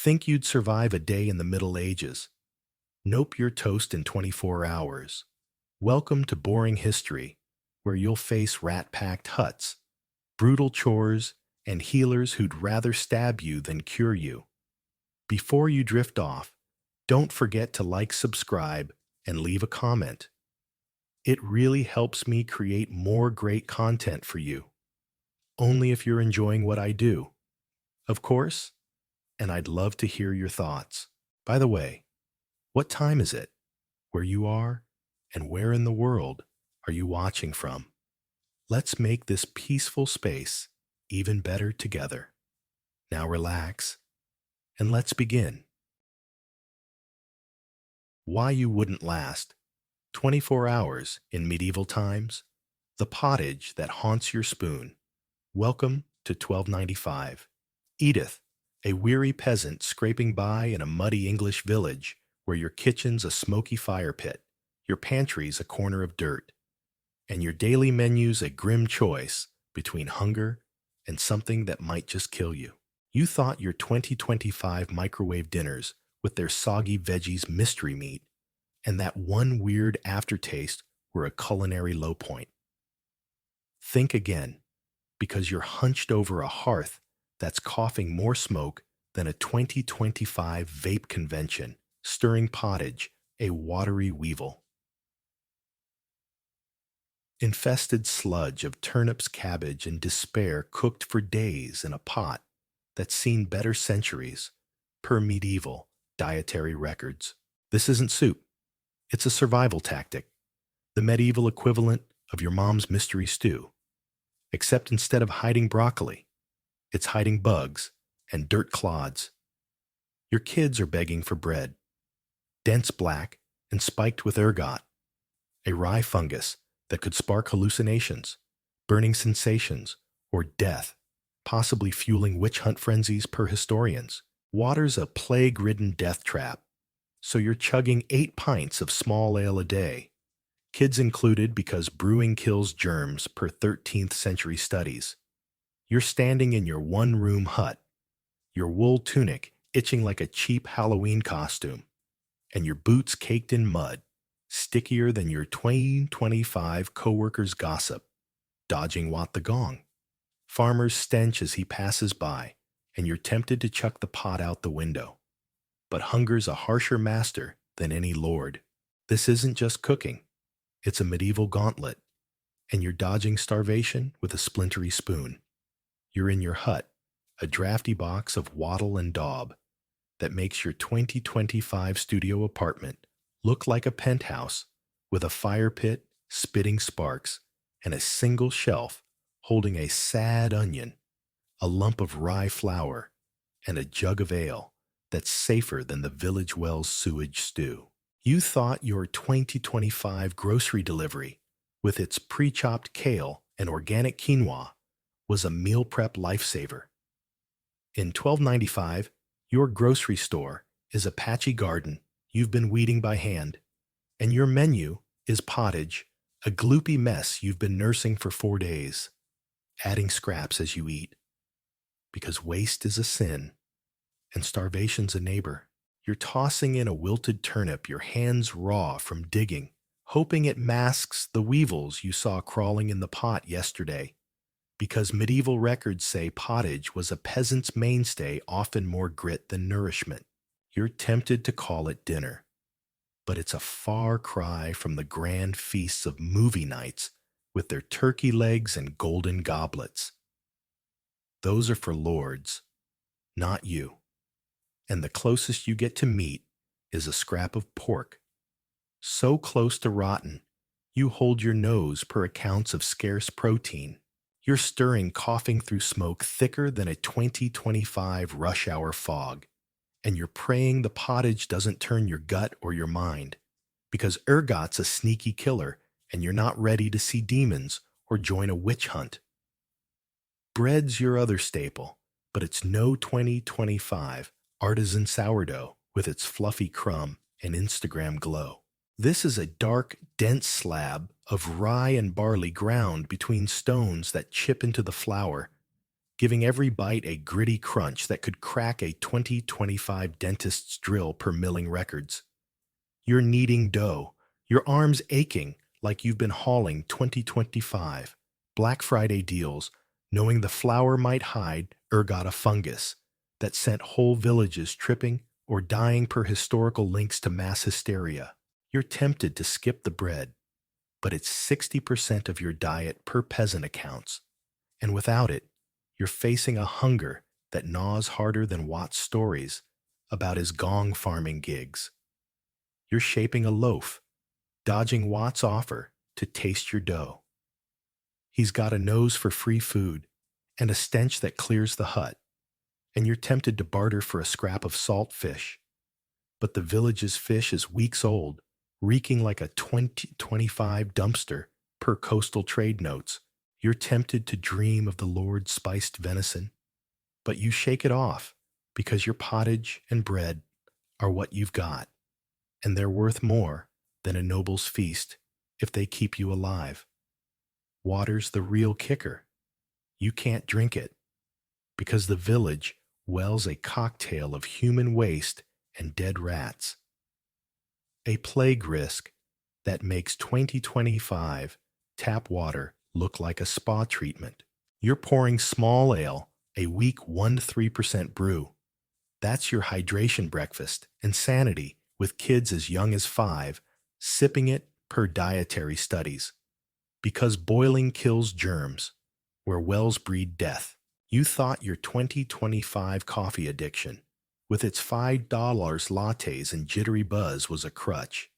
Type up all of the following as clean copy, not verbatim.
Think you'd survive a day in the Middle Ages? Nope your toast in 24 hours. Welcome to boring history, where you'll face rat-packed huts, brutal chores, and healers who'd rather stab you than cure you. Before you drift off, don't forget to like, subscribe, and leave a comment. It really helps me create more great content for you, only if you're enjoying what I do, of course, and I'd love to hear your thoughts. By the way, what time is it, where you are, and where in the world are you watching from? Let's make this peaceful space even better together. Now relax, and let's begin. Why you wouldn't last 24 hours in medieval times? The pottage that haunts your spoon. Welcome to 1295. Edith, a weary peasant scraping by in a muddy English village where your kitchen's a smoky fire pit, your pantry's a corner of dirt, and your daily menu's a grim choice between hunger and something that might just kill you. You thought your 2025 microwave dinners with their soggy veggies mystery meat and that one weird aftertaste were a culinary low point. Think again, because you're hunched over a hearth that's coughing more smoke than a 2025 vape convention, stirring pottage, a watery weevil. Infested sludge of turnips, cabbage, and despair cooked for days in a pot that's seen better centuries, per medieval dietary records. This isn't soup. It's a survival tactic, the medieval equivalent of your mom's mystery stew. Except instead of hiding broccoli, it's hiding bugs and dirt clods. Your kids are begging for bread, dense black and spiked with ergot, a rye fungus that could spark hallucinations, burning sensations, or death, possibly fueling witch hunt frenzies per historians. Water's a plague-ridden death trap, so you're chugging 8 pints of small ale a day, kids included because brewing kills germs per 13th century studies. You're standing in your one-room hut, your wool tunic itching like a cheap Halloween costume, and your boots caked in mud, stickier than your 2025 coworker's gossip, dodging Wat the Gong. Farmer's stench as he passes by, and you're tempted to chuck the pot out the window. But hunger's a harsher master than any lord. This isn't just cooking. It's a medieval gauntlet, and you're dodging starvation with a splintery spoon. You're in your hut, a drafty box of wattle and daub that makes your 2025 studio apartment look like a penthouse with a fire pit spitting sparks and a single shelf holding a sad onion, a lump of rye flour, and a jug of ale that's safer than the village well's sewage stew. You thought your 2025 grocery delivery, with its pre-chopped kale and organic quinoa, was a meal prep lifesaver. In 1295, your grocery store is a patchy garden you've been weeding by hand, and your menu is pottage, a gloopy mess you've been nursing for 4 days, adding scraps as you eat. Because waste is a sin, and starvation's a neighbor. You're tossing in a wilted turnip, your hands raw from digging, hoping it masks the weevils you saw crawling in the pot yesterday. Because medieval records say pottage was a peasant's mainstay, often more grit than nourishment. You're tempted to call it dinner, but it's a far cry from the grand feasts of movie nights with their turkey legs and golden goblets. Those are for lords, not you. And the closest you get to meat is a scrap of pork, so close to rotten, you hold your nose per accounts of scarce protein. You're stirring, coughing through smoke thicker than a 2025 rush hour fog, and you're praying the pottage doesn't turn your gut or your mind, because ergot's a sneaky killer and you're not ready to see demons or join a witch hunt. Bread's your other staple, but it's no 2025 artisan sourdough with its fluffy crumb and Instagram glow. This is a dark, dense slab of rye and barley ground between stones that chip into the flour, giving every bite a gritty crunch that could crack a 2025 dentist's drill per milling records. You're kneading dough, your arms aching like you've been hauling 2025 Black Friday deals, knowing the flour might hide ergot fungus that sent whole villages tripping or dying per historical links to mass hysteria. You're tempted to skip the bread, but it's 60% of your diet per peasant accounts, and without it, you're facing a hunger that gnaws harder than Watt's stories about his gong farming gigs. You're shaping a loaf, dodging Watt's offer to taste your dough. He's got a nose for free food and a stench that clears the hut, and you're tempted to barter for a scrap of salt fish. But the village's fish is weeks old, reeking like a 2025 dumpster per coastal trade notes. You're tempted to dream of the Lord's spiced venison, but you shake it off because your pottage and bread are what you've got, and they're worth more than a noble's feast if they keep you alive. Water's the real kicker. You can't drink it because the village wells a cocktail of human waste and dead rats. A plague risk that makes 2025 tap water look like a spa treatment. You're pouring small ale, a weak 1-3% brew. That's your hydration breakfast, insanity, with kids as young as 5, sipping it per dietary studies. Because boiling kills germs, where wells breed death. You thought your 2025 coffee addiction, with its $5 lattes and jittery buzz, was a crutch.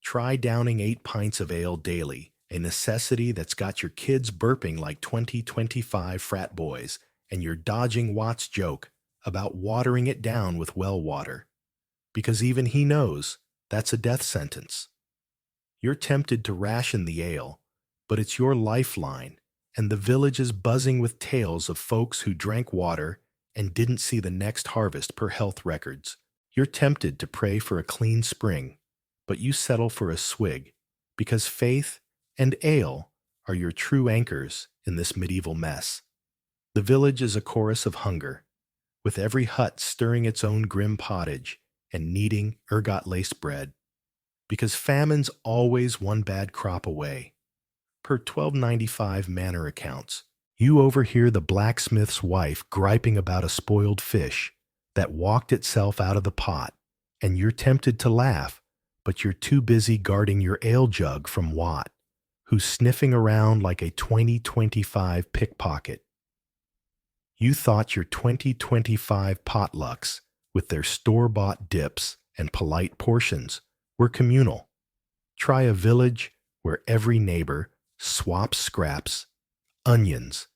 Try downing 8 pints of ale daily, a necessity that's got your kids burping like 2025 frat boys, and you're dodging Watt's joke about watering it down with well water, because even he knows that's a death sentence. You're tempted to ration the ale, but it's your lifeline, and the village is buzzing with tales of folks who drank water and didn't see the next harvest per health records. You're tempted to pray for a clean spring, but you settle for a swig, because faith and ale are your true anchors in this medieval mess. The village is a chorus of hunger, with every hut stirring its own grim pottage and kneading ergot-laced bread, because famine's always one bad crop away. Per 1295 manor accounts, you overhear the blacksmith's wife griping about a spoiled fish that walked itself out of the pot, and you're tempted to laugh, but you're too busy guarding your ale jug from Watt, who's sniffing around like a 2025 pickpocket. You thought your 2025 potlucks, with their store-bought dips and polite portions, were communal. Try a village where every neighbor swaps scraps, onions,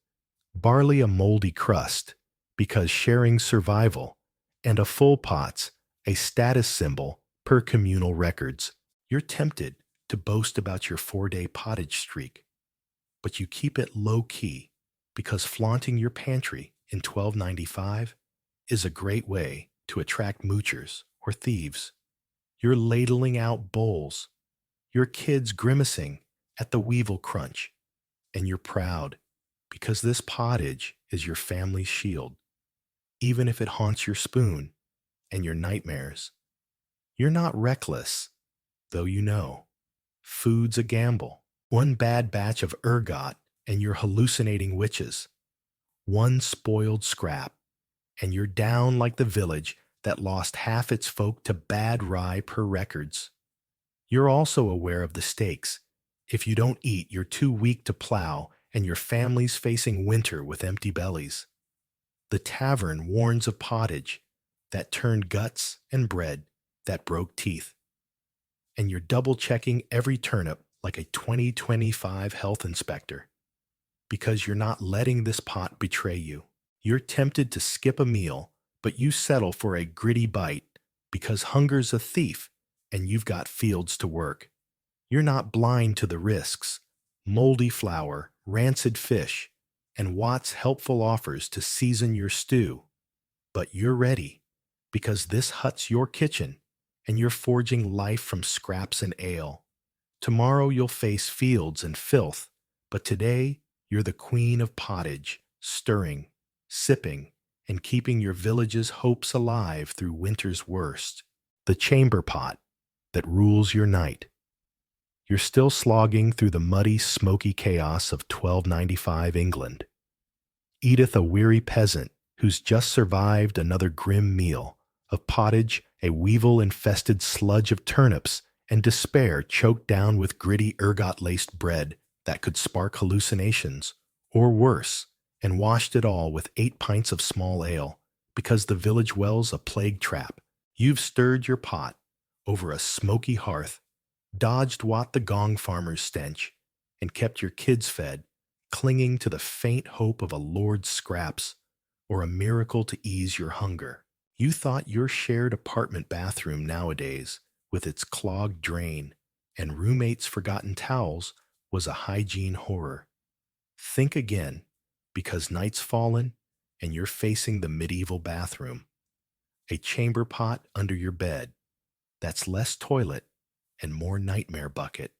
barley a moldy crust, because sharing survival, and a full pot's a status symbol per communal records. You're tempted to boast about your 4-day pottage streak, but you keep it low-key because flaunting your pantry in $12.95 is a great way to attract moochers or thieves. You're ladling out bowls, your kids grimacing at the weevil crunch, and you're proud because this pottage is your family's shield, even if it haunts your spoon and your nightmares. You're not reckless, though you know. Food's a gamble. One bad batch of ergot and you're hallucinating witches. One spoiled scrap, and you're down like the village that lost half its folk to bad rye per records. You're also aware of the stakes. If you don't eat, you're too weak to plow, and your family's facing winter with empty bellies. The tavern warns of pottage that turned guts and bread that broke teeth. And you're double-checking every turnip like a 2025 health inspector, because you're not letting this pot betray you. You're tempted to skip a meal, but you settle for a gritty bite because hunger's a thief and you've got fields to work. You're not blind to the risks, moldy flour, rancid fish, and Watt's helpful offers to season your stew. But you're ready because this hut's your kitchen and you're forging life from scraps and ale. Tomorrow you'll face fields and filth, but today you're the queen of pottage, stirring, sipping and keeping your village's hopes alive through winter's worst. The chamber pot that rules your night. You're still slogging through the muddy, smoky chaos of 1295 England. Edith, a weary peasant who's just survived another grim meal of pottage, a weevil-infested sludge of turnips, and despair choked down with gritty ergot-laced bread that could spark hallucinations, or worse, and washed it all with 8 pints of small ale, because the village well's a plague trap. You've stirred your pot over a smoky hearth, dodged Wat the Gong farmer's stench, and kept your kids fed, clinging to the faint hope of a lord's scraps or a miracle to ease your hunger. You thought your shared apartment bathroom nowadays, with its clogged drain and roommates' forgotten towels, was a hygiene horror. Think again, because night's fallen and you're facing the medieval bathroom. A chamber pot under your bed that's less toilet and more nightmare bucket,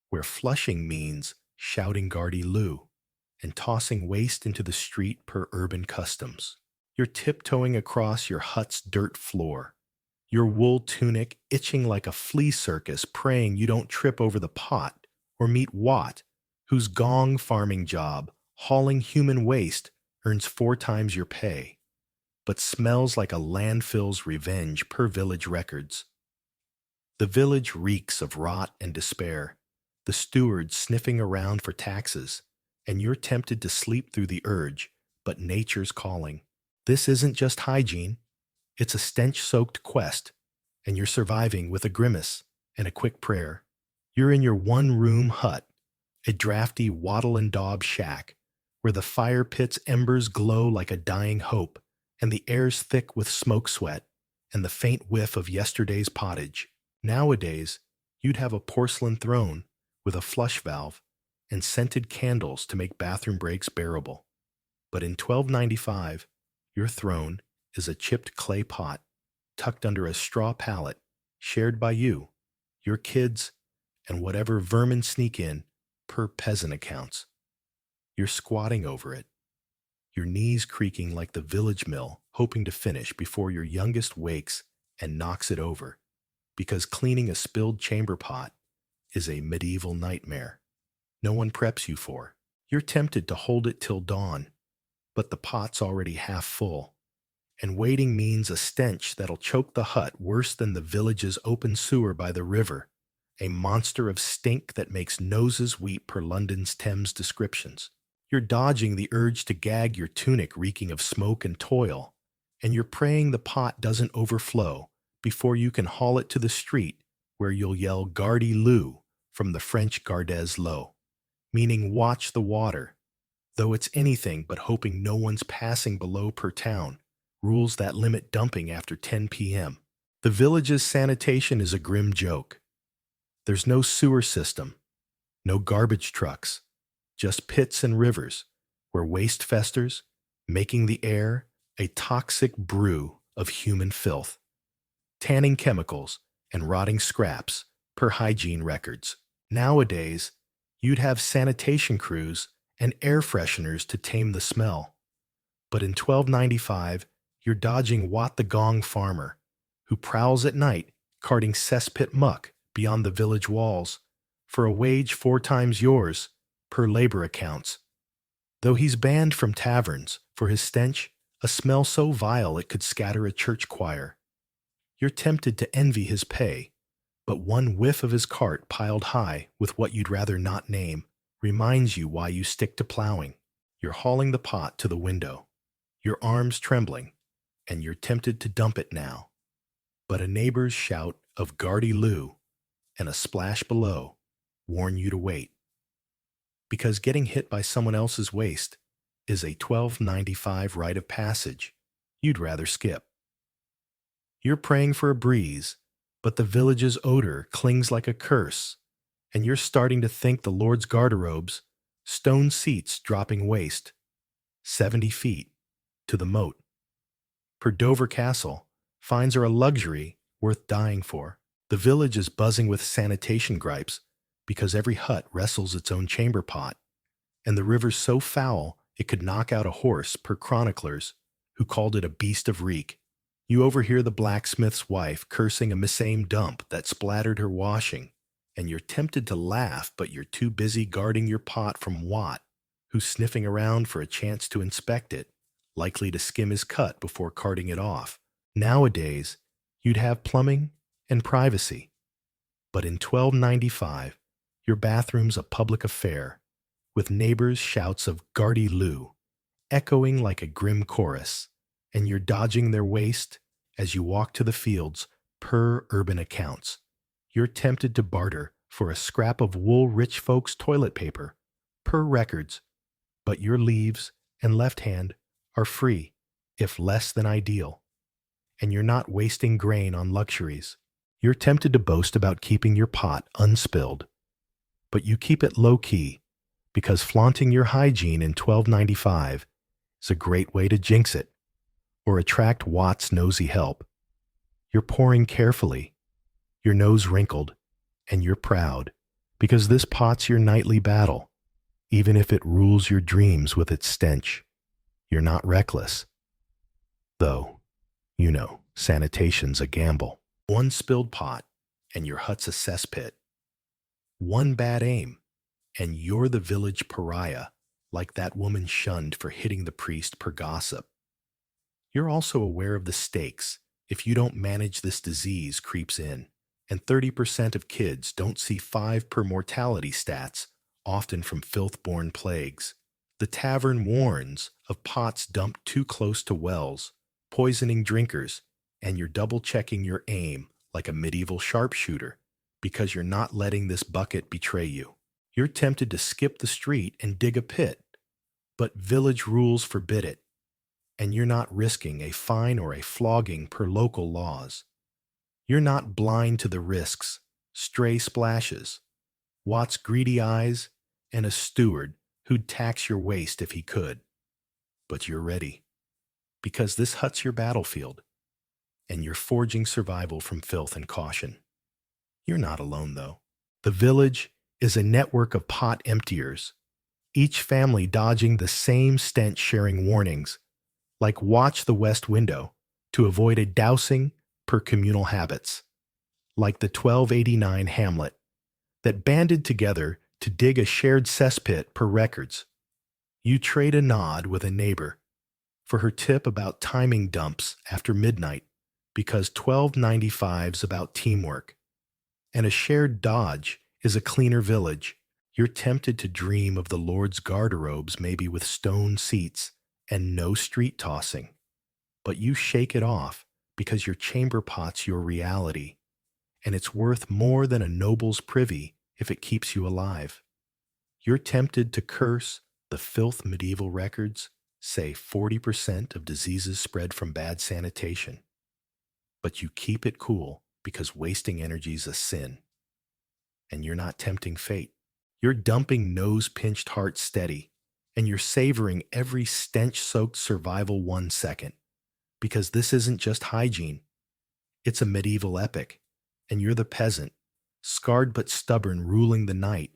where flushing means shouting Gardy Lou and tossing waste into the street per urban customs. You're tiptoeing across your hut's dirt floor, your wool tunic itching like a flea circus, praying you don't trip over the pot or meet Wat, whose gong farming job, hauling human waste, earns 4 times your pay, but smells like a landfill's revenge per village records. The village reeks of rot and despair, the steward sniffing around for taxes, and you're tempted to sleep through the urge, but nature's calling. This isn't just hygiene, it's a stench-soaked quest, and you're surviving with a grimace and a quick prayer. You're in your one-room hut, a drafty wattle and daub shack, where the fire pit's embers glow like a dying hope, and the air's thick with smoke sweat and the faint whiff of yesterday's pottage. Nowadays, you'd have a porcelain throne with a flush valve and scented candles to make bathroom breaks bearable. But in 1295, your throne is a chipped clay pot tucked under a straw pallet shared by you, your kids, and whatever vermin sneak in per peasant accounts. You're squatting over it, your knees creaking like the village mill, hoping to finish before your youngest wakes and knocks it over, because cleaning a spilled chamber pot is a medieval nightmare no one preps you for. You're tempted to hold it till dawn, but the pot's already half full, and waiting means a stench that'll choke the hut worse than the village's open sewer by the river, a monster of stink that makes noses weep per London's Thames descriptions. You're dodging the urge to gag your tunic reeking of smoke and toil, and you're praying the pot doesn't overflow before you can haul it to the street where you'll yell Gardy Lou from the French Gardez Low, meaning watch the water, though it's anything but hoping no one's passing below per town, rules that limit dumping after 10 p.m. The village's sanitation is a grim joke. There's no sewer system, no garbage trucks, just pits and rivers where waste festers, making the air a toxic brew of human filth, tanning chemicals and rotting scraps per hygiene records. Nowadays, you'd have sanitation crews and air fresheners to tame the smell. But in 1295, you're dodging Wat the Gong farmer, who prowls at night carting cesspit muck beyond the village walls for a wage 4 times yours per labor accounts. Though he's banned from taverns for his stench, a smell so vile it could scatter a church choir. You're tempted to envy his pay, but one whiff of his cart piled high with what you'd rather not name reminds you why you stick to plowing. You're hauling the pot to the window, your arms trembling, and you're tempted to dump it now. But a neighbor's shout of Gardy Lou and a splash below warn you to wait. Because getting hit by someone else's waste is a 1295 rite of passage you'd rather skip. You're praying for a breeze, but the village's odor clings like a curse, and you're starting to think the Lord's garderobes, stone seats dropping waste, 70 feet to the moat. Per Dover Castle, fines are a luxury worth dying for. The village is buzzing with sanitation gripes because every hut wrestles its own chamber pot, and the river's so foul It could knock out a horse, per chroniclers, who called it a beast of reek. You overhear the blacksmith's wife cursing a misaimed dump that splattered her washing, and you're tempted to laugh, but you're too busy guarding your pot from Watt, who's sniffing around for a chance to inspect it, likely to skim his cut before carting it off. Nowadays, you'd have plumbing and privacy, but in 1295, your bathroom's a public affair, with neighbors' shouts of "Gardy Lou" echoing like a grim chorus, and you're dodging their waste as you walk to the fields per urban accounts. You're tempted to barter for a scrap of wool rich folks' toilet paper, per records, but your leaves and left hand are free, if less than ideal, and you're not wasting grain on luxuries. You're tempted to boast about keeping your pot unspilled, but you keep it low-key because flaunting your hygiene in 1295 is a great way to jinx it or attract Watt's nosy help. You're pouring carefully, your nose wrinkled, and you're proud because this pot's your nightly battle, even if it rules your dreams with its stench. You're not reckless. Though, sanitation's a gamble. One spilled pot, and your hut's a cesspit. One bad aim, and you're the village pariah, like that woman shunned for hitting the priest per gossip. You're also aware of the stakes if you don't manage this disease creeps in, and 30% of kids don't see 5 per mortality stats, often from filth-borne plagues. The tavern warns of pots dumped too close to wells, poisoning drinkers, and you're double-checking your aim like a medieval sharpshooter because you're not letting this bucket betray you. You're tempted to skip the street and dig a pit, but village rules forbid it, and you're not risking a fine or a flogging per local laws. You're not blind to the risks, stray splashes, Watt's greedy eyes, and a steward who'd tax your waste if he could. But you're ready, because this hut's your battlefield, and you're forging survival from filth and caution. You're not alone, though. The village is a network of pot emptiers, each family dodging the same stench, sharing warnings, like watch the west window, to avoid a dousing per communal habits, like the 1289 hamlet, that banded together to dig a shared cesspit per records. You trade a nod with a neighbor for her tip about timing dumps after midnight, because 1295's about teamwork, and a shared dodge is a cleaner village. You're tempted to dream of the Lord's garderobes, maybe with stone seats and no street tossing, but you shake it off because your chamber pot's your reality, and it's worth more than a noble's privy if it keeps you alive. You're tempted to curse the filth medieval records say 40% of diseases spread from bad sanitation, but you keep it cool because wasting energy's a sin. And you're not tempting fate. You're dumping nose-pinched heart steady, and you're savoring every stench-soaked survival 1 second, because this isn't just hygiene. It's a medieval epic, and you're the peasant, scarred but stubborn, ruling the night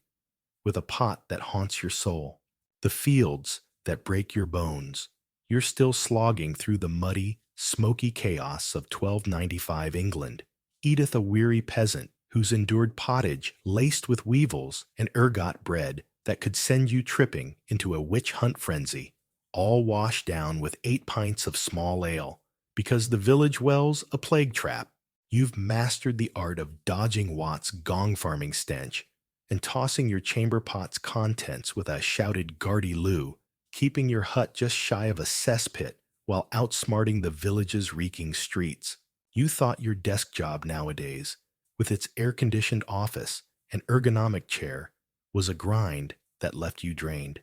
with a pot that haunts your soul. The fields that break your bones. You're still slogging through the muddy, smoky chaos of 1295 England. Edith, a weary peasant who's endured pottage laced with weevils and ergot bread that could send you tripping into a witch hunt frenzy, all washed down with 8 pints of small ale, because the village well's a plague trap. You've mastered the art of dodging Watt's gong farming stench and tossing your chamber pot's contents with a shouted "Gardy Lou," keeping your hut just shy of a cesspit while outsmarting the village's reeking streets. You thought your desk job nowadays, with its air-conditioned office and ergonomic chair, was a grind that left you drained.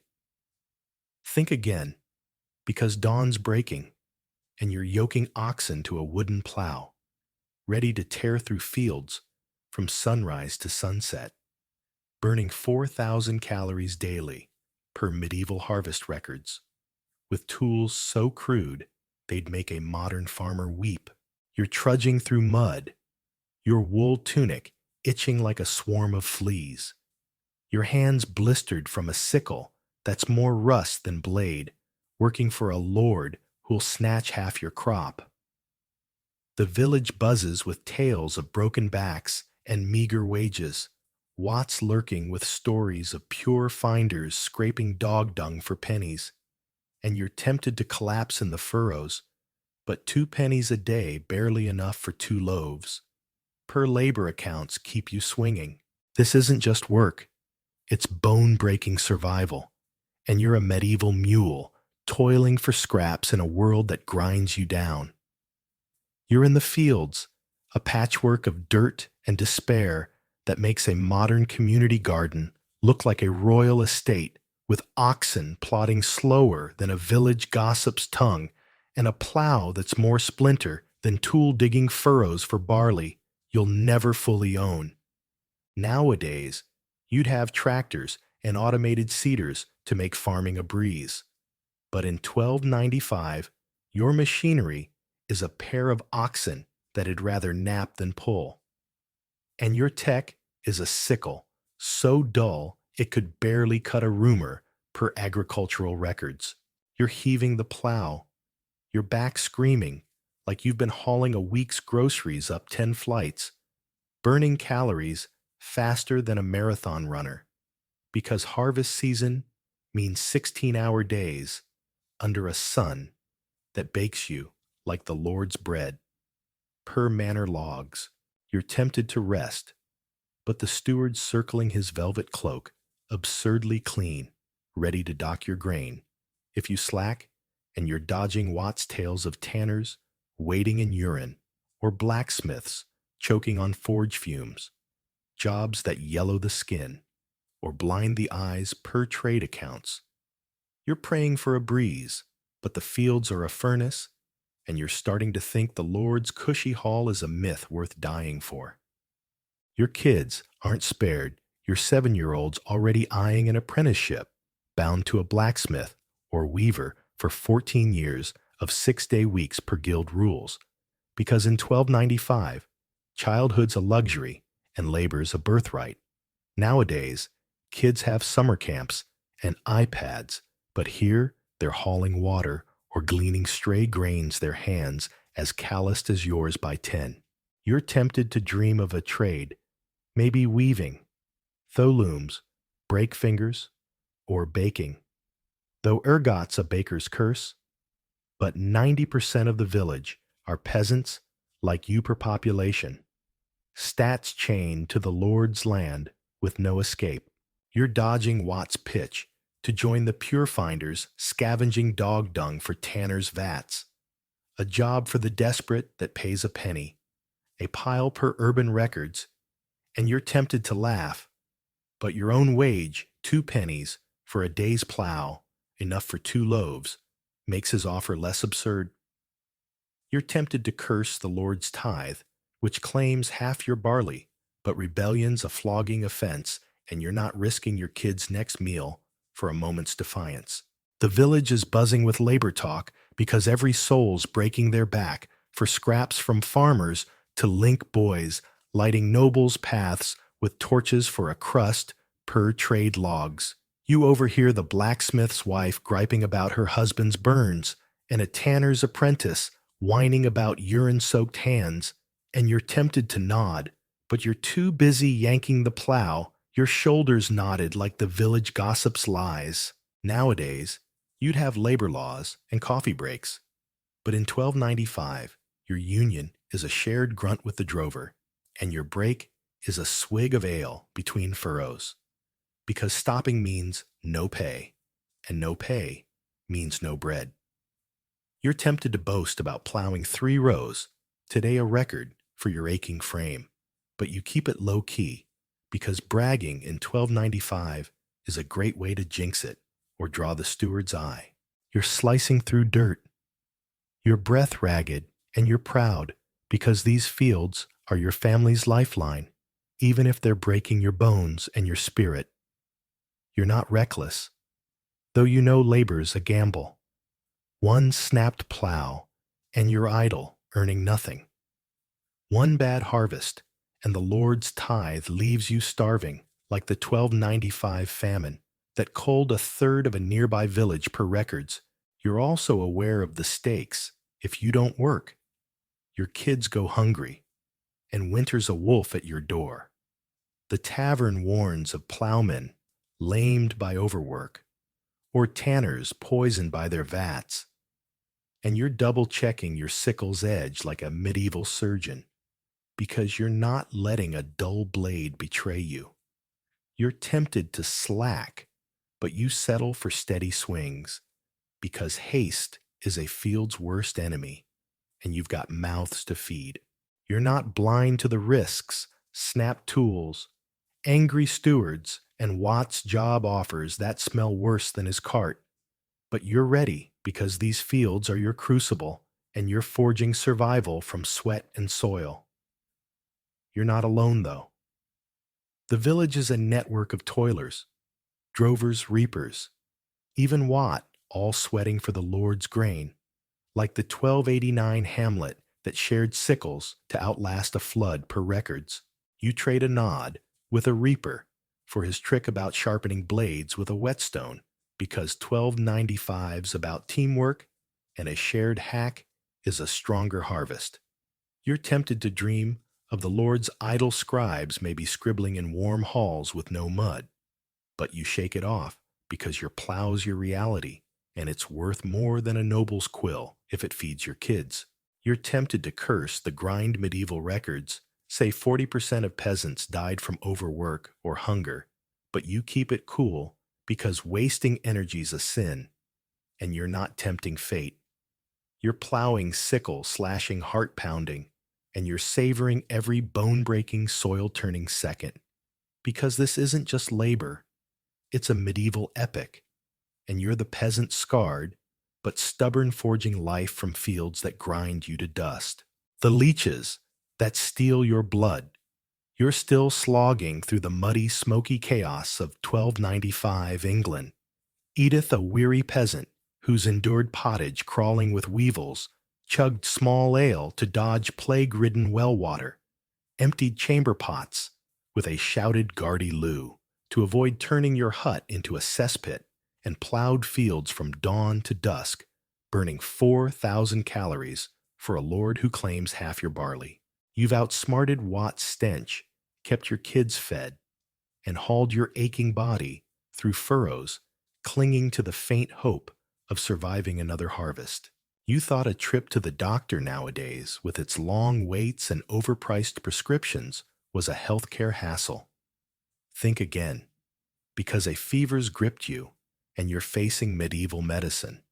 Think again, because dawn's breaking, and you're yoking oxen to a wooden plow, ready to tear through fields from sunrise to sunset, burning 4,000 calories daily per medieval harvest records, with tools so crude they'd make a modern farmer weep. You're trudging through mud, your wool tunic itching like a swarm of fleas, your hands blistered from a sickle that's more rust than blade, working for a lord who'll snatch half your crop. The village buzzes with tales of broken backs and meager wages, Watts lurking with stories of pure finders scraping dog dung for pennies, and you're tempted to collapse in the furrows, but 2 pennies a day barely enough for 2 loaves. Per labor accounts keep you swinging. This isn't just work, it's bone-breaking survival, and you're a medieval mule toiling for scraps in a world that grinds you down. You're in the fields, a patchwork of dirt and despair that makes a modern community garden look like a royal estate with oxen plodding slower than a village gossip's tongue and a plow that's more splinter than tool digging furrows for barley you'll never fully own. Nowadays, you'd have tractors and automated seeders to make farming a breeze. But in 1295, your machinery is a pair of oxen that'd rather nap than pull. And your tech is a sickle, so dull it could barely cut a roomer per agricultural records. You're heaving the plow, your back screaming like you've been hauling a week's groceries up 10 flights, burning calories faster than a marathon runner, because harvest season means 16-hour days under a sun that bakes you like the Lord's bread. Per manor logs, you're tempted to rest, but the steward's circling his velvet cloak, absurdly clean, ready to dock your grain. If you slack, and you're dodging Watt's tales of tanners, wading in urine, or blacksmiths choking on forge fumes, jobs that yellow the skin, or blind the eyes per trade accounts. You're praying for a breeze, but the fields are a furnace, and you're starting to think the Lord's cushy hall is a myth worth dying for. Your kids aren't spared, your 7-year-old's already eyeing an apprenticeship, bound to a blacksmith or weaver for 14 years of 6-day weeks per guild rules, because in 1295, childhood's a luxury and labor's a birthright. Nowadays, kids have summer camps and iPads, but here they're hauling water or gleaning stray grains their hands as calloused as yours by 10. You're tempted to dream of a trade, maybe weaving, tholooms, break fingers, or baking. Though ergot's a baker's curse, but 90% of the village are peasants like you per population, stats chained to the Lord's land with no escape. You're dodging Watt's pitch to join the pure finders scavenging dog dung for tanners' vats, a job for the desperate that pays a penny, a pile per urban records, and you're tempted to laugh, but your own wage, 2 pennies for a day's plow, enough for 2 loaves, makes his offer less absurd. You're tempted to curse the Lord's tithe, which claims half your barley, but rebellion's a flogging offense, and you're not risking your kid's next meal for a moment's defiance. The village is buzzing with labor talk because every soul's breaking their back for scraps from farmers to link boys lighting nobles' paths with torches for a crust per trade logs. You overhear the blacksmith's wife griping about her husband's burns and a tanner's apprentice whining about urine-soaked hands, and you're tempted to nod, but you're too busy yanking the plow, your shoulders knotted like the village gossip's lies. Nowadays, you'd have labor laws and coffee breaks, but in 1295, your union is a shared grunt with the drover, and your break is a swig of ale between furrows, because stopping means no pay, and no pay means no bread. You're tempted to boast about plowing 3 rows, today a record for your aching frame, but you keep it low-key, because bragging in 1295 is a great way to jinx it or draw the steward's eye. You're slicing through dirt, your breath ragged, and you're proud, because these fields are your family's lifeline, even if they're breaking your bones and your spirit. You're not reckless, though you know labor's a gamble. One snapped plow, and you're idle, earning nothing. One bad harvest, and the Lord's tithe leaves you starving like the 1295 famine, that culled a third of a nearby village per records. You're also aware of the stakes. If you don't work, your kids go hungry, and winter's a wolf at your door. The tavern warns of plowmen lamed by overwork, or tanners poisoned by their vats, and you're double-checking your sickle's edge like a medieval surgeon because you're not letting a dull blade betray you. You're tempted to slack, but you settle for steady swings because haste is a field's worst enemy, and you've got mouths to feed. You're not blind to the risks, snap tools, angry stewards, and Watt's job offers that smell worse than his cart. But you're ready because these fields are your crucible, and you're forging survival from sweat and soil. You're not alone, though. The village is a network of toilers, drovers, reapers, even Watt, all sweating for the Lord's grain, like the 1289 hamlet that shared sickles to outlast a flood per records. You trade a nod with a reaper for his trick about sharpening blades with a whetstone, because 1295's about teamwork, and a shared hack is a stronger harvest. You're tempted to dream of the Lord's idle scribes maybe scribbling in warm halls with no mud, but you shake it off because your plow's your reality, and it's worth more than a noble's quill if it feeds your kids. You're tempted to curse the grind medieval records, say 40% of peasants died from overwork or hunger, but you keep it cool because wasting energy's a sin, and you're not tempting fate. You're plowing sickle, slashing heart-pounding, and you're savoring every bone-breaking, soil-turning second. Because this isn't just labor, it's a medieval epic, and you're the peasant scarred, but stubborn forging life from fields that grind you to dust. The leeches that steal your blood. You're still slogging through the muddy, smoky chaos of 1295 England. Edith, a weary peasant who's endured pottage crawling with weevils, chugged small ale to dodge plague-ridden well water, emptied chamber pots with a shouted Gardy Lou to avoid turning your hut into a cesspit, and plowed fields from dawn to dusk, burning 4,000 calories for a lord who claims half your barley. You've outsmarted Watt's stench, kept your kids fed, and hauled your aching body through furrows, clinging to the faint hope of surviving another harvest. You thought a trip to the doctor nowadays, with its long waits and overpriced prescriptions, was a healthcare hassle. Think again, because a fever's gripped you, and you're facing medieval medicine.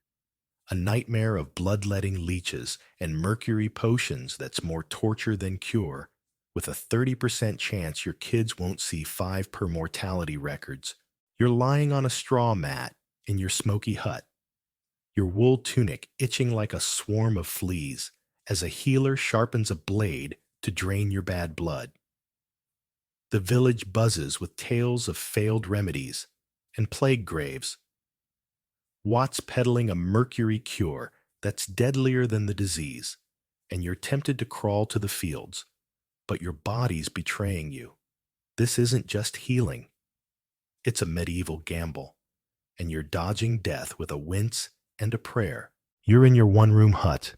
A nightmare of bloodletting leeches and mercury potions that's more torture than cure, with a 30% chance your kids won't see 5 per mortality records. You're lying on a straw mat in your smoky hut, your wool tunic itching like a swarm of fleas as a healer sharpens a blade to drain your bad blood. The village buzzes with tales of failed remedies and plague graves. Watt's peddling a mercury cure that's deadlier than the disease, and you're tempted to crawl to the fields, but your body's betraying you. This isn't just healing. It's a medieval gamble, and you're dodging death with a wince and a prayer. You're in your one-room hut,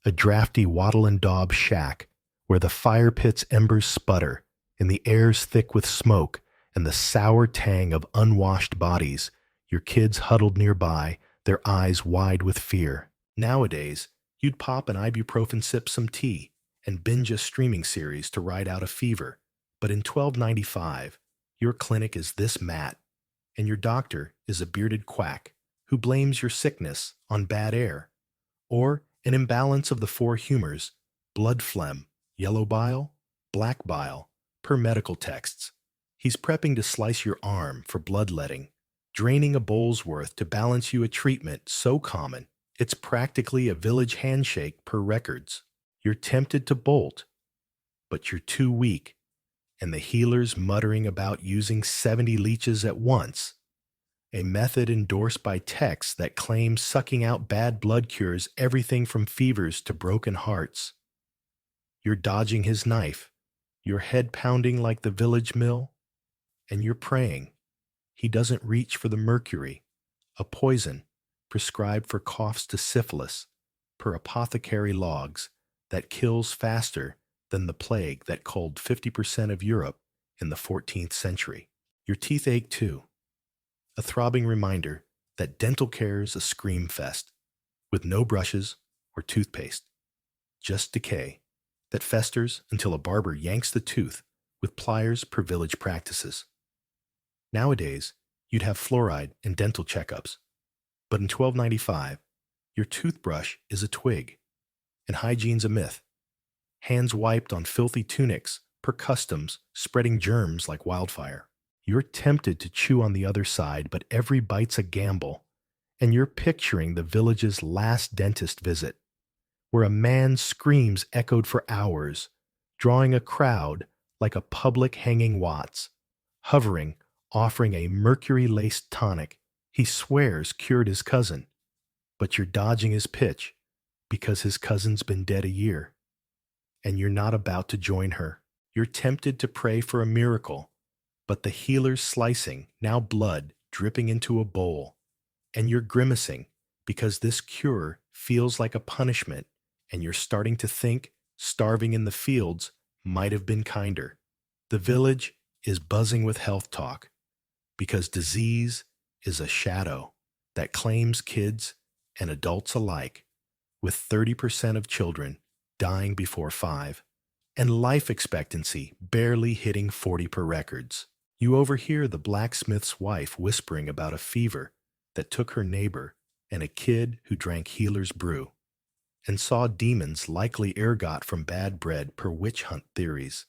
a drafty wattle and daub shack where the fire pit's embers sputter and the air's thick with smoke and the sour tang of unwashed bodies, your kids huddled nearby, their eyes wide with fear. Nowadays, you'd pop an ibuprofen, sip some tea, and binge a streaming series to ride out a fever. But in 1295, your clinic is this mat, and your doctor is a bearded quack who blames your sickness on bad air, or an imbalance of the 4 humors, blood phlegm, yellow bile, black bile, per medical texts. He's prepping to slice your arm for bloodletting, draining a bowl's worth to balance you a treatment so common it's practically a village handshake per records. You're tempted to bolt, but you're too weak, and the healer's muttering about using 70 leeches at once, a method endorsed by texts that claim sucking out bad blood cures everything from fevers to broken hearts. You're dodging his knife, your head pounding like the village mill, and you're praying He doesn't reach for the mercury, a poison prescribed for coughs to syphilis per apothecary logs that kills faster than the plague that culled 50% of Europe in the 14th century. Your teeth ache too, a throbbing reminder that dental care is a scream fest, with no brushes or toothpaste, just decay that festers until a barber yanks the tooth with pliers per village practices. Nowadays, you'd have fluoride and dental checkups, but in 1295, your toothbrush is a twig, and hygiene's a myth. Hands wiped on filthy tunics per customs, spreading germs like wildfire. You're tempted to chew on the other side, but every bite's a gamble, and you're picturing the village's last dentist visit, where a man's screams echoed for hours, drawing a crowd like a public hanging Watts, hovering, offering a mercury-laced tonic he swears cured his cousin, but you're dodging his pitch because his cousin's been dead a year, and you're not about to join her. You're tempted to pray for a miracle, but the healer's slicing, now blood dripping into a bowl, and you're grimacing because this cure feels like a punishment, and you're starting to think starving in the fields might have been kinder. The village is buzzing with health talk because disease is a shadow that claims kids and adults alike, with 30% of children dying before 5 and life expectancy barely hitting 40 per records. You overhear the blacksmith's wife whispering about a fever that took her neighbor and a kid who drank healer's brew, and saw demons likely ergot from bad bread per witch hunt theories.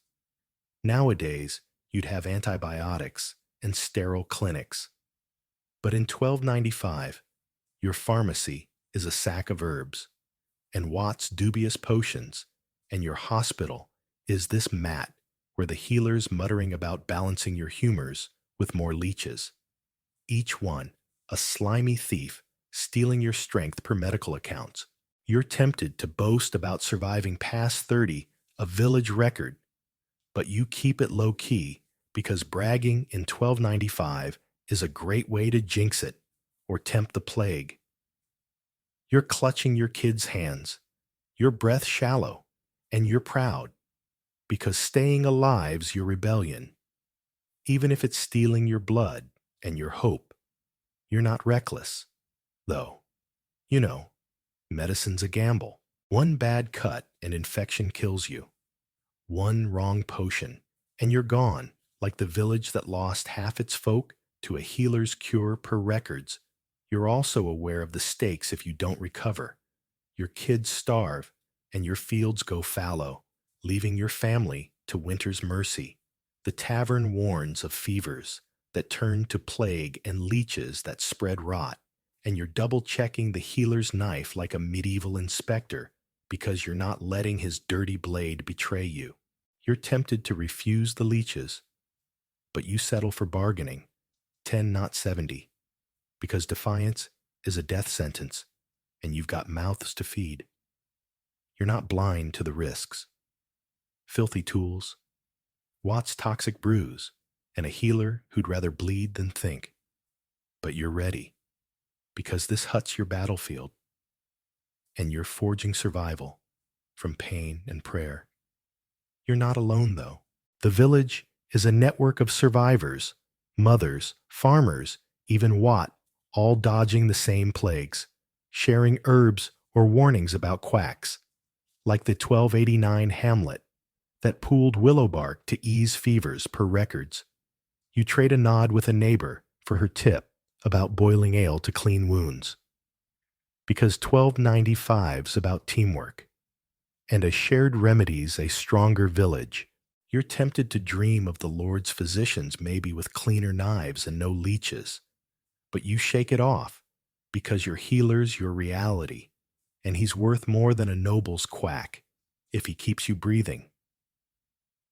Nowadays, you'd have antibiotics and sterile clinics. But in 1295, your pharmacy is a sack of herbs, and Watt's dubious potions, and your hospital is this mat where the healer's muttering about balancing your humors with more leeches. Each one a slimy thief stealing your strength per medical accounts. You're tempted to boast about surviving past 30, a village record, but you keep it low-key because bragging in 1295 is a great way to jinx it or tempt the plague. You're clutching your kid's hands, your breath shallow, and you're proud because staying alive's your rebellion. Even if it's stealing your blood and your hope, you're not reckless, though. You know, medicine's a gamble. One bad cut and infection kills you. One wrong potion, and you're gone, like the village that lost half its folk to a healer's cure per records. You're also aware of the stakes if you don't recover. Your kids starve, and your fields go fallow, leaving your family to winter's mercy. The tavern warns of fevers that turn to plague and leeches that spread rot, and you're double-checking the healer's knife like a medieval inspector because you're not letting his dirty blade betray you. You're tempted to refuse the leeches, but you settle for bargaining, 10 not 70, because defiance is a death sentence, and you've got mouths to feed. You're not blind to the risks. Filthy tools, Watt's toxic brews, and a healer who'd rather bleed than think. But you're ready, because this hut's your battlefield, and you're forging survival from pain and prayer. You're not alone, though. The village is a network of survivors, mothers, farmers, even Watt, all dodging the same plagues, sharing herbs or warnings about quacks, like the 1289 Hamlet that pooled willow bark to ease fevers per records. You trade a nod with a neighbor for her tip about boiling ale to clean wounds. Because 1295's about teamwork, and a shared remedy's a stronger village. You're tempted to dream of the Lord's physicians maybe with cleaner knives and no leeches, but you shake it off because your healer's your reality, and he's worth more than a noble's quack if he keeps you breathing.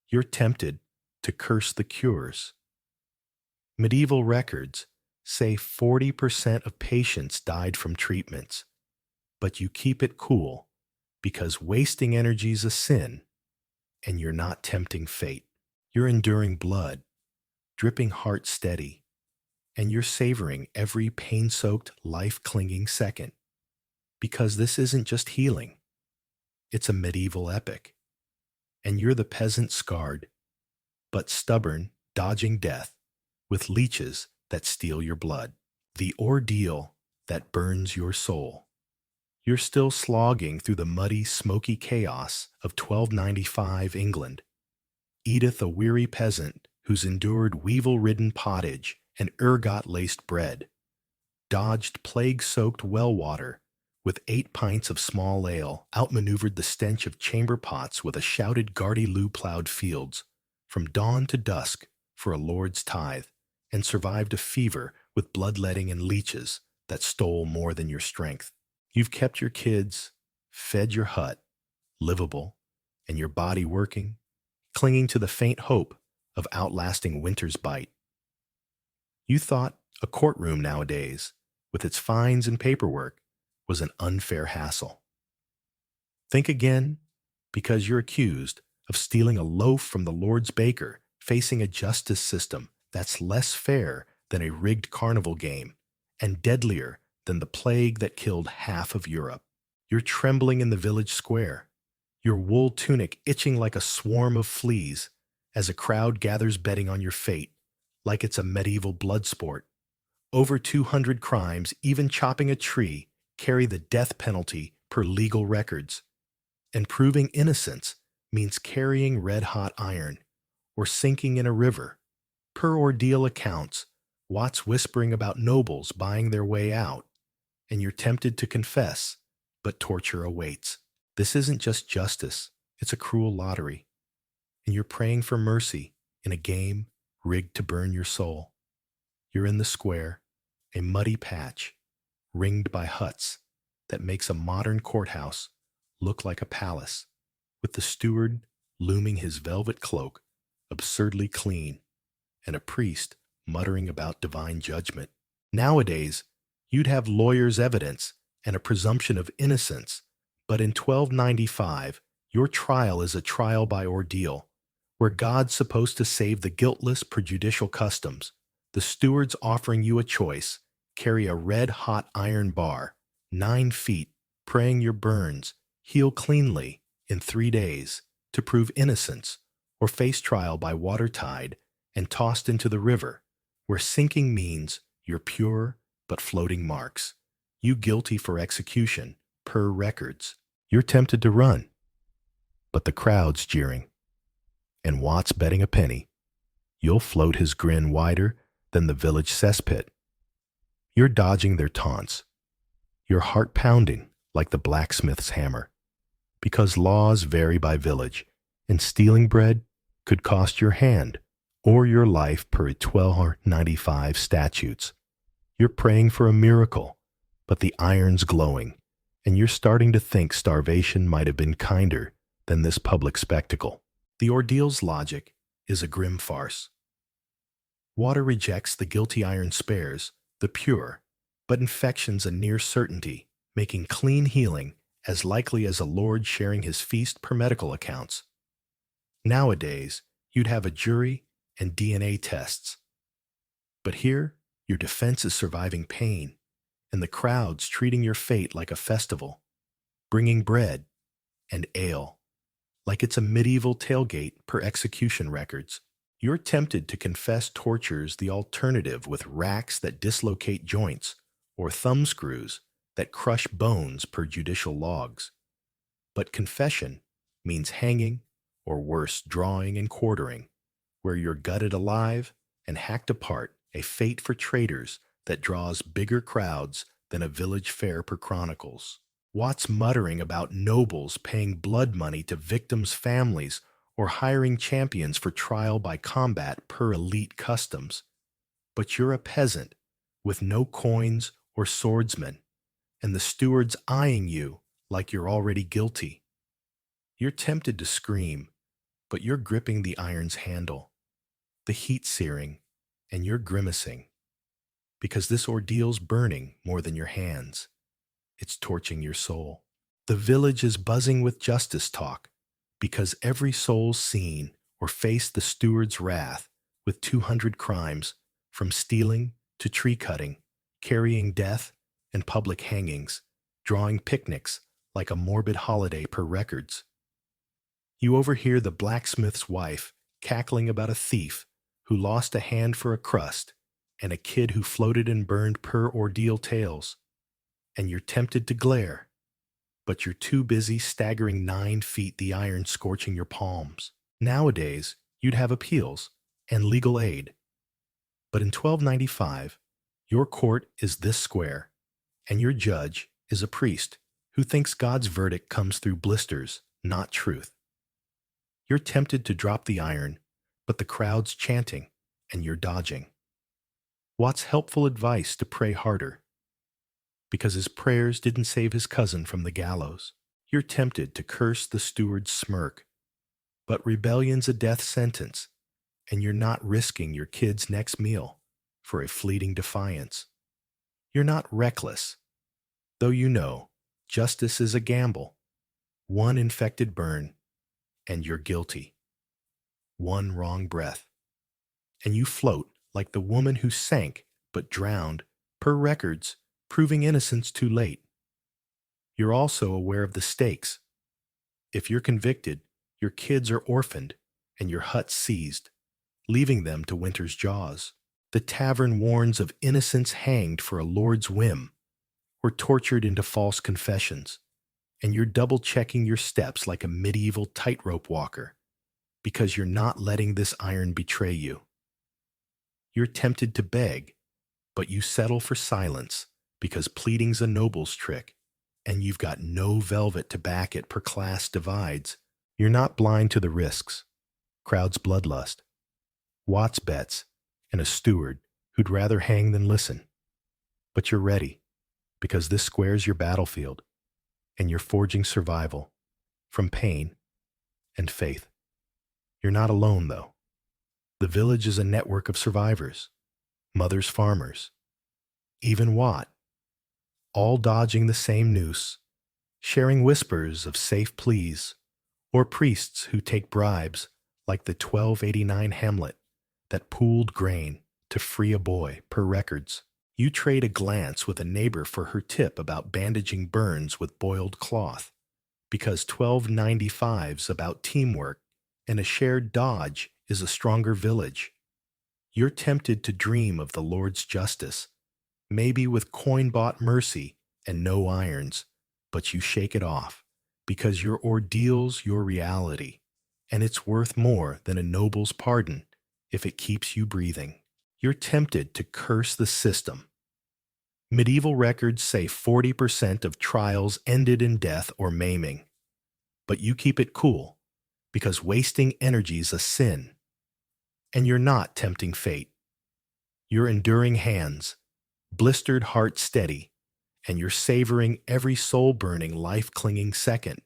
You're tempted to curse the cures. Medieval records say 40% of patients died from treatments, but you keep it cool because wasting energy's a sin, and you're not tempting fate. You're enduring blood, dripping heart steady, and you're savoring every pain-soaked, life-clinging second. Because this isn't just healing, it's a medieval epic. And you're the peasant scarred, but stubborn, dodging death, with leeches that steal your blood. The ordeal that burns your soul. You're still slogging through the muddy, smoky chaos of 1295 England. Edith, a weary peasant who's endured weevil-ridden pottage and ergot-laced bread, dodged plague-soaked well water with 8 pints of small ale, outmaneuvered the stench of chamber pots with a shouted Gardy-Loo plowed fields, from dawn to dusk for a lord's tithe, and survived a fever with bloodletting and leeches that stole more than your strength. You've kept your kids, fed your hut, livable, and your body working, clinging to the faint hope of outlasting winter's bite. You thought a courtroom nowadays, with its fines and paperwork, was an unfair hassle. Think again, because you're accused of stealing a loaf from the Lord's baker, facing a justice system that's less fair than a rigged carnival game and deadlier than the plague that killed half of Europe. You're trembling in the village square, your wool tunic itching like a swarm of fleas as a crowd gathers betting on your fate, like it's a medieval blood sport. Over 200 crimes, even chopping a tree, carry the death penalty per legal records. And proving innocence means carrying red-hot iron or sinking in a river. Per ordeal accounts, Watt's whispering about nobles buying their way out, and you're tempted to confess, but torture awaits. This isn't just justice, it's a cruel lottery. And you're praying for mercy in a game rigged to burn your soul. You're in the square, a muddy patch, ringed by huts that makes a modern courthouse look like a palace, with the steward looming his velvet cloak, absurdly clean, and a priest muttering about divine judgment. Nowadays, you'd have lawyers' evidence and a presumption of innocence, but in 1295, your trial is a trial by ordeal, where God's supposed to save the guiltless per judicial customs. The steward's offering you a choice: carry a red-hot iron bar, 9 feet, praying your burns heal cleanly in 3 days to prove innocence, or face trial by watertide and tossed into the river, where sinking means you're pure but floating marks. You guilty for execution, per records. You're tempted to run, but the crowd's jeering, and Watt's betting a penny. You'll float his grin wider than the village cesspit. You're dodging their taunts, your heart pounding like the blacksmith's hammer, because laws vary by village, and stealing bread could cost your hand or your life per 1295 statutes. You're praying for a miracle, but the iron's glowing, and you're starting to think starvation might have been kinder than this public spectacle. The ordeal's logic is a grim farce. Water rejects the guilty iron spares the pure, but infection's a near certainty, making clean healing as likely as a lord sharing his feast per medical accounts. Nowadays, you'd have a jury and DNA tests. But here, your defense is surviving pain, and the crowd's treating your fate like a festival, bringing bread and ale, like it's a medieval tailgate per execution records. You're tempted to confess torture's the alternative, with racks that dislocate joints or thumb screws that crush bones per judicial logs. But confession means hanging, or worse, drawing and quartering, where you're gutted alive and hacked apart, a fate for traitors that draws bigger crowds than a village fair per chronicles. Watt's muttering about nobles paying blood money to victims' families or hiring champions for trial by combat per elite customs. But you're a peasant with no coins or swordsmen, and the steward's eyeing you like you're already guilty. You're tempted to scream, but you're gripping the iron's handle, the heat searing, and you're grimacing, because this ordeal's burning more than your hands. It's torching your soul. The village is buzzing with justice talk, because every soul's seen or faced the steward's wrath with 200 crimes, from stealing to tree cutting, carrying death, and public hangings, drawing picnics like a morbid holiday per records. You overhear the blacksmith's wife cackling about a thief who lost a hand for a crust and a kid who floated and burned per ordeal tales, and you're tempted to glare, but you're too busy staggering 9 feet the iron scorching your palms. Nowadays, you'd have appeals and legal aid. But in 1295, your court is this square, and your judge is a priest who thinks God's verdict comes through blisters, not truth. You're tempted to drop the iron, but the crowd's chanting, and you're dodging. Watt's helpful advice to pray harder, because his prayers didn't save his cousin from the gallows. You're tempted to curse the steward's smirk, but rebellion's a death sentence, and you're not risking your kid's next meal for a fleeting defiance. You're not reckless, though you know justice is a gamble. One infected burn, and you're guilty. One wrong breath, and you float like the woman who sank but drowned, per records, proving innocence too late. You're also aware of the stakes. If you're convicted, your kids are orphaned and your hut seized, leaving them to winter's jaws. The tavern warns of innocents hanged for a lord's whim or tortured into false confessions, and you're double-checking your steps like a medieval tightrope walker because you're not letting this iron betray you. You're tempted to beg, but you settle for silence because pleading's a noble's trick, and you've got no velvet to back it per class divides. You're not blind to the risks, crowd's bloodlust, Watt's bets, and a steward who'd rather hang than listen. But you're ready, because this square's your battlefield, and you're forging survival from pain and faith. You're not alone, though. The village is a network of survivors, mothers farmers, even Watt, all dodging the same noose, sharing whispers of safe pleas, or priests who take bribes like the 1289 Hamlet that pooled grain to free a boy per records. You trade a glance with a neighbor for her tip about bandaging burns with boiled cloth, because 1295's about teamwork and a shared dodge is a stronger village. You're tempted to dream of the Lord's justice, maybe with coin-bought mercy and no irons, but you shake it off, because your ordeal's your reality, and it's worth more than a noble's pardon if it keeps you breathing. You're tempted to curse the system. Medieval records say 40% of trials ended in death or maiming, but you keep it cool, because wasting energy's a sin. And you're not tempting fate. You're enduring hands, blistered heart steady, and you're savoring every soul-burning, life-clinging second,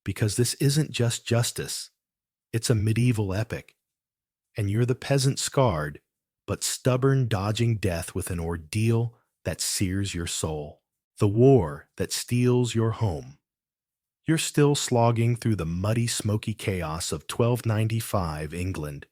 because this isn't just justice, it's a medieval epic, and you're the peasant scarred, but stubborn dodging death with an ordeal that sears your soul, the war that steals your home. You're still slogging through the muddy, smoky chaos of 1295 England.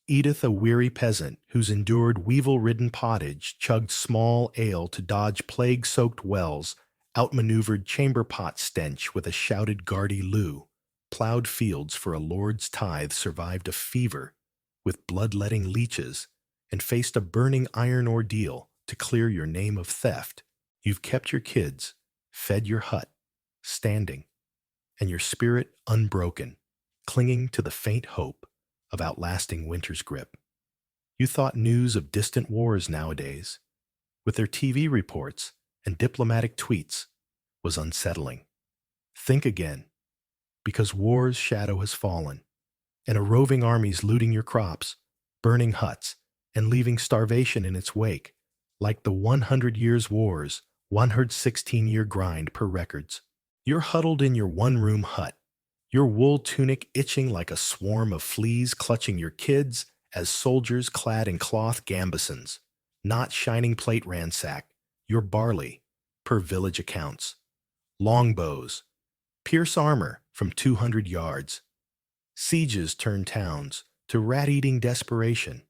Edith, a weary peasant who's endured weevil-ridden pottage, chugged small ale to dodge plague-soaked wells, outmaneuvered chamber pot stench with a shouted Gardy Lou, plowed fields for a lord's tithe, survived a fever with bloodletting leeches, and faced a burning iron ordeal to clear your name of theft. You've kept your kids, fed your hut, standing, and your spirit unbroken, clinging to the faint hope of outlasting winter's grip. You thought news of distant wars nowadays, with their TV reports and diplomatic tweets, was unsettling. Think again, because war's shadow has fallen, and a roving army's looting your crops, burning huts, and leaving starvation in its wake, like the 100 Years' War's 116-year grind per records. You're huddled in your one-room hut, your wool tunic itching like a swarm of fleas clutching your kids as soldiers clad in cloth gambesons, not shining plate ransack, your barley, per village accounts. Longbows, pierce armor from 200 yards. Sieges turn towns to rat-eating desperation,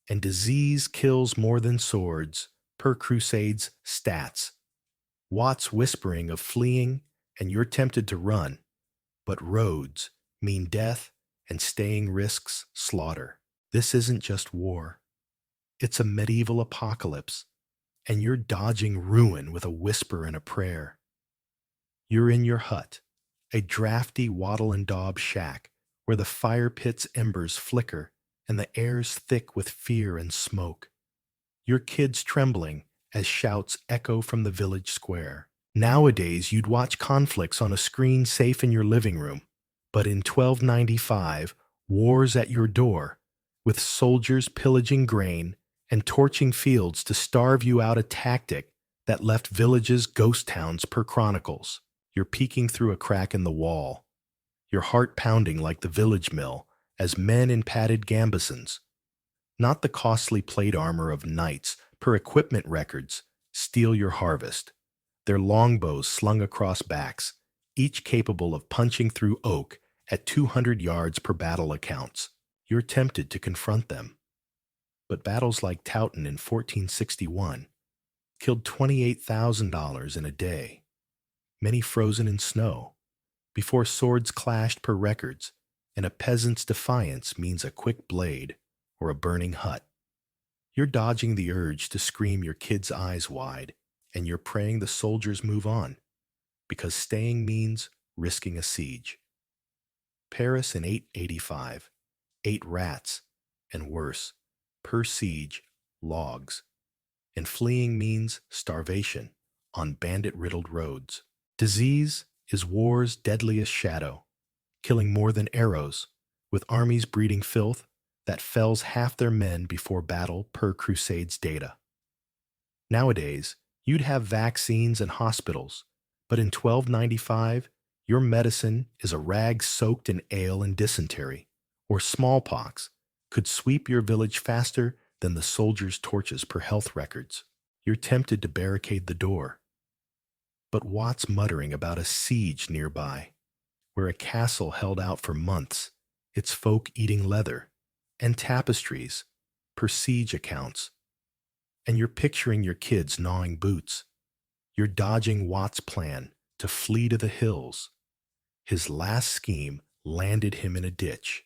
And disease kills more than swords, per Crusade's stats. Watts whispering of fleeing, and you're tempted to run. But roads mean death, and staying risks slaughter. This isn't just war. It's a medieval apocalypse, and you're dodging ruin with a whisper and a prayer. You're in your hut, a drafty wattle and daub shack, where the fire pit's embers flicker and the air's thick with fear and smoke. Your kids trembling as shouts echo from the village square. Nowadays, you'd watch conflicts on a screen safe in your living room, but in 1295, war's at your door, with soldiers pillaging grain and torching fields to starve you out, a tactic that left villages ghost towns per chronicles. You're peeking through a crack in the wall, your heart pounding like the village mill as men in padded gambesons, not the costly plate armor of knights per equipment records, steal your harvest, their longbows slung across backs, each capable of punching through oak at 200 yards per battle accounts. You're tempted to confront them. But battles like Towton in 1461 killed $28,000 in a day, many frozen in snow, before swords clashed per records, and a peasant's defiance means a quick blade or a burning hut. You're dodging the urge to scream your kids' eyes wide, and you're praying the soldiers move on, because staying means risking a siege. Paris in 885, 8 rats, and worse, per siege, logs. And fleeing means starvation on bandit-riddled roads. Disease is war's deadliest shadow, killing more than arrows, with armies breeding filth that fells half their men before battle per Crusade's data. Nowadays, you'd have vaccines and hospitals, but in 1295, your medicine is a rag soaked in ale and dysentery, or smallpox could sweep your village faster than the soldiers' torches per health records. You're tempted to barricade the door. But Watt's muttering about a siege nearby, where a castle held out for months, its folk eating leather, and tapestries, per siege accounts. And you're picturing your kids gnawing boots. You're dodging Watt's plan to flee to the hills. His last scheme landed him in a ditch,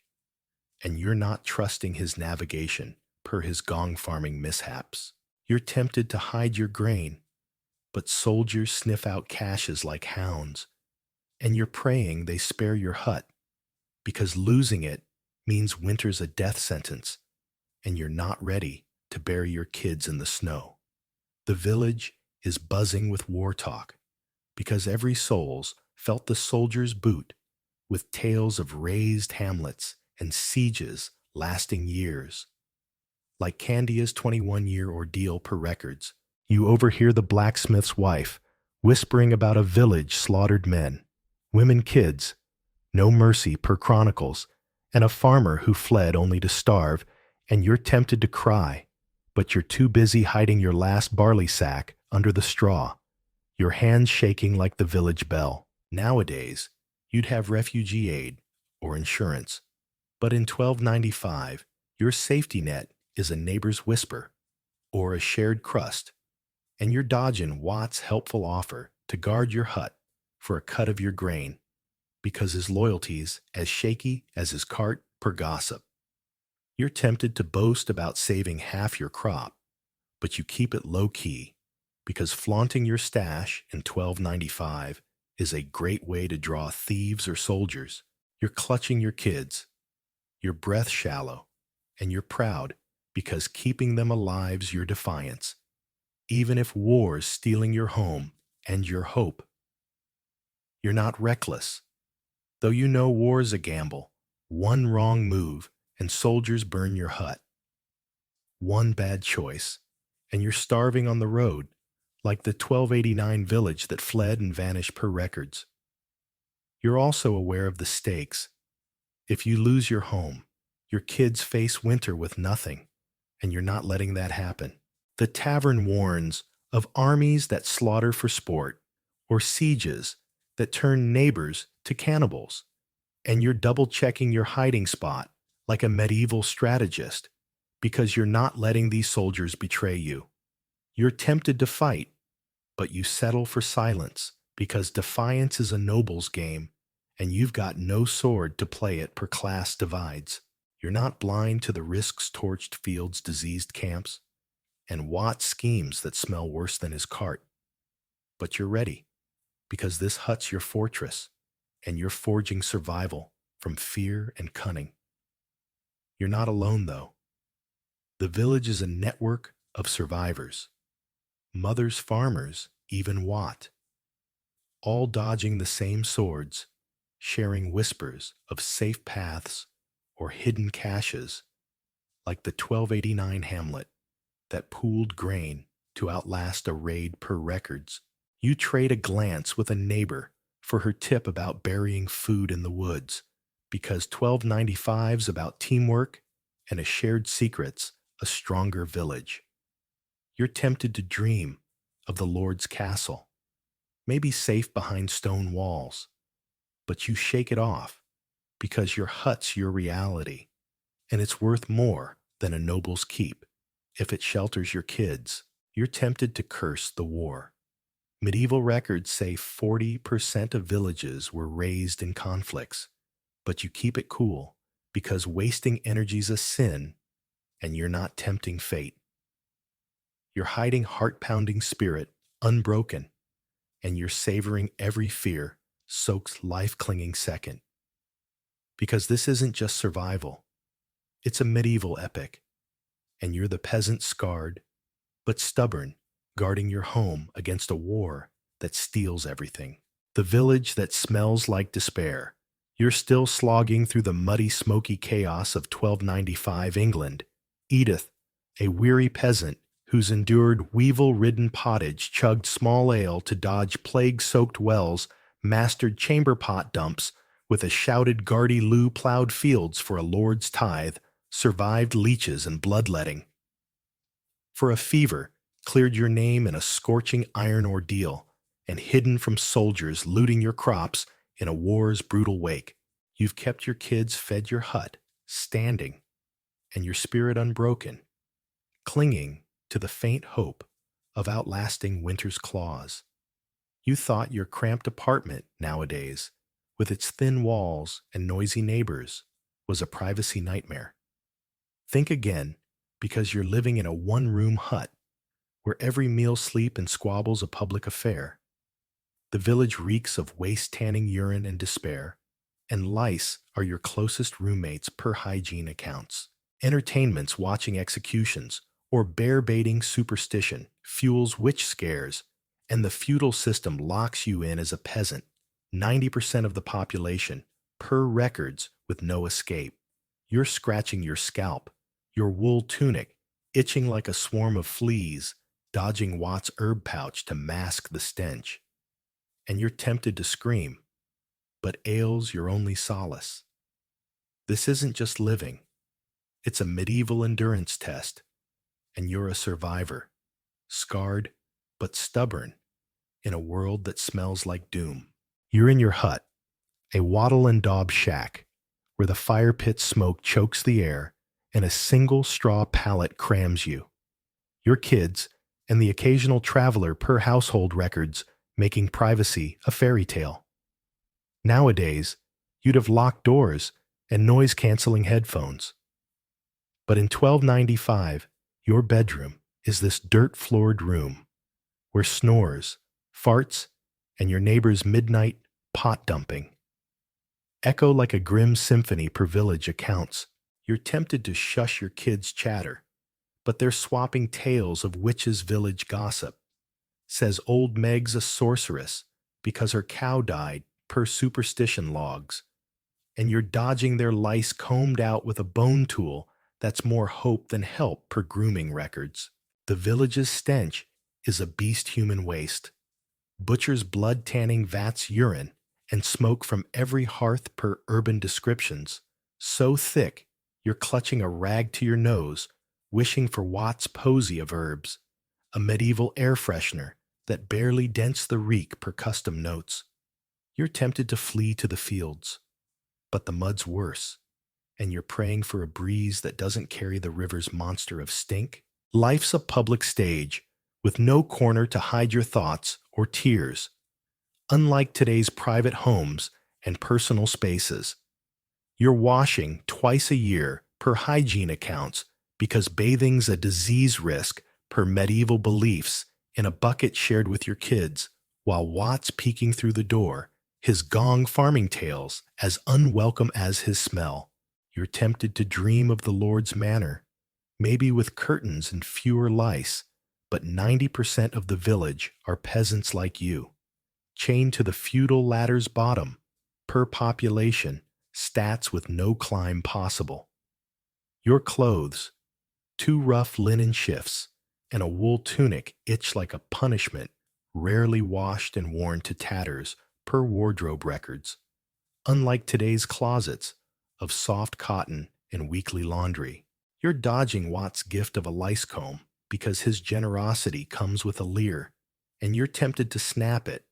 and you're not trusting his navigation per his gong farming mishaps. You're tempted to hide your grain, but soldiers sniff out caches like hounds, and you're praying they spare your hut, because losing it means winter's a death sentence, and you're not ready to bury your kids in the snow. The village is buzzing with war talk, because every soul's felt the soldier's boot, with tales of razed hamlets and sieges lasting years. Like Candia's 21-year ordeal per records, you overhear the blacksmith's wife whispering about a village slaughtered men, women, kids, no mercy per chronicles, and a farmer who fled only to starve, and you're tempted to cry, but you're too busy hiding your last barley sack under the straw, your hands shaking like the village bell. Nowadays, you'd have refugee aid or insurance, but in 1295, your safety net is a neighbor's whisper or a shared crust, and you're dodging Watt's helpful offer to guard your hut for a cut of your grain, because his loyalty's as shaky as his cart per gossip. You're tempted to boast about saving half your crop, but you keep it low-key, because flaunting your stash in 1295 is a great way to draw thieves or soldiers. You're clutching your kids, your breath shallow, and you're proud, because keeping them alive's your defiance, even if war's stealing your home and your hope. You're not reckless, though you know war's a gamble. One wrong move, and soldiers burn your hut. One bad choice, and you're starving on the road, like the 1289 village that fled and vanished per records. You're also aware of the stakes. If you lose your home, your kids face winter with nothing, and you're not letting that happen. The tavern warns of armies that slaughter for sport, or sieges that turn neighbors to cannibals, and you're double-checking your hiding spot like a medieval strategist, because you're not letting these soldiers betray you. You're tempted to fight, but you settle for silence because defiance is a noble's game and you've got no sword to play it per class divides. You're not blind to the risks torched fields, diseased camps, and Watt's schemes that smell worse than his cart. But you're ready because this hut's your fortress and you're forging survival from fear and cunning. You're not alone, though. The village is a network of survivors, mothers, farmers, even Watt, all dodging the same swords, sharing whispers of safe paths or hidden caches, like the 1289 hamlet that pooled grain to outlast a raid per records. You trade a glance with a neighbor for her tip about burying food in the woods, because 1295's about teamwork and a shared secret's a stronger village. You're tempted to dream of the Lord's castle, maybe safe behind stone walls, but you shake it off because your hut's your reality, and it's worth more than a noble's keep if it shelters your kids. You're tempted to curse the war. Medieval records say 40% of villages were razed in conflicts, but you keep it cool because wasting energy's a sin and you're not tempting fate. You're hiding heart-pounding spirit unbroken, and you're savoring every fear soaked life-clinging second. Because this isn't just survival, it's a medieval epic, and you're the peasant scarred but stubborn, guarding your home against a war that steals everything. The village that smells like despair. You're still slogging through the muddy, smoky chaos of 1295 England. Edith, a weary peasant who's endured weevil-ridden pottage, chugged small ale to dodge plague-soaked wells, mastered chamber pot dumps with a shouted Gardy Lou, plowed fields for a lord's tithe, survived leeches and bloodletting. For a fever, cleared your name in a scorching iron ordeal, and hidden from soldiers looting your crops in a war's brutal wake. You've kept your kids fed, your hut standing, and your spirit unbroken, clinging to the faint hope of outlasting winter's claws. You thought your cramped apartment nowadays, with its thin walls and noisy neighbors, was a privacy nightmare. Think again, because you're living in a one-room hut where every meal, sleep, and squabble's a public affair. The village reeks of waste-tanning urine and despair, and lice are your closest roommates per Hygiene accounts. Entertainments, watching executions, or bear-baiting superstition fuels witch scares, and the feudal system locks you in as a peasant, 90% of the population, per records, with no escape. You're scratching your scalp, your wool tunic, itching like a swarm of fleas, dodging Watt's herb pouch to mask the stench. And you're tempted to scream, but ale's your only solace. This isn't just living. It's a medieval endurance test, and you're a survivor, scarred but stubborn, in a world that smells like doom. You're in your hut, a wattle and daub shack, where the fire pit smoke chokes the air and a single straw pallet crams you. Your kids, and the occasional traveler per household records, making privacy a fairy tale. Nowadays, you'd have locked doors and noise-canceling headphones. But in 1295, your bedroom is this dirt-floored room where snores, farts, and your neighbor's midnight pot dumping echo like a grim symphony per village accounts. You're tempted to shush your kids' chatter, but they're swapping tales of witches' village gossip. Says old Meg's a sorceress because her cow died per superstition logs, and you're dodging their lice combed out with a bone tool that's more hope than help per grooming records. The village's stench is a beast-human waste. Butcher's blood-tanning vats urine and smoke from every hearth per urban descriptions, so thick you're clutching a rag to your nose, wishing for Watt's posy of herbs, a medieval air freshener that barely dents the reek per custom notes. You're tempted to flee to the fields, but the mud's worse. and you're praying for a breeze that doesn't carry the river's monster of stink. Life's a public stage with no corner to hide your thoughts or tears, unlike today's private homes and personal spaces. You're washing twice a year per hygiene accounts because bathing's a disease risk per medieval beliefs in a bucket shared with your kids, while Watt's peeking through the door, his gong farming tales as unwelcome as his smell. You're tempted to dream of the Lord's manor, maybe with curtains and fewer lice, but 90% of the village are peasants like you, chained to the feudal ladder's bottom, per population, stats with no climb possible. Your clothes, two rough linen shifts, and a wool tunic itch like a punishment, rarely washed and worn to tatters per wardrobe records, unlike today's closets of soft cotton and weekly laundry. You're dodging Watt's gift of a lice comb because his generosity comes with a leer, and you're tempted to snap it,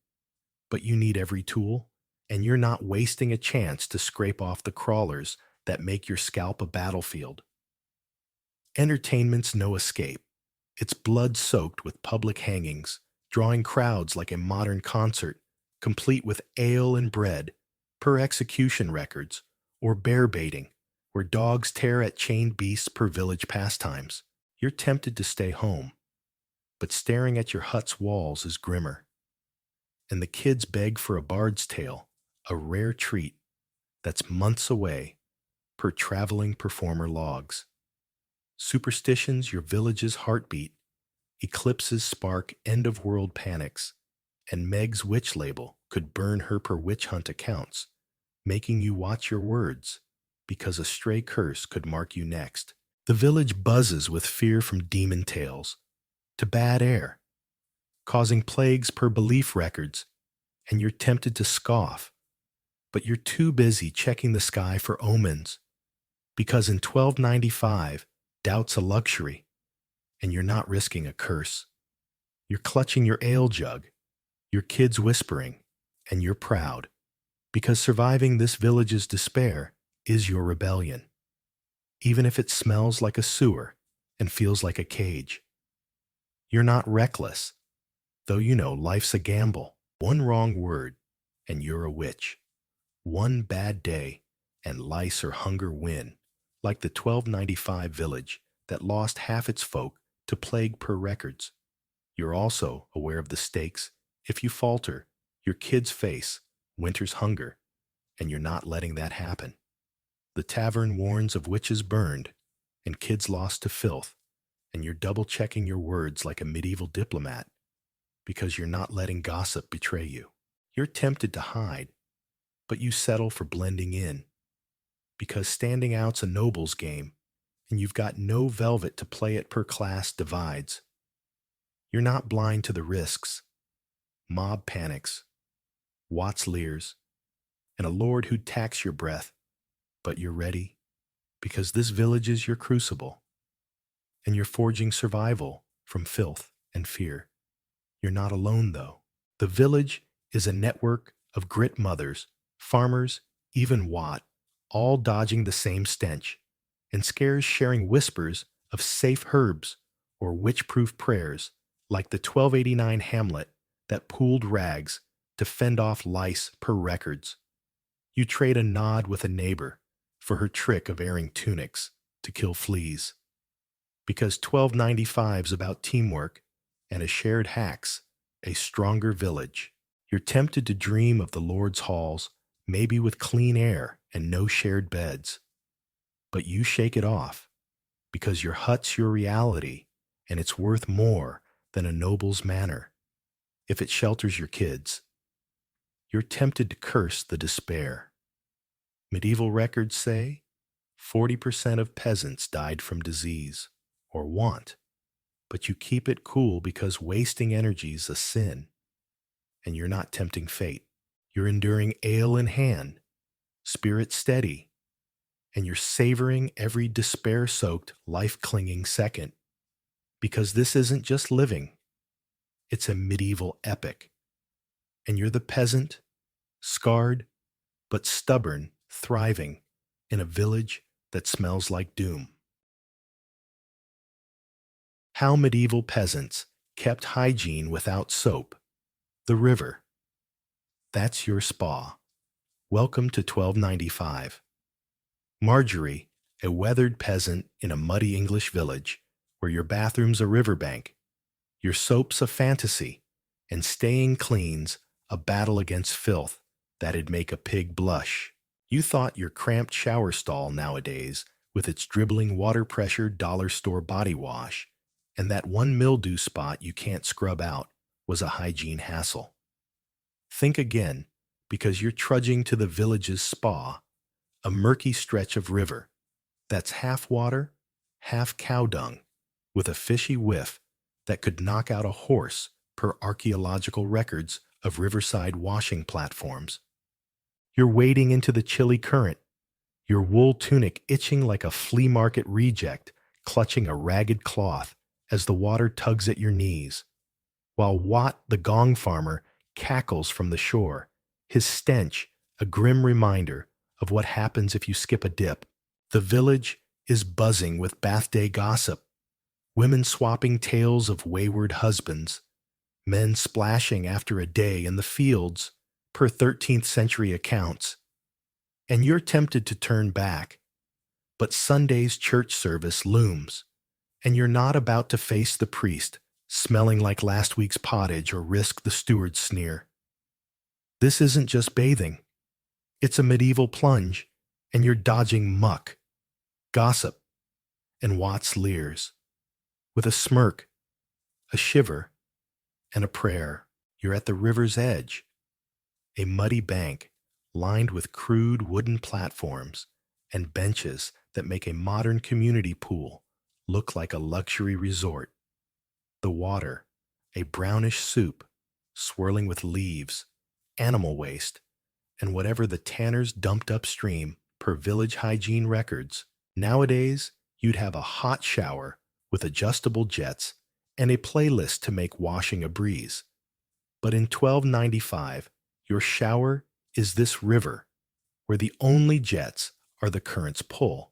but you need every tool, and you're not wasting a chance to scrape off the crawlers that make your scalp a battlefield. Entertainment's no escape. It's blood-soaked with public hangings, drawing crowds like a modern concert, complete with ale and bread, per execution records, or bear baiting, where dogs tear at chained beasts per village pastimes. You're tempted to stay home, but staring at your hut's walls is grimmer. And the kids beg for a bard's tale, a rare treat that's months away, per traveling performer logs. Superstitions your village's heartbeat, eclipses spark end-of-world panics, and Meg's witch label could burn her per witch hunt accounts, making you watch your words, because a stray curse could mark you next. The village buzzes with fear from demon tales to bad air, causing plagues per belief records, and you're tempted to scoff, but you're too busy checking the sky for omens, because in 1295, doubt's a luxury, and you're not risking a curse. You're clutching your ale jug, your kids whispering, and you're proud, because surviving this village's despair is your rebellion, even if it smells like a sewer and feels like a cage. You're not reckless, though you know life's a gamble. One wrong word, and you're a witch. One bad day, and lice or hunger win, like the 1295 village that lost half its folk to plague per records. You're also aware of the stakes. If you falter, your kids face winter's hunger, and you're not letting that happen. The tavern warns of witches burned and kids lost to filth, and you're double-checking your words like a medieval diplomat because you're not letting gossip betray you. You're tempted to hide, but you settle for blending in because standing out's a noble's game, and you've got no velvet to play it per class divides. You're not blind to the risks, mob panics, Watts leers, and a lord who'd tax your breath, but you're ready because this village is your crucible, and you're forging survival from filth and fear. You're not alone, though. The village is a network of grit mothers, farmers, even Watt, all dodging the same stench, and scares sharing whispers of safe herbs or witch-proof prayers like the 1289 hamlet that pooled rags to fend off lice per records. You trade a nod with a neighbor for her trick of airing tunics to kill fleas. Because 1295's about teamwork and a shared hacks, a stronger village. You're tempted to dream of the Lord's halls, maybe with clean air and no shared beds. But you shake it off, because your hut's your reality, and it's worth more than a noble's manor, if it shelters your kids. You're tempted to curse the despair. Medieval records say 40% of peasants died from disease or want, but you keep it cool because wasting energy's a sin, and you're not tempting fate. You're enduring ale in hand, spirit steady, and you're savoring every despair-soaked, life-clinging second, because this isn't just living, it's a medieval epic. And you're the peasant, scarred, but stubborn, thriving, in a village that smells like doom. How medieval peasants kept hygiene without soap. The river. That's your spa. Welcome to 1295. Marjorie, a weathered peasant in a muddy English village, where your bathroom's a riverbank, your soap's a fantasy, and staying clean's a battle against filth that'd make a pig blush. You thought your cramped shower stall nowadays, with its dribbling water pressure dollar store body wash, and that one mildew spot you can't scrub out, was a hygiene hassle. Think again, because you're trudging to the village's spa, a murky stretch of river that's half water, half cow dung, with a fishy whiff that could knock out a horse per archaeological records of riverside washing platforms. You're wading into the chilly current, your wool tunic itching like a flea market reject, clutching a ragged cloth as the water tugs at your knees, while Watt the gong farmer cackles from the shore, his stench a grim reminder of what happens if you skip a dip. The village is buzzing with bath day gossip, women swapping tales of wayward husbands, men splashing after a day in the fields, per 13th century accounts. And you're tempted to turn back, but Sunday's church service looms, and you're not about to face the priest, smelling like last week's pottage, or risk the steward's sneer. This isn't just bathing. It's a medieval plunge, and you're dodging muck, gossip, and Watts leers. With a smirk, a shiver, and a prayer, you're at the river's edge, a muddy bank lined with crude wooden platforms and benches that make a modern community pool look like a luxury resort. The water, a brownish soup, swirling with leaves, animal waste, and whatever the tanners dumped upstream per village hygiene records. Nowadays, you'd have a hot shower with adjustable jets and a playlist to make washing a breeze. But in 1295, your shower is this river, where the only jets are the current's pull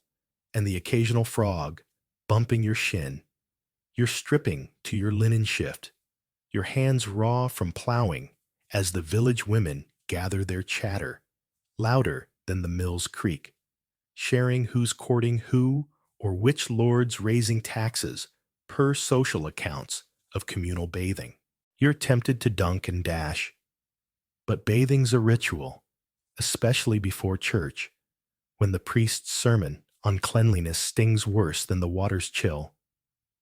and the occasional frog bumping your shin. You're stripping to your linen shift, your hands raw from plowing as the village women gather their chatter, louder than the mill's creak, sharing who's courting who or which lord's raising taxes per social accounts of communal bathing. You're tempted to dunk and dash, but bathing's a ritual, especially before church, when the priest's sermon on cleanliness stings worse than the water's chill,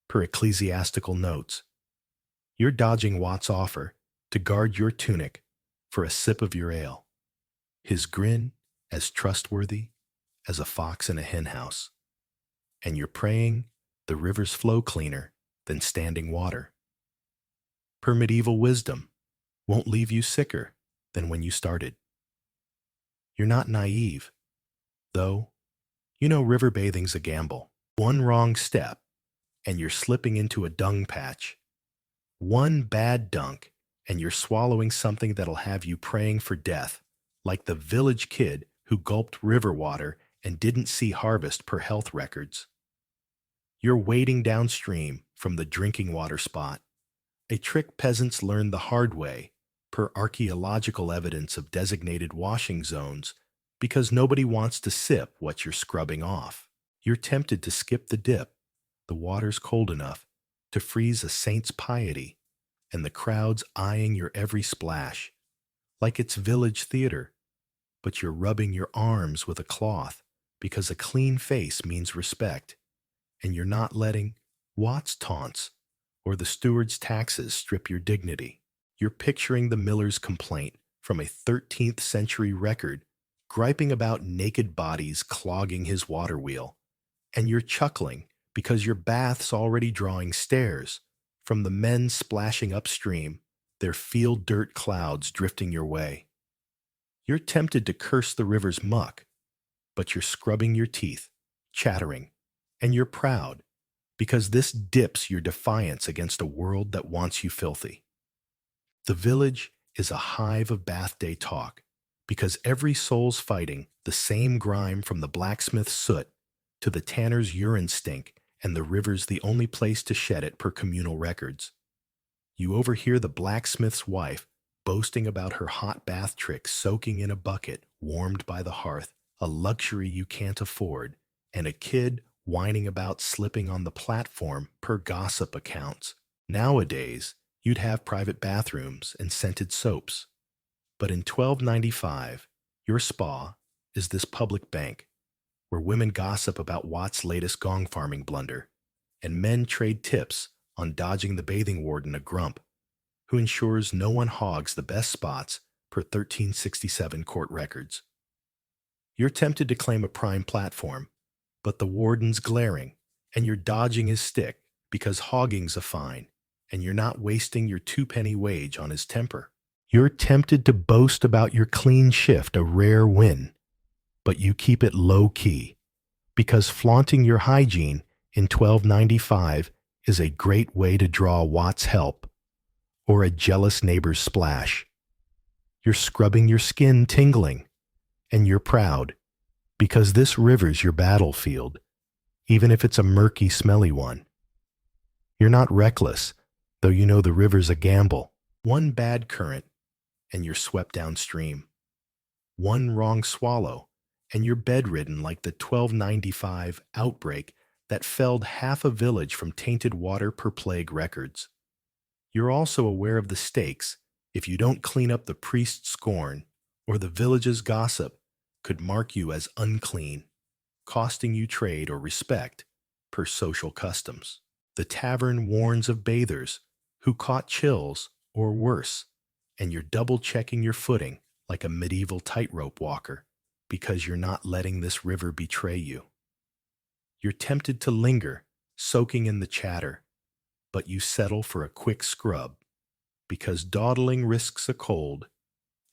per ecclesiastical notes. You're dodging Watt's offer to guard your tunic for a sip of your ale, his grin as trustworthy as a fox in a henhouse, and you're praying the river's flow cleaner than standing water. Per medieval wisdom, won't leave you sicker than when you started. You're not naive, though. You know river bathing's a gamble. One wrong step, and you're slipping into a dung patch. One bad dunk, and you're swallowing something that'll have you praying for death, like the village kid who gulped river water and didn't see harvest per health records. You're wading downstream from the drinking water spot, a trick peasants learned the hard way, per archaeological evidence of designated washing zones, because nobody wants to sip what you're scrubbing off. You're tempted to skip the dip. The water's cold enough to freeze a saint's piety, and the crowd's eyeing your every splash, like it's village theater, but you're rubbing your arms with a cloth because a clean face means respect, and you're not letting Watt's taunts or the steward's taxes strip your dignity. You're picturing the miller's complaint from a 13th century record griping about naked bodies clogging his water wheel, and you're chuckling because your bath's already drawing stares from the men splashing upstream, their field dirt clouds drifting your way. You're tempted to curse the river's muck, but you're scrubbing your teeth, chattering, and you're proud because this dips your defiance against a world that wants you filthy. The village is a hive of bath day talk because every soul's fighting the same grime from the blacksmith's soot to the tanner's urine stink and the river's the only place to shed it per communal records. You overhear the blacksmith's wife boasting about her hot bath trick soaking in a bucket warmed by the hearth, a luxury you can't afford, and a kid whining about slipping on the platform per gossip accounts. Nowadays, you'd have private bathrooms and scented soaps. But in 1295, your spa is this public bank where women gossip about Watt's latest gong farming blunder, and men trade tips on dodging the bathing warden a grump, who ensures no one hogs the best spots per 1367 court records. You're tempted to claim a prime platform, but the warden's glaring, and you're dodging his stick because hogging's a fine, and you're not wasting your two-penny wage on his temper. You're tempted to boast about your clean shift, a rare win, but you keep it low-key, because flaunting your hygiene in 1295 is a great way to draw Watt's help, or a jealous neighbor's splash. You're scrubbing your skin tingling, and you're proud, because this river's your battlefield, even if it's a murky, smelly one. You're not reckless, though you know the river's a gamble. One bad current, and you're swept downstream. One wrong swallow, and you're bedridden like the 1295 outbreak that felled half a village from tainted water per plague records. You're also aware of the stakes if you don't clean up the priest's scorn, or the village's gossip could mark you as unclean, costing you trade or respect per social customs. The tavern warns of bathers who caught chills or worse, and you're double-checking your footing like a medieval tightrope walker because you're not letting this river betray you. You're tempted to linger, soaking in the chatter, but you settle for a quick scrub because dawdling risks a cold,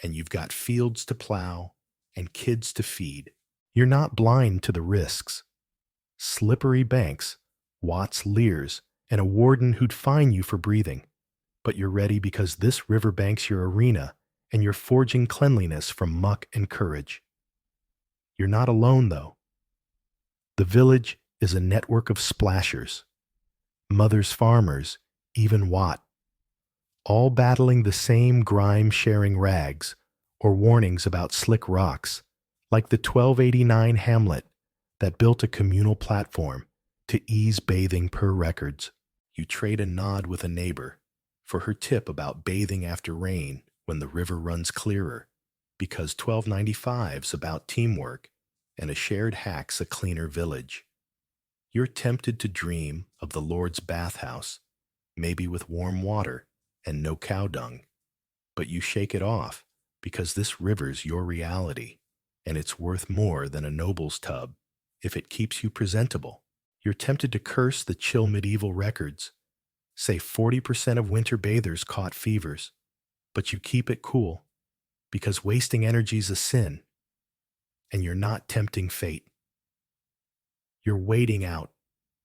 and you've got fields to plow and kids to feed. You're not blind to the risks. Slippery banks, Watt's leers, and a warden who'd fine you for breathing. But you're ready because this riverbank's your arena, and you're forging cleanliness from muck and courage. You're not alone, though. The village is a network of splashers, mothers, farmers, even Watt, all battling the same grime-sharing rags or warnings about slick rocks, like the 1289 hamlet that built a communal platform to ease bathing per records. You trade a nod with a neighbor for her tip about bathing after rain when the river runs clearer, because 1295's about teamwork and a shared hack's a cleaner village. You're tempted to dream of the Lord's bathhouse, maybe with warm water and no cow dung, but you shake it off because this river's your reality, and it's worth more than a noble's tub if it keeps you presentable. You're tempted to curse the chill medieval records, say 40% of winter bathers caught fevers, but you keep it cool because wasting energy's a sin, and you're not tempting fate. You're wading out,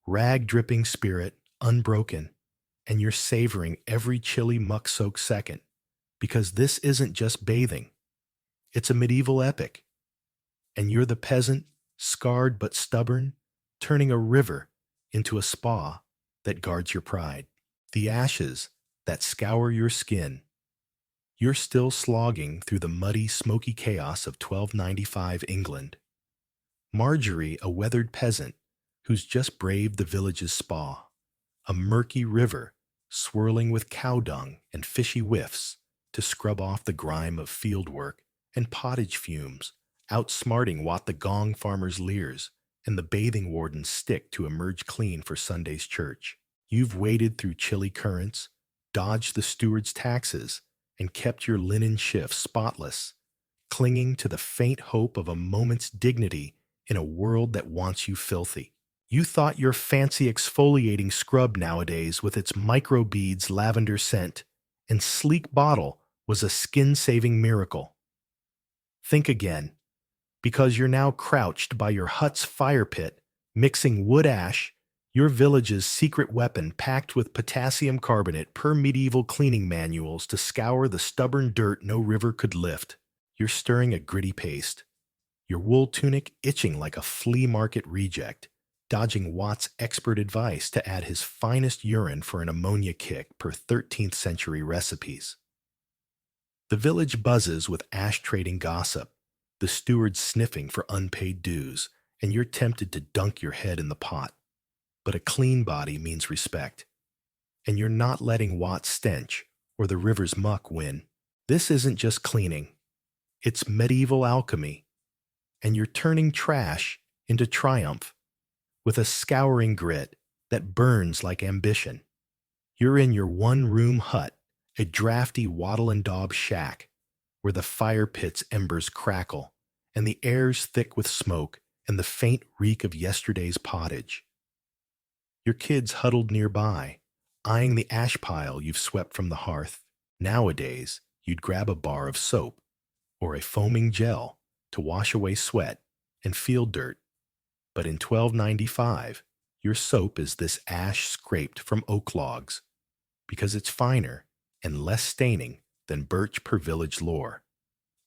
rag-dripping spirit, unbroken, and you're savoring every chilly muck-soaked second, because this isn't just bathing. It's a medieval epic. And you're the peasant, scarred but stubborn, turning a river into a spa that guards your pride. The ashes that scour your skin. You're still slogging through the muddy, smoky chaos of 1295 England. Marjorie, a weathered peasant who's just braved the village's spa, a murky river swirling with cow dung and fishy whiffs to scrub off the grime of fieldwork and pottage fumes, outsmarting what the gong farmer's leers and the bathing warden's stick to emerge clean for Sunday's church. You've waded through chilly currents, dodged the steward's taxes, and kept your linen shift spotless, clinging to the faint hope of a moment's dignity in a world that wants you filthy. You thought your fancy exfoliating scrub nowadays with its microbeads lavender scent and sleek bottle was a skin-saving miracle. Think again, because you're now crouched by your hut's fire pit, mixing wood ash, your village's secret weapon packed with potassium carbonate per medieval cleaning manuals to scour the stubborn dirt no river could lift. You're stirring a gritty paste. your wool tunic itching like a flea market reject, dodging Watt's expert advice to add his finest urine for an ammonia kick per 13th century recipes. The village buzzes with ash trading gossip, the steward sniffing for unpaid dues, and you're tempted to dunk your head in the pot. But a clean body means respect, and you're not letting Watt's stench or the river's muck win. This isn't just cleaning, it's medieval alchemy, and you're turning trash into triumph with a scouring grit that burns like ambition. You're in your one-room hut, a drafty wattle and daub shack, where the fire pit's embers crackle, and the air's thick with smoke and the faint reek of yesterday's pottage. Your kids huddled nearby, eyeing the ash pile you've swept from the hearth. Nowadays, you'd grab a bar of soap or a foaming gel to wash away sweat and field dirt. But in 1295, your soap is this ash scraped from oak logs, because it's finer and less staining than birch per village lore,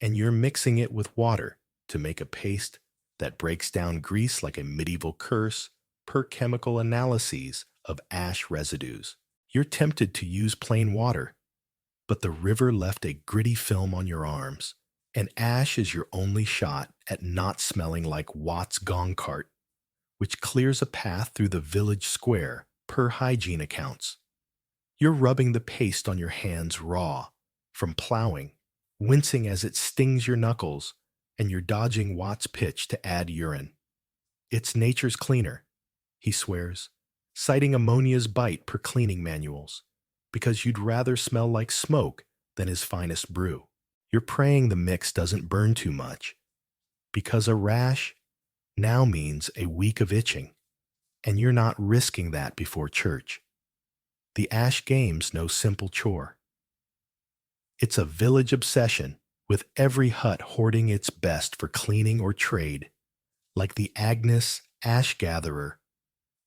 and you're mixing it with water to make a paste that breaks down grease like a medieval curse per chemical analyses of ash residues. You're tempted to use plain water, but the river left a gritty film on your arms, and ash is your only shot at not smelling like Watt's gong cart, which clears a path through the village square per hygiene accounts. You're rubbing the paste on your hands raw from plowing, wincing as it stings your knuckles, and you're dodging Watt's pitch to add urine. It's nature's cleaner, he swears, citing ammonia's bite per cleaning manuals, because you'd rather smell like smoke than his finest brew. You're praying the mix doesn't burn too much, because a rash now means a week of itching, and you're not risking that before church. The ash game's no simple chore. It's a village obsession, with every hut hoarding its best for cleaning or trade, like the Agnes ash gatherer,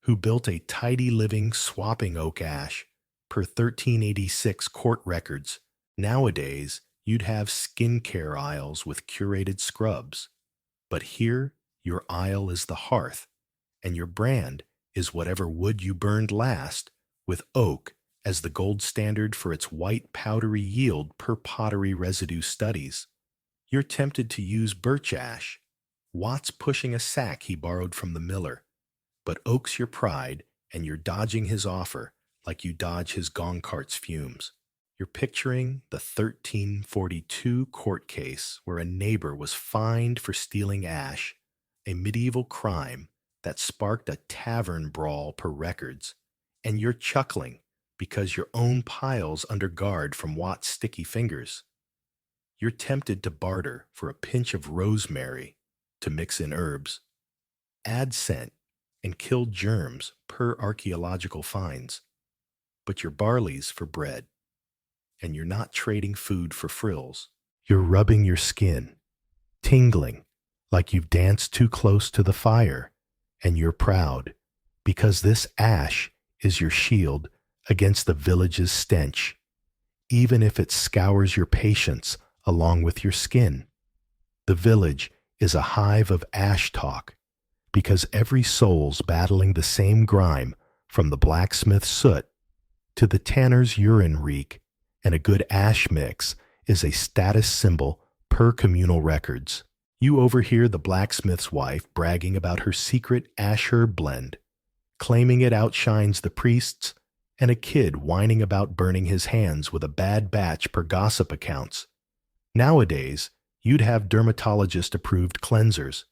who built a tidy living swapping oak ash per 1386 court records. Nowadays, you'd have skincare aisles with curated scrubs, but here your aisle is the hearth, and your brand is whatever wood you burned last, with oak as the gold standard for its white powdery yield per pottery residue studies. You're tempted to use birch ash, Watt's pushing a sack he borrowed from the miller, but oak's your pride, and you're dodging his offer like you dodge his gong cart's fumes. You're picturing the 1342 court case where a neighbor was fined for stealing ash, a medieval crime that sparked a tavern brawl per records, and you're chuckling because your own pile's under guard from Watt's sticky fingers. You're tempted to barter for a pinch of rosemary to mix in herbs, add scent, and kill germs per archaeological finds, but your barley's for bread, and you're not trading food for frills. You're rubbing your skin, tingling like you've danced too close to the fire, and you're proud because this ash is your shield against the village's stench, even if it scours your patience along with your skin. The village is a hive of ash talk, because every soul's battling the same grime, from the blacksmith's soot to the tanner's urine reek, and a good ash mix is a status symbol per communal records. You overhear the blacksmith's wife bragging about her secret ash herb blend, claiming it outshines the priest's, and a kid whining about burning his hands with a bad batch per gossip accounts. Nowadays, you'd have dermatologist-approved cleansers,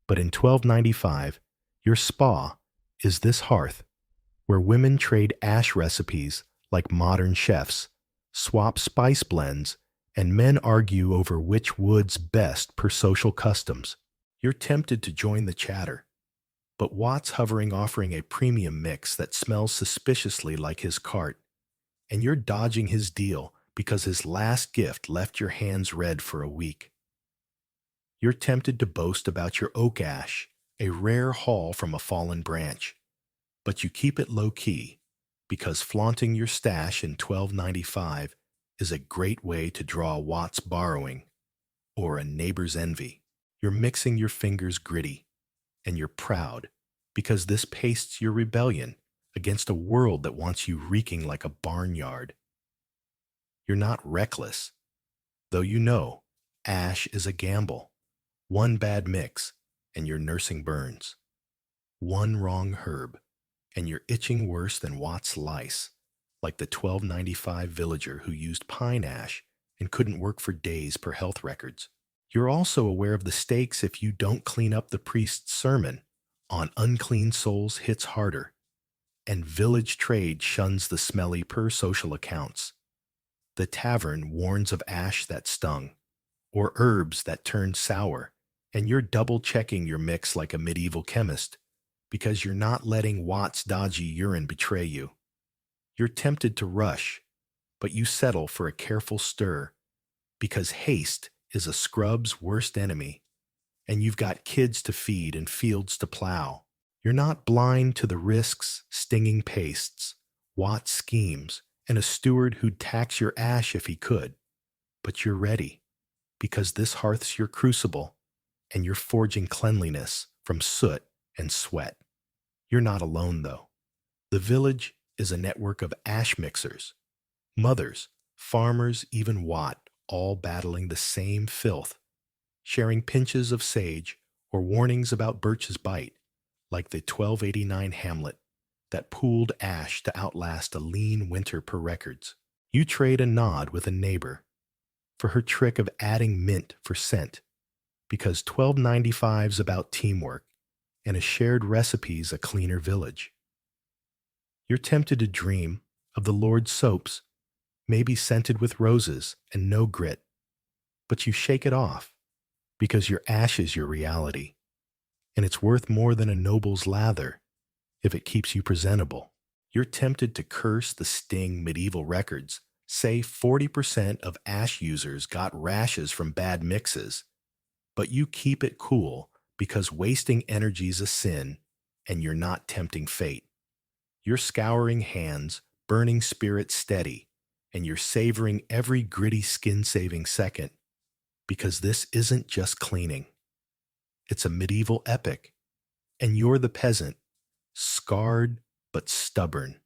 but in 1295, your spa is this hearth, where women trade ash recipes like modern chefs, swap spice blends, and men argue over which wood's best per social customs. You're tempted to join the chatter, but Watt's hovering offering a premium mix that smells suspiciously like his cart, and you're dodging his deal because his last gift left your hands red for a week. You're tempted to boast about your oak ash, a rare haul from a fallen branch, but you keep it low-key because flaunting your stash in 1295 is a great way to draw Watt's borrowing or a neighbor's envy. You're mixing your fingers gritty, and you're proud because this pastes your rebellion against a world that wants you reeking like a barnyard. You're not reckless, though you know ash is a gamble. One bad mix, and you're nursing burns. One wrong herb, and you're itching worse than Watt's lice, like the 1295 villager who used pine ash and couldn't work for days per health records. You're also aware of the stakes if you don't clean up the priest's sermon on unclean souls hits harder, and village trade shuns the smelly per social accounts. The tavern warns of ash that stung, or herbs that turned sour, and you're double-checking your mix like a medieval chemist because you're not letting Watt's dodgy urine betray you. You're tempted to rush, but you settle for a careful stir because haste is a scrub's worst enemy, and you've got kids to feed and fields to plow. You're not blind to the risks, stinging pastes, Watt's schemes, and a steward who'd tax your ash if he could. But you're ready, because this hearth's your crucible, and you're forging cleanliness from soot and sweat. You're not alone, though. The village is a network of ash mixers, mothers, farmers, even Watt, all battling the same filth, sharing pinches of sage or warnings about birch's bite, like the 1289 Hamlet that pooled ash to outlast a lean winter per records. You trade a nod with a neighbor for her trick of adding mint for scent, because 1295's about teamwork, and a shared recipe's a cleaner village. You're tempted to dream of the Lord's soaps, maybe scented with roses and no grit, but you shake it off because your ash is your reality, and it's worth more than a noble's lather if it keeps you presentable. You're tempted to curse the sting medieval records say 40% of ash users got rashes from bad mixes, but you keep it cool because wasting energy's a sin and you're not tempting fate. You're scouring hands, burning spirit steady, and you're savoring every gritty skin-saving second because this isn't just cleaning. It's a medieval epic, and you're the peasant, scarred but stubborn,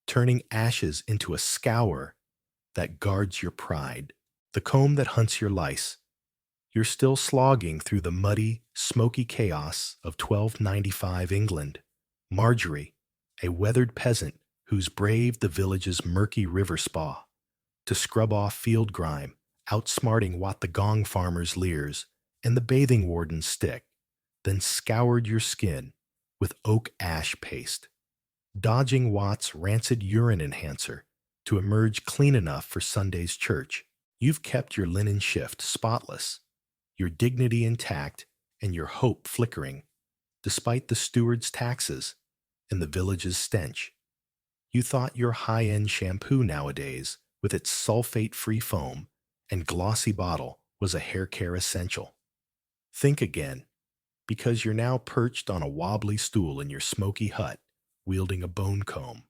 turning ashes into a scour that guards your pride, the comb that hunts your lice. You're still slogging through the muddy, smoky chaos of 1295 England. Marjorie, a weathered peasant who's braved the village's murky river spa to scrub off field grime, outsmarting what the gong farmer's leers and the bathing warden's stick, then scoured your skin with oak ash paste, dodging Watt's rancid urine enhancer to emerge clean enough for Sunday's church. You've kept your linen shift spotless, your dignity intact, and your hope flickering, despite the steward's taxes and the village's stench. You thought your high-end shampoo nowadays, with its sulfate-free foam and glossy bottle, was a hair care essential. Think again, because you're now perched on a wobbly stool in your smoky hut, wielding a bone comb.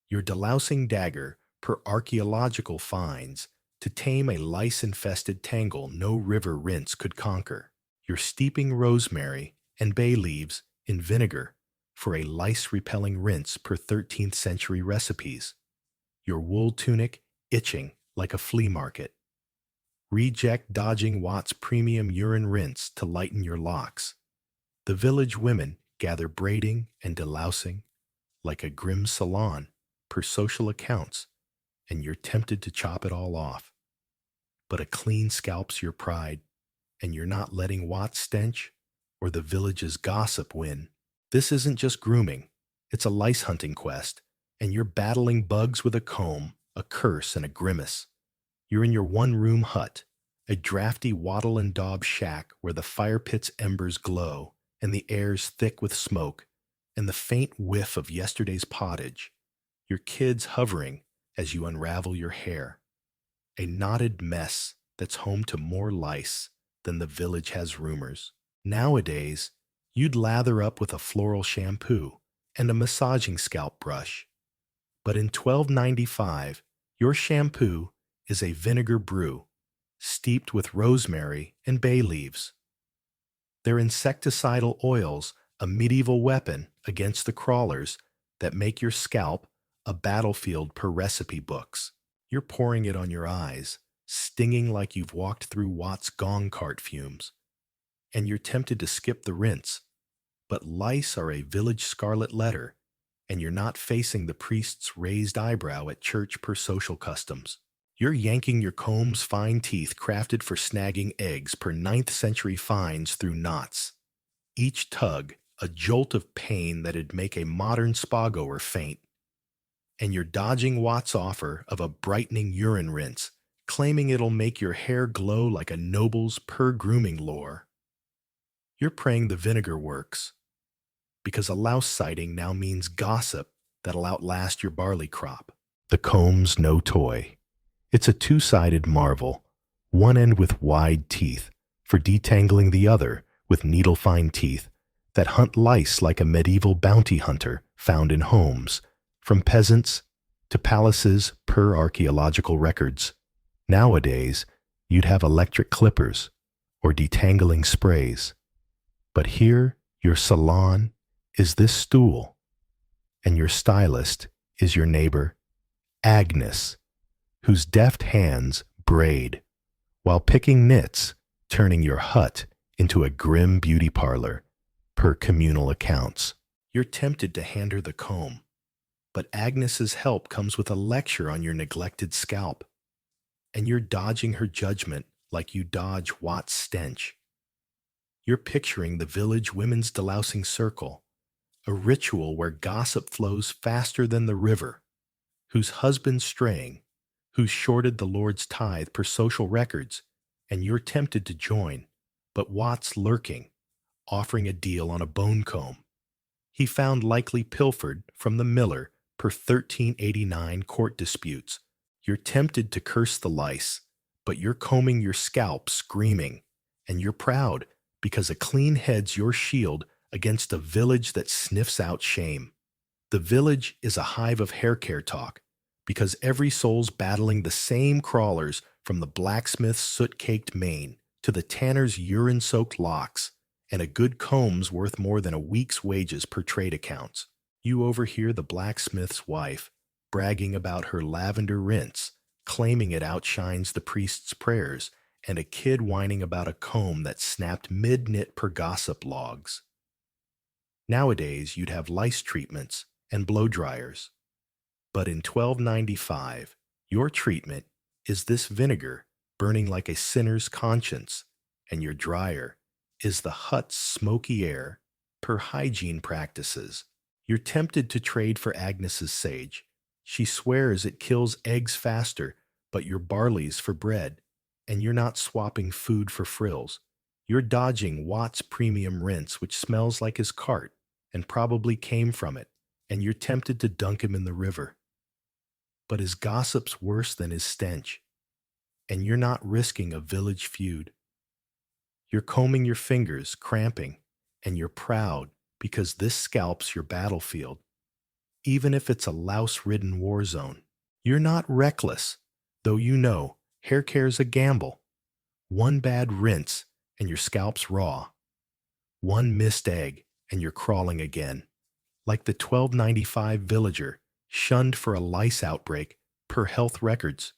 Your delousing dagger per archaeological finds to tame a lice-infested tangle no river rinse could conquer. You're steeping rosemary and bay leaves in vinegar for a lice-repelling rinse per 13th century recipes. Your wool tunic itching like a flea market. Reject dodging Watt's premium urine rinse to lighten your locks. The village women gather braiding and delousing like a grim salon per social accounts, and you're tempted to chop it all off. But a clean scalp's your pride, and you're not letting Watt's stench or the village's gossip win. This isn't just grooming, it's a lice hunting quest, and you're battling bugs with a comb, a curse, and a grimace. You're in your one-room hut, a drafty wattle and daub shack where the fire pit's embers glow, and the air's thick with smoke, and the faint whiff of yesterday's pottage. Your kids hovering as you unravel your hair. A knotted mess that's home to more lice than the village has rumors. Nowadays, you'd lather up with a floral shampoo and a massaging scalp brush. But in 1295, your shampoo is a vinegar brew, steeped with rosemary and bay leaves. They're insecticidal oils, a medieval weapon against the crawlers that make your scalp a battlefield per recipe books. You're pouring it on your eyes, stinging like you've walked through Watt's gong cart fumes. And you're tempted to skip the rinse, but lice are a village scarlet letter, and you're not facing the priest's raised eyebrow at church per social customs. You're yanking your comb's fine teeth crafted for snagging eggs per ninth century finds through knots. Each tug, a jolt of pain that'd make a modern spa-goer faint. And you're dodging Watt's offer of a brightening urine rinse, claiming it'll make your hair glow like a noble's per grooming lore. You're praying the vinegar works, because a louse sighting now means gossip that'll outlast your barley crop. The comb's no toy. It's a two-sided marvel, one end with wide teeth for detangling the other with needle-fine teeth that hunt lice like a medieval bounty hunter found in homes, from peasants to palaces per archaeological records. Nowadays, you'd have electric clippers or detangling sprays. But here, your salon is this stool, and your stylist is your neighbor, Agnes, whose deft hands braid, while picking nits, turning your hut into a grim beauty parlor, per communal accounts. You're tempted to hand her the comb, but Agnes's help comes with a lecture on your neglected scalp, and you're dodging her judgment like you dodge Watt's stench. You're picturing the village women's delousing circle, a ritual where gossip flows faster than the river, whose husband's straying, who's shorted the Lord's tithe per social records, and you're tempted to join, but Watt's lurking, offering a deal on a bone comb. He found likely pilfered from the miller per 1389 court disputes. You're tempted to curse the lice, but you're combing your scalp screaming, and you're proud because a clean head's your shield against a village that sniffs out shame. The village is a hive of hair care talk, because every soul's battling the same crawlers from the blacksmith's soot-caked mane to the tanner's urine-soaked locks, and a good comb's worth more than a week's wages per trade accounts. You overhear the blacksmith's wife bragging about her lavender rinse, claiming it outshines the priest's prayers, and a kid whining about a comb that snapped mid-knit per gossip logs. Nowadays, you'd have lice treatments and blow dryers. But in 1295, your treatment is this vinegar burning like a sinner's conscience, and your dryer is the hut's smoky air per hygiene practices. You're tempted to trade for Agnes's sage. She swears it kills eggs faster, but your barley's for bread, and you're not swapping food for frills. You're dodging Watt's premium rinse, which smells like his cart and probably came from it, and you're tempted to dunk him in the river. But his gossip's worse than his stench, and you're not risking a village feud. You're combing your fingers, cramping, and you're proud because this scalp's your battlefield, even if it's a louse-ridden war zone. You're not reckless, though you know hair care's a gamble. One bad rinse and your scalp's raw. One missed egg and you're crawling again, like the 1295 villager shunned for a lice outbreak per health records.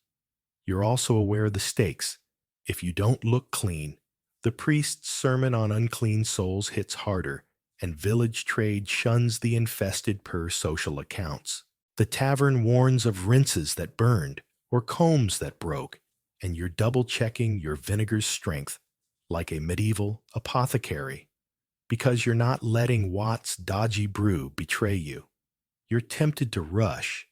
You're also aware of the stakes. If you don't look clean, the priest's sermon on unclean souls hits harder, and village trade shuns the infested per social accounts. The tavern warns of rinses that burned or combs that broke, and you're double-checking your vinegar's strength like a medieval apothecary, because you're not letting Watt's dodgy brew betray you. You're tempted to rush,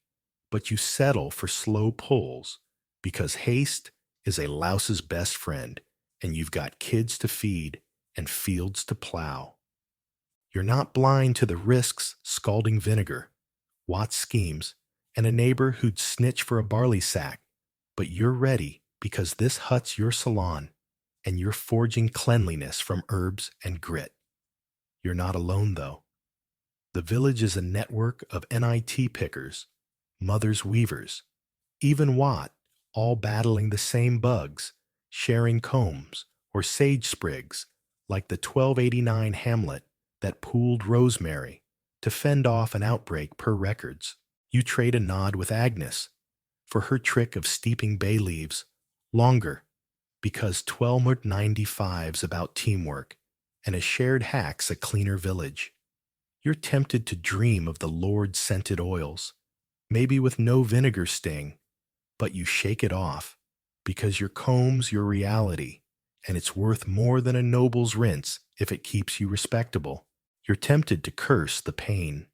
but you settle for slow pulls, because haste is a louse's best friend, and you've got kids to feed and fields to plow. You're not blind to the risks scalding vinegar, Watt's schemes, and a neighbor who'd snitch for a barley sack, but you're ready because this hut's your salon, and you're forging cleanliness from herbs and grit. You're not alone, though. The village is a network of NIT pickers, mothers weavers, even Watt, all battling the same bugs, sharing combs or sage sprigs, like the 1289 Hamlet that pooled rosemary to fend off an outbreak per records. You trade a nod with Agnes for her trick of steeping bay leaves longer because 1295's about teamwork and a shared hack's a cleaner village. You're tempted to dream of the Lord's scented oils, maybe with no vinegar sting, but you shake it off because your comb's your reality, and it's worth more than a noble's rinse if it keeps you respectable. You're tempted to curse the pain.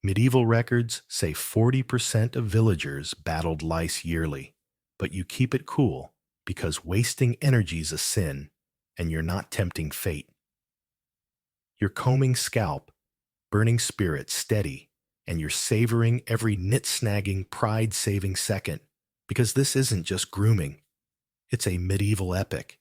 Medieval records say 40% of villagers battled lice yearly, but you keep it cool because wasting energy's a sin, and you're not tempting fate. You're combing scalp, burning spirit steady, and you're savoring every nit-snagging, pride-saving second, because this isn't just grooming. It's a medieval epic,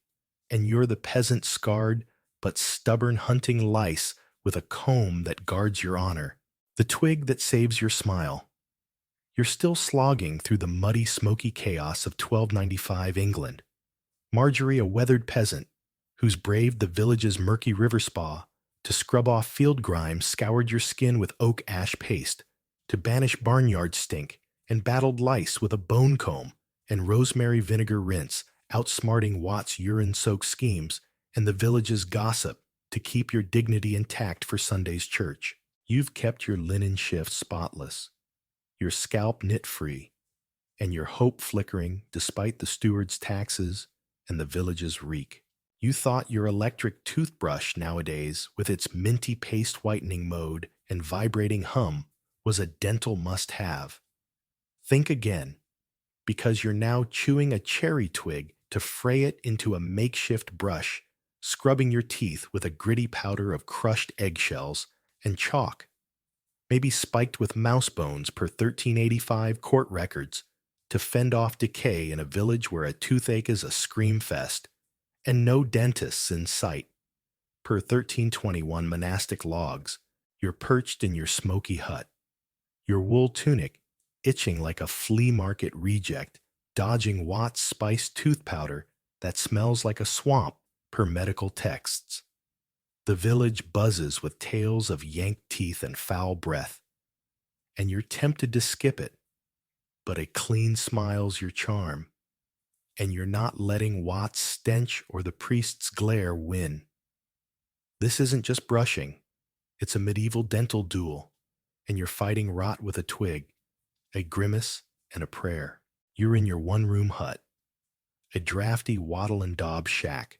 and you're the peasant scarred but stubborn hunting lice with a comb that guards your honor, the twig that saves your smile. You're still slogging through the muddy, smoky chaos of 1295 England. Marjorie, a weathered peasant, who's braved the village's murky river spa to scrub off field grime, scoured your skin with oak ash paste, to banish barnyard stink, and battled lice with a bone comb and rosemary vinegar rinse, outsmarting Watt's urine-soaked schemes and the village's gossip to keep your dignity intact for Sunday's church. You've kept your linen shift spotless, your scalp knit-free, and your hope flickering despite the steward's taxes and the village's reek. You thought your electric toothbrush nowadays, with its minty paste whitening mode and vibrating hum, was a dental must-have. Think again, because you're now chewing a cherry twig to fray it into a makeshift brush, scrubbing your teeth with a gritty powder of crushed eggshells and chalk, maybe spiked with mouse bones per 1385 court records, to fend off decay in a village where a toothache is a scream fest, and no dentists in sight. Per 1321 monastic logs, you're perched in your smoky hut, your wool tunic itching like a flea market reject, dodging Watt's spiced tooth powder that smells like a swamp per medical texts. The village buzzes with tales of yanked teeth and foul breath, and you're tempted to skip it, but a clean smile's your charm, and you're not letting Watt's stench or the priest's glare win. This isn't just brushing, it's a medieval dental duel, and you're fighting rot with a twig, a grimace, and a prayer. You're in your one-room hut, a drafty wattle and daub shack,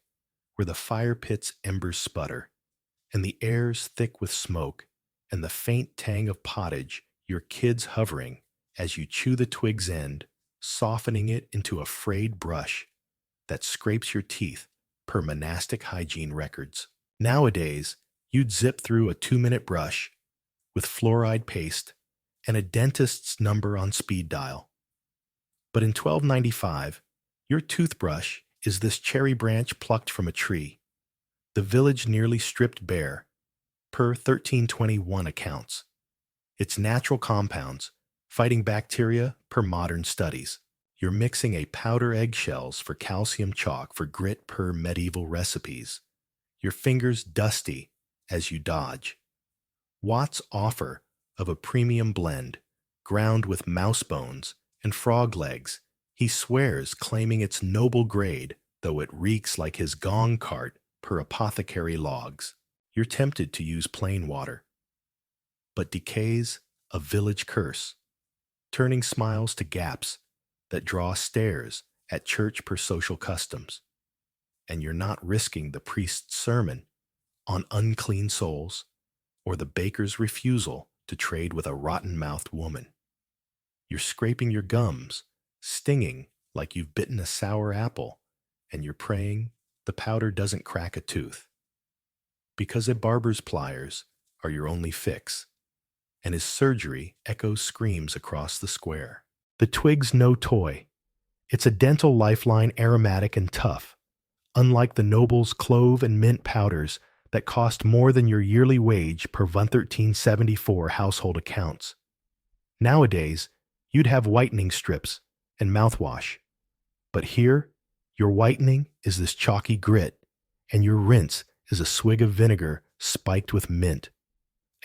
where the fire pit's embers sputter, and the air's thick with smoke, and the faint tang of pottage, your kids hovering as you chew the twig's end, softening it into a frayed brush that scrapes your teeth per monastic hygiene records. Nowadays, you'd zip through a 2-minute brush with fluoride paste and a dentist's number on speed dial. But in 1295, your toothbrush is this cherry branch plucked from a tree, the village nearly stripped bare, per 1321 accounts. Its natural compounds, fighting bacteria per modern studies. You're mixing a powder eggshells for calcium chalk for grit per medieval recipes. Your fingers dusty as you dodge. Watt's offer of a premium blend, ground with mouse bones and frog legs, he swears claiming its noble grade, though it reeks like his gong cart per apothecary logs. You're tempted to use plain water, but decay's a village curse, turning smiles to gaps that draw stares at church per social customs. And you're not risking the priest's sermon on unclean souls or the baker's refusal to trade with a rotten-mouthed woman. You're scraping your gums, stinging like you've bitten a sour apple, and you're praying the powder doesn't crack a tooth. Because a barber's pliers are your only fix, and his surgery echoes screams across the square. The twig's no toy. It's a dental lifeline, aromatic and tough, unlike the noble's clove and mint powders that cost more than your yearly wage per 1374 household accounts. Nowadays, you'd have whitening strips and mouthwash, but here, your whitening is this chalky grit, and your rinse is a swig of vinegar spiked with mint,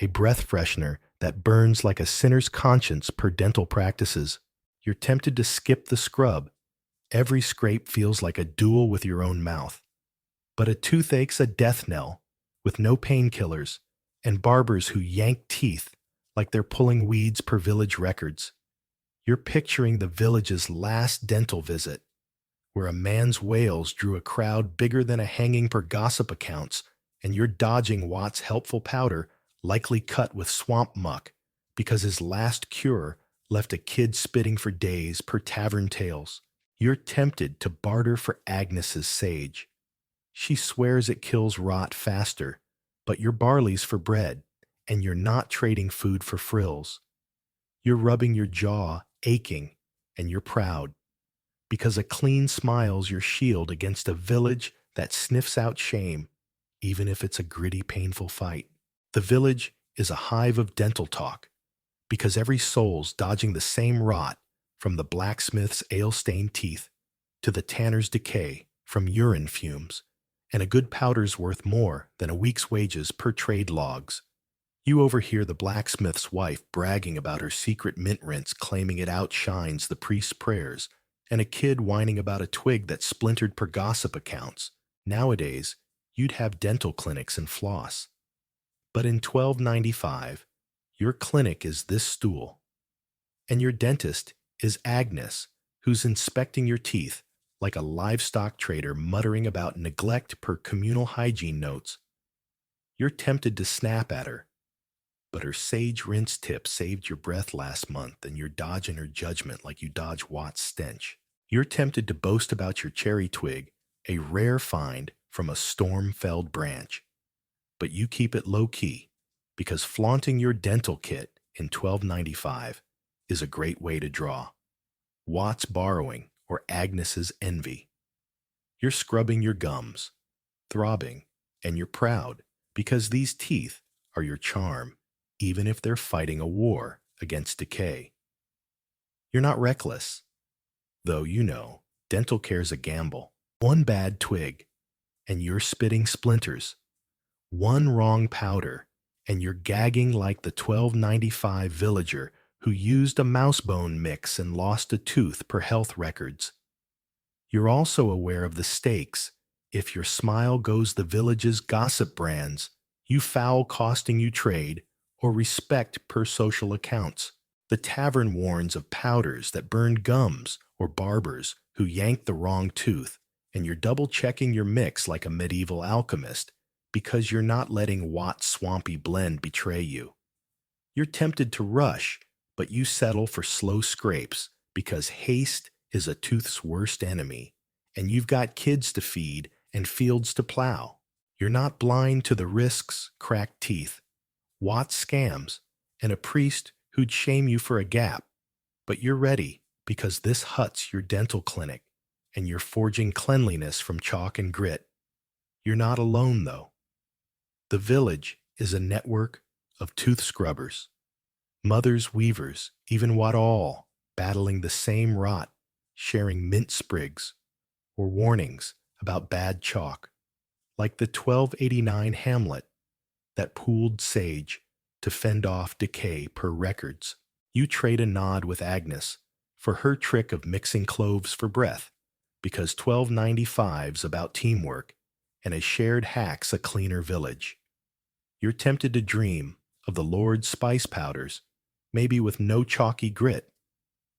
a breath freshener that burns like a sinner's conscience per dental practices. You're tempted to skip the scrub. Every scrape feels like a duel with your own mouth. But a toothache's a death knell, with no painkillers, and barbers who yank teeth like they're pulling weeds per village records. You're picturing the village's last dental visit, where a man's wails drew a crowd bigger than a hanging per gossip accounts, and you're dodging Watt's helpful powder, likely cut with swamp muck, because his last cure left a kid spitting for days per tavern tales. You're tempted to barter for Agnes's sage. She swears it kills rot faster, but your barley's for bread, and you're not trading food for frills. You're rubbing your jaw, aching, and you're proud, because a clean smile's your shield against a village that sniffs out shame, even if it's a gritty, painful fight. The village is a hive of dental talk, because every soul's dodging the same rot, from the blacksmith's ale-stained teeth to the tanner's decay from urine fumes, and a good powder's worth more than a week's wages per trade logs. You overhear the blacksmith's wife bragging about her secret mint rinse, claiming it outshines the priest's prayers, and a kid whining about a twig that splintered per gossip accounts. Nowadays, you'd have dental clinics and floss. But in 1295, your clinic is this stool, and your dentist is Agnes, who's inspecting your teeth like a livestock trader muttering about neglect per communal hygiene notes. You're tempted to snap at her, but her sage rinse tip saved your breath last month, and you're dodging her judgment like you dodge Watt's stench. You're tempted to boast about your cherry twig, a rare find from a storm-felled branch, but you keep it low-key, because flaunting your dental kit in 1295 is a great way to draw Watt's borrowing or Agnes's envy. You're scrubbing your gums, throbbing, and you're proud, because these teeth are your charm, even if they're fighting a war against decay. You're not reckless, though you know dental care's a gamble. One bad twig, and you're spitting splinters. One wrong powder, and you're gagging like the 1295 villager who used a mousebone mix and lost a tooth per health records. You're also aware of the stakes. If your smile goes the village's gossip brands, you foul costing you trade or respect per social accounts. The tavern warns of powders that burn gums or barbers who yank the wrong tooth, and you're double-checking your mix like a medieval alchemist because you're not letting Watt's swampy blend betray you. You're tempted to rush, but you settle for slow scrapes because haste is a tooth's worst enemy, and you've got kids to feed and fields to plow. You're not blind to the risks, cracked teeth, Watt's scams, and a priest who'd shame you for a gap, but you're ready because this hut's your dental clinic, and you're forging cleanliness from chalk and grit. You're not alone, though. The village is a network of tooth scrubbers, mothers, weavers, even what all, battling the same rot, sharing mint sprigs or warnings about bad chalk, like the 1289 Hamlet that pooled sage to fend off decay per records. You trade a nod with Agnes for her trick of mixing cloves for breath, because 1295's about teamwork, and a shared hack's a cleaner village. You're tempted to dream of the Lord's spice powders, maybe with no chalky grit,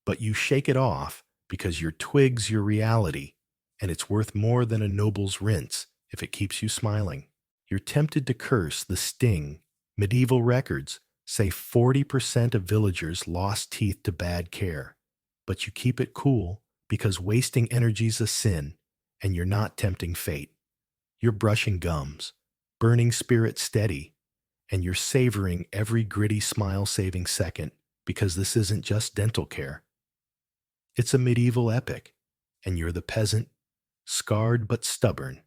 but you shake it off because your twig's your reality, and it's worth more than a noble's rinse if it keeps you smiling. You're tempted to curse the sting. Medieval records say 40% of villagers lost teeth to bad care, but you keep it cool because wasting energy's a sin, and you're not tempting fate. You're brushing gums, burning spirit steady, and you're savoring every gritty smile-saving second because this isn't just dental care. It's a medieval epic, and you're the peasant, scarred but stubborn,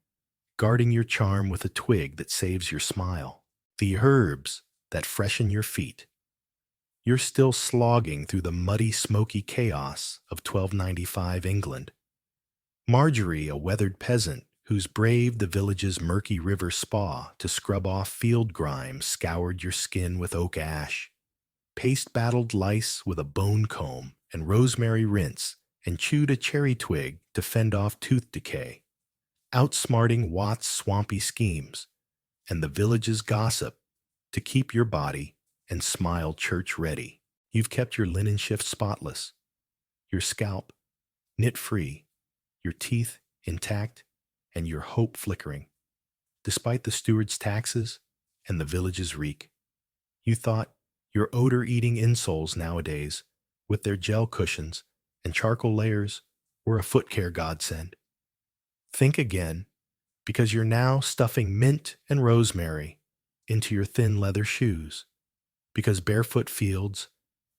guarding your charm with a twig that saves your smile, the herbs that freshen your feet. You're still slogging through the muddy, smoky chaos of 1295 England. Marjorie, a weathered peasant who's braved the village's murky river spa to scrub off field grime, scoured your skin with oak ash, paste-battled lice with a bone comb and rosemary rinse, and chewed a cherry twig to fend off tooth decay, outsmarting Watt's swampy schemes and the village's gossip to keep your body and smile church ready. You've kept your linen shift spotless, your scalp knit free, your teeth intact, and your hope flickering, despite the steward's taxes and the village's reek. You thought your odor-eating insoles nowadays, with their gel cushions and charcoal layers, were a foot care godsend. Think again, because you're now stuffing mint and rosemary into your thin leather shoes, because barefoot fields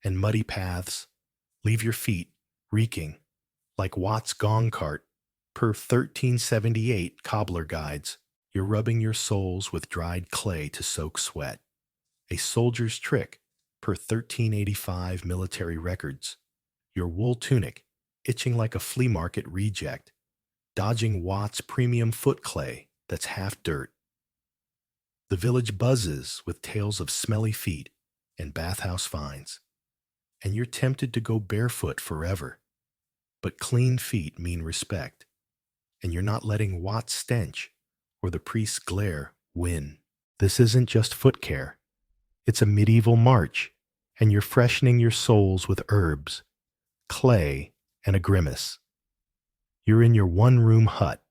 and muddy paths leave your feet reeking like Watt's gong cart per 1378 cobbler guides. You're rubbing your soles with dried clay to soak sweat, a soldier's trick per 1385 military records. Your wool tunic itching like a flea market reject, dodging Watt's premium foot clay that's half dirt. The village buzzes with tales of smelly feet and bathhouse finds, and you're tempted to go barefoot forever. But clean feet mean respect, and you're not letting Watt's stench or the priest's glare win. This isn't just foot care. It's a medieval march, and you're freshening your soles with herbs, clay, and a grimace. You're in your one-room hut,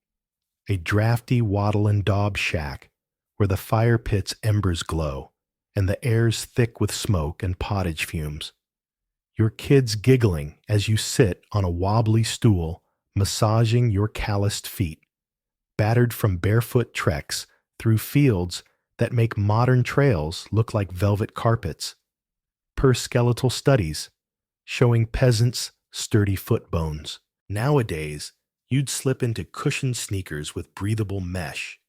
a drafty wattle and daub shack where the fire pit's embers glow and the air's thick with smoke and pottage fumes. Your kids giggling as you sit on a wobbly stool, massaging your calloused feet, battered from barefoot treks through fields that make modern trails look like velvet carpets, per skeletal studies showing peasants' sturdy foot bones. Nowadays, you'd slip into cushioned sneakers with breathable mesh,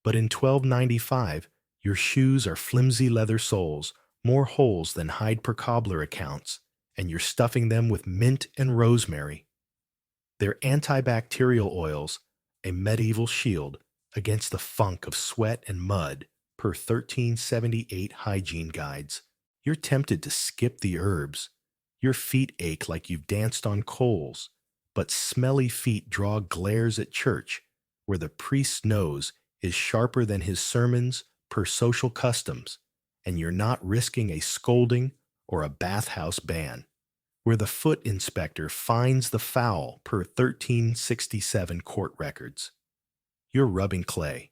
but in 1295, your shoes are flimsy leather soles, more holes than hide per cobbler accounts, and you're stuffing them with mint and rosemary. They're antibacterial oils, a medieval shield against the funk of sweat and mud per 1378 hygiene guides. You're tempted to skip the herbs. Your feet ache like you've danced on coals, but smelly feet draw glares at church, where the priest's nose is sharper than his sermons per social customs, and you're not risking a scolding or a bathhouse ban, where the foot inspector finds the foul per 1367 court records. You're rubbing clay,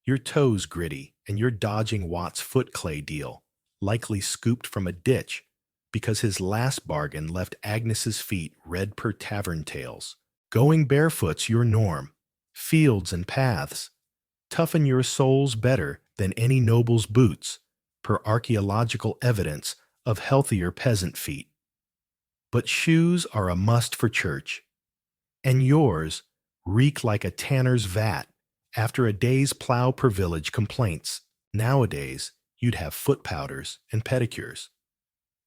your toes gritty, and you're dodging Watt's foot clay deal, likely scooped from a ditch, because his last bargain left Agnes's feet red per tavern tales. Going barefoot's your norm. Fields and paths toughen your soles better than any noble's boots, per archaeological evidence of healthier peasant feet. But shoes are a must for church, and yours reek like a tanner's vat after a day's plow per village complaints. Nowadays, you'd have foot powders and pedicures.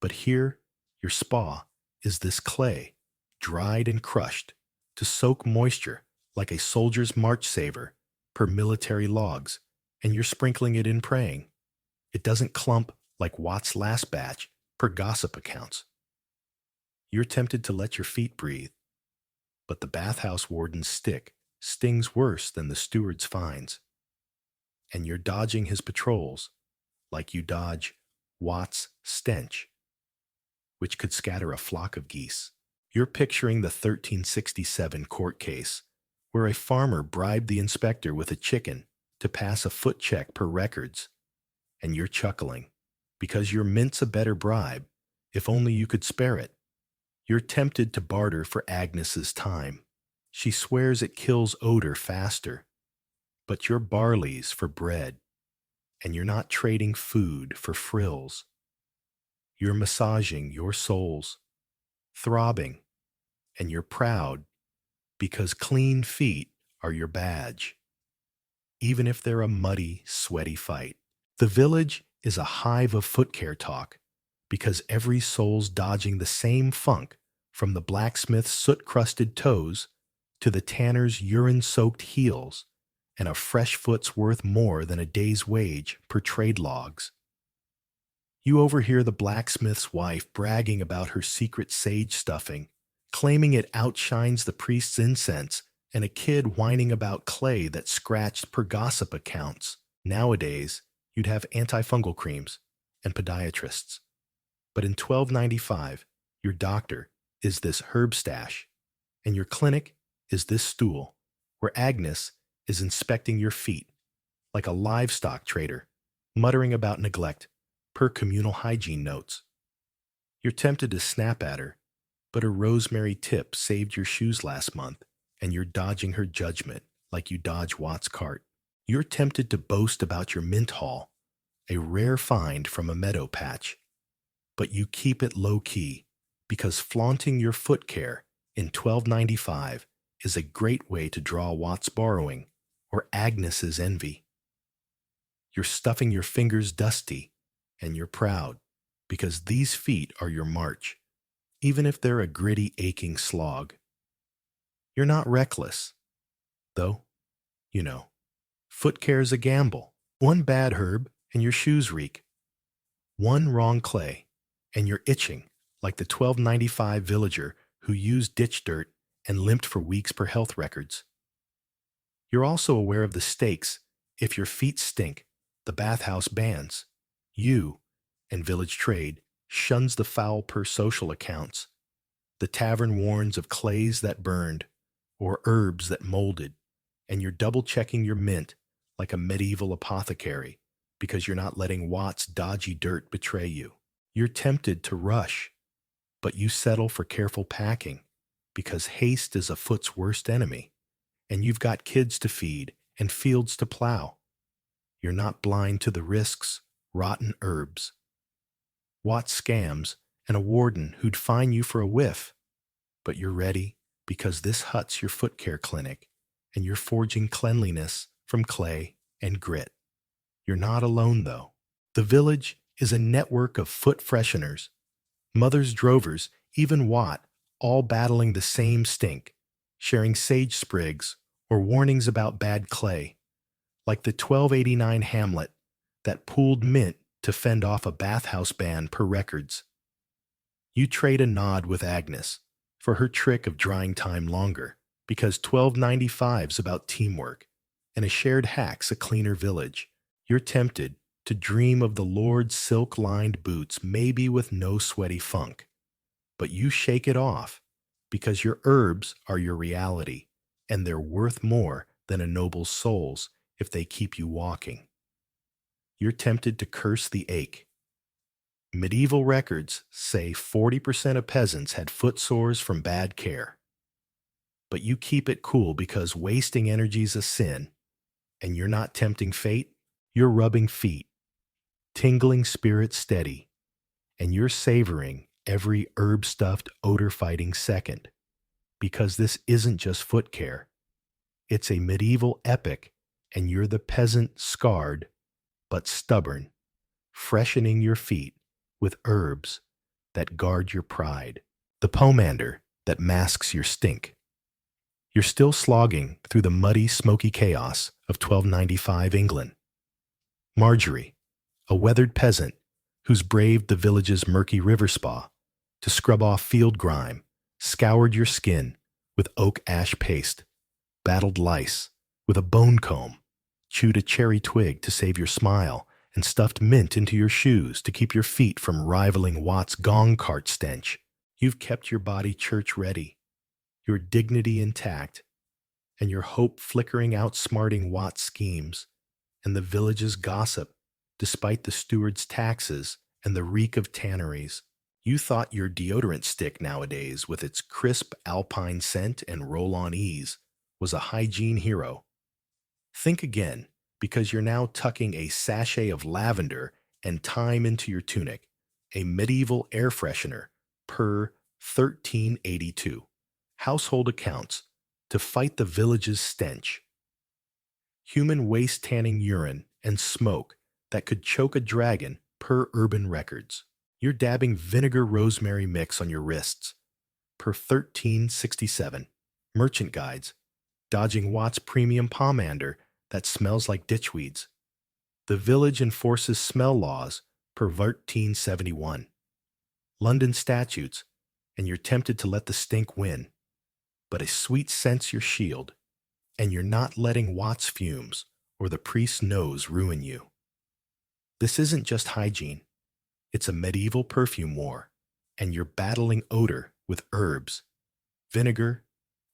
But here, your spa is this clay, dried and crushed, to soak moisture like a soldier's march saver per military logs, and you're sprinkling it in praying. It doesn't clump like Watt's last batch per gossip accounts. You're tempted to let your feet breathe, but the bathhouse warden's stick stings worse than the steward's fines, and you're dodging his patrols like you dodge Watt's stench, which could scatter a flock of geese. You're picturing the 1367 court case where a farmer bribed the inspector with a chicken to pass a foot check per records, and you're chuckling because your mint's a better bribe if only you could spare it. You're tempted to barter for Agnes's time. She swears it kills odor faster, but you're barley's for bread, and you're not trading food for frills. You're massaging your soles, throbbing, and you're proud because clean feet are your badge, even if they're a muddy, sweaty fight. The village is a hive of foot care talk because every soul's dodging the same funk, from the blacksmith's soot-crusted toes to the tanner's urine-soaked heels, and a fresh foot's worth more than a day's wage per trade logs. You overhear the blacksmith's wife bragging about her secret sage stuffing, claiming it outshines the priest's incense, and a kid whining about clay that scratched per gossip accounts. Nowadays, you'd have antifungal creams and podiatrists. But in 1295, your doctor is this herb stash, and your clinic is this stool, where Agnes is inspecting your feet like a livestock trader, muttering about neglect per communal hygiene notes. You're tempted to snap at her, but her rosemary tip saved your shoes last month, and you're dodging her judgment like you dodge Watt's cart. You're tempted to boast about your mint haul, a rare find from a meadow patch, but you keep it low-key because flaunting your foot care in 1295 is a great way to draw Watt's borrowing or Agnes's envy. You're stuffing your fingers dusty, and you're proud because these feet are your march, even if they're a gritty, aching slog. You're not reckless, though. You know, foot care's a gamble. One bad herb and your shoes reek. One wrong clay and you're itching like the 1295 villager who used ditch dirt and limped for weeks per health records. You're also aware of the stakes. If your feet stink, the bathhouse bans. You, and village trade, shuns the foul per social accounts. The tavern warns of clays that burned, or herbs that molded, and you're double-checking your mint like a medieval apothecary because you're not letting Watt's dodgy dirt betray you. You're tempted to rush, but you settle for careful packing because haste is a foot's worst enemy, and you've got kids to feed and fields to plow. You're not blind to the risks, rotten herbs, Watt scams, and a warden who'd fine you for a whiff. But you're ready because this hut's your foot care clinic, and you're forging cleanliness from clay and grit. You're not alone, though. The village is a network of foot fresheners, mothers, drovers, even Watt, all battling the same stink, sharing sage sprigs or warnings about bad clay, like the 1289 Hamlet that pooled mint to fend off a bathhouse ban per records. You trade a nod with Agnes for her trick of drying time longer, because 1295's about teamwork, and a shared hack's a cleaner village. You're tempted to dream of the Lord's silk-lined boots, maybe with no sweaty funk, but you shake it off because your herbs are your reality, and they're worth more than a noble's souls if they keep you walking. You're tempted to curse the ache. Medieval records say 40% of peasants had foot sores from bad care. But you keep it cool because wasting energy's a sin, and you're not tempting fate. You're rubbing feet, tingling spirit steady, and you're savoring every herb-stuffed, odor-fighting second, because this isn't just foot care. It's a medieval epic, and you're the peasant scarred but stubborn, freshening your feet with herbs that guard your pride, the pomander that masks your stink. You're still slogging through the muddy, smoky chaos of 1295 England. Marjorie, a weathered peasant who's braved the village's murky river spa to scrub off field grime, scoured your skin with oak ash paste, battled lice with a bone comb, chewed a cherry twig to save your smile, and stuffed mint into your shoes to keep your feet from rivaling Watt's gong cart stench. You've kept your body church ready, your dignity intact, and your hope flickering outsmarting Watt's schemes and the village's gossip, despite the steward's taxes and the reek of tanneries. You thought your deodorant stick nowadays, with its crisp alpine scent and roll-on ease, was a hygiene hero. Think again, because you're now tucking a sachet of lavender and thyme into your tunic, a medieval air freshener per 1382. Household accounts to fight the village's stench. Human waste-tanning urine and smoke that could choke a dragon per urban records. You're dabbing vinegar rosemary mix on your wrists per 1367. Merchant guides, dodging Watt's premium pomander that smells like ditchweeds. The village enforces smell laws per 1371. London statutes, and you're tempted to let the stink win. But a sweet scent's your shield, and you're not letting Watts fumes or the priest's nose ruin you. This isn't just hygiene. It's a medieval perfume war, and you're battling odor with herbs, vinegar,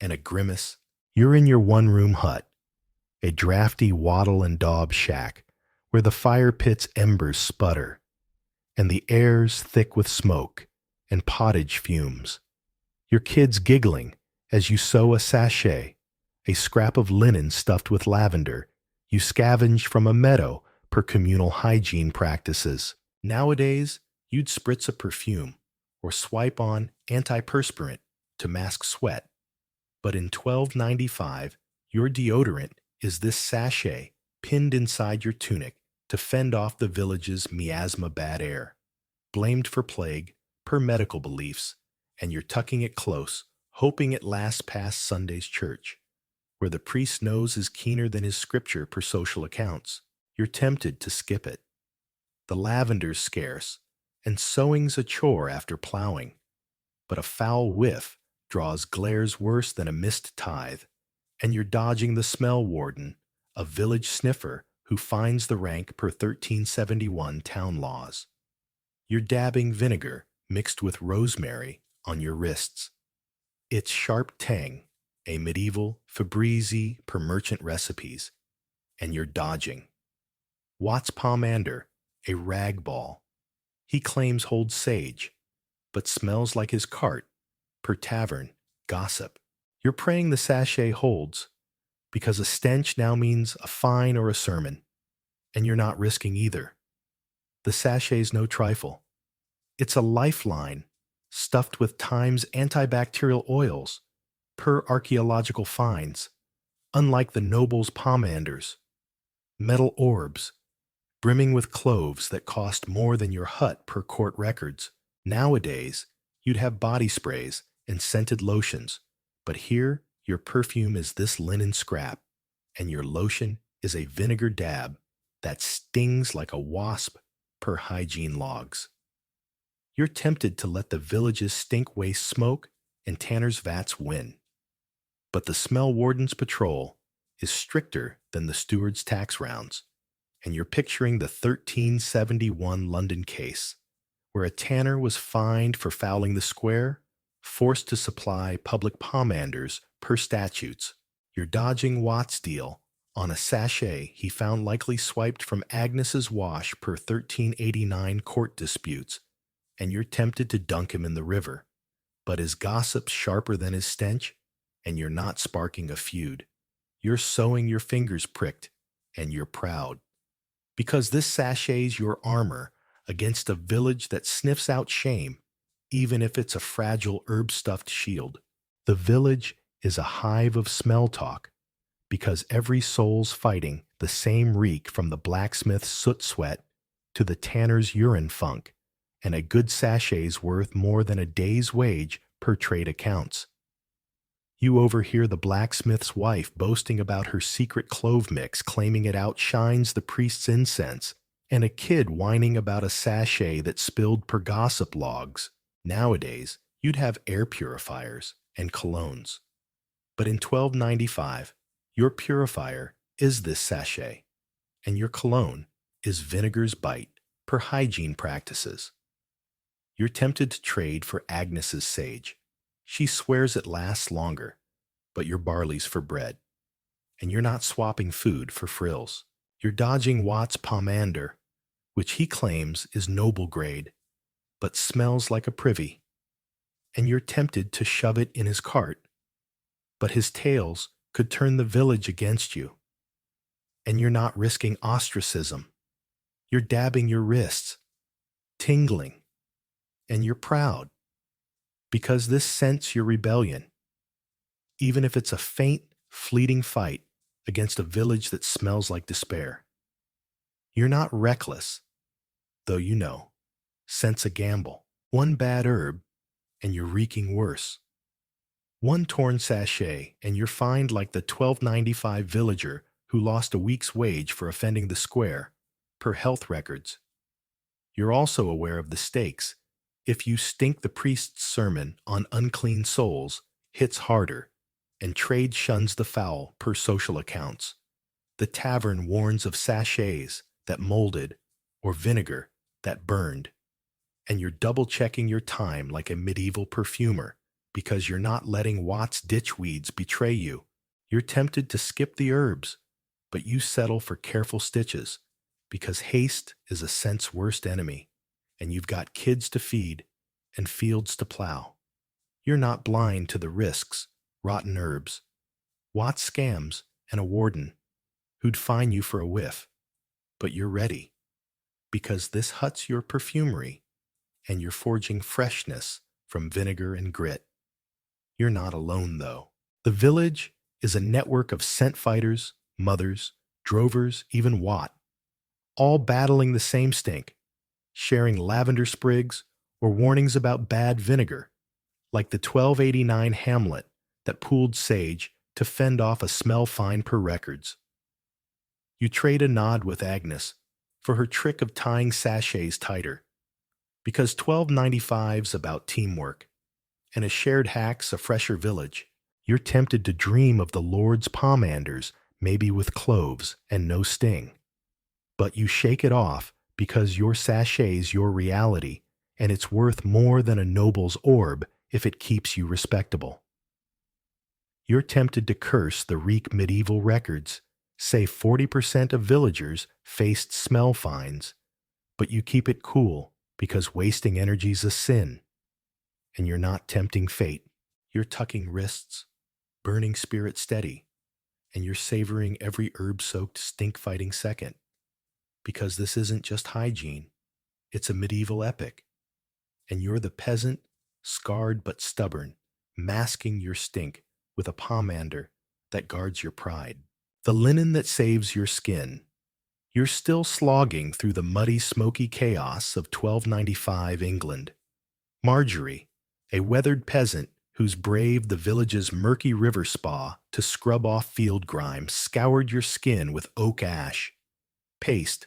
and a grimace. You're in your one-room hut, a drafty wattle and daub shack where the fire pit's embers sputter, and the air's thick with smoke and pottage fumes. Your kids giggling as you sew a sachet, a scrap of linen stuffed with lavender you scavenge from a meadow per communal hygiene practices. Nowadays, you'd spritz a perfume or swipe on antiperspirant to mask sweat. But in 1295, your deodorant is this sachet pinned inside your tunic to fend off the village's miasma bad air. Blamed for plague, per medical beliefs, and you're tucking it close, hoping it lasts past Sunday's church, where the priest's nose is keener than his scripture per social accounts. You're tempted to skip it. The lavender's scarce, and sowing's a chore after plowing. But a foul whiff draws glares worse than a missed tithe, and you're dodging the smell warden, a village sniffer who finds the rank per 1371 town laws. You're dabbing vinegar mixed with rosemary on your wrists. Its sharp tang, a medieval Febreze per merchant recipes, and you're dodging. Watts pomander, a rag ball. He claims holds sage, but smells like his cart, per tavern, gossip. You're praying the sachet holds, because a stench now means a fine or a sermon, and you're not risking either. The sachet's no trifle. It's a lifeline, stuffed with Time's antibacterial oils, per archaeological finds, unlike the noble's pomanders. Metal orbs, brimming with cloves that cost more than your hut per court records. Nowadays, you'd have body sprays and scented lotions, but here your perfume is this linen scrap, and your lotion is a vinegar dab that stings like a wasp per hygiene logs. You're tempted to let the village's stink waste smoke and Tanner's vats win. But the smell warden's patrol is stricter than the steward's tax rounds, and you're picturing the 1371 London case, where a tanner was fined for fouling the square, forced to supply public pomanders per statutes. You're dodging Watts' deal on a sachet he found likely swiped from Agnes's wash per 1389 court disputes, and you're tempted to dunk him in the river. But his gossip's sharper than his stench, and you're not sparking a feud. You're sewing your fingers pricked, and you're proud. Because this sachet's your armor against a village that sniffs out shame, even if it's a fragile herb-stuffed shield. The village is a hive of smell talk, because every soul's fighting the same reek from the blacksmith's soot sweat to the tanner's urine funk, and a good sachet's worth more than a day's wage per trade accounts. You overhear the blacksmith's wife boasting about her secret clove mix, claiming it outshines the priest's incense, and a kid whining about a sachet that spilled per gossip logs. Nowadays, you'd have air purifiers and colognes. But in 1295, your purifier is this sachet, and your cologne is vinegar's bite per hygiene practices. You're tempted to trade for Agnes's sage. She swears it lasts longer, but your barley's for bread. And you're not swapping food for frills. You're dodging Watts' pomander, which he claims is noble grade, but smells like a privy. And you're tempted to shove it in his cart, but his tales could turn the village against you. And you're not risking ostracism. You're dabbing your wrists, tingling, and you're proud, because this scents your rebellion, even if it's a faint, fleeting fight against a village that smells like despair. You're not reckless, though you know, scent's a gamble. One bad herb, and you're reeking worse. One torn sachet, and you're fined like the 1295 villager who lost a week's wage for offending the square, per health records. You're also aware of the stakes. If you stink, the priest's sermon on unclean souls hits harder, and trade shuns the foul, per social accounts. The tavern warns of sachets that molded or vinegar that burned, and you're double-checking your time like a medieval perfumer because you're not letting Watt's ditchweeds betray you. You're tempted to skip the herbs, but you settle for careful stitches because haste is a scent's worst enemy, and you've got kids to feed and fields to plow. You're not blind to the risks, rotten herbs, Watt's scams, and a warden who'd fine you for a whiff, but you're ready because this hut's your perfumery and you're forging freshness from vinegar and grit. You're not alone, though. The village is a network of scent fighters, mothers, drovers, even Watt, all battling the same stink, sharing lavender sprigs or warnings about bad vinegar, like the 1289 Hamlet that pooled sage to fend off a smell fine per records. You trade a nod with Agnes for her trick of tying sachets tighter, because 1295's about teamwork, and a shared hack's a fresher village. You're tempted to dream of the Lord's pomanders, maybe with cloves and no sting. But you shake it off because your sachet's your reality, and it's worth more than a noble's orb if it keeps you respectable. You're tempted to curse the reek medieval records, say 40% of villagers faced smell fines, but you keep it cool because wasting energy's a sin. And you're not tempting fate. You're tucking wrists, burning spirit steady, and you're savoring every herb-soaked stink-fighting second. Because this isn't just hygiene, it's a medieval epic. And you're the peasant, scarred but stubborn, masking your stink with a pomander that guards your pride. The linen that saves your skin. You're still slogging through the muddy, smoky chaos of 1295 England. Marjorie, a weathered peasant who's braved the village's murky river spa to scrub off field grime, scoured your skin with oak ash, paste,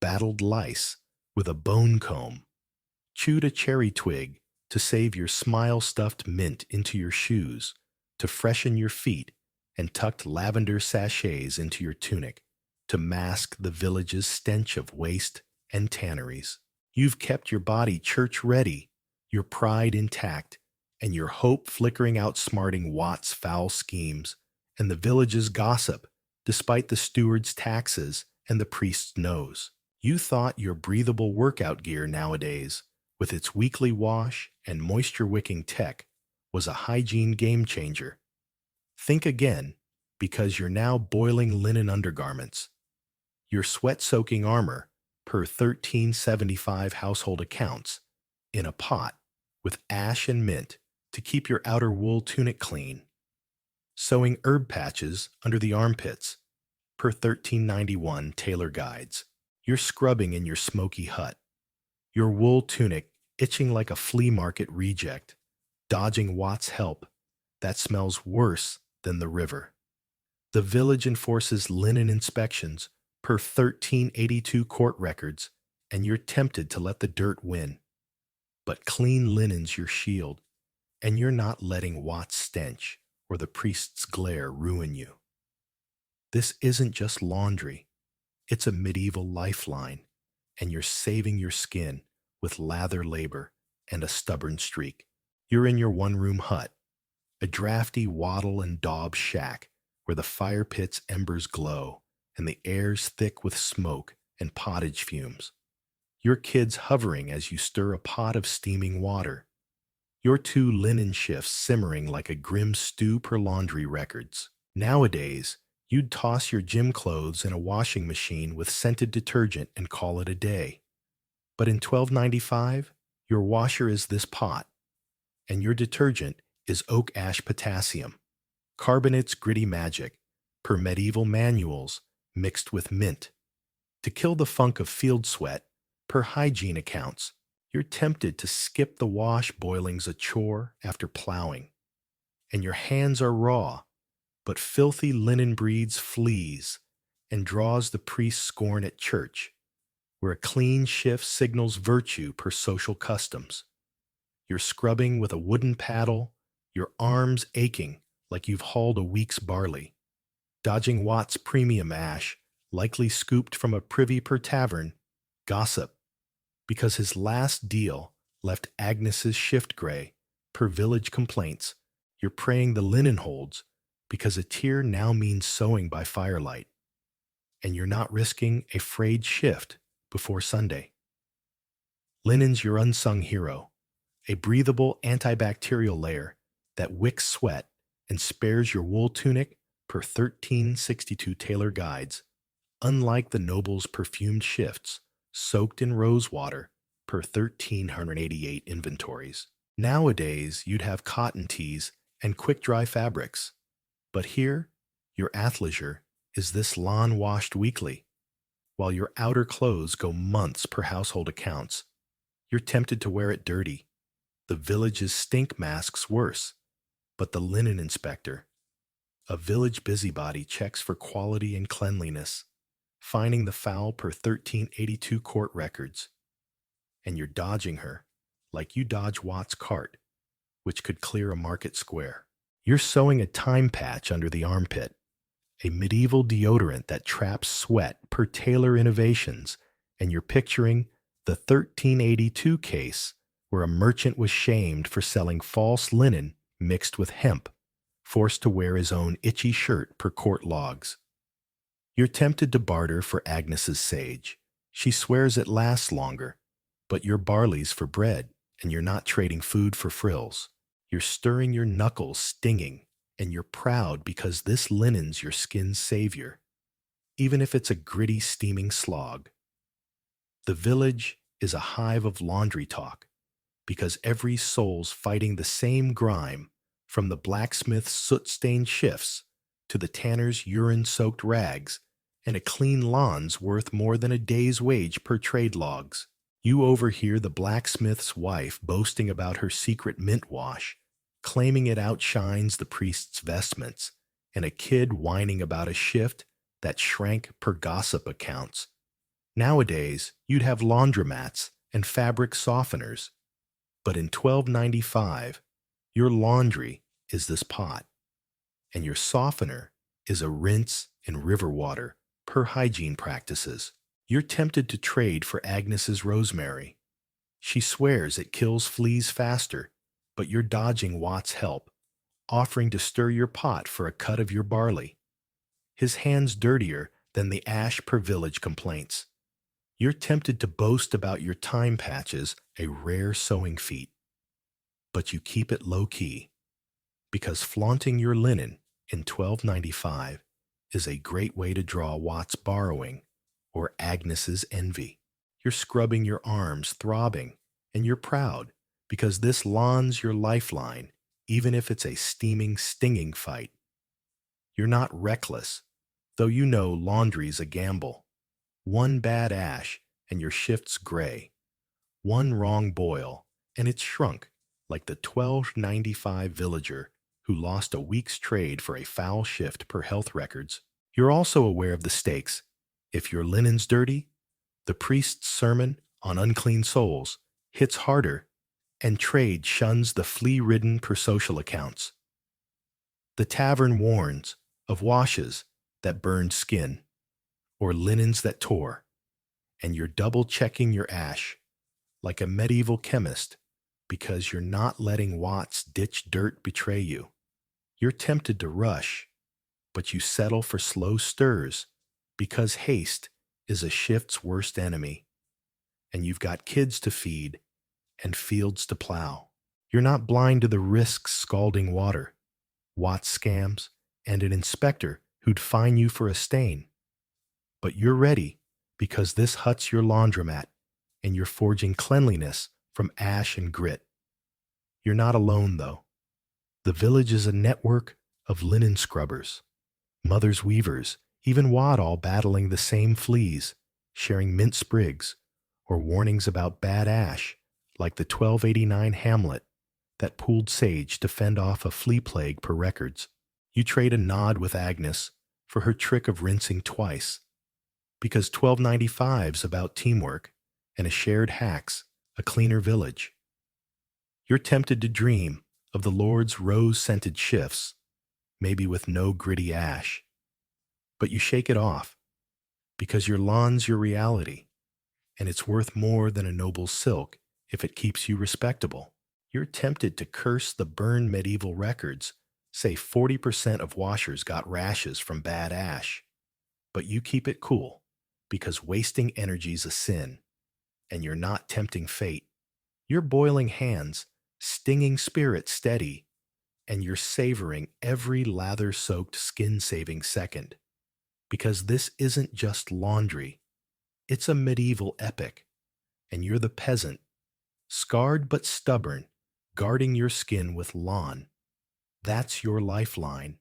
battled lice with a bone comb, chewed a cherry twig to save your smile-stuffed mint into your shoes, to freshen your feet, and tucked lavender sachets into your tunic to mask the village's stench of waste and tanneries. You've kept your body church-ready, your pride intact, and your hope flickering outsmarting Watt's foul schemes and the village's gossip, despite the steward's taxes and the priest's nose. You thought your breathable workout gear nowadays, with its weekly wash and moisture-wicking tech, was a hygiene game-changer. Think again, because you're now boiling linen undergarments. Your sweat-soaking armor, per 1375 household accounts, in a pot, with ash and mint to keep your outer wool tunic clean. Sewing herb patches under the armpits, per 1391 tailor guides. You're scrubbing in your smoky hut, your wool tunic itching like a flea market reject, dodging Watt's help that smells worse than the river. The village enforces linen inspections per 1382 court records, and you're tempted to let the dirt win. But clean linen's your shield, and you're not letting Watt's stench or the priest's glare ruin you. This isn't just laundry, it's a medieval lifeline, and you're saving your skin with lather labor and a stubborn streak. You're in your one-room hut, a drafty wattle and daub shack where the fire pit's embers glow and the air's thick with smoke and pottage fumes. Your kids hovering as you stir a pot of steaming water. Your 2 linen shifts simmering like a grim stew per laundry records. Nowadays, you'd toss your gym clothes in a washing machine with scented detergent and call it a day. But in 1295, your washer is this pot, and your detergent is oak ash potassium, carbonate's gritty magic, per medieval manuals mixed with mint. To kill the funk of field sweat, per hygiene accounts, you're tempted to skip the wash boiling's a chore after plowing. And your hands are raw, but filthy linen breeds fleas and draws the priest's scorn at church, where a clean shift signals virtue per social customs. You're scrubbing with a wooden paddle, your arms aching like you've hauled a week's barley, dodging Watt's premium ash, likely scooped from a privy per tavern, gossip, because his last deal left Agnes's shift gray, per village complaints. You're praying the linen holds, because a tear now means sewing by firelight, and you're not risking a frayed shift before Sunday. Linen's your unsung hero, a breathable antibacterial layer that wicks sweat and spares your wool tunic per 1362 tailor guides, unlike the noble's perfumed shifts soaked in rose water per 1388 inventories. Nowadays, you'd have cotton tees and quick-dry fabrics, but here, your athleisure is this lawn washed weekly, while your outer clothes go months per household accounts. You're tempted to wear it dirty. The village's stink masks worse, but the linen inspector, a village busybody, checks for quality and cleanliness, finding the foul per 1382 court records. And you're dodging her like you dodge Watt's cart, which could clear a market square. You're sewing a time patch under the armpit, a medieval deodorant that traps sweat per Taylor Innovations, and you're picturing the 1382 case where a merchant was shamed for selling false linen mixed with hemp, forced to wear his own itchy shirt per court logs. You're tempted to barter for Agnes's sage. She swears it lasts longer, but your barley's for bread, and you're not trading food for frills. You're stirring your knuckles stinging, and you're proud because this linen's your skin's savior, even if it's a gritty, steaming slog. The village is a hive of laundry talk, because every soul's fighting the same grime, from the blacksmith's soot-stained shifts to the tanner's urine-soaked rags, and a clean lawn's worth more than a day's wage per trade logs. You overhear the blacksmith's wife boasting about her secret mint wash, claiming it outshines the priest's vestments, and a kid whining about a shift that shrank per gossip accounts. Nowadays, you'd have laundromats and fabric softeners, but in 1295, your laundry is this pot, and your softener is a rinse in river water per hygiene practices. You're tempted to trade for Agnes's rosemary. She swears it kills fleas faster, but you're dodging Watt's help, offering to stir your pot for a cut of your barley. His hand's dirtier than the ash per village complaints. You're tempted to boast about your time patches, a rare sewing feat, but you keep it low-key, because flaunting your linen in 1295 is a great way to draw Watt's borrowing or Agnes's envy. You're scrubbing your arms, throbbing, and you're proud because this lawn's your lifeline, even if it's a steaming, stinging fight. You're not reckless, though you know laundry's a gamble. One bad ash, and your shift's gray. One wrong boil, and it's shrunk, like the 1295 villager who lost a week's trade for a foul shift per health records. You're also aware of the stakes. If your linen's dirty, the priest's sermon on unclean souls hits harder, and trade shuns the flea-ridden per social accounts. The tavern warns of washes that burned skin, or linens that tore, and you're double-checking your ash like a medieval chemist because you're not letting Watt's ditch dirt betray you. You're tempted to rush, but you settle for slow stirs because haste is a shift's worst enemy, and you've got kids to feed and fields to plow. You're not blind to the risks scalding water, Watt's scams, and an inspector who'd fine you for a stain. But you're ready because this hut's your laundromat, and you're forging cleanliness from ash and grit. You're not alone, though. The village is a network of linen scrubbers, mothers weavers, even Watt all battling the same fleas, sharing mint sprigs, or warnings about bad ash, like the 1289 Hamlet that pooled sage to fend off a flea plague per records. You trade a nod with Agnes for her trick of rinsing twice, because 1295's about teamwork, and a shared hack's a cleaner village. You're tempted to dream of the Lord's rose-scented shifts, maybe with no gritty ash, but you shake it off because your lawn's your reality, and it's worth more than a noble silk if it keeps you respectable. You're tempted to curse the burned medieval records, say 40% of washers got rashes from bad ash, but you keep it cool because wasting energy's a sin, and you're not tempting fate. You're boiling hands, stinging spirit steady, and you're savoring every lather-soaked skin-saving second, because this isn't just laundry, it's a medieval epic, and you're the peasant, scarred but stubborn, guarding your skin with lawn. That's your lifeline.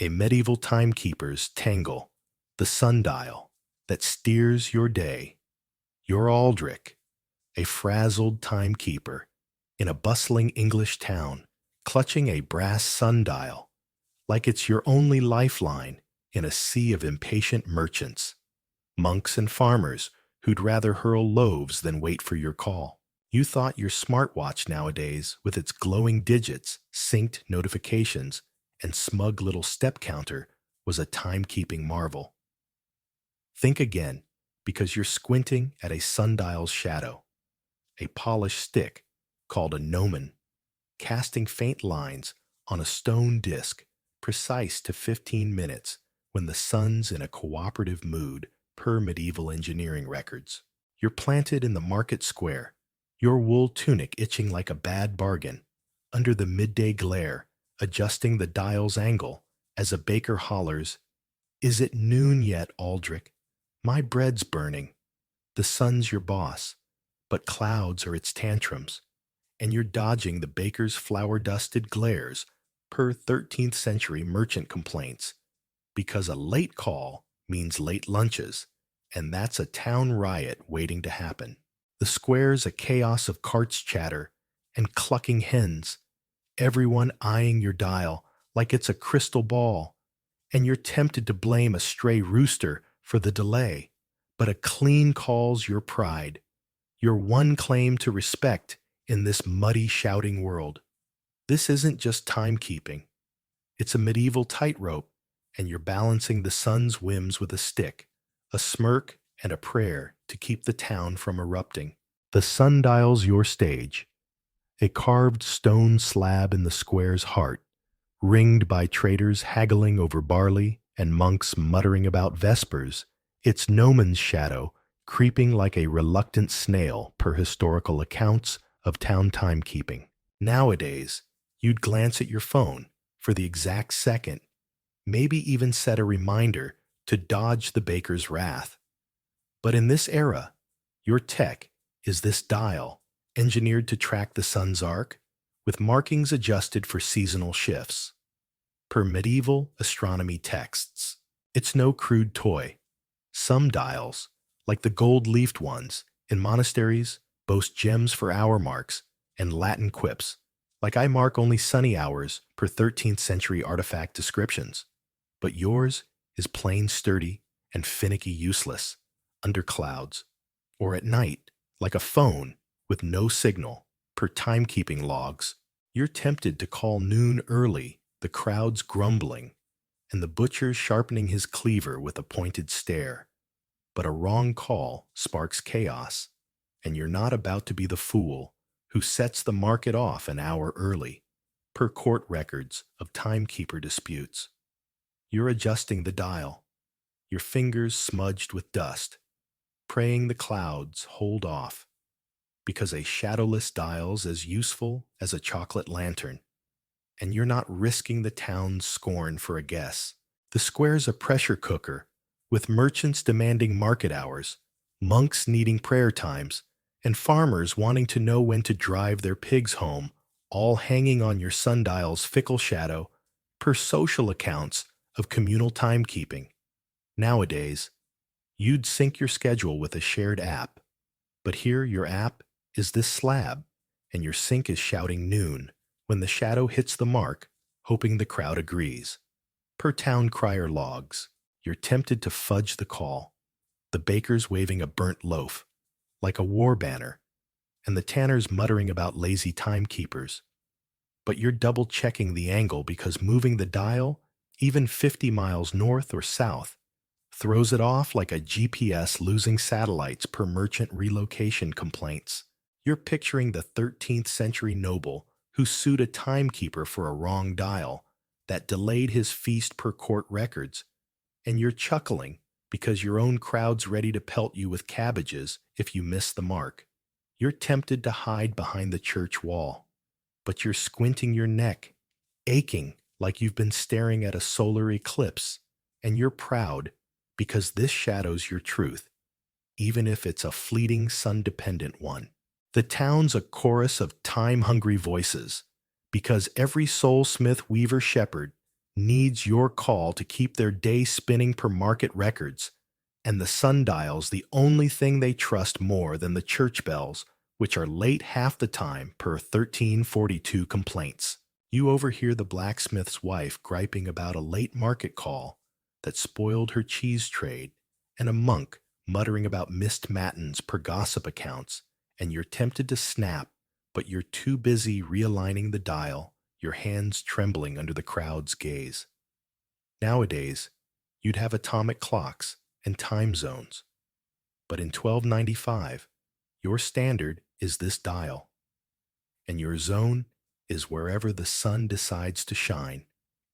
A medieval timekeeper's tangle, the sundial that steers your day. You're Aldrich, a frazzled timekeeper in a bustling English town, clutching a brass sundial like it's your only lifeline in a sea of impatient merchants, monks and farmers who'd rather hurl loaves than wait for your call. You thought your smartwatch nowadays, with its glowing digits, synced notifications, and smug little step counter, was a timekeeping marvel. Think again, because you're squinting at a sundial's shadow, a polished stick called a gnomon, casting faint lines on a stone disk, precise to 15 minutes when the sun's in a cooperative mood per medieval engineering records. You're planted in the market square, your wool tunic itching like a bad bargain, under the midday glare, adjusting the dial's angle as a baker hollers, "Is it noon yet, Aldrich? My bread's burning." The sun's your boss, but clouds are its tantrums, and you're dodging the baker's flour-dusted glares per 13th century merchant complaints, because a late call means late lunches, and that's a town riot waiting to happen. The square's a chaos of carts chatter and clucking hens, everyone eyeing your dial like it's a crystal ball, and you're tempted to blame a stray rooster for the delay, but a clean call's your pride, your one claim to respect in this muddy, shouting world. This isn't just timekeeping. It's a medieval tightrope, and you're balancing the sun's whims with a stick, a smirk, and a prayer to keep the town from erupting. The sundial's your stage, a carved stone slab in the square's heart, ringed by traders haggling over barley and monks muttering about vespers, its gnomon's shadow creeping like a reluctant snail per historical accounts of town timekeeping. Nowadays, you'd glance at your phone for the exact second, maybe even set a reminder to dodge the baker's wrath. But in this era, your tech is this dial, engineered to track the sun's arc, with markings adjusted for seasonal shifts. Per medieval astronomy texts, it's no crude toy. Some dials, like the gold-leafed ones in monasteries, boast gems for hour marks and Latin quips, like I mark only sunny hours per 13th century artifact descriptions. But yours is plain sturdy and finicky useless, under clouds, or at night, like a phone with no signal, per timekeeping logs. You're tempted to call noon early, the crowd's grumbling, and the butcher sharpening his cleaver with a pointed stare. But a wrong call sparks chaos, and you're not about to be the fool who sets the market off an hour early, per court records of timekeeper disputes. You're adjusting the dial, your fingers smudged with dust, praying the clouds hold off, because a shadowless dial's as useful as a chocolate lantern, and you're not risking the town's scorn for a guess. The square's a pressure cooker, with merchants demanding market hours, monks needing prayer times, and farmers wanting to know when to drive their pigs home, all hanging on your sundial's fickle shadow, per social accounts of communal timekeeping. Nowadays, you'd sync your schedule with a shared app, but here your app is this slab, and your sync is shouting noon when the shadow hits the mark, hoping the crowd agrees. per town crier logs. You're tempted to fudge the call, the bakers waving a burnt loaf, like a war banner, and the tanners muttering about lazy timekeepers. But you're double-checking the angle because moving the dial, even 50 miles north or south, throws it off like a GPS losing satellites per merchant relocation complaints. You're picturing the 13th century noble who sued a timekeeper for a wrong dial that delayed his feast per court records, and you're chuckling because your own crowd's ready to pelt you with cabbages if you miss the mark. You're tempted to hide behind the church wall, but you're squinting your neck, aching like you've been staring at a solar eclipse, and you're proud because this shadows your truth, even if it's a fleeting sun-dependent one. The town's a chorus of time-hungry voices, because every soul-smith weaver shepherd needs your call to keep their day spinning per market records, and the sundial's the only thing they trust more than the church bells, which are late half the time per 1342 complaints. You overhear the blacksmith's wife griping about a late market call that spoiled her cheese trade, and a monk muttering about missed matins per gossip accounts, and you're tempted to snap, but you're too busy realigning the dial, your hands trembling under the crowd's gaze. Nowadays, you'd have atomic clocks and time zones, but in 1295, your standard is this dial, and your zone is wherever the sun decides to shine,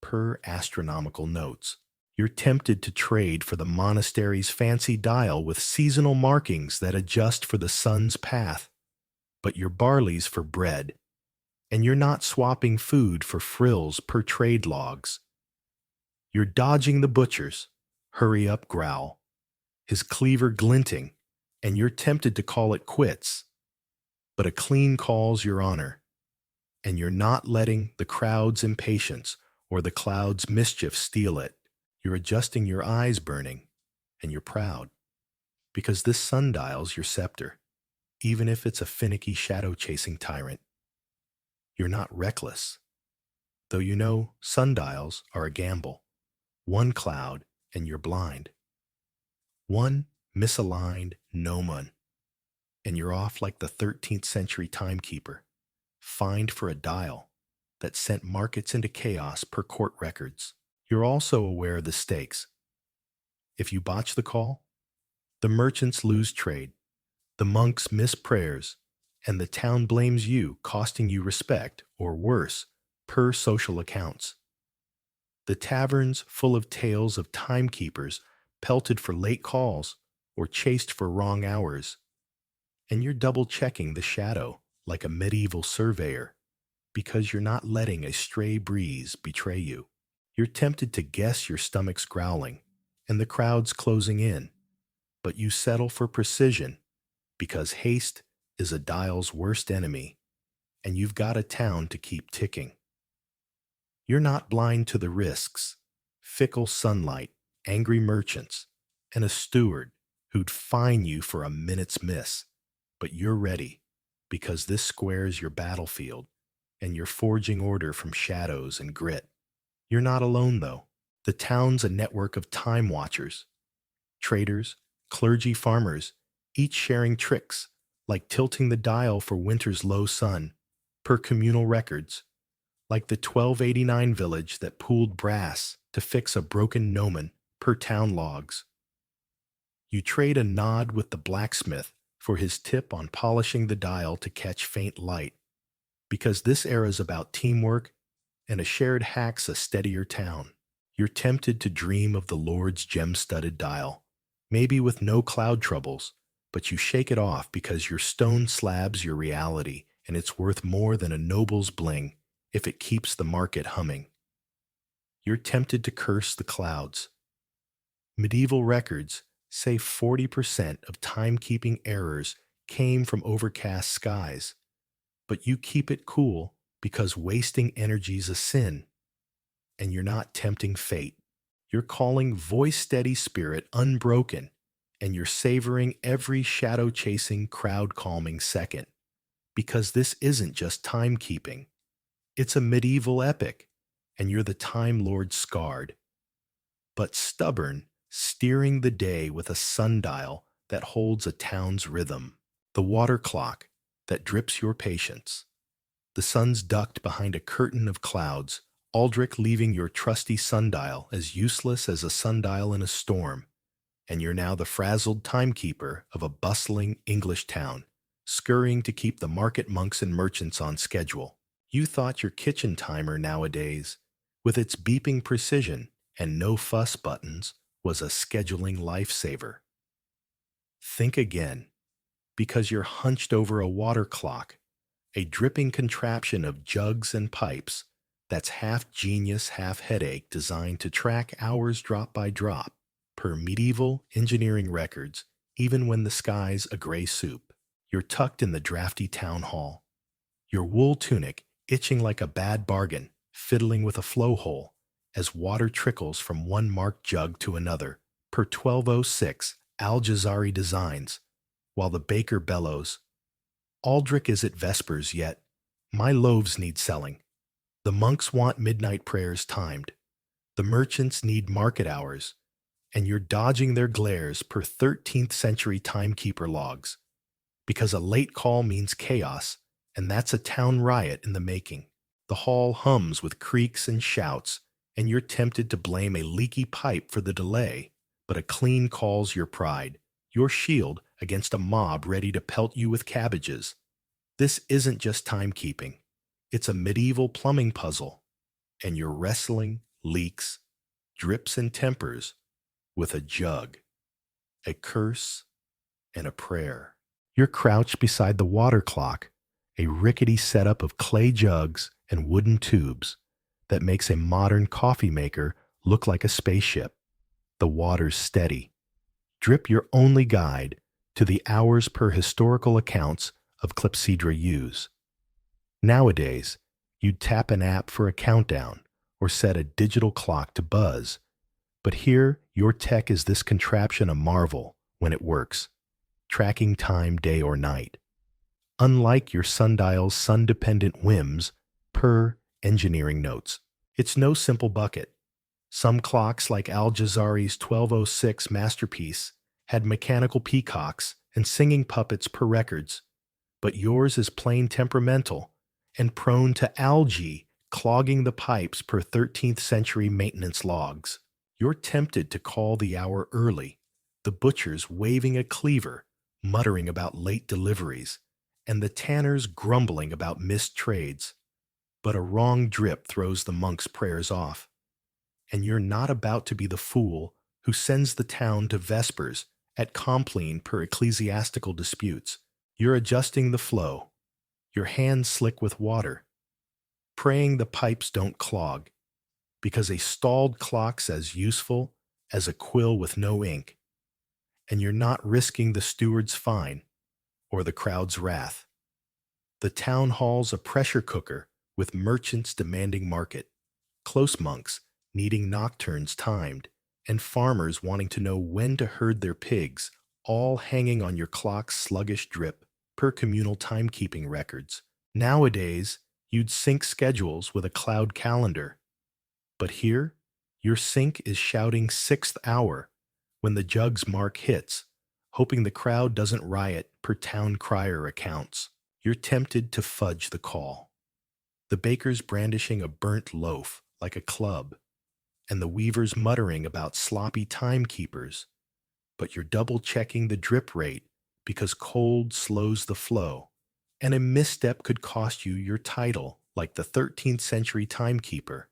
per astronomical notes. You're tempted to trade for the monastery's fancy dial with seasonal markings that adjust for the sun's path, but your barley's for bread, and you're not swapping food for frills per trade logs. You're dodging the butcher's hurry-up growl, his cleaver glinting, and you're tempted to call it quits, but a clean call's your honor, and you're not letting the crowd's impatience or the cloud's mischief steal it. You're adjusting your eyes burning, and you're proud, because this sundial's your scepter, even if it's a finicky shadow-chasing tyrant. You're not reckless, though you know sundials are a gamble. One cloud, and you're blind. One misaligned gnomon, and you're off like the 13th century timekeeper, fined for a dial that sent markets into chaos per court records. You're also aware of the stakes. If you botch the call, the merchants lose trade, the monks miss prayers, and the town blames you, costing you respect, or worse, per social accounts. The tavern's full of tales of timekeepers pelted for late calls or chased for wrong hours, and you're double-checking the shadow like a medieval surveyor because you're not letting a stray breeze betray you. You're tempted to guess your stomach's growling and the crowd's closing in, but you settle for precision because haste is a dial's worst enemy, and you've got a town to keep ticking. You're not blind to the risks, fickle sunlight, angry merchants, and a steward who'd fine you for a minute's miss, but you're ready because this square's your battlefield, and you're forging order from shadows and grit. You're not alone, though. The town's a network of time watchers, traders, clergy, farmers, each sharing tricks, like tilting the dial for winter's low sun, per communal records, like the 1289 village that pooled brass to fix a broken gnomon, per town logs. You trade a nod with the blacksmith for his tip on polishing the dial to catch faint light, because this era's about teamwork, and a shared hack's a steadier town. You're tempted to dream of the Lord's gem-studded dial, maybe with no cloud troubles, but you shake it off because your stone slab's your reality, and it's worth more than a noble's bling if it keeps the market humming. You're tempted to curse the clouds. Medieval records say 40% of timekeeping errors came from overcast skies, but you keep it cool because wasting energy's a sin, and you're not tempting fate. You're calling voice-steady spirit unbroken, and you're savoring every shadow-chasing, crowd-calming second, because this isn't just timekeeping. It's a medieval epic, and you're the Time Lord scarred, but stubborn, steering the day with a sundial that holds a town's rhythm. The water clock that drips your patience. The sun's ducked behind a curtain of clouds, Aldrich leaving your trusty sundial as useless as a sundial in a storm, and you're now the frazzled timekeeper of a bustling English town, scurrying to keep the market monks and merchants on schedule. You thought your kitchen timer nowadays, with its beeping precision and no fuss buttons, was a scheduling lifesaver. Think again, because you're hunched over a water clock, a dripping contraption of jugs and pipes that's half genius, half headache, designed to track hours drop by drop, per medieval engineering records, even when the sky's a gray soup. You're tucked in the drafty town hall, your wool tunic itching like a bad bargain, fiddling with a flow hole as water trickles from one marked jug to another, per 1206 Al-Jazari designs, while the baker bellows, "Aldrich is at vespers yet. My loaves need selling. The monks want midnight prayers timed. The merchants need market hours, and you're dodging their glares per 13th century timekeeper logs, because a late call means chaos, and that's a town riot in the making. The hall hums with creaks and shouts, and you're tempted to blame a leaky pipe for the delay, but a clean call's your pride, your shield against a mob ready to pelt you with cabbages. This isn't just timekeeping. It's a medieval plumbing puzzle, and you're wrestling leaks, drips, and tempers with a jug, a curse, and a prayer. You're crouched beside the water clock, a rickety setup of clay jugs and wooden tubes that makes a modern coffee maker look like a spaceship. The water's steady. Drip your only guide to the hours per historical accounts of clepsydra use. Nowadays, you'd tap an app for a countdown or set a digital clock to buzz, but here your tech is this contraption a marvel when it works, tracking time day or night. Unlike your sundial's sun-dependent whims, per engineering notes, it's no simple bucket. Some clocks, like Al-Jazari's 1206 masterpiece, had mechanical peacocks and singing puppets per records, but yours is plain temperamental and prone to algae clogging the pipes per 13th century maintenance logs. You're tempted to call the hour early, the butcher's waving a cleaver, muttering about late deliveries, and the tanner's grumbling about missed trades. But a wrong drip throws the monk's prayers off, and you're not about to be the fool who sends the town to vespers at compline per ecclesiastical disputes. You're adjusting the flow, your hands slick with water, praying the pipes don't clog, because a stalled clock's as useful as a quill with no ink, and you're not risking the steward's fine or the crowd's wrath. The town hall's a pressure cooker with merchants demanding market, close monks needing nocturnes timed, and farmers wanting to know when to herd their pigs, all hanging on your clock's sluggish drip per communal timekeeping records. Nowadays, you'd sync schedules with a cloud calendar. But here, your sync is shouting 6th hour when the jug's mark hits, hoping the crowd doesn't riot per town crier accounts. You're tempted to fudge the call. The baker's brandishing a burnt loaf like a club, and the weaver's muttering about sloppy timekeepers, but you're double-checking the drip rate because cold slows the flow, and a misstep could cost you your title like the 13th century timekeeper,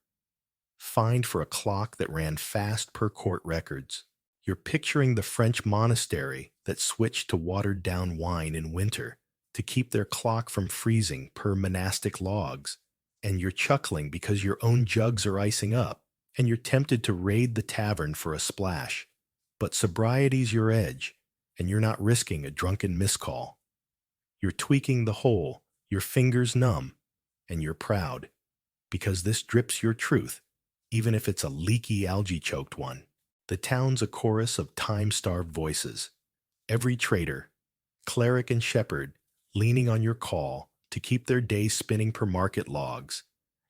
fined for a clock that ran fast per court records. You're picturing the French monastery that switched to watered-down wine in winter to keep their clock from freezing per monastic logs, and you're chuckling because your own jugs are icing up, and you're tempted to raid the tavern for a splash. But sobriety's your edge, and you're not risking a drunken miscall. You're tweaking the hole, your fingers numb, and you're proud, because this drips your truth, even if it's a leaky algae-choked one. The town's a chorus of time-starved voices, every trader, cleric and shepherd leaning on your call to keep their day spinning per market logs,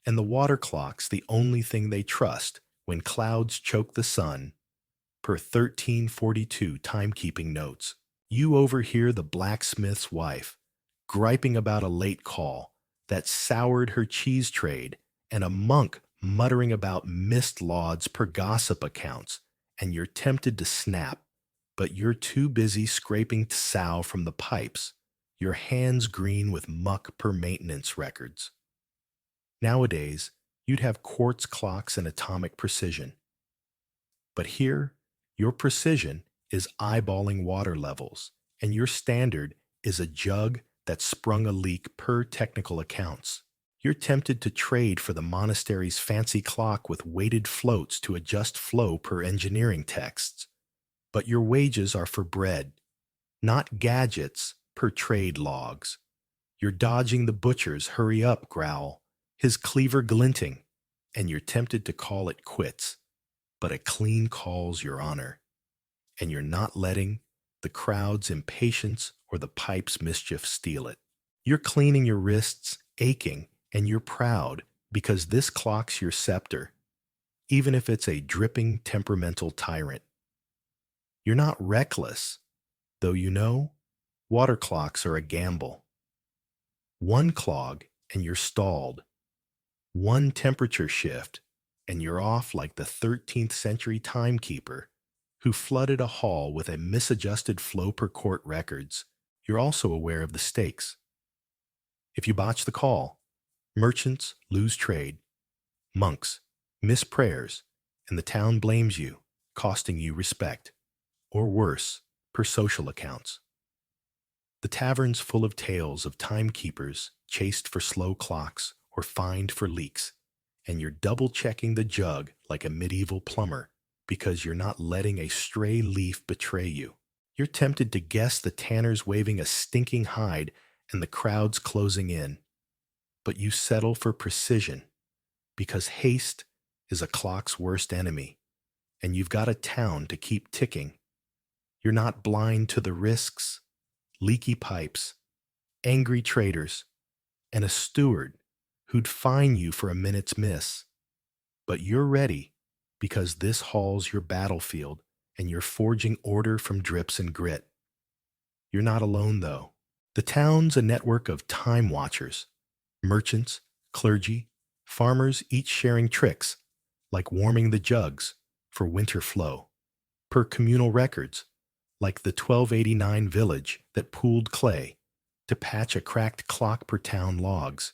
and the water clock's the only thing they trust when clouds choke the sun, per 1342 timekeeping notes. You overhear the blacksmith's wife griping about a late call that soured her cheese trade, and a monk muttering about missed lauds per gossip accounts, and you're tempted to snap, but you're too busy scraping sow from the pipes, your hands green with muck per maintenance records. Nowadays, you'd have quartz clocks and atomic precision. But here, your precision is eyeballing water levels, and your standard is a jug that sprung a leak per technical accounts. You're tempted to trade for the monastery's fancy clock with weighted floats to adjust flow per engineering texts. But your wages are for bread, not gadgets per trade logs. You're dodging the butcher's hurry up growl, his cleaver glinting, and you're tempted to call it quits. But a clean call's your honor, and you're not letting the crowd's impatience or the pipe's mischief steal it. You're cleaning your wrists, aching, and you're proud because this clock's your scepter, even if it's a dripping temperamental tyrant. You're not reckless, though you know water clocks are a gamble. One clog and you're stalled. One temperature shift and you're off like the 13th century timekeeper who flooded a hall with a misadjusted flow per court records. You're also aware of the stakes. If you botch the call, merchants lose trade, monks miss prayers, and the town blames you, costing you respect, or worse, per social accounts. The tavern's full of tales of timekeepers chased for slow clocks or fined for leaks, and you're double-checking the jug like a medieval plumber because you're not letting a stray leaf betray you. You're tempted to guess the tanner's waving a stinking hide and the crowd's closing in, but you settle for precision because haste is a clock's worst enemy, and you've got a town to keep ticking. You're not blind to the risks, leaky pipes, angry traders, and a steward who'd fine you for a minute's miss. But you're ready because this hall's your battlefield and you're forging order from drips and grit. You're not alone, though. The town's a network of time watchers, merchants, clergy, farmers, each sharing tricks, like warming the jugs for winter flow, per communal records, like the 1289 village that pooled clay to patch a cracked clock per town logs.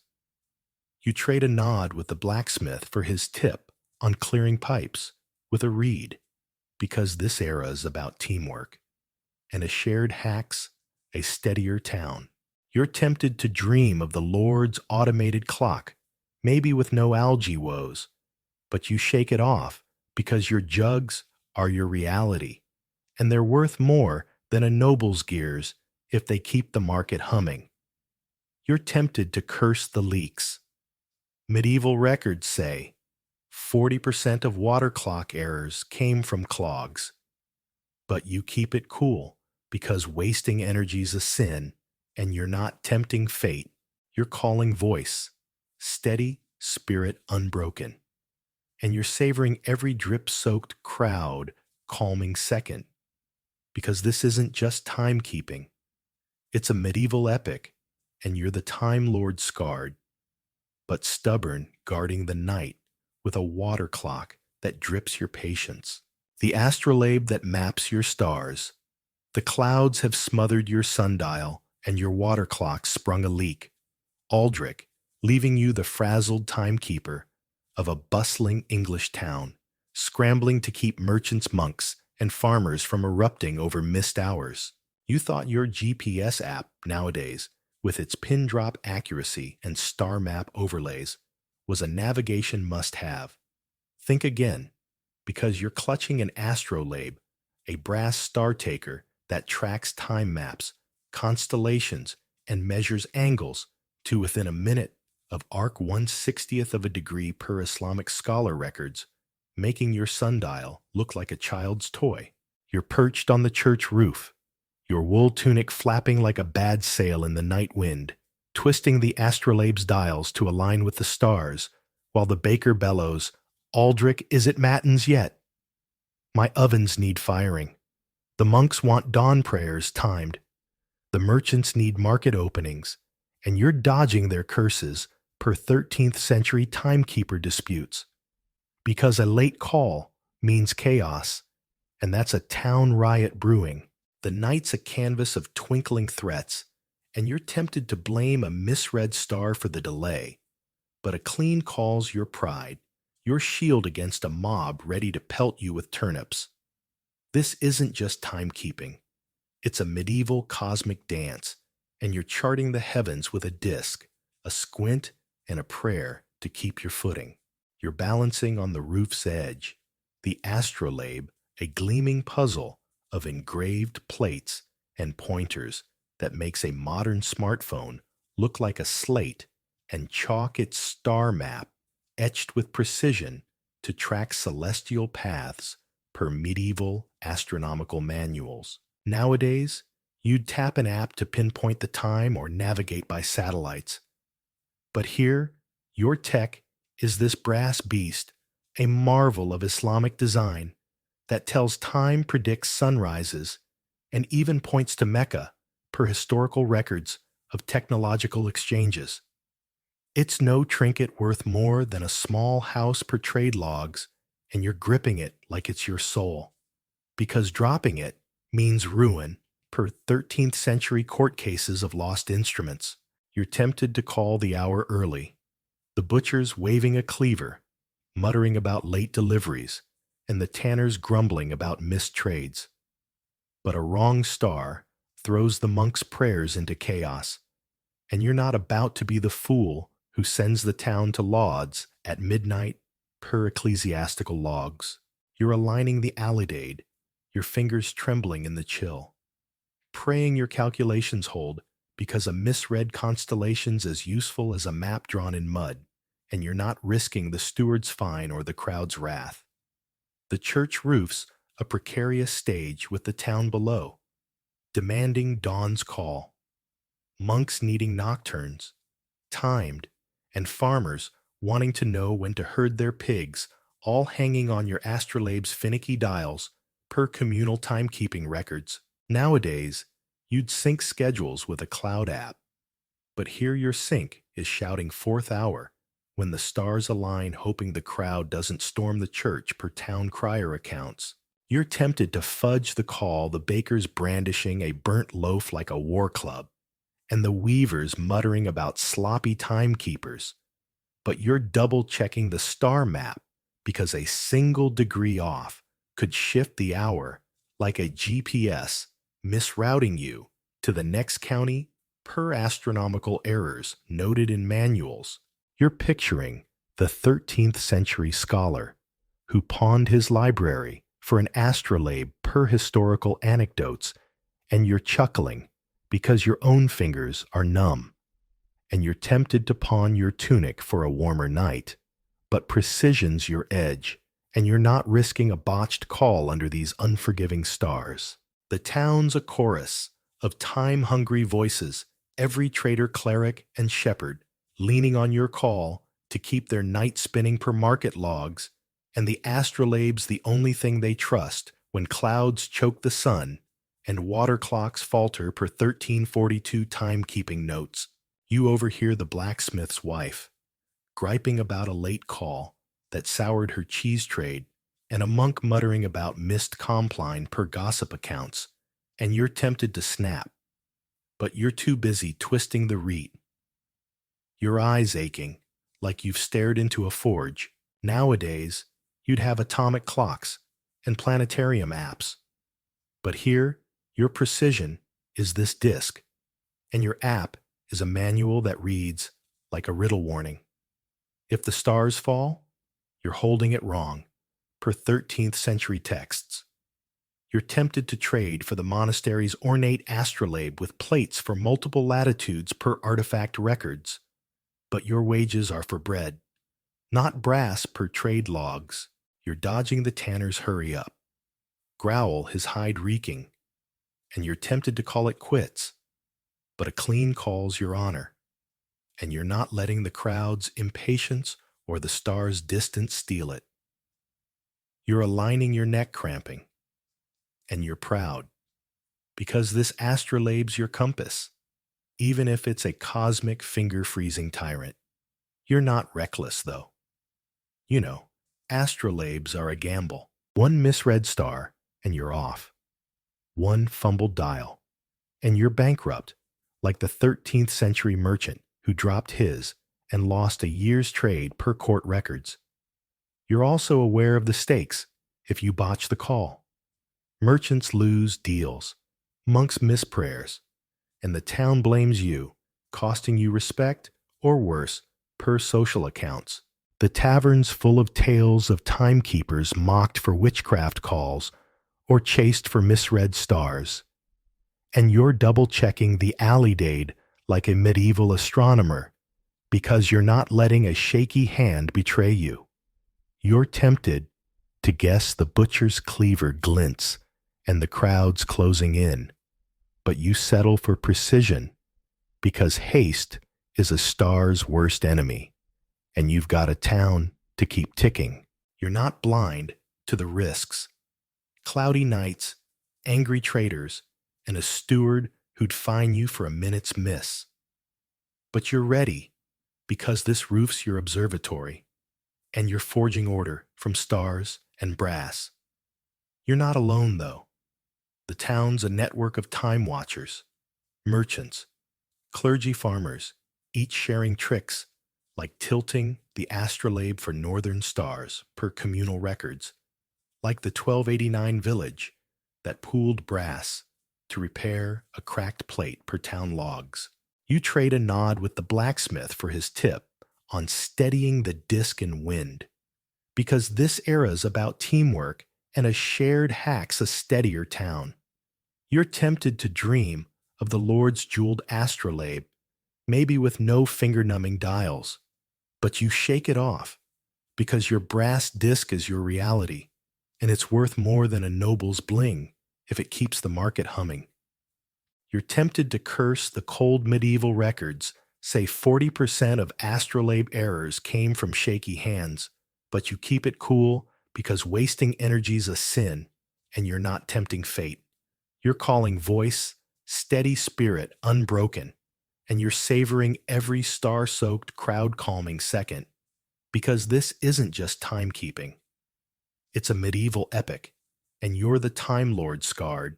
You trade a nod with the blacksmith for his tip on clearing pipes with a reed, because this era is about teamwork, and a shared hack's a steadier town. You're tempted to dream of the Lord's automated clock, maybe with no algae woes, but you shake it off because your jugs are your reality, and they're worth more than a noble's gears if they keep the market humming. You're tempted to curse the leaks. Medieval records say 40% of water clock errors came from clogs, but you keep it cool because wasting energy's a sin, and you're not tempting fate. You're calling voice, steady, spirit unbroken, and you're savoring every drip-soaked crowd calming second, because this isn't just timekeeping. It's a medieval epic, and you're the Time Lord scarred, but stubborn, guarding the night with a water clock that drips your patience. The astrolabe that maps your stars. The clouds have smothered your sundial, and your water clock sprung a leak. Aldrich, leaving you the frazzled timekeeper of a bustling English town, scrambling to keep merchants, monks, and farmers from erupting over missed hours. You thought your GPS app nowadays, with its pin drop accuracy and star map overlays, was a navigation must-have. Think again, because you're clutching an Astrolabe, a brass star taker that tracks time maps, constellations, and measures angles to within a minute of arc 1/60th of a degree per Islamic scholar records, making your sundial look like a child's toy. You're perched on the church roof, your wool tunic flapping like a bad sail in the night wind, twisting the astrolabe's dials to align with the stars, while the baker bellows, Aldrich, is it matins yet? My ovens need firing. The monks want dawn prayers timed. The merchants need market openings, and you're dodging their curses per 13th century timekeeper disputes. Because a late call means chaos, and that's a town riot brewing. The night's a canvas of twinkling threats, and you're tempted to blame a misread star for the delay. But a clean call's your pride, your shield against a mob ready to pelt you with turnips. This isn't just timekeeping. It's a medieval cosmic dance, and you're charting the heavens with a disc, a squint, and a prayer to keep your footing. You're balancing on the roof's edge, the astrolabe, a gleaming puzzle of engraved plates and pointers that makes a modern smartphone look like a slate and chalk its star map, etched with precision to track celestial paths per medieval astronomical manuals. Nowadays, you'd tap an app to pinpoint the time or navigate by satellites. But here, your tech is this brass beast, a marvel of Islamic design that tells time, predicts sunrises, and even points to Mecca per historical records of technological exchanges. It's no trinket worth more than a small house per trade logs, and you're gripping it like it's your soul. Because dropping it means ruin per 13th century court cases of lost instruments. You're tempted to call the hour early, the butcher's waving a cleaver, muttering about late deliveries, and the tanner's grumbling about missed trades. But a wrong star throws the monk's prayers into chaos, and you're not about to be the fool who sends the town to lauds at midnight per ecclesiastical logs. You're aligning the alidade, your fingers trembling in the chill, praying your calculations hold because a misread constellation's as useful as a map drawn in mud, and you're not risking the steward's fine or the crowd's wrath. The church roof's a precarious stage with the town below, demanding dawn's call, monks needing nocturnes, timed, and farmers wanting to know when to herd their pigs, all hanging on your Astrolabes' finicky dials per communal timekeeping records. Nowadays, you'd sync schedules with a cloud app, but here your sync is shouting fourth hour when the stars align, hoping the crowd doesn't storm the church per town crier accounts. You're tempted to fudge the call, the baker's brandishing a burnt loaf like a war club, and the weavers muttering about sloppy timekeepers. But you're double-checking the star map because a single degree off could shift the hour like a GPS, misrouting you to the next county per astronomical errors noted in manuals. You're picturing the 13th century scholar who pawned his library for an astrolabe per historical anecdotes, and you're chuckling because your own fingers are numb, and you're tempted to pawn your tunic for a warmer night. But precision's your edge, and you're not risking a botched call under these unforgiving stars. The town's a chorus of time-hungry voices, every trader, cleric, and shepherd leaning on your call to keep their night spinning per market logs, and the astrolabes the only thing they trust when clouds choke the sun and water clocks falter per 1342 timekeeping notes. You overhear the blacksmith's wife griping about a late call that soured her cheese trade, and a monk muttering about missed compline per gossip accounts, and you're tempted to snap, but you're too busy twisting the reed, your eyes aching like you've stared into a forge. Nowadays, you'd have atomic clocks and planetarium apps, but here, your precision is this disc, and your app is a manual that reads like a riddle warning. If the stars fall, you're holding it wrong, per 13th century texts. You're tempted to trade for the monastery's ornate astrolabe with plates for multiple latitudes per artifact records. But your wages are for bread, not brass per trade logs. You're dodging the tanner's hurry up, growl his hide reeking, and you're tempted to call it quits. But a clean call's your honor, and you're not letting the crowd's impatience or the star's distance steal it. You're aligning your neck cramping, and you're proud, because this astrolabe's your compass, even if it's a cosmic finger-freezing tyrant. You're not reckless, though. You know, astrolabes are a gamble. One misread star, and you're off. One fumbled dial, and you're bankrupt, like the 13th century merchant who dropped his and lost a year's trade per court records. You're also aware of the stakes if you botch the call. Merchants lose deals, monks miss prayers, and the town blames you, costing you respect, or worse, per social accounts. The tavern's full of tales of timekeepers mocked for witchcraft calls or chased for misread stars. And you're double-checking the alley dade like a medieval astronomer because you're not letting a shaky hand betray you. You're tempted to guess the butcher's cleaver glints and the crowd's closing in, but you settle for precision because haste is a star's worst enemy, and you've got a town to keep ticking. You're not blind to the risks. Cloudy nights, angry traders, and a steward who'd fine you for a minute's miss. But you're ready because this roof's your observatory, and you're forging order from stars and brass. You're not alone, though. The town's a network of time watchers, merchants, clergy farmers, each sharing tricks like tilting the astrolabe for northern stars per communal records, like the 1289 village that pooled brass to repair a cracked plate per town logs. You trade a nod with the blacksmith for his tip on steadying the disc in wind, because this era's about teamwork and a shared hack's a steadier town. You're tempted to dream of the Lord's jeweled astrolabe, maybe with no finger-numbing dials, but you shake it off because your brass disc is your reality, and it's worth more than a noble's bling if it keeps the market humming. You're tempted to curse the cold medieval records, say 40% of astrolabe errors came from shaky hands, but you keep it cool because wasting energy's a sin, and you're not tempting fate. You're calling voice, steady spirit unbroken, and you're savoring every star-soaked, crowd-calming second, because this isn't just timekeeping. It's a medieval epic, and you're the Time Lord scarred,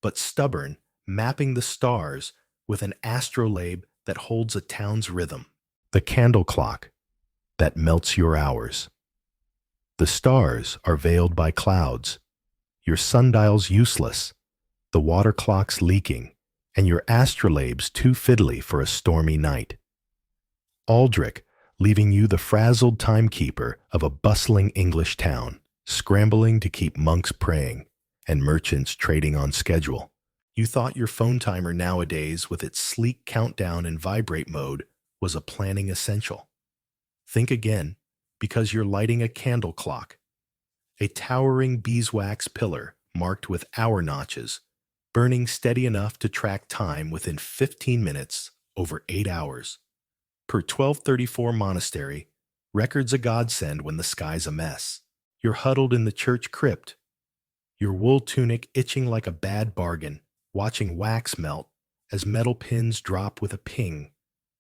but stubborn, mapping the stars with an astrolabe that holds a town's rhythm. The candle clock that melts your hours. The stars are veiled by clouds, your sundial's useless, the water clock's leaking, and your astrolabe's too fiddly for a stormy night. Aldrich, leaving you the frazzled timekeeper of a bustling English town, scrambling to keep monks praying and merchants trading on schedule. You thought your phone timer nowadays, with its sleek countdown and vibrate mode, was a planning essential. Think again, because you're lighting a candle clock, a towering beeswax pillar marked with hour notches, burning steady enough to track time within 15 minutes over 8 hours. Per 1234 monastery, record's a godsend when the sky's a mess. You're huddled in the church crypt, your wool tunic itching like a bad bargain, watching wax melt as metal pins drop with a ping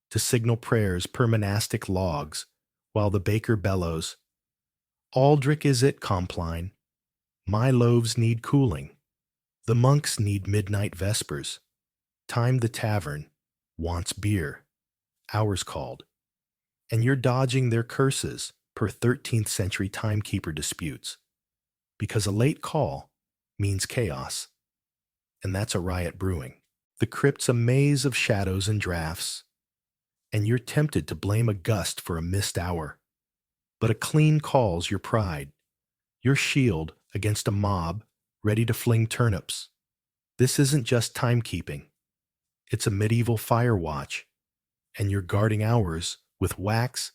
to signal prayers per monastic logs, while the baker bellows, "Aldrich is it, Compline. My loaves need cooling. The monks need midnight vespers. Time the tavern wants beer. Hours called." And you're dodging their curses per 13th century timekeeper disputes, because a late call means chaos, and that's a riot brewing. The crypt's a maze of shadows and drafts, and you're tempted to blame a gust for a missed hour. But a clean call's your pride, your shield against a mob ready to fling turnips. This isn't just timekeeping. It's a medieval fire watch, and you're guarding hours with wax,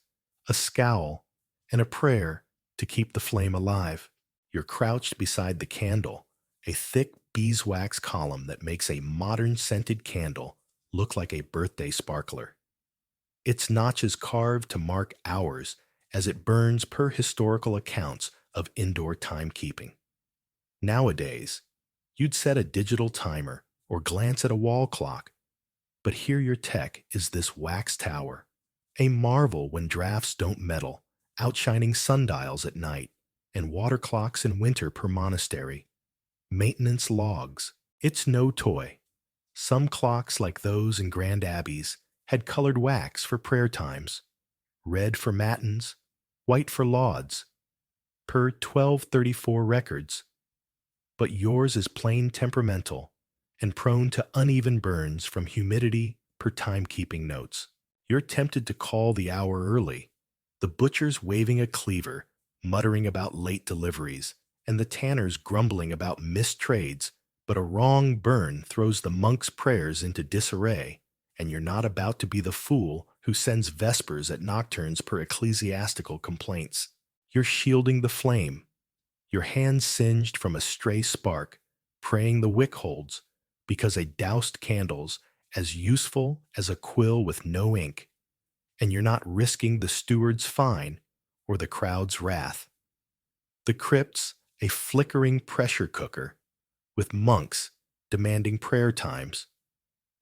a scowl, and a prayer to keep the flame alive. You're crouched beside the candle, a thick beeswax column that makes a modern scented candle look like a birthday sparkler. Its notches carved to mark hours as it burns per historical accounts of indoor timekeeping. Nowadays, you'd set a digital timer or glance at a wall clock, but here your tech is this wax tower, a marvel when drafts don't meddle, outshining sundials at night, and water clocks in winter per monastery. Maintenance logs. It's no toy. Some clocks, like those in grand abbeys, had colored wax for prayer times, red for matins, white for lauds, per 1234 records. But yours is plain temperamental and prone to uneven burns from humidity per timekeeping notes. You're tempted to call the hour early, the butcher's waving a cleaver, muttering about late deliveries, and the tanner's grumbling about missed trades, but a wrong burn throws the monk's prayers into disarray, and you're not about to be the fool who sends vespers at nocturnes per ecclesiastical complaints. You're shielding the flame, your hands singed from a stray spark, praying the wick holds, because a doused candle's as useful as a quill with no ink, and you're not risking the steward's fine or the crowd's wrath. The crypt's a flickering pressure cooker, with monks demanding prayer times,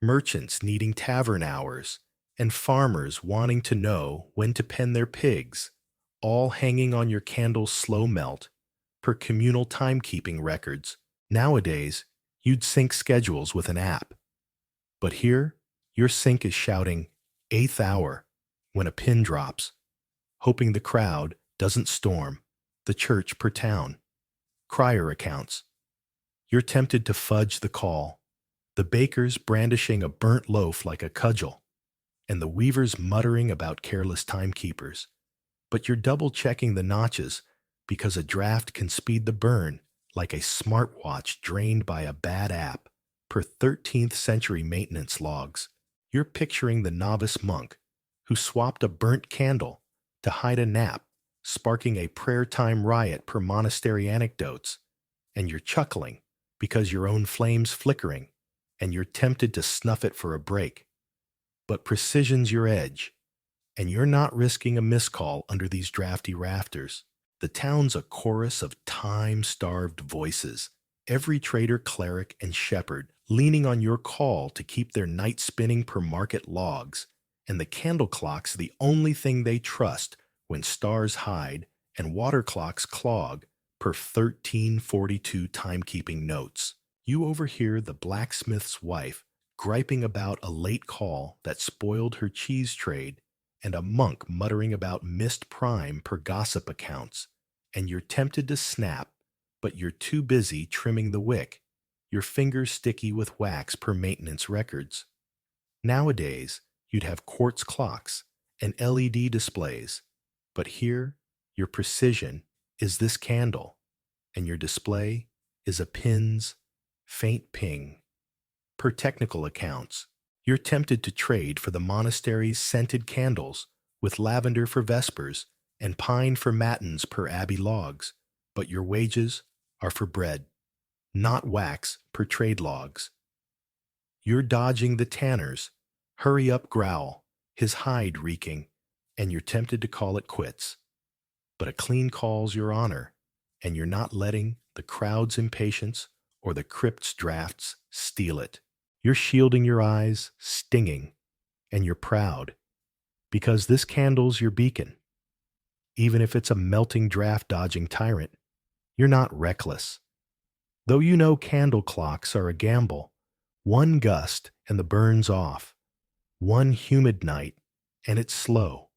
merchants needing tavern hours, and farmers wanting to know when to pen their pigs, all hanging on your candle's slow melt per communal timekeeping records. Nowadays, you'd sync schedules with an app. But here, your sync is shouting, "Eighth hour," when a pin drops, hoping the crowd doesn't storm the church per town. Crier accounts. You're tempted to fudge the call, the baker's brandishing a burnt loaf like a cudgel, and the weaver's muttering about careless timekeepers. But you're double-checking the notches because a draft can speed the burn like a smartwatch drained by a bad app per 13th century maintenance logs. You're picturing the novice monk who swapped a burnt candle to hide a nap, sparking a prayer time riot per monastery anecdotes, and you're chuckling because your own flame's flickering, and you're tempted to snuff it for a break. But precision's your edge, and you're not risking a miscall under these drafty rafters. The town's a chorus of time-starved voices, every trader, cleric, and shepherd leaning on your call to keep their night spinning per market logs, and the candle clock's the only thing they trust when stars hide and water clocks clog per 1342 timekeeping notes. You overhear the blacksmith's wife griping about a late call that spoiled her cheese trade, and a monk muttering about missed prime per gossip accounts, and you're tempted to snap, but you're too busy trimming the wick, your fingers sticky with wax per maintenance records. Nowadays, you'd have quartz clocks and LED displays, but here, your precision is this candle, and your display is a pin's faint ping. Per technical accounts, you're tempted to trade for the monastery's scented candles with lavender for vespers and pine for matins per abbey logs, but your wages are for bread, not wax per trade logs. You're dodging the tanner's hurry up growl, his hide reeking, and you're tempted to call it quits. But a clean call's your honor, and you're not letting the crowd's impatience or the crypt's drafts steal it. You're shielding your eyes, stinging, and you're proud, because this candle's your beacon. Even if it's a melting draft-dodging tyrant, you're not reckless. Though you know candle clocks are a gamble, one gust and the burn's off. One humid night, and it's slow,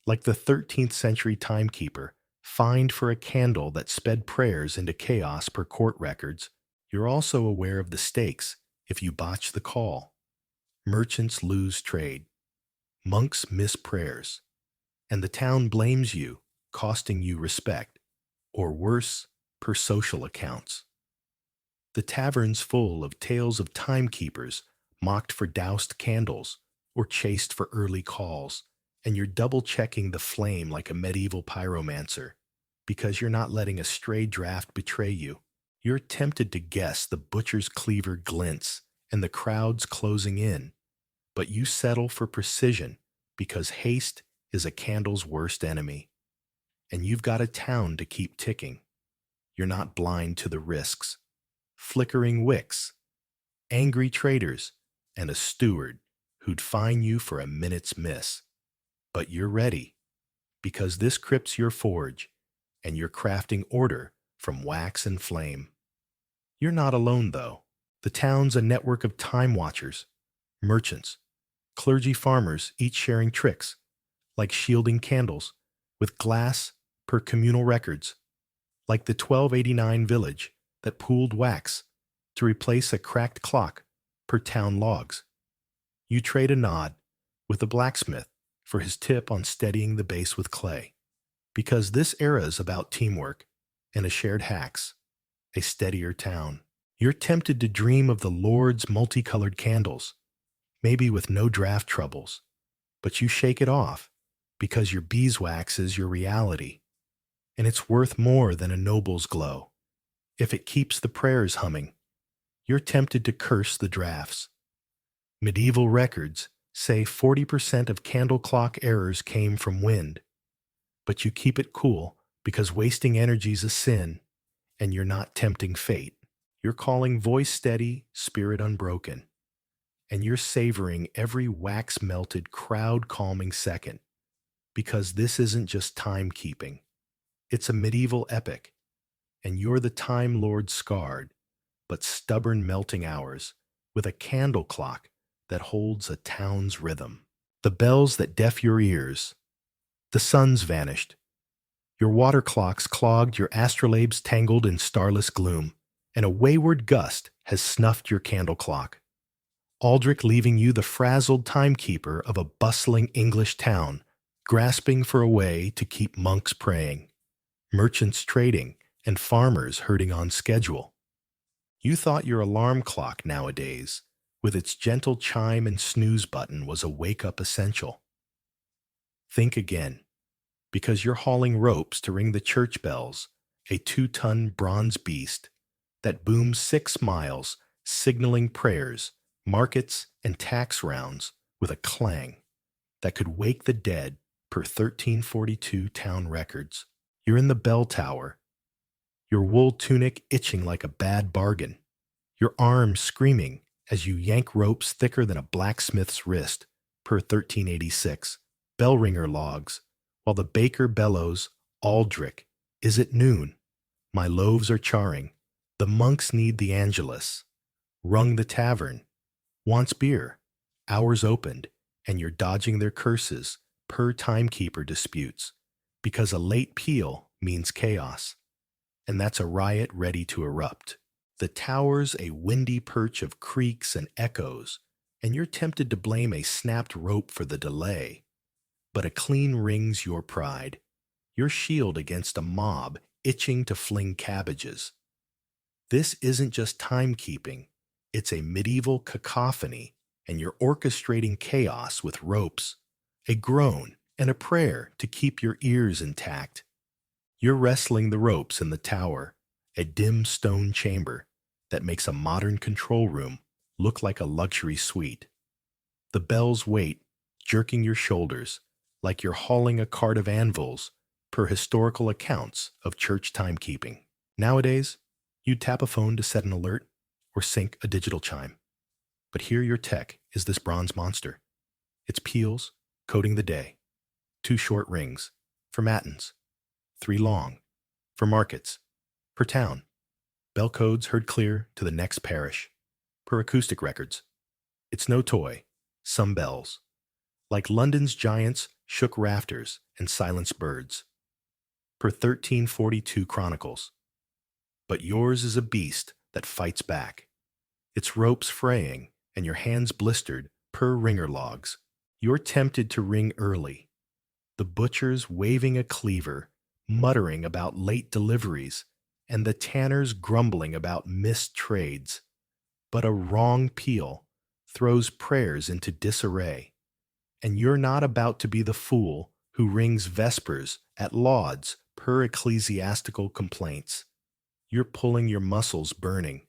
like the 13th century timekeeper, fined for a candle that sped prayers into chaos per court records. You're also aware of the stakes if you botch the call. Merchants lose trade, monks miss prayers, and the town blames you, costing you respect, or worse, per social accounts. The tavern's full of tales of timekeepers mocked for doused candles or chased for early calls, and you're double-checking the flame like a medieval pyromancer because you're not letting a stray draft betray you. You're tempted to guess the butcher's cleaver glints and the crowd's closing in, but you settle for precision because haste is a candle's worst enemy, and you've got a town to keep ticking. You're not blind to the risks. Flickering wicks, angry traders, and a steward who'd fine you for a minute's miss. But you're ready, because this crypt's your forge, and you're crafting order from wax and flame. You're not alone, though. The town's a network of time watchers, merchants, clergy farmers, each sharing tricks, like shielding candles, with glass per communal records, like the 1289 village that pooled wax to replace a cracked clock per town logs. You trade a nod with the blacksmith for his tip on steadying the base with clay, because this era is about teamwork and a shared hacks, a steadier town. You're tempted to dream of the Lord's multicolored candles, maybe with no draft troubles, but you shake it off because your beeswax is your reality, and it's worth more than a noble's glow. If it keeps the prayers humming, you're tempted to curse the drafts. Medieval records say 40% of candle clock errors came from wind, but you keep it cool because wasting energy's a sin, and you're not tempting fate. You're calling voice steady, spirit unbroken, and you're savoring every wax-melted, crowd-calming second, because this isn't just timekeeping. It's a medieval epic, and you're the Time Lord scarred, but stubborn melting hours, with a candle clock that holds a town's rhythm. The bells that deaf your ears. The sun's vanished. Your water clocks clogged, your astrolabes tangled in starless gloom, and a wayward gust has snuffed your candle clock. Aldrich leaving you the frazzled timekeeper of a bustling English town, grasping for a way to keep monks praying, merchants trading, and farmers herding on schedule. You thought your alarm clock nowadays, with its gentle chime and snooze button, was a wake-up essential. Think again, because you're hauling ropes to ring the church bells, a 2-ton bronze beast that booms 6 miles, signaling prayers, markets, and tax rounds with a clang that could wake the dead per 1342 town records. You're in the bell tower, your wool tunic itching like a bad bargain, your arms screaming as you yank ropes thicker than a blacksmith's wrist per 1386, bell ringer logs, while the baker bellows, Aldrich, is it noon? My loaves are charring. The monks need the Angelus. Rung the tavern. Wants beer. Hours opened, and you're dodging their curses per timekeeper disputes, because a late peal means chaos, and that's a riot ready to erupt. The tower's a windy perch of creaks and echoes, and you're tempted to blame a snapped rope for the delay. But a clean ring's your pride, your shield against a mob itching to fling cabbages. This isn't just timekeeping, it's a medieval cacophony, and you're orchestrating chaos with ropes, a groan, and a prayer to keep your ears intact. You're wrestling the ropes in the tower, a dim stone chamber that makes a modern control room look like a luxury suite. The bells wait, jerking your shoulders, like you're hauling a cart of anvils per historical accounts of church timekeeping. Nowadays, you'd tap a phone to set an alert or sync a digital chime. But here your tech is this bronze monster. Its peels coding the day. 2 short rings for matins, 3 long for markets, per town. Bell codes heard clear to the next parish, per acoustic records. It's no toy, some bells. Like London's giants shook rafters and silenced birds, per 1342 chronicles. But yours is a beast that fights back. Its ropes fraying and your hands blistered per ringer logs. You're tempted to ring early. The butcher's waving a cleaver, muttering about late deliveries, and the tanner's grumbling about missed trades. But a wrong peal throws prayers into disarray, and you're not about to be the fool who rings vespers at lauds per ecclesiastical complaints. You're pulling your muscles burning,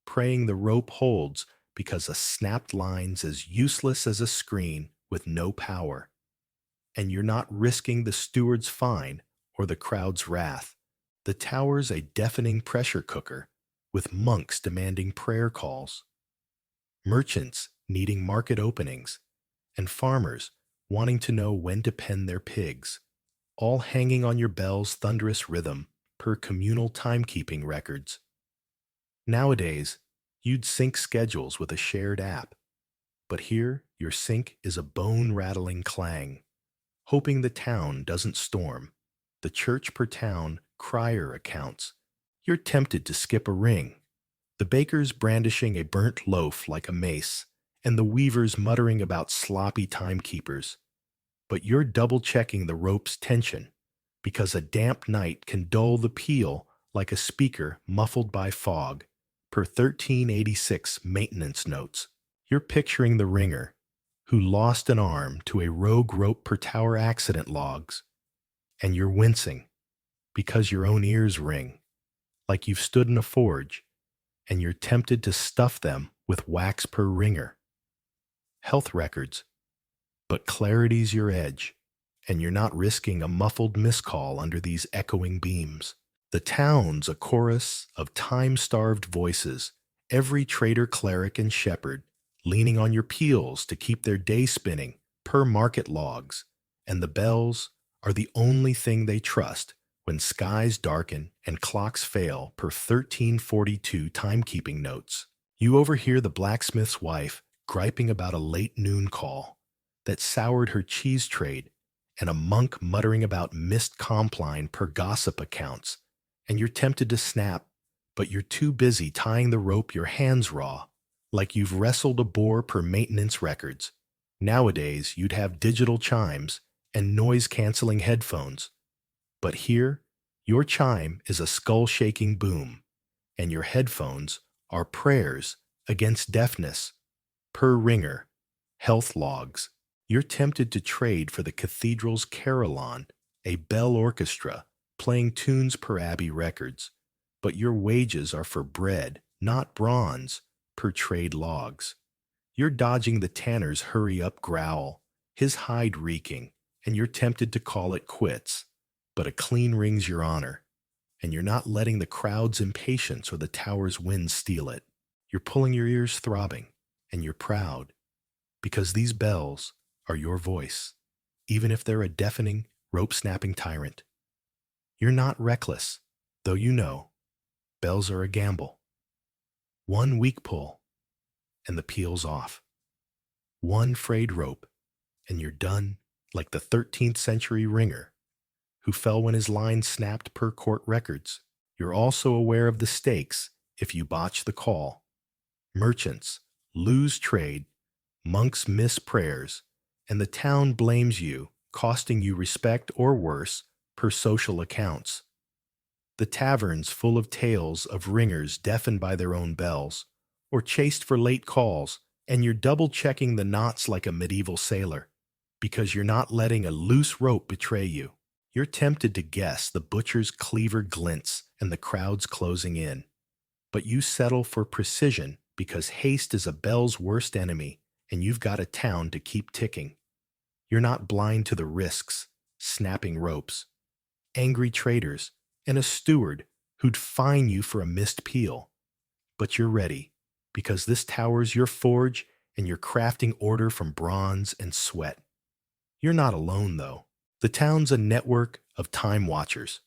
praying the rope holds because a snapped line's as useless as a screen with no power. And you're not risking the steward's fine or the crowd's wrath. The tower's a deafening pressure cooker, with monks demanding prayer calls, merchants needing market openings, and farmers wanting to know when to pen their pigs, all hanging on your bell's thunderous rhythm per communal timekeeping records. Nowadays, you'd sync schedules with a shared app, but here your sync is a bone-rattling clang, hoping the town doesn't storm. The church per town crier accounts. You're tempted to skip a ring, the baker's brandishing a burnt loaf like a mace, and the weaver's muttering about sloppy timekeepers. But you're double-checking the rope's tension, because a damp night can dull the peal like a speaker muffled by fog, per 1386 maintenance notes. You're picturing the ringer, who lost an arm to a rogue rope per tower accident logs, and you're wincing, because your own ears ring, like you've stood in a forge, and you're tempted to stuff them with wax per ringer. Health records, but clarity's your edge, and you're not risking a muffled miscall under these echoing beams. The town's a chorus of time-starved voices, every trader, cleric, and shepherd leaning on your peals to keep their day spinning per market logs, and the bells are the only thing they trust when skies darken and clocks fail per 1342 timekeeping notes. You overhear the blacksmith's wife griping about a late noon call that soured her cheese trade, and a monk muttering about missed compline per gossip accounts, and you're tempted to snap, but you're too busy tying the rope your hands raw, like you've wrestled a boar per maintenance records. Nowadays, you'd have digital chimes and noise-canceling headphones. But here, your chime is a skull-shaking boom, and your headphones are prayers against deafness. Per ringer, health logs. You're tempted to trade for the cathedral's carillon, a bell orchestra, playing tunes per abbey records. But your wages are for bread, not bronze, per trade logs. You're dodging the tanner's hurry-up growl, his hide reeking, and you're tempted to call it quits. But a clean ring's your honor, and you're not letting the crowd's impatience or the tower's wind steal it. You're pulling your ears throbbing, and you're proud, because these bells are your voice, even if they're a deafening, rope-snapping tyrant. You're not reckless, though you know bells are a gamble. One weak pull, and the peel's off. One frayed rope, and you're done like the 13th century ringer who fell when his line snapped per court records. You're also aware of the stakes if you botch the call. Merchants lose trade, monks miss prayers, and the town blames you, costing you respect or worse per social accounts. The tavern's full of tales of ringers deafened by their own bells, or chased for late calls, and you're double-checking the knots like a medieval sailor, because you're not letting a loose rope betray you. You're tempted to guess the butcher's cleaver glints and the crowd's closing in, but you settle for precision because haste is a bell's worst enemy, and you've got a town to keep ticking. You're not blind to the risks, snapping ropes, angry traders, and a steward who'd fine you for a missed peel. But you're ready, because this tower's your forge and you're crafting order from bronze and sweat. You're not alone, though. The town's a network of time watchers,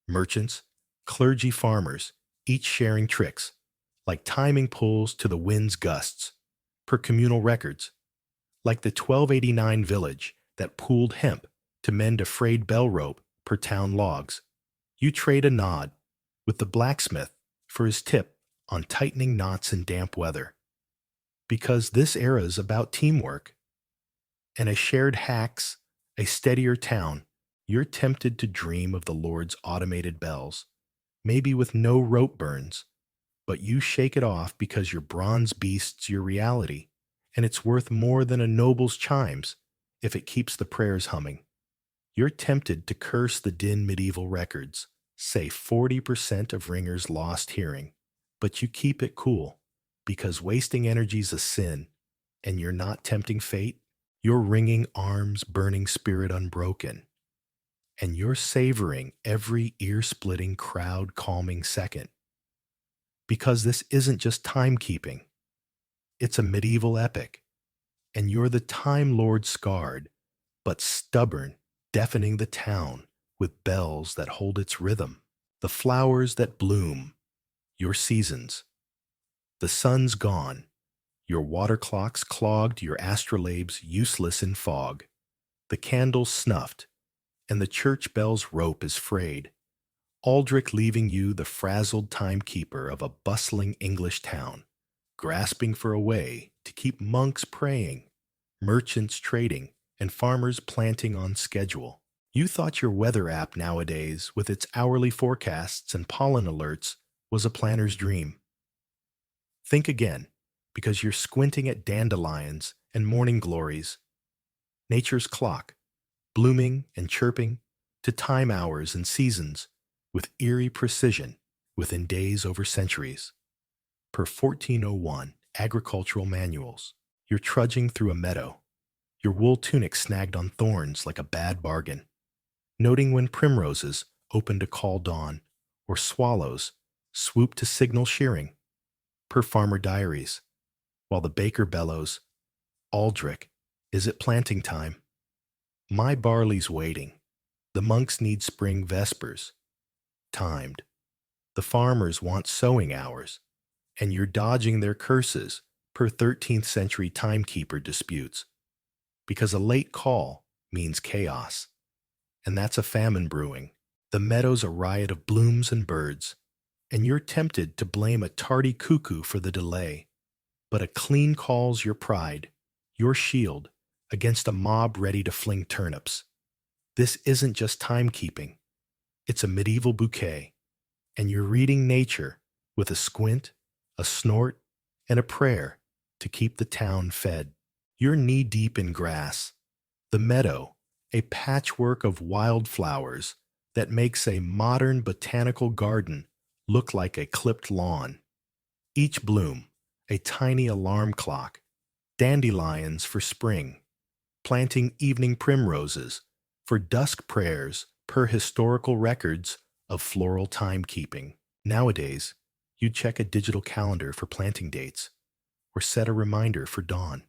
merchants, clergy, farmers, each sharing tricks, like timing pulls to the wind's gusts, per communal records, like the 1289 village that pooled hemp to mend a frayed bell rope per town logs. You trade a nod with the blacksmith for his tip on tightening knots in damp weather, because this era's about teamwork, and a shared hacks, a steadier town. You're tempted to dream of the Lord's automated bells, maybe with no rope burns, but you shake it off because your bronze beast's your reality, and it's worth more than a noble's chimes if it keeps the prayers humming. You're tempted to curse the din medieval records, say 40% of ringers lost hearing, but you keep it cool, because wasting energy's a sin, and you're not tempting fate. Your ringing arms, burning spirit unbroken. and you're savoring every ear-splitting, crowd-calming second. Because this isn't just timekeeping, it's a medieval epic, and you're the Time Lord scarred, but stubborn, deafening the town with bells that hold its rhythm. The flowers that bloom, your seasons. The sun's gone, your water clocks clogged, your astrolabes useless in fog. The candles snuffed, and the church bell's rope is frayed. Aldrich leaving you the frazzled timekeeper of a bustling English town, grasping for a way to keep monks praying, merchants trading, and farmers planting on schedule. You thought your weather app nowadays, with its hourly forecasts and pollen alerts, was a planner's dream. Think again, because you're squinting at dandelions and morning glories, nature's clock, blooming and chirping, to time hours and seasons, with eerie precision, within days over centuries. Per 1401 agricultural manuals, you're trudging through a meadow, your wool tunic snagged on thorns like a bad bargain, noting when primroses open to call dawn, or swallows swoop to signal shearing. Per farmer diaries, while the baker bellows, Aldrich, is it planting time? My barley's waiting. The monks need spring vespers, timed. The farmers want sowing hours, and you're dodging their curses per 13th century timekeeper disputes. Because a late call means chaos, and that's a famine brewing. The meadow's a riot of blooms and birds, and you're tempted to blame a tardy cuckoo for the delay. But a clean call's your pride, your shield, against a mob ready to fling turnips. This isn't just timekeeping, it's a medieval bouquet, and you're reading nature with a squint, a snort, and a prayer to keep the town fed. You're knee-deep in grass, the meadow, a patchwork of wildflowers that makes a modern botanical garden look like a clipped lawn. Each bloom, a tiny alarm clock, dandelions for spring, planting evening primroses for dusk prayers per historical records of floral timekeeping. Nowadays, you check a digital calendar for planting dates or set a reminder for dawn.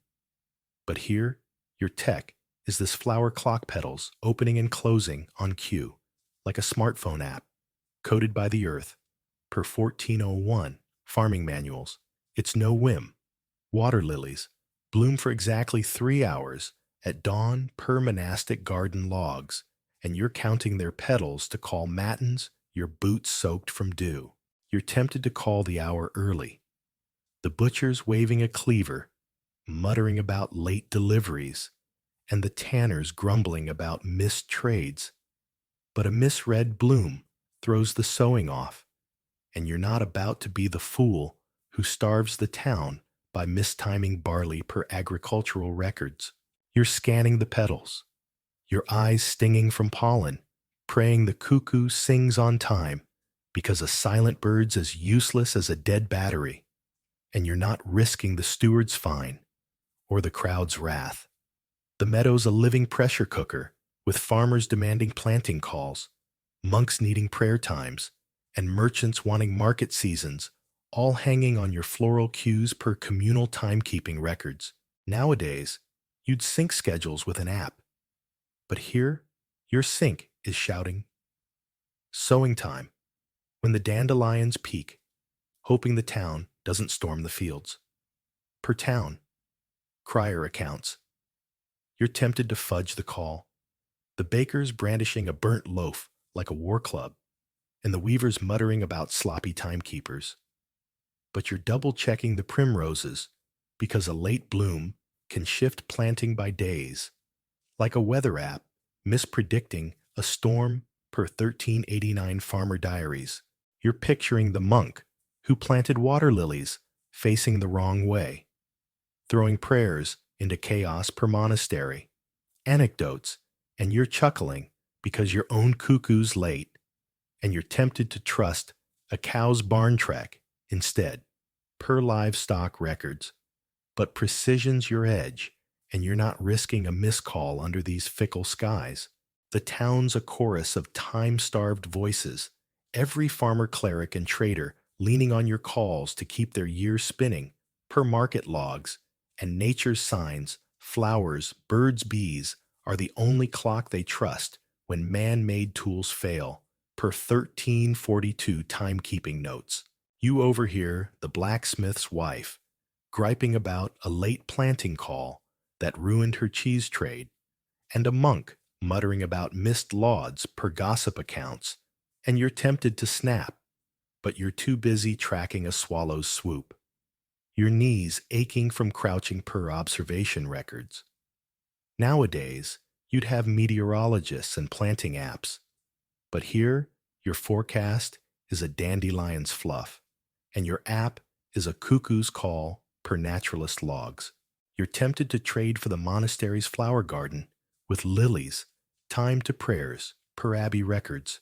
But here, your tech is this flower clock petals opening and closing on cue, like a smartphone app, coded by the earth, per 1401 farming manuals. It's no whim. Water lilies bloom for exactly 3 hours at dawn per monastic garden logs, and you're counting their petals to call matins, your boots soaked from dew. You're tempted to call the hour early. The butcher's waving a cleaver, muttering about late deliveries, and the tanner's grumbling about missed trades. But a misread bloom throws the sewing off, and you're not about to be the fool who starves the town by mistiming barley per agricultural records. You're scanning the petals, your eyes stinging from pollen, praying the cuckoo sings on time, because a silent bird's as useless as a dead battery, and you're not risking the steward's fine or the crowd's wrath. The meadow's a living pressure cooker, with farmers demanding planting calls, monks needing prayer times, and merchants wanting market seasons, all hanging on your floral cues per communal timekeeping records. Nowadays, you'd sync schedules with an app. But here, your sync is shouting, sowing time, when the dandelions peak, hoping the town doesn't storm the fields. Per town, crier accounts. You're tempted to fudge the call. The baker's brandishing a burnt loaf like a war club, and the weaver's muttering about sloppy timekeepers. But you're double-checking the primroses, because a late bloom can shift planting by days, like a weather app mispredicting a storm per 1389 farmer diaries. You're picturing the monk who planted water lilies facing the wrong way, throwing prayers into chaos per monastery, anecdotes, and you're chuckling because your own cuckoo's late, and you're tempted to trust a cow's barn trek instead, per livestock records. But precision's your edge, and you're not risking a miscall under these fickle skies. The town's a chorus of time-starved voices, every farmer, cleric, and trader leaning on your calls to keep their year spinning, per market logs, and nature's signs, flowers, birds, bees, are the only clock they trust when man-made tools fail, per 1342 timekeeping notes. You overhear the blacksmith's wife griping about a late planting call that ruined her cheese trade, and a monk muttering about missed lauds per gossip accounts, and you're tempted to snap, but you're too busy tracking a swallow's swoop, your knees aching from crouching per observation records. Nowadays, you'd have meteorologists and planting apps, but here, your forecast is a dandelion's fluff, and your app is a cuckoo's call per naturalist logs. You're tempted to trade for the monastery's flower garden with lilies, time to prayers per abbey records,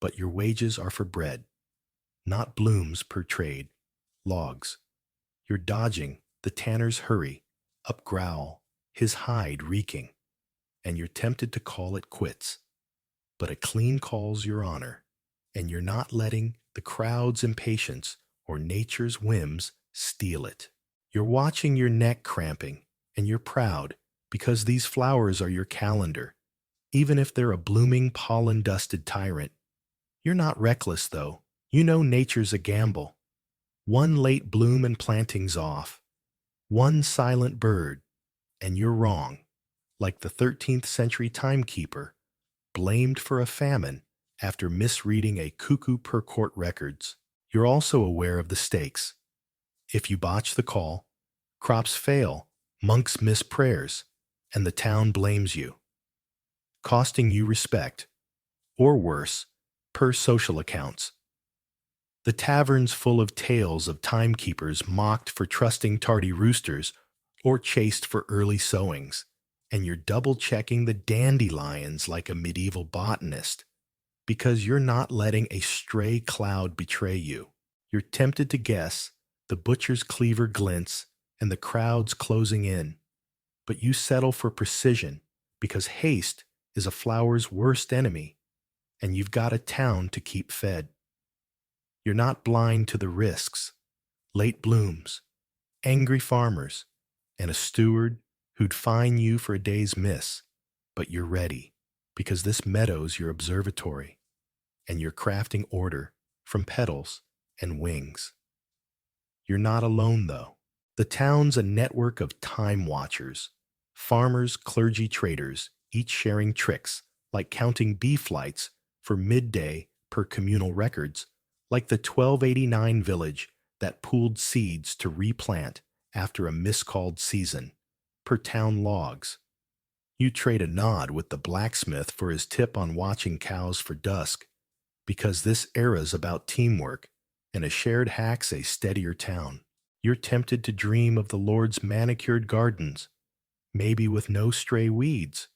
but your wages are for bread, not blooms per trade, logs. You're dodging the tanner's hurry, up growl, his hide reeking, and you're tempted to call it quits. But a clean call's your honor, and you're not letting the crowd's impatience or nature's whims steal it. You're watching your neck cramping, and you're proud because these flowers are your calendar, even if they're a blooming pollen-dusted tyrant. You're not reckless, though. You know nature's a gamble. One late bloom and planting's off. One silent bird, and you're wrong, like the 13th century timekeeper, blamed for a famine after misreading a cuckoo per court records. You're also aware of the stakes. If you botch the call, crops fail, monks miss prayers, and the town blames you, costing you respect, or worse, per social accounts. The tavern's full of tales of timekeepers mocked for trusting tardy roosters or chased for early sowings, and you're double-checking the dandelions like a medieval botanist because you're not letting a stray cloud betray you. You're tempted to guess the butcher's cleaver glints and the crowd's closing in, but you settle for precision because haste is a flower's worst enemy, and you've got a town to keep fed. You're not blind to the risks, late blooms, angry farmers, and a steward who'd fine you for a day's miss, but you're ready because this meadow's your observatory, and you're crafting order from petals and wings. You're not alone, though. The town's a network of time watchers, farmers, clergy, traders, each sharing tricks, like counting bee flights for midday per communal records, like the 1289 village that pooled seeds to replant after a miscalled season, per town logs. You trade a nod with the blacksmith for his tip on watching cows for dusk, because this era's about teamwork, and a shared hack's a steadier town. You're tempted to dream of the Lord's manicured gardens, maybe with no stray weeds.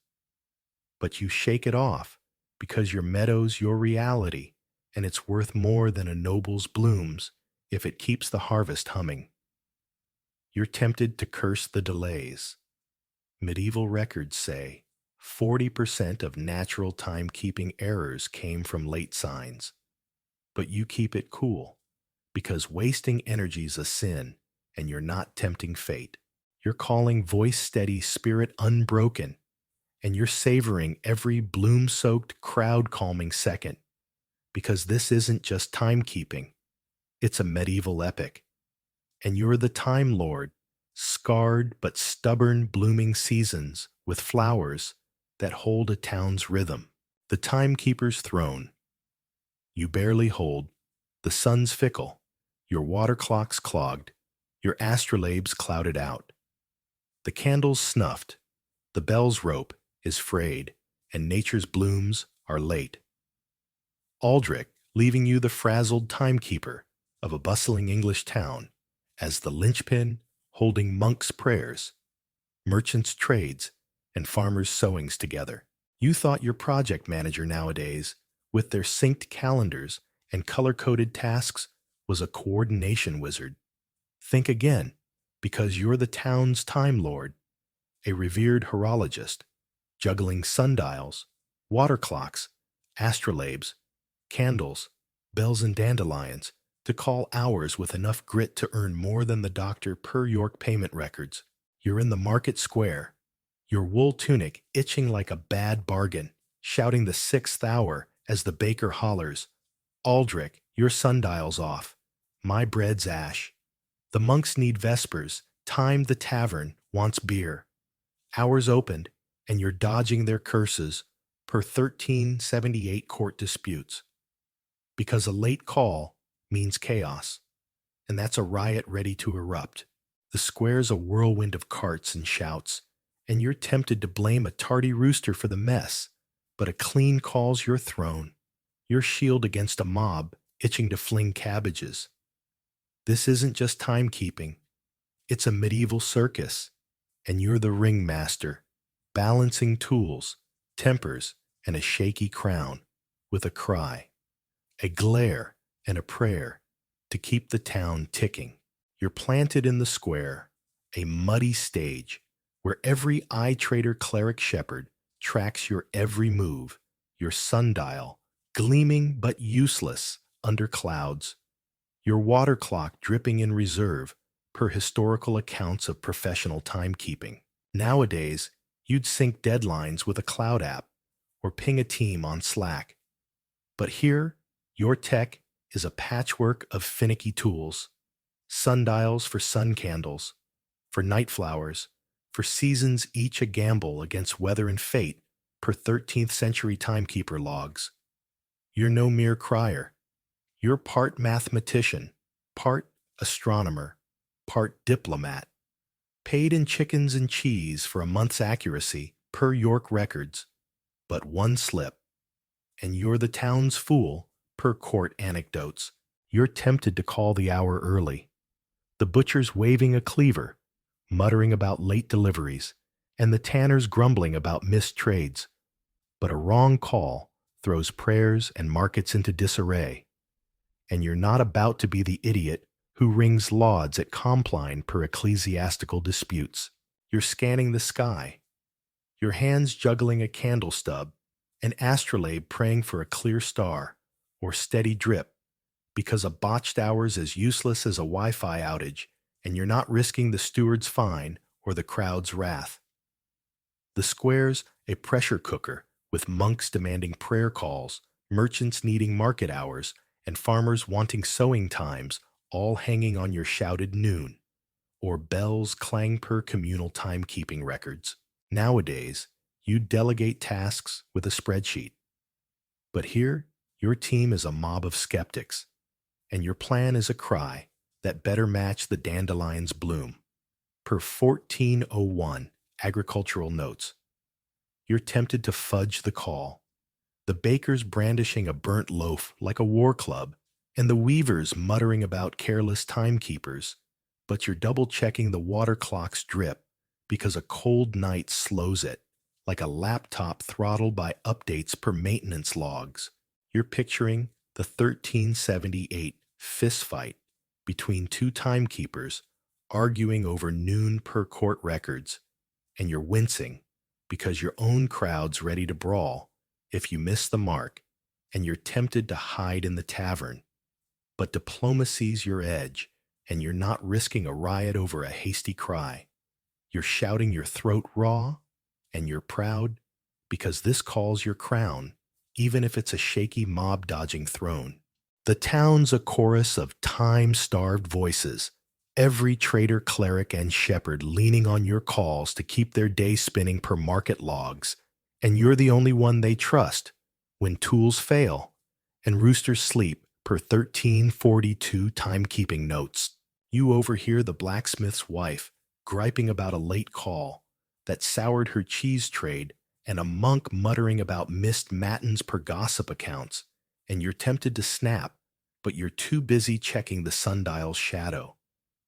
But you shake it off, because your meadow's your reality, and it's worth more than a noble's blooms if it keeps the harvest humming. You're tempted to curse the delays. Medieval records say 40% of natural timekeeping errors came from late signs. But you keep it cool, because wasting energy's a sin, and you're not tempting fate. You're calling voice steady, spirit unbroken, and you're savoring every bloom-soaked, crowd-calming second, because this isn't just timekeeping, it's a medieval epic. And you're the Time Lord, scarred but stubborn blooming seasons with flowers that hold a town's rhythm. The timekeeper's throne. You barely hold, the sun's fickle, your water clock's clogged, your astrolabes clouded out. The candle's snuffed, the bell's rope is frayed, and nature's blooms are late. Aldrich leaving you the frazzled timekeeper of a bustling English town as the linchpin holding monks' prayers, merchants' trades, and farmers' sowings together. You thought your project manager nowadays, with their synced calendars and color-coded tasks, was a coordination wizard. Think again, because you're the town's time lord, a revered horologist, juggling sundials, water clocks, astrolabes, candles, bells and dandelions, to call hours with enough grit to earn more than the doctor per York payment records. You're in the market square, your wool tunic itching like a bad bargain, shouting the sixth hour as the baker hollers, Aldrich, your sundial's off. My bread's ash. The monks need vespers. Time the tavern wants beer. Hours opened, and you're dodging their curses per 1378 court disputes. Because a late call means chaos, and that's a riot ready to erupt. The square's a whirlwind of carts and shouts, and you're tempted to blame a tardy rooster for the mess, but a clean call's your throne, your shield against a mob itching to fling cabbages. This isn't just timekeeping, it's a medieval circus, and you're the ringmaster, balancing tools, tempers, and a shaky crown, with a cry, a glare, and a prayer to keep the town ticking. You're planted in the square, a muddy stage, where every eye-trader cleric shepherd tracks your every move, your sundial, gleaming but useless under clouds, your water clock dripping in reserve per historical accounts of professional timekeeping. Nowadays, you'd sync deadlines with a cloud app or ping a team on Slack. But here, your tech is a patchwork of finicky tools, sundials for sun candles, for night flowers, for seasons each a gamble against weather and fate per 13th century timekeeper logs. You're no mere crier. You're part mathematician, part astronomer, part diplomat, paid in chickens and cheese for a month's accuracy per York records, but one slip, and you're the town's fool per court anecdotes. You're tempted to call the hour early. The butcher's waving a cleaver, muttering about late deliveries, and the tanner's grumbling about missed trades. But a wrong call throws prayers and markets into disarray, and you're not about to be the idiot who rings lauds at Compline per ecclesiastical disputes. You're scanning the sky, your hands juggling a candle stub, an astrolabe praying for a clear star or steady drip, because a botched hour's as useless as a Wi-Fi outage, and you're not risking the steward's fine or the crowd's wrath. The square's a pressure cooker, with monks demanding prayer calls, merchants needing market hours, and farmers wanting sowing times, all hanging on your shouted noon, or bells clang per communal timekeeping records. Nowadays, you delegate tasks with a spreadsheet. But here, your team is a mob of skeptics, and your plan is a cry that better match the dandelion's bloom. Per 1401 agricultural notes, you're tempted to fudge the call. The baker's brandishing a burnt loaf like a war club, and the weaver's muttering about careless timekeepers, but you're double-checking the water clock's drip because a cold night slows it, like a laptop throttled by updates per maintenance logs. You're picturing the 1378 fistfight between two timekeepers arguing over noon per court records, and you're wincing because your own crowd's ready to brawl if you miss the mark, and you're tempted to hide in the tavern. But diplomacy's your edge, and you're not risking a riot over a hasty cry. You're shouting your throat raw, and you're proud because this calls your crown, even if it's a shaky mob-dodging throne. The town's a chorus of time-starved voices, every trader, cleric, and shepherd leaning on your calls to keep their day spinning per market logs, and you're the only one they trust when tools fail and roosters sleep per 1342 timekeeping notes. You overhear the blacksmith's wife griping about a late call that soured her cheese trade, and a monk muttering about missed matins per gossip accounts, and you're tempted to snap, but you're too busy checking the sundial's shadow,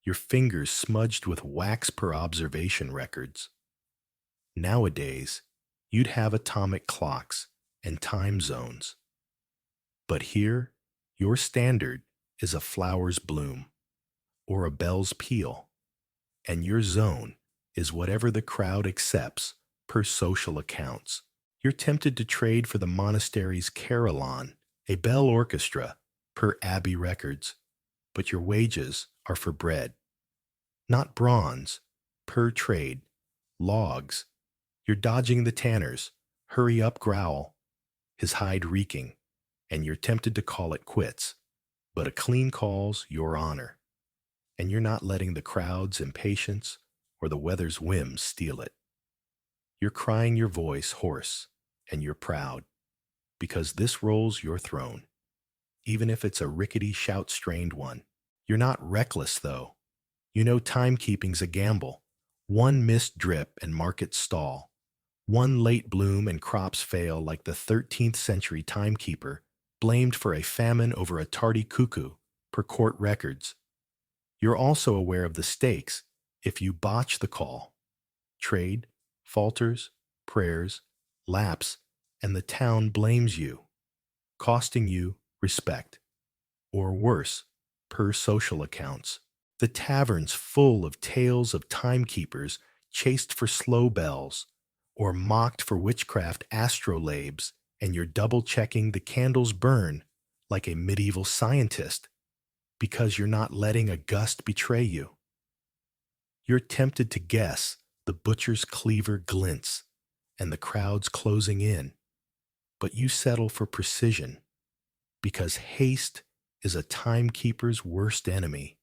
your fingers smudged with wax per observation records. Nowadays, you'd have atomic clocks and time zones. But here, your standard is a flower's bloom or a bell's peal, and your zone is whatever the crowd accepts per social accounts. You're tempted to trade for the monastery's carillon, a bell orchestra, per abbey records, but your wages are for bread, not bronze, per trade, logs. You're dodging the tanners, hurry up growl, his hide reeking, and you're tempted to call it quits, but a clean call's your honor, and you're not letting the crowd's impatience or the weather's whims steal it. You're crying your voice hoarse, and you're proud, because this role's your throne, even if it's a rickety shout-strained one. You're not reckless, though. You know timekeeping's a gamble. One missed drip and markets stall. One late bloom and crops fail like the 13th century timekeeper, blamed for a famine over a tardy cuckoo, per court records. You're also aware of the stakes if you botch the call. Trade, falters, prayers, lapse, and the town blames you, costing you respect, or worse, per social accounts. The tavern's full of tales of timekeepers chased for slow bells, or mocked for witchcraft astrolabes, and you're double-checking the candles burn like a medieval scientist because you're not letting a gust betray you. You're tempted to guess the butcher's cleaver glints and the crowd's closing in, but you settle for precision because haste is a timekeeper's worst enemy,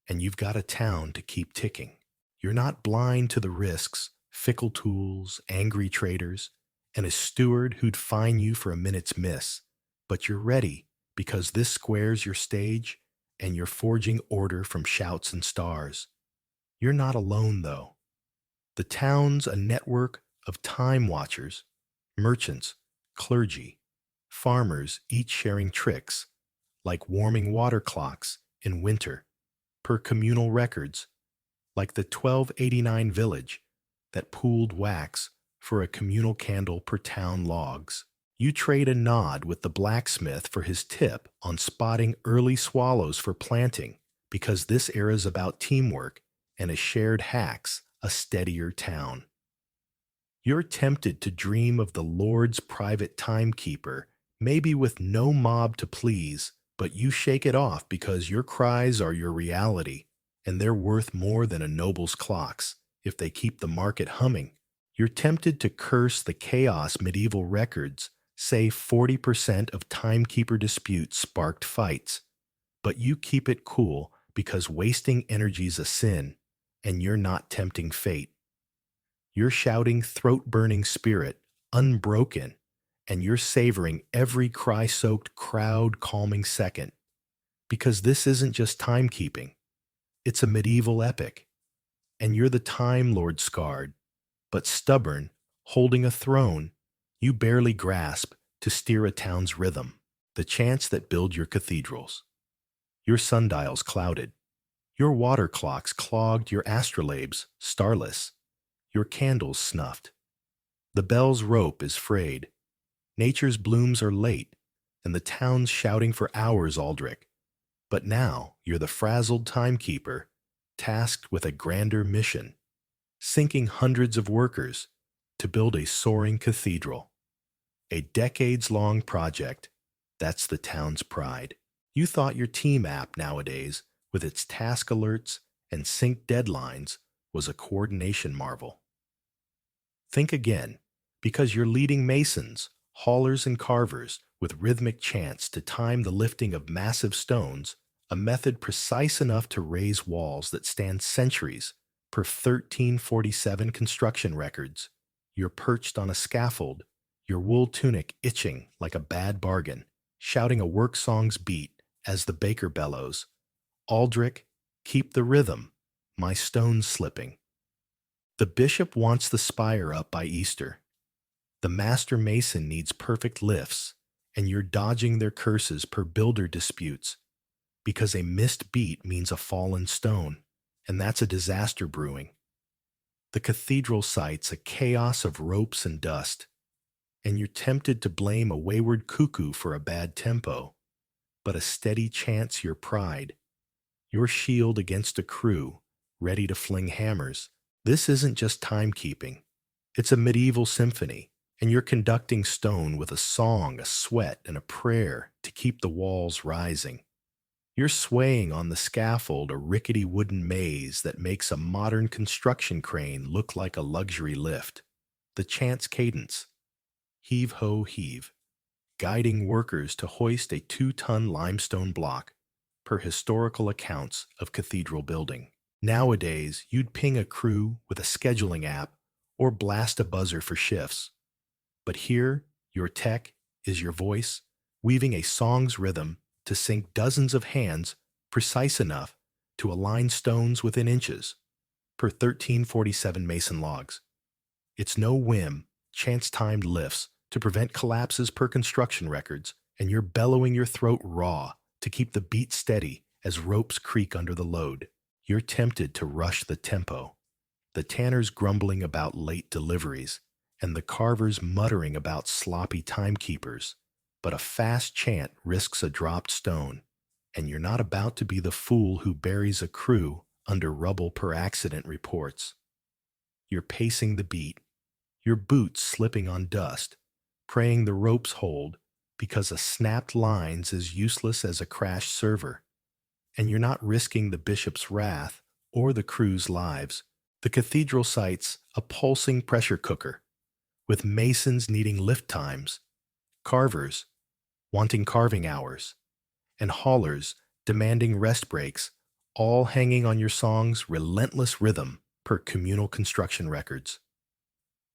and you've got a town to keep ticking. You're not blind to the risks, fickle tools, angry traders, and a steward who'd fine you for a minute's miss, but you're ready because this squares your stage and you're forging order from shouts and stars. You're not alone, though. The town's a network of time watchers, merchants, clergy, farmers, each sharing tricks, like warming water clocks in winter, per communal records, like the 1289 village that pooled wax for a communal candle per town logs. You trade a nod with the blacksmith for his tip on spotting early swallows for planting, because this era's about teamwork and a shared hacks, a steadier town. You're tempted to dream of the Lord's private timekeeper, maybe with no mob to please, but you shake it off because your cries are your reality, and they're worth more than a noble's clocks if they keep the market humming. You're tempted to curse the chaos medieval records say 40% of timekeeper disputes sparked fights, but you keep it cool because wasting energy's a sin, and you're not tempting fate. You're shouting throat-burning spirit, unbroken, and you're savoring every cry-soaked crowd-calming second, because this isn't just timekeeping. It's a medieval epic, and you're the Time Lord scarred, but stubborn, holding a throne you barely grasp to steer a town's rhythm, the chants that build your cathedrals. Your sundials clouded, your water clocks clogged, your astrolabes starless, your candles snuffed. The bell's rope is frayed, nature's blooms are late, and the town's shouting for hours, Aldrich. But now you're the frazzled timekeeper, tasked with a grander mission, sinking hundreds of workers to build a soaring cathedral. A decades-long project, that's the town's pride. You thought your team app nowadays, with its task alerts and sync deadlines, was a coordination marvel. Think again, because you're leading masons, haulers, and carvers with rhythmic chants to time the lifting of massive stones, a method precise enough to raise walls that stand centuries per 1347 construction records. You're perched on a scaffold, your wool tunic itching like a bad bargain, shouting a work song's beat as the baker bellows, "Aldrich, keep the rhythm, my stone's slipping." The bishop wants the spire up by Easter. The master mason needs perfect lifts, and you're dodging their curses per builder disputes, because a missed beat means a fallen stone, and that's a disaster brewing. The cathedral site's a chaos of ropes and dust, and you're tempted to blame a wayward cuckoo for a bad tempo, but a steady chants your pride, your shield against a crew ready to fling hammers. This isn't just timekeeping, it's a medieval symphony, and you're conducting stone with a song, a sweat, and a prayer to keep the walls rising. You're swaying on the scaffold, a rickety wooden maze that makes a modern construction crane look like a luxury lift. The chant's cadence, heave-ho heave, guiding workers to hoist a 2-ton limestone block, per historical accounts of cathedral building. Nowadays, you'd ping a crew with a scheduling app or blast a buzzer for shifts. But here, your tech is your voice, weaving a song's rhythm to sync dozens of hands precise enough to align stones within inches, per 1347 mason logs. It's no whim, chance-timed lifts to prevent collapses per construction records, and you're bellowing your throat raw to keep the beat steady as ropes creak under the load. You're tempted to rush the tempo, the tanners grumbling about late deliveries, and the carvers muttering about sloppy timekeepers. But a fast chant risks a dropped stone, and you're not about to be the fool who buries a crew under rubble per accident reports. You're pacing the beat, your boots slipping on dust, praying the ropes hold because a snapped line's as useless as a crashed server. And you're not risking the bishop's wrath or the crew's lives. The cathedral site's a pulsing pressure cooker, with masons needing lift times, carvers wanting carving hours, and haulers demanding rest breaks, all hanging on your song's relentless rhythm per communal construction records.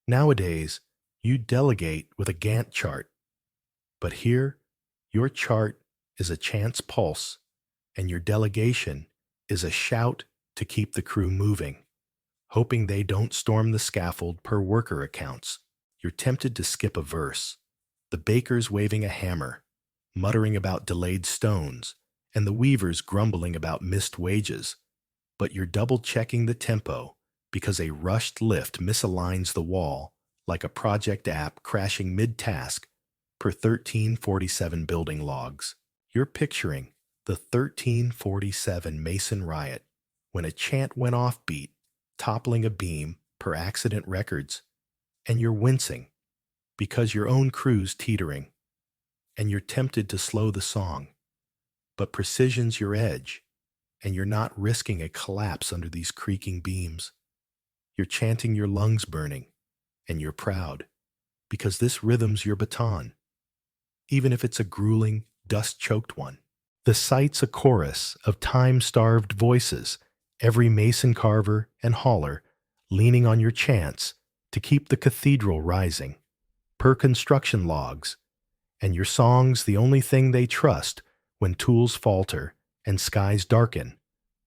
Nowadays, you delegate with a Gantt chart, but here, your chart is a chant's pulse, and your delegation is a shout to keep the crew moving, hoping they don't storm the scaffold per worker accounts. You're tempted to skip a verse, the baker's waving a hammer, muttering about delayed stones, and the weavers grumbling about missed wages, but you're double-checking the tempo because a rushed lift misaligns the wall like a project app crashing mid-task per 1347 building logs. You're picturing the 1347 Mason riot when a chant went offbeat, toppling a beam per accident records, and you're wincing because your own crew's teetering, and you're tempted to slow the song, but precision's your edge, and you're not risking a collapse under these creaking beams. You're chanting your lungs burning, and you're proud, because this rhythm's your baton, even if it's a grueling, dust-choked one. The site's a chorus of time-starved voices, every mason carver and hauler leaning on your chants to keep the cathedral rising, per construction logs, and your song's the only thing they trust when tools falter and skies darken,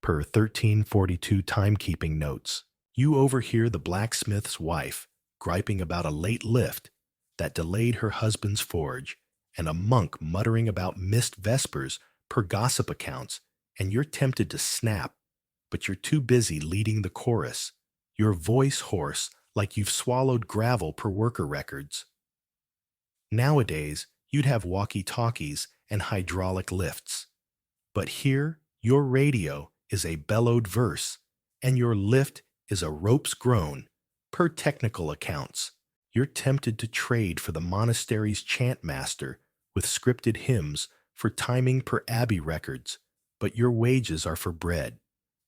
per 1342 timekeeping notes. You overhear the blacksmith's wife griping about a late lift that delayed her husband's forge, and a monk muttering about missed vespers per gossip accounts, and you're tempted to snap, but you're too busy leading the chorus, your voice hoarse like you've swallowed gravel per worker records. Nowadays, you'd have walkie-talkies and hydraulic lifts, but here your radio is a bellowed verse, and your lift is a rope's groan, per technical accounts. You're tempted to trade for the monastery's chant master with scripted hymns for timing per abbey records, but your wages are for bread,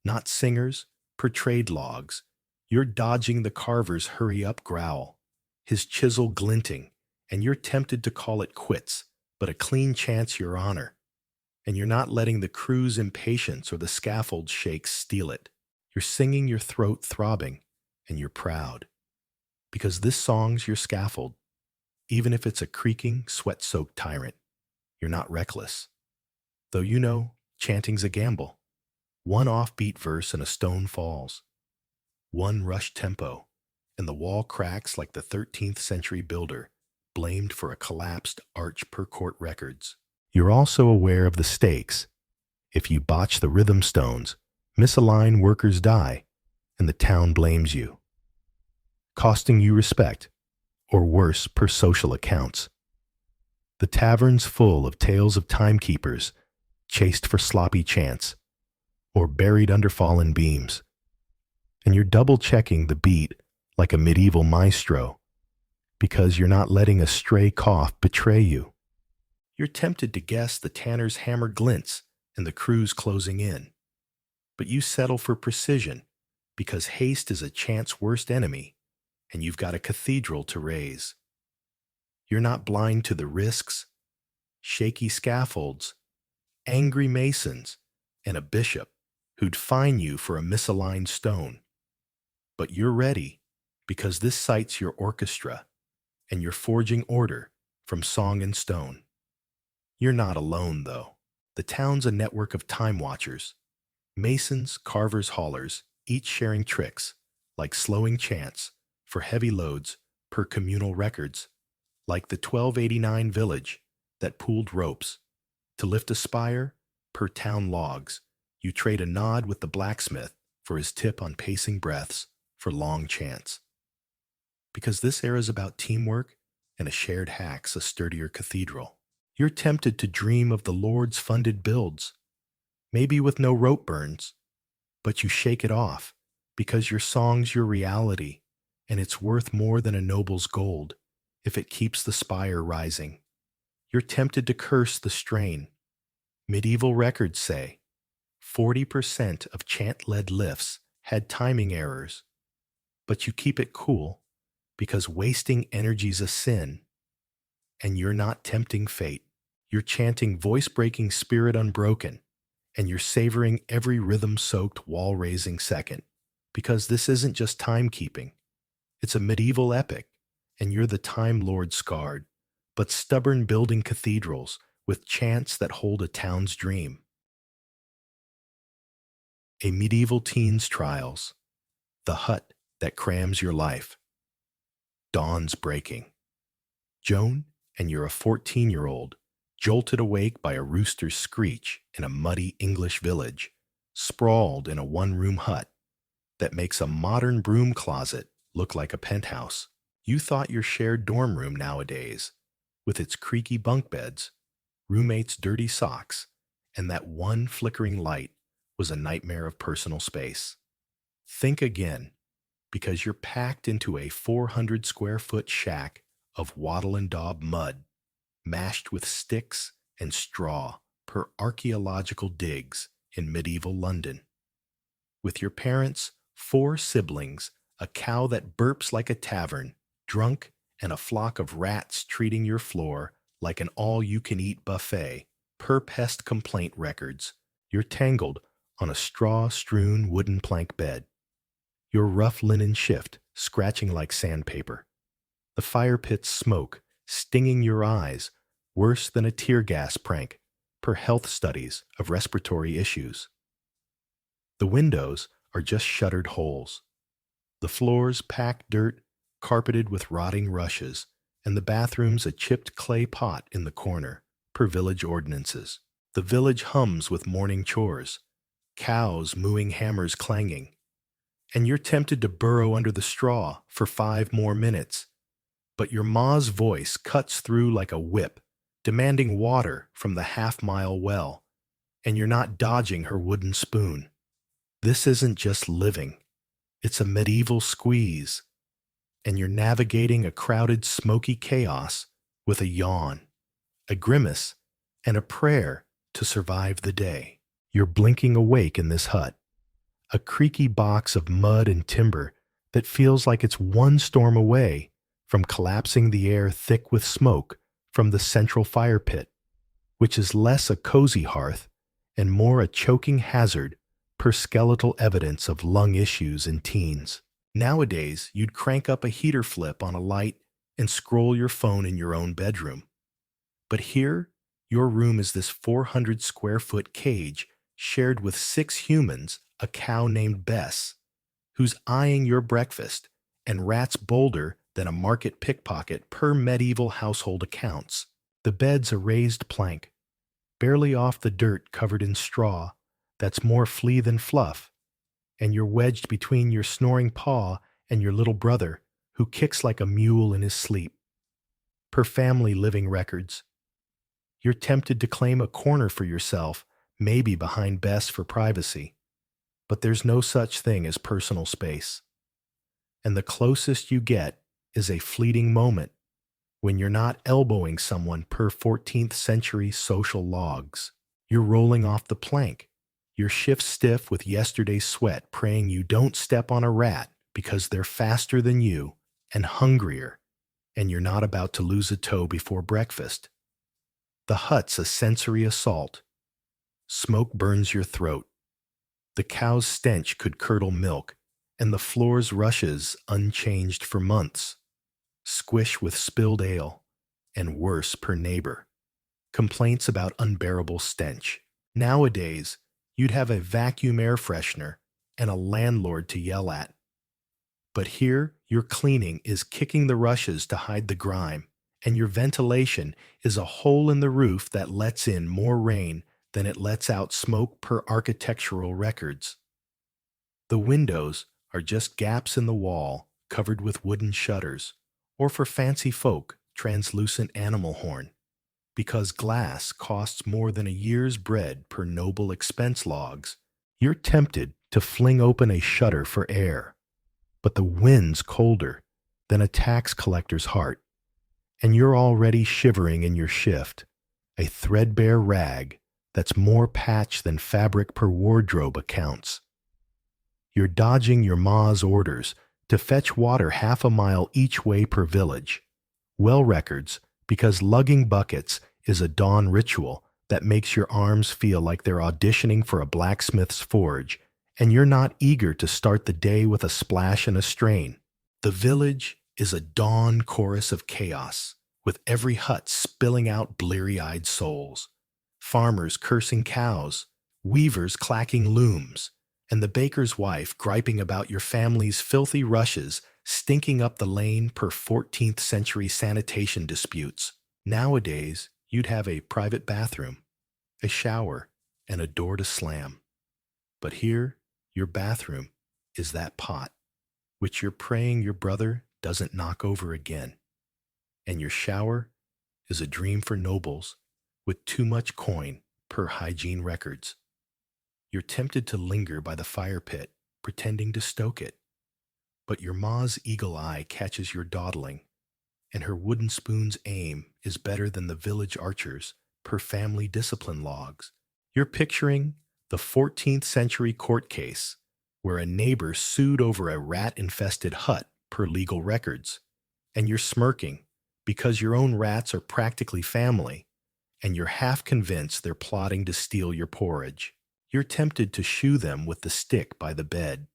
not singers, per trade logs. You're dodging the carver's hurry-up growl, his chisel glinting, and you're tempted to call it quits, but a clean chance your honor. And you're not letting the crew's impatience or the scaffold shakes steal it. You're singing your throat throbbing, and you're proud, because this song's your scaffold. Even if it's a creaking, sweat-soaked tyrant, you're not reckless. Though you know, chanting's a gamble. One offbeat verse and a stone falls. One rushed tempo, and the wall cracks like the 13th century builder, blamed for a collapsed arch per court records. You're also aware of the stakes. If you botch the rhythm stones, misalign workers die, and the town blames you, costing you respect, or worse per social accounts. The tavern's full of tales of timekeepers chased for sloppy chants, or buried under fallen beams, and you're double-checking the beat like a medieval maestro, because you're not letting a stray cough betray you. You're tempted to guess the tanner's hammer glints and the crew's closing in, but you settle for precision because haste is a chant's worst enemy and you've got a cathedral to raise. You're not blind to the risks, shaky scaffolds, angry masons, and a bishop who'd fine you for a misaligned stone. But you're ready because this site's your orchestra and you're forging order from song and stone. You're not alone, though. The town's a network of time watchers, masons, carvers, haulers, each sharing tricks, like slowing chants for heavy loads per communal records, like the 1289 village that pooled ropes. To lift a spire per town logs, you trade a nod with the blacksmith for his tip on pacing breaths for long chants. Because this era's about teamwork and a shared hack's a sturdier cathedral. You're tempted to dream of the Lord's funded builds, maybe with no rope burns, but you shake it off because your song's your reality and it's worth more than a noble's gold if it keeps the spire rising. You're tempted to curse the strain. Medieval records say 40% of chant-led lifts had timing errors, but you keep it cool because wasting energy's a sin, and you're not tempting fate. You're chanting voice-breaking spirit unbroken, and you're savoring every rhythm-soaked wall-raising second, because this isn't just timekeeping. It's a medieval epic, and you're the Time Lord scarred, but stubborn building cathedrals with chants that hold a town's dream. A medieval teen's trials, the hut that crams your life. Dawn's breaking. Joan, and you're a 14-year-old, jolted awake by a rooster's screech in a muddy English village, sprawled in a one-room hut that makes a modern broom closet look like a penthouse. You thought your shared dorm room nowadays, with its creaky bunk beds, roommates' dirty socks, and that one flickering light, was a nightmare of personal space. Think again, because you're packed into a 400-square-foot shack of wattle and daub mud, mashed with sticks and straw per archaeological digs in medieval London. With your parents, 4 siblings, a cow that burps like a tavern, drunk, and a flock of rats treating your floor like an all-you-can-eat buffet, per pest complaint records, you're tangled on a straw-strewn wooden plank bed. Your rough linen shift scratching like sandpaper. The fire pit's smoke stinging your eyes worse than a tear gas prank per health studies of respiratory issues. The windows are just shuttered holes. The floors packed dirt, carpeted with rotting rushes, and the bathroom's a chipped clay pot in the corner, per village ordinances. The village hums with morning chores, cows mooing, hammers clanging, and you're tempted to burrow under the straw for 5 more minutes. But your ma's voice cuts through like a whip, demanding water from the half-mile well, and you're not dodging her wooden spoon. This isn't just living. It's a medieval squeeze, and you're navigating a crowded, smoky chaos with a yawn, a grimace, and a prayer to survive the day. You're blinking awake in this hut, a creaky box of mud and timber that feels like it's one storm away from collapsing, the air thick with smoke from the central fire pit, which is less a cozy hearth and more a choking hazard per skeletal evidence of lung issues in teens. Nowadays, you'd crank up a heater flip on a light and scroll your phone in your own bedroom. But here, your room is this 400-square-foot cage shared with 6 humans, a cow named Bess, who's eyeing your breakfast, and rats bolder than a market pickpocket per medieval household accounts. The bed's a raised plank, barely off the dirt covered in straw that's more flea than fluff, and you're wedged between your snoring paw and your little brother, who kicks like a mule in his sleep. Per family living records, you're tempted to claim a corner for yourself, maybe behind Bess for privacy, but there's no such thing as personal space. And the closest you get is a fleeting moment when you're not elbowing someone per 14th century social logs. You're rolling off the plank. Your shift stiff with yesterday's sweat, praying you don't step on a rat because they're faster than you and hungrier, and you're not about to lose a toe before breakfast. The hut's a sensory assault. Smoke burns your throat. The cow's stench could curdle milk, and the floor's rushes unchanged for months. Squish with spilled ale, and worse per neighbor. Complaints about unbearable stench. Nowadays, you'd have a vacuum air freshener and a landlord to yell at. But here, your cleaning is kicking the rushes to hide the grime, and your ventilation is a hole in the roof that lets in more rain than it lets out smoke per architectural records. The windows are just gaps in the wall covered with wooden shutters, or for fancy folk, translucent animal horn. Because glass costs more than a year's bread per noble expense logs, you're tempted to fling open a shutter for air. But the wind's colder than a tax collector's heart, and you're already shivering in your shift, a threadbare rag that's more patch than fabric per wardrobe accounts. You're dodging your ma's orders to fetch water half a mile each way per village. Well records, because lugging buckets is a dawn ritual that makes your arms feel like they're auditioning for a blacksmith's forge, and you're not eager to start the day with a splash and a strain. The village is a dawn chorus of chaos, with every hut spilling out bleary-eyed souls. Farmers cursing cows, weavers clacking looms, and the baker's wife griping about your family's filthy rushes stinking up the lane per 14th century sanitation disputes. Nowadays, you'd have a private bathroom, a shower, and a door to slam. But here, your bathroom is that pot, which you're praying your brother doesn't knock over again. And your shower is a dream for nobles with too much coin per Hygiene records. You're tempted to linger by the fire pit, pretending to stoke it. But your ma's eagle eye catches your dawdling, and her wooden spoon's aim is better than the village archer's per family discipline logs. You're picturing the 14th century court case where a neighbor sued over a rat-infested hut per legal records, and you're smirking because your own rats are practically family, and you're half convinced they're plotting to steal your porridge. You're tempted to shoo them with the stick by the bed.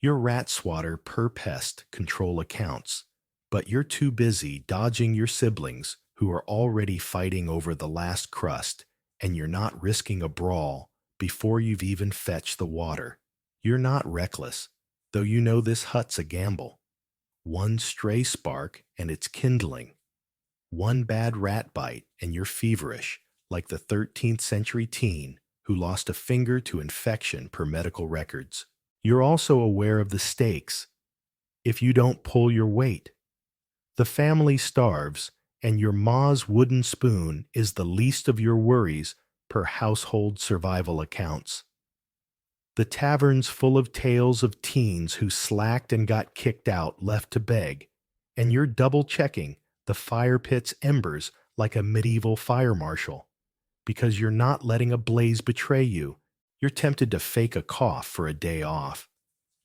Your rat swatter per pest control accounts, but you're too busy dodging your siblings who are already fighting over the last crust, and you're not risking a brawl before you've even fetched the water. You're not reckless, though you know this hut's a gamble. One stray spark and it's kindling. One bad rat bite and you're feverish, like the 13th century teen who lost a finger to infection per medical records. You're also aware of the stakes if you don't pull your weight. The family starves, and your ma's wooden spoon is the least of your worries per household survival accounts. The tavern's full of tales of teens who slacked and got kicked out, left to beg, and you're double-checking the fire pit's embers like a medieval fire marshal. Because you're not letting a blaze betray you, you're tempted to fake a cough for a day off.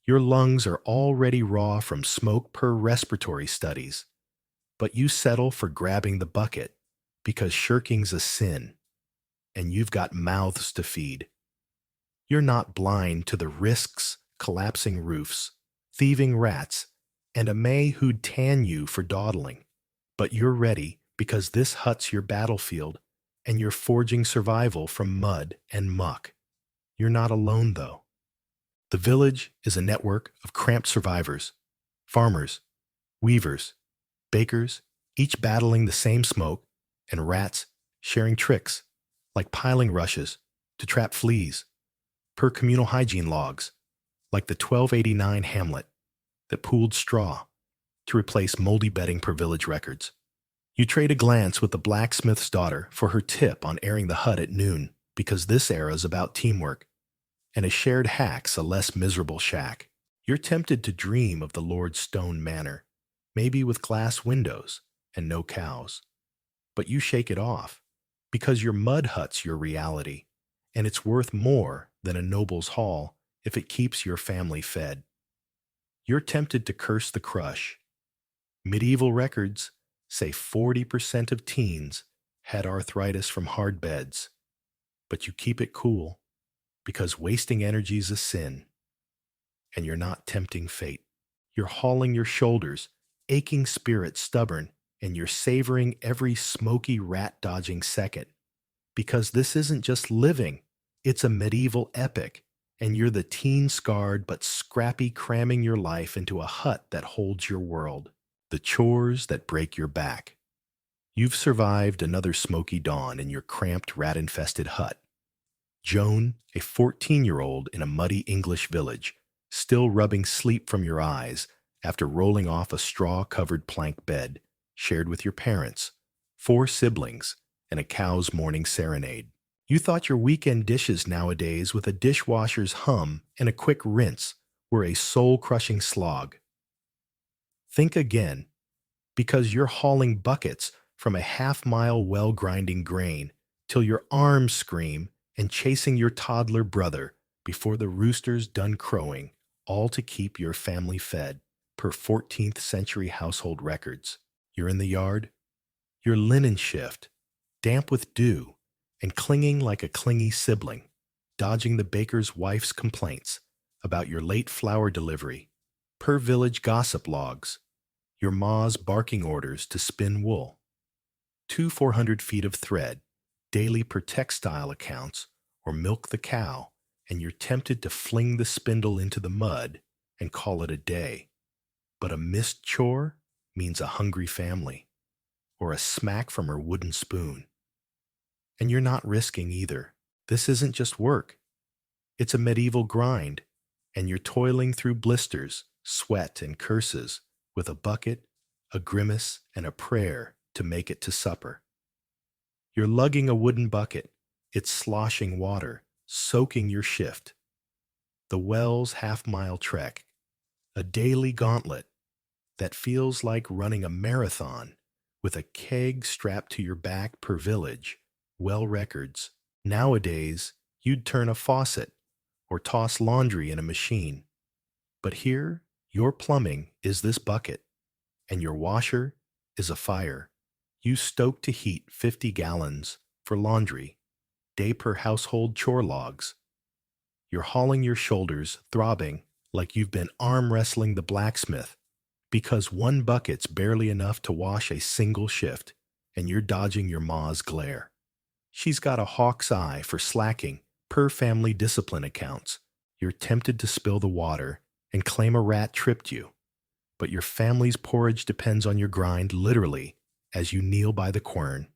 Your lungs are already raw from smoke per respiratory studies, but you settle for grabbing the bucket because shirking's a sin, and you've got mouths to feed. You're not blind to the risks, collapsing roofs, thieving rats, and a May who'd tan you for dawdling, but you're ready because this hut's your battlefield, and you're forging survival from mud and muck. You're not alone, though. The village is a network of cramped survivors, farmers, weavers, bakers, each battling the same smoke, and rats sharing tricks, like piling rushes to trap fleas, per communal hygiene logs, like the 1289 hamlet that pooled straw to replace moldy bedding per village records. You trade a glance with the blacksmith's daughter for her tip on airing the hut at noon, because this era's about teamwork, and a shared hack's a less miserable shack. You're tempted to dream of the Lord's stone manor, maybe with glass windows and no cows. But you shake it off because your mud hut's your reality, and it's worth more than a noble's hall if it keeps your family fed. You're tempted to curse the crush. Medieval records say 40% of teens had arthritis from hard beds, but you keep it cool because wasting energy's a sin, and you're not tempting fate. You're hauling your shoulders, aching spirit stubborn, and you're savoring every smoky rat-dodging second. Because this isn't just living, it's a medieval epic, and you're the teen-scarred but scrappy cramming your life into a hut that holds your world. The chores that break your back. You've survived another smoky dawn in your cramped, rat-infested hut. Joan, a 14-year-old in a muddy English village, still rubbing sleep from your eyes after rolling off a straw-covered plank bed, shared with your parents, 4 siblings, and a cow's morning serenade. You thought your weekend dishes nowadays with a dishwasher's hum and a quick rinse were a soul-crushing slog. Think again, because you're hauling buckets from a half-mile well grinding grain till your arms scream and chasing your toddler brother before the rooster's done crowing, all to keep your family fed, per 14th century household records. You're in the yard, your linen shift, damp with dew, and clinging like a clingy sibling, dodging the baker's wife's complaints about your late flour delivery, per village gossip logs, your ma's barking orders to spin wool, 400 feet of thread, daily per textile accounts, or milk the cow, and you're tempted to fling the spindle into the mud and call it a day. But a missed chore means a hungry family, or a smack from her wooden spoon. And you're not risking either. This isn't just work. It's a medieval grind, and you're toiling through blisters, sweat, and curses with a bucket, a grimace, and a prayer to make it to supper. You're lugging a wooden bucket, its sloshing water, soaking your shift. The well's half-mile trek, a daily gauntlet that feels like running a marathon with a keg strapped to your back per village, well records. Nowadays, you'd turn a faucet or toss laundry in a machine. But here, your plumbing is this bucket, and your washer is a fire. You stoke to heat 50 gallons for laundry, day per household chore logs. You're hauling your shoulders, throbbing like you've been arm wrestling the blacksmith, because one bucket's barely enough to wash a single shift, and you're dodging your ma's glare. She's got a hawk's eye for slacking per family discipline accounts. You're tempted to spill the water and claim a rat tripped you, but your family's porridge depends on your grind literally as you kneel by the quern,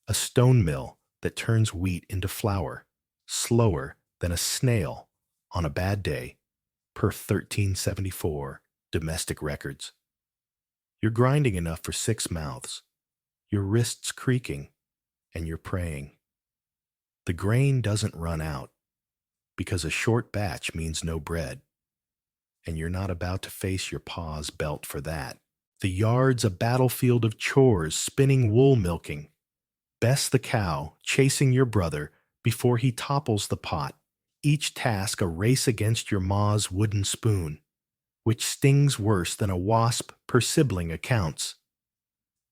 a stone mill that turns wheat into flour, slower than a snail on a bad day, per 1374 domestic records. You're grinding enough for 6 mouths, your wrists creaking, and you're praying. The grain doesn't run out, because a short batch means no bread, and you're not about to face your pa's belt for that. The yard's a battlefield of chores, spinning wool milking. Bess the cow, chasing your brother before he topples the pot, each task a race against your ma's wooden spoon, which stings worse than a wasp per sibling accounts.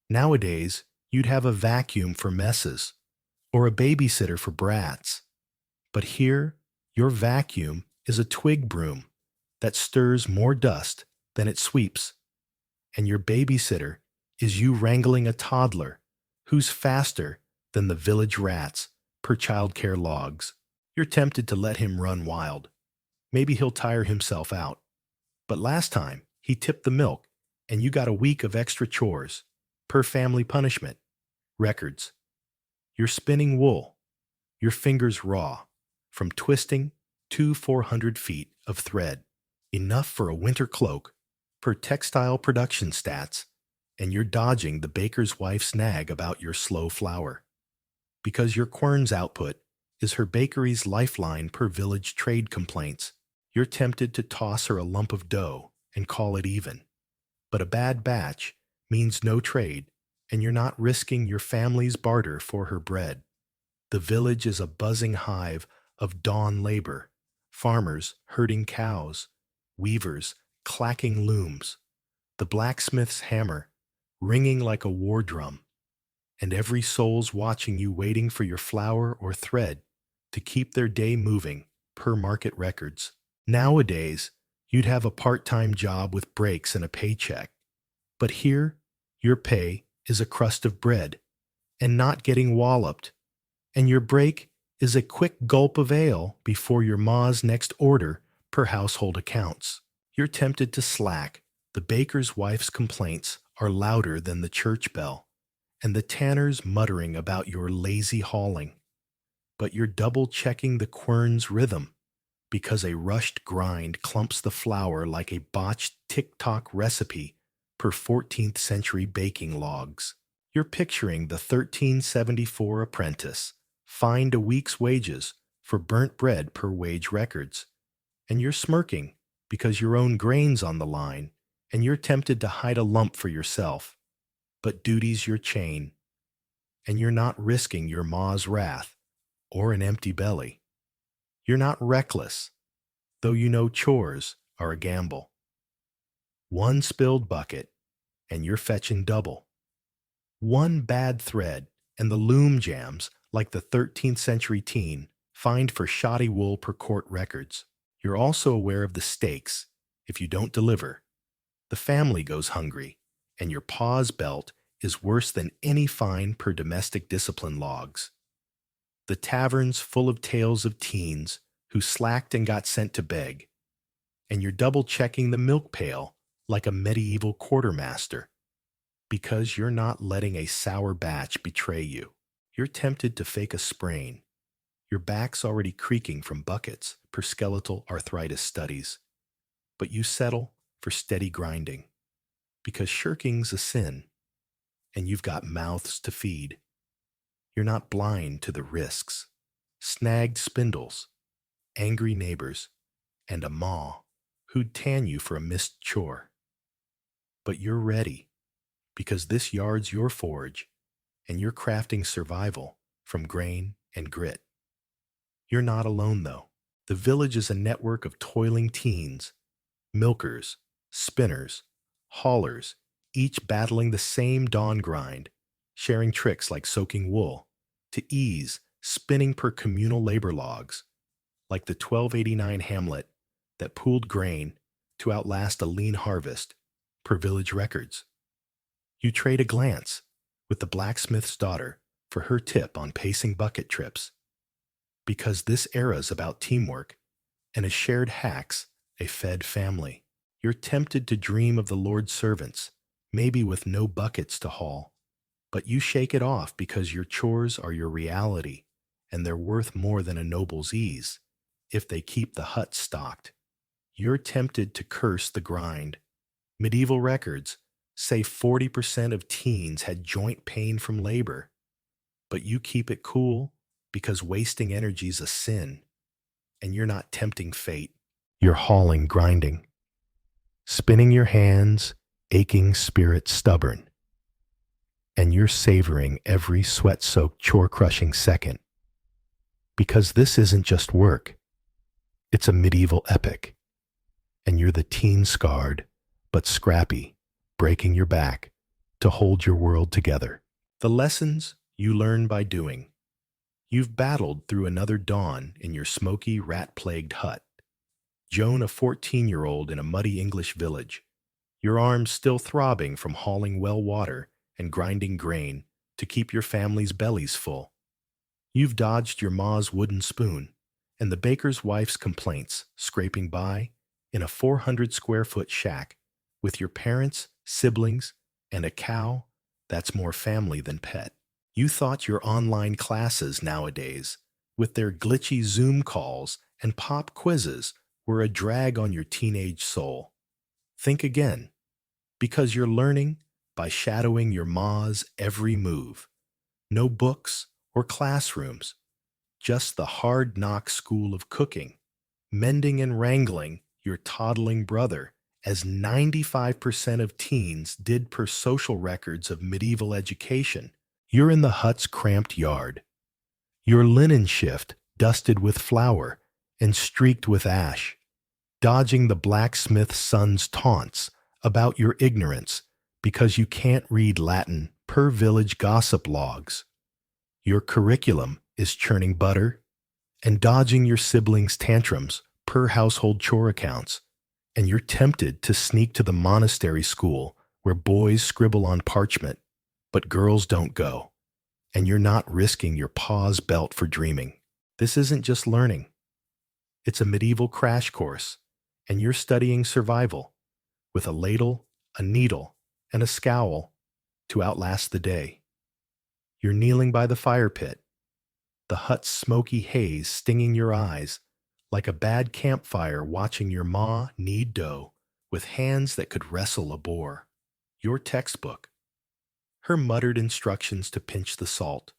Nowadays, you'd have a vacuum for messes, or a babysitter for brats. But here, your vacuum is a twig broom that stirs more dust than it sweeps, and your babysitter is you wrangling a toddler who's faster than the village rats per childcare logs. You're tempted to let him run wild. Maybe he'll tire himself out. But last time, he tipped the milk, and you got a week of extra chores per family punishment. Records. You're spinning wool, your fingers raw, from twisting 400 feet of thread, enough for a winter cloak, per textile production stats, and you're dodging the baker's wife's nag about your slow flour. Because your quern's output is her bakery's lifeline per village trade complaints, you're tempted to toss her a lump of dough and call it even. But a bad batch means no trade, and you're not risking your family's barter for her bread. The village is a buzzing hive of dawn labor, farmers herding cows, weavers clacking looms, the blacksmith's hammer ringing like a war drum, and every soul's watching you waiting for your flour or thread to keep their day moving per market records. Nowadays, you'd have a part-time job with breaks and a paycheck, but here, your pay is a crust of bread and not getting walloped, and your break is a quick gulp of ale before your ma's next order per household accounts. You're tempted to slack. The baker's wife's complaints are louder than the church bell, and the tanner's muttering about your lazy hauling. But you're double-checking the quern's rhythm, because a rushed grind clumps the flour like a botched TikTok recipe per 14th century baking logs. You're picturing the 1374 apprentice fined a week's wages for burnt bread per wage records, and you're smirking because your own grain's on the line, and you're tempted to hide a lump for yourself. But duty's your chain, and you're not risking your ma's wrath or an empty belly. You're not reckless, though you know chores are a gamble. One spilled bucket, and you're fetching double. One bad thread, and the loom jams like the 13th century teen fined for shoddy wool per court records. You're also aware of the stakes if you don't deliver. The family goes hungry, and your pa's belt is worse than any fine per domestic discipline logs. The tavern's full of tales of teens who slacked and got sent to beg, and you're double-checking the milk pail like a medieval quartermaster, because you're not letting a sour batch betray you. You're tempted to fake a sprain. Your back's already creaking from buckets per skeletal arthritis studies, but you settle for steady grinding, because shirking's a sin, and you've got mouths to feed. You're not blind to the risks. Snagged spindles, angry neighbors, and a ma who'd tan you for a missed chore. But you're ready, because this yard's your forge, and you're crafting survival from grain and grit. You're not alone, though. The village is a network of toiling teens, milkers, spinners, haulers, each battling the same dawn grind, sharing tricks like soaking wool, to ease spinning per communal labor logs, like the 1289 hamlet that pooled grain to outlast a lean harvest per village records. You trade a glance with the blacksmith's daughter for her tip on pacing bucket trips, because this era's about teamwork and a shared hacks, a fed family. You're tempted to dream of the Lord's servants, maybe with no buckets to haul, but you shake it off because your chores are your reality, and they're worth more than a noble's ease if they keep the hut stocked. You're tempted to curse the grind. Medieval records say 40% of teens had joint pain from labor, but you keep it cool because wasting energy's a sin, and you're not tempting fate. You're hauling grinding, spinning your hands, aching spirit stubborn, and you're savoring every sweat-soaked chore-crushing second, because this isn't just work, it's a medieval epic, and you're the teen-scarred but scrappy, breaking your back to hold your world together. The lessons you learn by doing. You've battled through another dawn in your smoky, rat-plagued hut. Joan, a 14-year-old in a muddy English village, your arms still throbbing from hauling well water and grinding grain to keep your family's bellies full. You've dodged your ma's wooden spoon and the baker's wife's complaints, scraping by in a 400-square-foot shack with your parents, siblings, and a cow that's more family than pet. You thought your online classes nowadays, with their glitchy Zoom calls and pop quizzes, were a drag on your teenage soul. Think again, because you're learning by shadowing your ma's every move. No books or classrooms, just the hard-knock school of cooking, mending and wrangling your toddling brother as 95% of teens did per social records of medieval education. You're in the hut's cramped yard, your linen shift dusted with flour and streaked with ash, dodging the blacksmith's son's taunts about your ignorance because you can't read Latin per village gossip logs. Your curriculum is churning butter and dodging your siblings' tantrums per household chore accounts, and you're tempted to sneak to the monastery school where boys scribble on parchment, but girls don't go, and you're not risking your paw's belt for dreaming. This isn't just learning. It's a medieval crash course, and you're studying survival with a ladle, a needle, and a scowl to outlast the day. You're kneeling by the fire pit, the hut's smoky haze stinging your eyes like a bad campfire watching your ma knead dough with hands that could wrestle a boar. Your textbook, her muttered instructions to pinch the salt,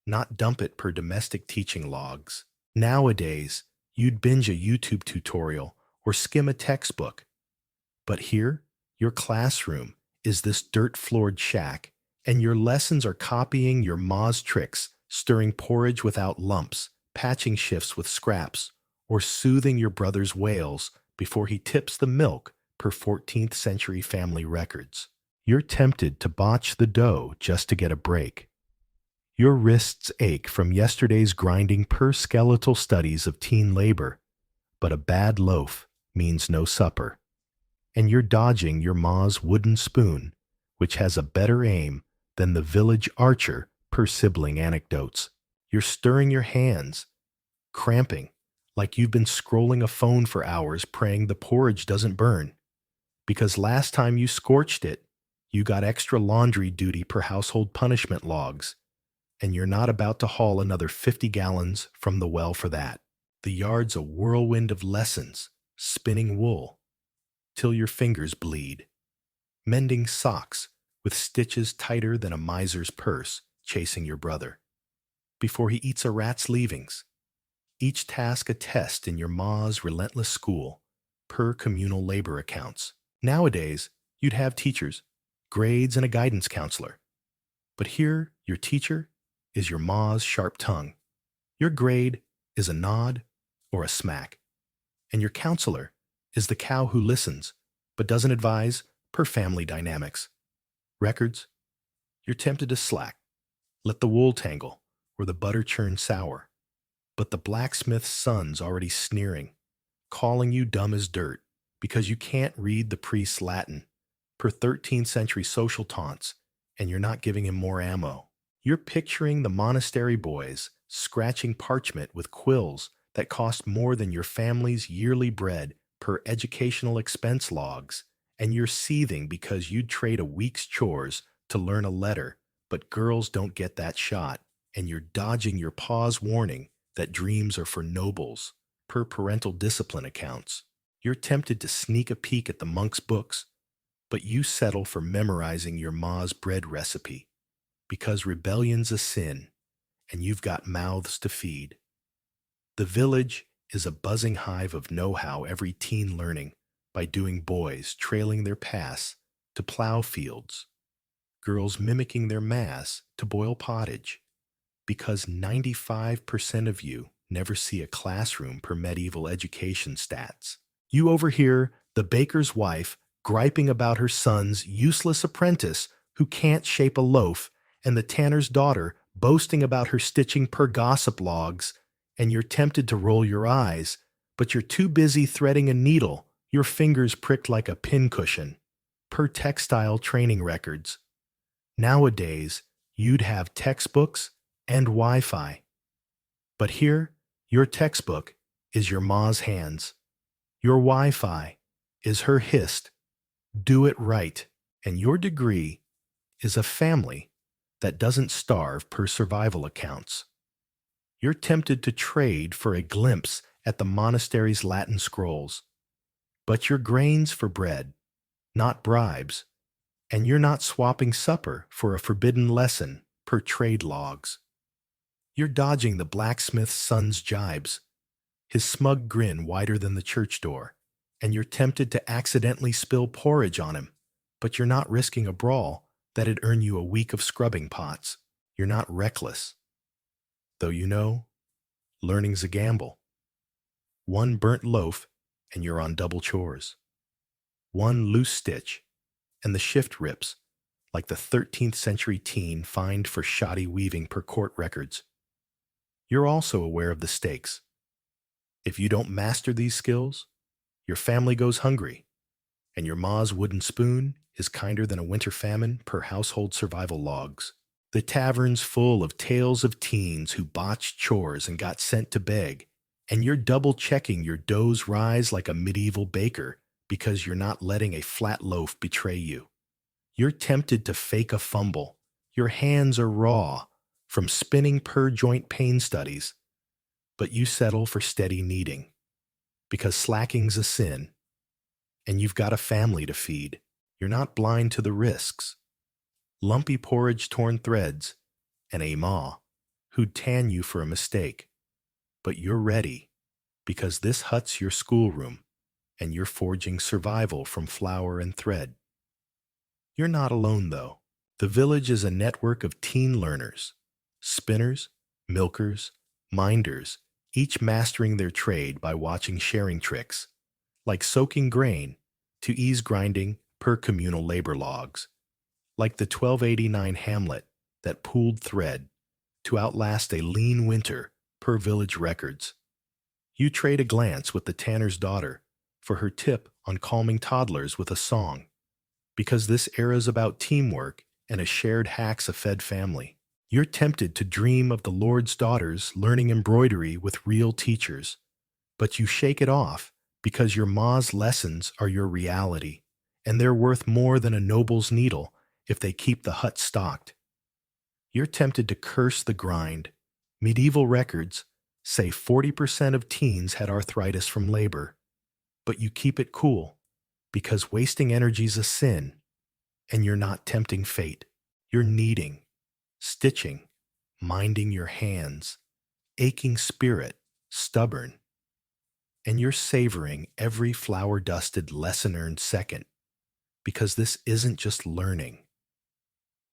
not dump it per domestic teaching logs. Nowadays, you'd binge a YouTube tutorial or skim a textbook. But here, your classroom is this dirt-floored shack, and your lessons are copying your ma's tricks, stirring porridge without lumps, patching shifts with scraps, or soothing your brother's wails before he tips the milk per 14th century family records. You're tempted to botch the dough just to get a break. Your wrists ache from yesterday's grinding per skeletal studies of teen labor, but a bad loaf means no supper. And you're dodging your ma's wooden spoon, which has a better aim than the village archer per sibling anecdotes. You're stirring your hands, cramping, like you've been scrolling a phone for hours praying the porridge doesn't burn. Because last time you scorched it, you got extra laundry duty per household punishment logs, and you're not about to haul another 50 gallons from the well for that. The yard's a whirlwind of lessons, spinning wool, till your fingers bleed, mending socks with stitches tighter than a miser's purse chasing your brother, before he eats a rat's leavings. Each task a test in your ma's relentless school, per communal labor accounts. Nowadays, you'd have teachers, grades, and a guidance counselor. But here, your teacher is your ma's sharp tongue. Your grade is a nod or a smack. And your counselor is the cow who listens, but doesn't advise per family dynamics. Records, you're tempted to slack, let the wool tangle, or the butter churn sour. But the blacksmith's son's already sneering, calling you dumb as dirt because you can't read the priest's Latin per 13th century social taunts, and you're not giving him more ammo. You're picturing the monastery boys scratching parchment with quills that cost more than your family's yearly bread per educational expense logs, and you're seething because you'd trade a week's chores to learn a letter, but girls don't get that shot, and you're dodging your paw's warning that dreams are for nobles, per parental discipline accounts. You're tempted to sneak a peek at the monk's books, but you settle for memorizing your ma's bread recipe, because rebellion's a sin, and you've got mouths to feed. The village is a buzzing hive of know-how every teen learning by doing boys trailing their pass to plow fields, girls mimicking their mass to boil pottage, because 95% of you never see a classroom per medieval education stats. You overhear the baker's wife griping about her son's useless apprentice who can't shape a loaf, and the tanner's daughter boasting about her stitching per gossip logs, and you're tempted to roll your eyes, but you're too busy threading a needle, your fingers pricked like a pincushion, per textile training records. Nowadays, you'd have textbooks and Wi-Fi. But here, your textbook is your ma's hands. Your Wi-Fi is her hist. Do it right. And your degree is a family that doesn't starve per survival accounts. You're tempted to trade for a glimpse at the monastery's Latin scrolls. But you're grains for bread, not bribes. And you're not swapping supper for a forbidden lesson per trade logs. You're dodging the blacksmith's son's jibes, his smug grin wider than the church door, and you're tempted to accidentally spill porridge on him, but you're not risking a brawl that'd earn you a week of scrubbing pots. You're not reckless, though learning's a gamble. One burnt loaf, and you're on double chores. One loose stitch, and the shift rips, like the 13th century teen fined for shoddy weaving per court records. You're also aware of the stakes. If you don't master these skills, your family goes hungry, and your ma's wooden spoon is kinder than a winter famine per household survival logs. The tavern's full of tales of teens who botched chores and got sent to beg, and you're double-checking your dough's rise like a medieval baker because you're not letting a flat loaf betray you. You're tempted to fake a fumble. Your hands are raw from spinning per-joint pain studies, but you settle for steady kneading because slacking's a sin, and you've got a family to feed. You're not blind to the risks. Lumpy porridge torn threads, and a ma who'd tan you for a mistake. But you're ready, because this hut's your schoolroom, and you're forging survival from flour and thread. You're not alone, though. The village is a network of teen learners, spinners, milkers, minders, each mastering their trade by watching sharing tricks, like soaking grain to ease grinding per communal labor logs, like the 1289 hamlet that pooled thread to outlast a lean winter per village records. You trade a glance with the tanner's daughter for her tip on calming toddlers with a song, because this era's about teamwork and a shared hacks-a-fed family. You're tempted to dream of the Lord's daughters learning embroidery with real teachers, but you shake it off because your ma's lessons are your reality, and they're worth more than a noble's needle if they keep the hut stocked. You're tempted to curse the grind. Medieval records say 40% of teens had arthritis from labor, but you keep it cool because wasting energy's a sin, and you're not tempting fate. You're kneading, stitching, minding your hands, aching spirit, stubborn, and you're savoring every flour-dusted lesson-earned second, because this isn't just learning.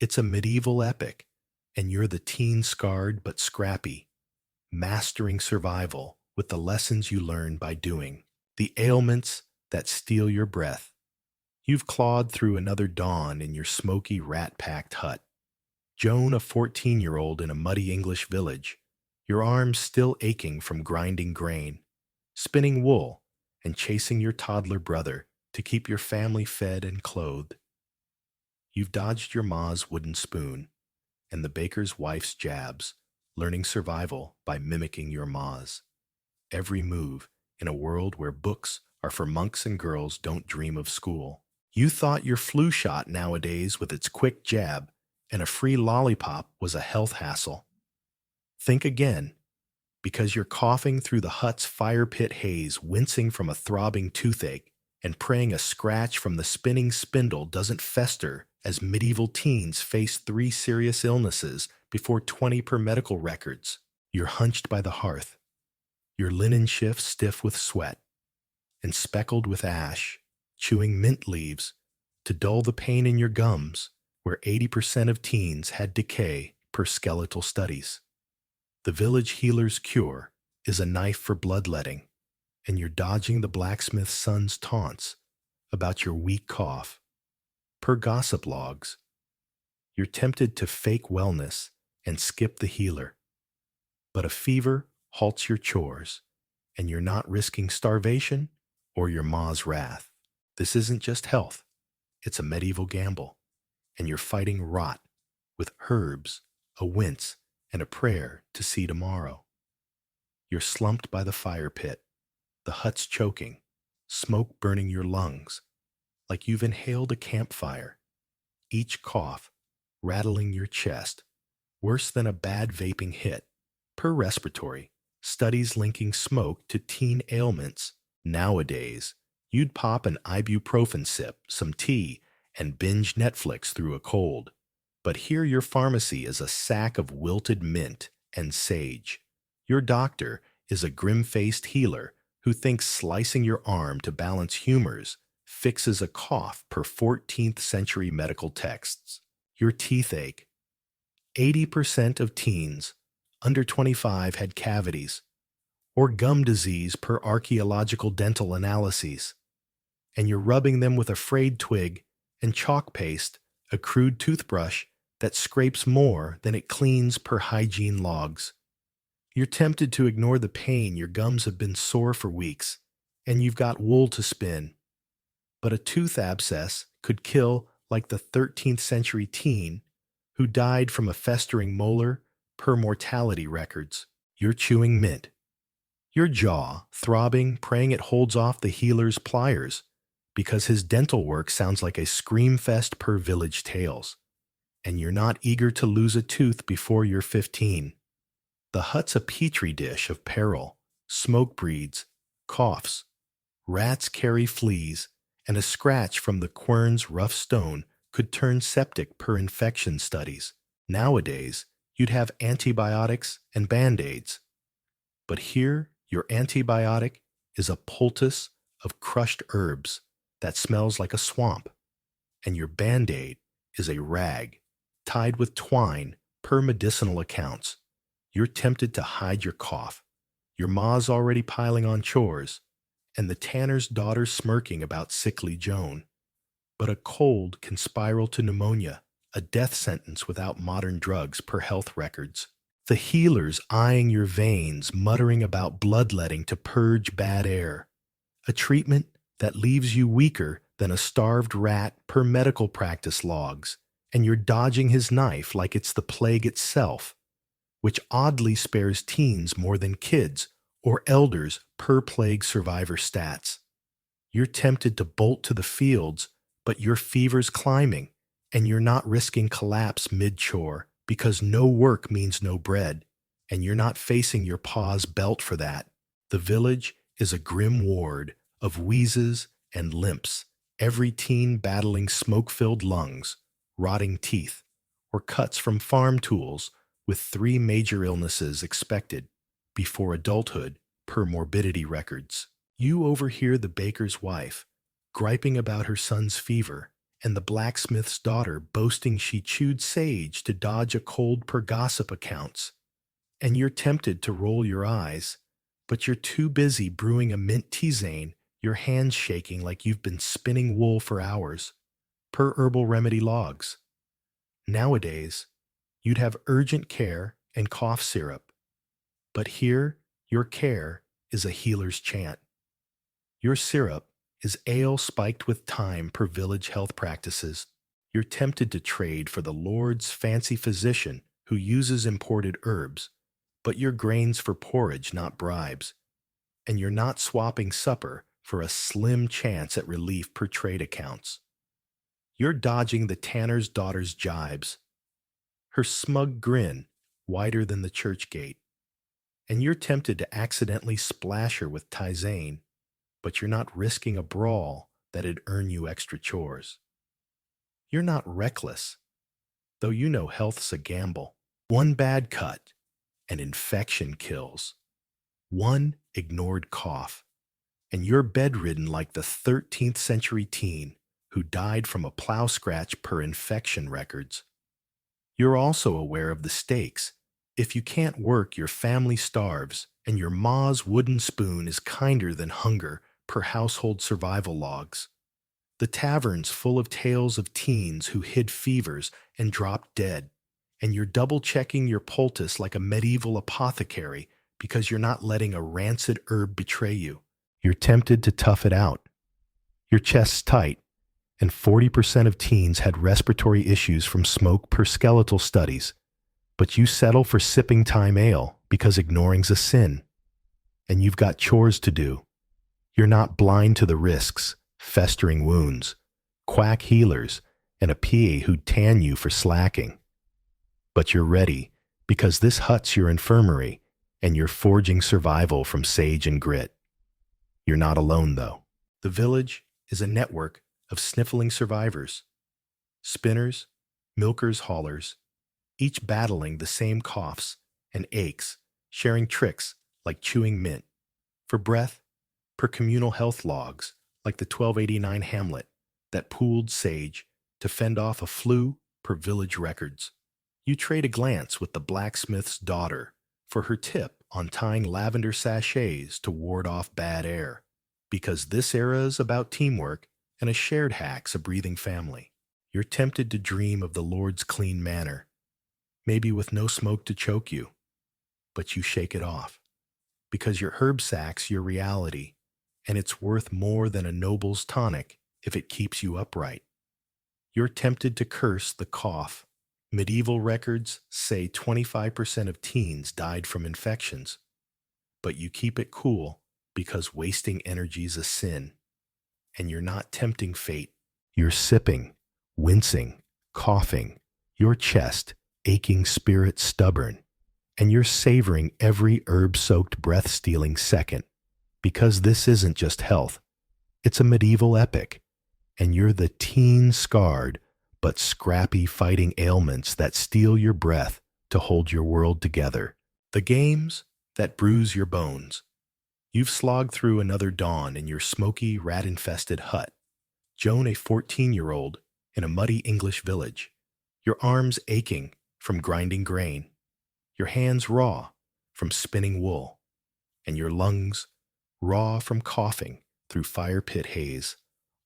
It's a medieval epic, and you're the teen-scarred but scrappy, mastering survival with the lessons you learn by doing, the ailments that steal your breath. You've clawed through another dawn in your smoky, rat-packed hut. Joan, a 14-year-old in a muddy English village, your arms still aching from grinding grain, spinning wool, and chasing your toddler brother to keep your family fed and clothed. You've dodged your ma's wooden spoon and the baker's wife's jabs, learning survival by mimicking your ma's. Every move in a world where books are for monks and girls don't dream of school. You thought your flu shot nowadays with its quick jab and a free lollipop was a health hassle. Think again, because you're coughing through the hut's fire pit haze, wincing from a throbbing toothache, and praying a scratch from the spinning spindle doesn't fester as medieval teens face 3 serious illnesses before 20 per medical records. You're hunched by the hearth, your linen shift stiff with sweat and speckled with ash, chewing mint leaves to dull the pain in your gums, where 80% of teens had decay per skeletal studies. The village healer's cure is a knife for bloodletting, and you're dodging the blacksmith's son's taunts about your weak cough. Per gossip logs, you're tempted to fake wellness and skip the healer, but a fever halts your chores, and you're not risking starvation or your ma's wrath. This isn't just health, it's a medieval gamble, and you're fighting rot with herbs, a wince, and a prayer to see tomorrow. You're slumped by the fire pit, the hut's choking, smoke burning your lungs, like you've inhaled a campfire, each cough rattling your chest, worse than a bad vaping hit. Per respiratory, studies linking smoke to teen ailments. Nowadays, you'd pop an ibuprofen sip, some tea, and binge Netflix through a cold. But here your pharmacy is a sack of wilted mint and sage. Your doctor is a grim-faced healer who thinks slicing your arm to balance humors fixes a cough per 14th century medical texts. Your teeth ache. 80% of teens under 25 had cavities, or gum disease per archaeological dental analyses, and you're rubbing them with a frayed twig and chalk paste, a crude toothbrush that scrapes more than it cleans per hygiene logs. You're tempted to ignore the pain. Your gums have been sore for weeks, and you've got wool to spin. But a tooth abscess could kill like the 13th century teen who died from a festering molar per mortality records. You're chewing mint, your jaw throbbing, praying it holds off the healer's pliers, because his dental work sounds like a scream fest per village tales. And you're not eager to lose a tooth before you're 15. The hut's a petri dish of peril, smoke breeds, coughs, rats carry fleas, and a scratch from the quern's rough stone could turn septic per infection studies. Nowadays, you'd have antibiotics and Band-Aids. But here, your antibiotic is a poultice of crushed herbs that smells like a swamp, and your Band-Aid is a rag tied with twine per medicinal accounts. You're tempted to hide your cough. Your ma's already piling on chores, and the tanner's daughter smirking about sickly Joan. But a cold can spiral to pneumonia, a death sentence without modern drugs per health records. The healer's eyeing your veins, muttering about bloodletting to purge bad air, a treatment that leaves you weaker than a starved rat per medical practice logs, and you're dodging his knife like it's the plague itself, which oddly spares teens more than kids or elders per plague survivor stats. You're tempted to bolt to the fields, but your fever's climbing, and you're not risking collapse mid-chore because no work means no bread, and you're not facing your pa's belt for that. The village is a grim ward of wheezes and limps, every teen battling smoke-filled lungs, rotting teeth, or cuts from farm tools, with 3 major illnesses expected before adulthood per morbidity records. You overhear the baker's wife griping about her son's fever, and the blacksmith's daughter boasting she chewed sage to dodge a cold per gossip accounts. And you're tempted to roll your eyes, but you're too busy brewing a mint tisane, your hands shaking like you've been spinning wool for hours, per herbal remedy logs. Nowadays, you'd have urgent care and cough syrup, but here your care is a healer's chant. Your syrup is ale spiked with thyme per village health practices. You're tempted to trade for the Lord's fancy physician who uses imported herbs, but your grains for porridge, not bribes. And you're not swapping supper for a slim chance at relief per trade accounts. You're dodging the tanner's daughter's jibes, her smug grin wider than the church gate. And you're tempted to accidentally splash her with tisane, but you're not risking a brawl that'd earn you extra chores. You're not reckless, though you know health's a gamble. One bad cut, and infection kills. One ignored cough, and you're bedridden like the 13th century teen who died from a plow scratch per infection records. You're also aware of the stakes. If you can't work, your family starves, and your ma's wooden spoon is kinder than hunger per household survival logs. The tavern's full of tales of teens who hid fevers and dropped dead, and you're double-checking your poultice like a medieval apothecary because you're not letting a rancid herb betray you. You're tempted to tough it out. Your chest's tight, and 40% of teens had respiratory issues from smoke per skeletal studies, but you settle for sipping thyme ale because ignoring's a sin. And you've got chores to do. You're not blind to the risks, festering wounds, quack healers, and a PA who'd tan you for slacking. But you're ready, because this hut's your infirmary, and you're forging survival from sage and grit. You're not alone, though. The village is a network of sniffling survivors, spinners, milkers, haulers, each battling the same coughs and aches, sharing tricks like chewing mint for breath per communal health logs like the 1289 Hamlet that pooled sage to fend off a flu per village records. You trade a glance with the blacksmith's daughter for her tip on tying lavender sachets to ward off bad air, because this era is about teamwork and a shared hack's a breathing family. You're tempted to dream of the Lord's clean manor, maybe with no smoke to choke you, but you shake it off, because your herb sack's your reality, and it's worth more than a noble's tonic if it keeps you upright. You're tempted to curse the cough. Medieval records say 25% of teens died from infections, but you keep it cool because wasting energy's a sin, and you're not tempting fate. You're sipping, wincing, coughing, your chest, aching spirit stubborn, and you're savoring every herb-soaked breath-stealing second, because this isn't just health, it's a medieval epic, and you're the teen-scarred but scrappy fighting ailments that steal your breath to hold your world together. The games that bruise your bones. You've slogged through another dawn in your smoky, rat-infested hut. Joan, a 14-year-old, in a muddy English village. Your arms aching from grinding grain. Your hands raw from spinning wool. And your lungs raw from coughing through fire pit haze,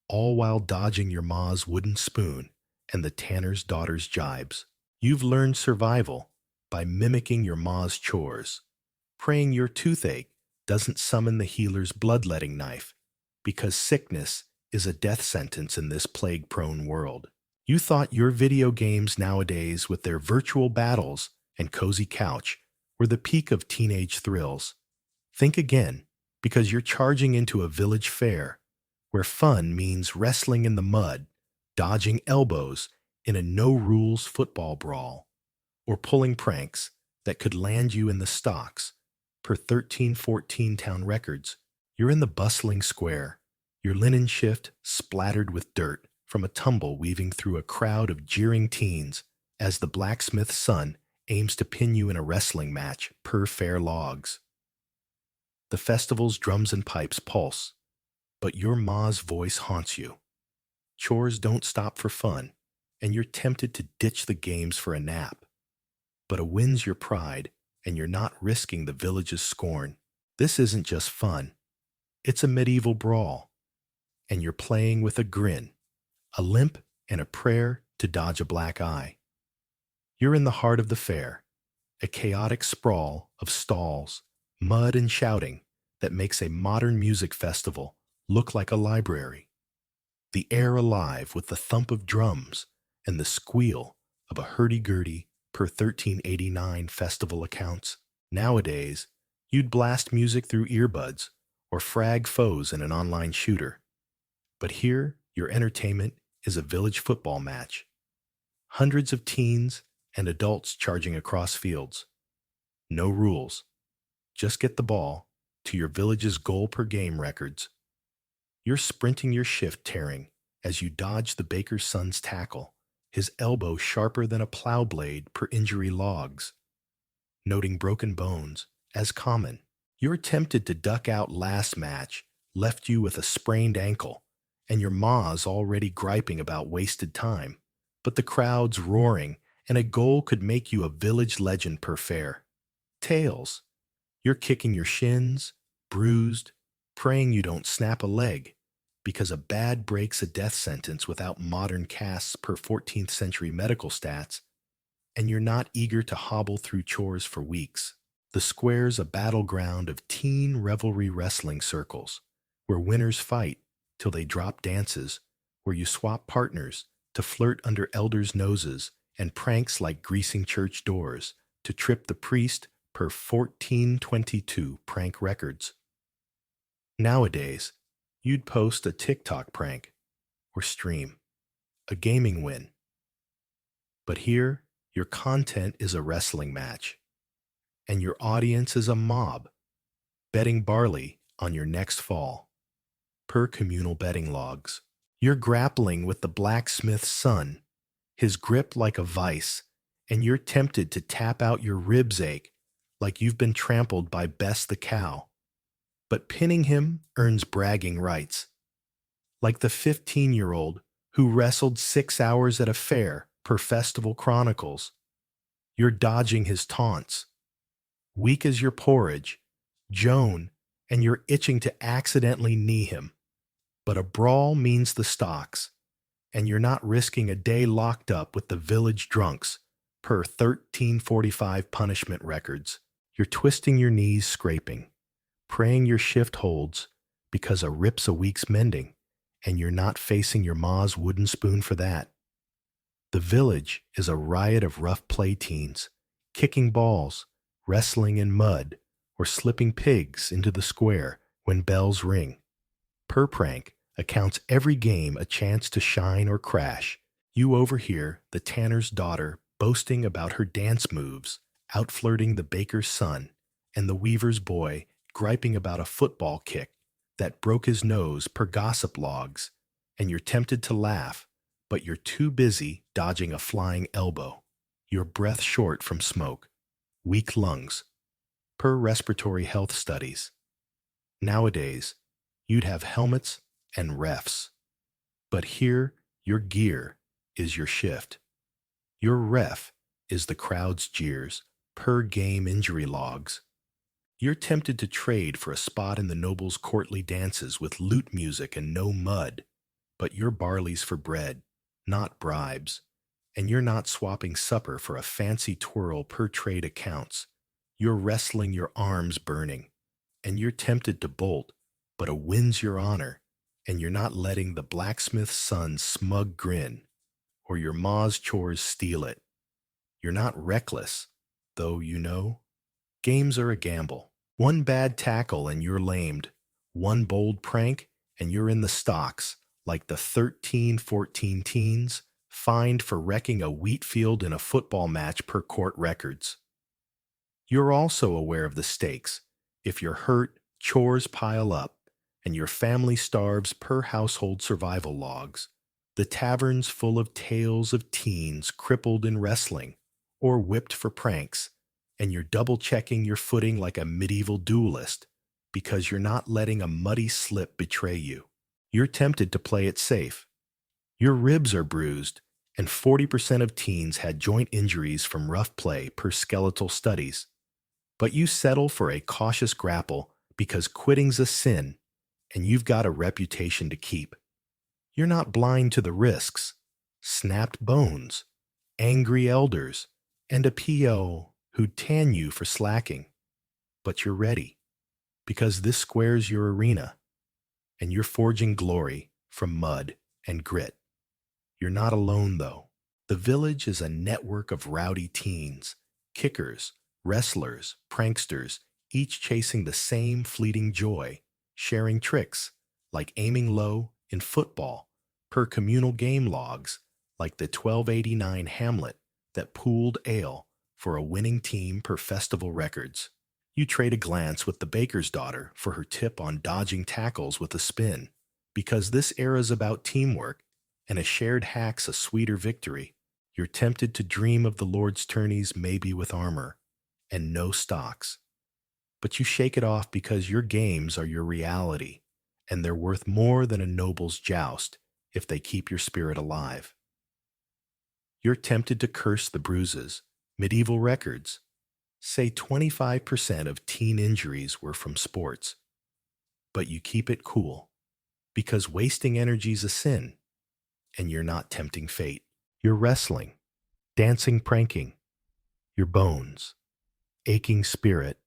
all while dodging your ma's wooden spoon and the tanner's daughter's jibes. You've learned survival by mimicking your ma's chores, praying your toothache doesn't summon the healer's bloodletting knife, because sickness is a death sentence in this plague-prone world. You thought your video games nowadays, with their virtual battles and cozy couch, were the peak of teenage thrills. Think again, because you're charging into a village fair where fun means wrestling in the mud, dodging elbows in a no-rules football brawl, or pulling pranks that could land you in the stocks. Per 1314 town records, you're in the bustling square, your linen shift splattered with dirt from a tumble weaving through a crowd of jeering teens as the blacksmith's son aims to pin you in a wrestling match per fair logs. The festival's drums and pipes pulse, but your ma's voice haunts you. Chores don't stop for fun, and you're tempted to ditch the games for a nap. But a win's your pride, and you're not risking the village's scorn. This isn't just fun. It's a medieval brawl, and you're playing with a grin, a limp, and a prayer to dodge a black eye. You're in the heart of the fair, a chaotic sprawl of stalls, mud and shouting that makes a modern music festival look like a library. The air alive with the thump of drums and the squeal of a hurdy-gurdy per 1389 festival accounts. Nowadays, you'd blast music through earbuds or frag foes in an online shooter. But here, your entertainment is a village football match. Hundreds of teens and adults charging across fields. No rules. Just get the ball to your village's goal per game records. You're sprinting your shift tearing as you dodge the baker's son's tackle, his elbow sharper than a plow blade per injury logs. Noting broken bones as common. You're tempted to duck out last match, left you with a sprained ankle, and your ma's already griping about wasted time. But the crowd's roaring, and a goal could make you a village legend per fair. Tails. You're kicking your shins, bruised, praying you don't snap a leg, because a bad break's a death sentence without modern casts per 14th century medical stats, and you're not eager to hobble through chores for weeks. The square's a battleground of teen revelry wrestling circles, where winners fight till they drop dances, where you swap partners to flirt under elders' noses, and pranks like greasing church doors to trip the priest per 1422 prank records. Nowadays, you'd post a TikTok prank or stream a gaming win. But here, your content is a wrestling match, and your audience is a mob, betting barley on your next fall, per communal betting logs. You're grappling with the blacksmith's son, his grip like a vice, and you're tempted to tap out your ribs ache like you've been trampled by Bess the cow. but pinning him earns bragging rights. Like the 15-year-old who wrestled 6 hours at a fair per Festival Chronicles. You're dodging his taunts. Weak as your porridge, Joan, and you're itching to accidentally knee him. But a brawl means the stocks, and you're not risking a day locked up with the village drunks per 1345 punishment records. You're twisting your knees scraping, praying your shift holds because a rip's a week's mending, and you're not facing your ma's wooden spoon for that. The village is a riot of rough play teens, kicking balls, wrestling in mud, or slipping pigs into the square when bells ring. Per prank accounts every game a chance to shine or crash. You overhear the tanner's daughter boasting about her dance moves, outflirting the baker's son, and the weaver's boy griping about a football kick that broke his nose per gossip logs, and you're tempted to laugh, but you're too busy dodging a flying elbow, your breath short from smoke, weak lungs, per respiratory health studies. Nowadays, you'd have helmets and refs. But here, your gear is your shift. Your ref is the crowd's jeers, per game injury logs. You're tempted to trade for a spot in the nobles' courtly dances with lute music and no mud, but your barley's for bread, not bribes, and you're not swapping supper for a fancy twirl per trade accounts. You're wrestling your arms burning, and you're tempted to bolt, but a win's your honor, and you're not letting the blacksmith's son's smug grin, or your ma's chores steal it. You're not reckless, though you know. Games are a gamble. One bad tackle and you're lamed. One bold prank and you're in the stocks, like the 13-14 teens fined for wrecking a wheat field in a football match per court records. You're also aware of the stakes. If you're hurt, chores pile up, and your family starves per household survival logs. The tavern's full of tales of teens crippled in wrestling or whipped for pranks, and you're double-checking your footing like a medieval duelist because you're not letting a muddy slip betray you. You're tempted to play it safe. Your ribs are bruised, and 40% of teens had joint injuries from rough play per skeletal studies. But you settle for a cautious grapple because quitting's a sin, and you've got a reputation to keep. You're not blind to the risks. Snapped bones, angry elders, and a P.O. who'd tan you for slacking. But you're ready, because this square's your arena, and you're forging glory from mud and grit. You're not alone, though. The village is a network of rowdy teens, kickers, wrestlers, pranksters, each chasing the same fleeting joy, sharing tricks, like aiming low in football, per communal game logs, like the 1289 Hamlet that pooled ale for a winning team per festival records. You trade a glance with the baker's daughter for her tip on dodging tackles with a spin, because this era's about teamwork, and a shared hack's a sweeter victory. You're tempted to dream of the Lord's tourneys maybe with armor, and no stocks. But you shake it off because your games are your reality, and they're worth more than a noble's joust if they keep your spirit alive. You're tempted to curse the bruises, medieval records. Say 25% of teen injuries were from sports. But you keep it cool, because wasting energy's a sin, and you're not tempting fate. You're wrestling, dancing, pranking, your bones, aching spirit,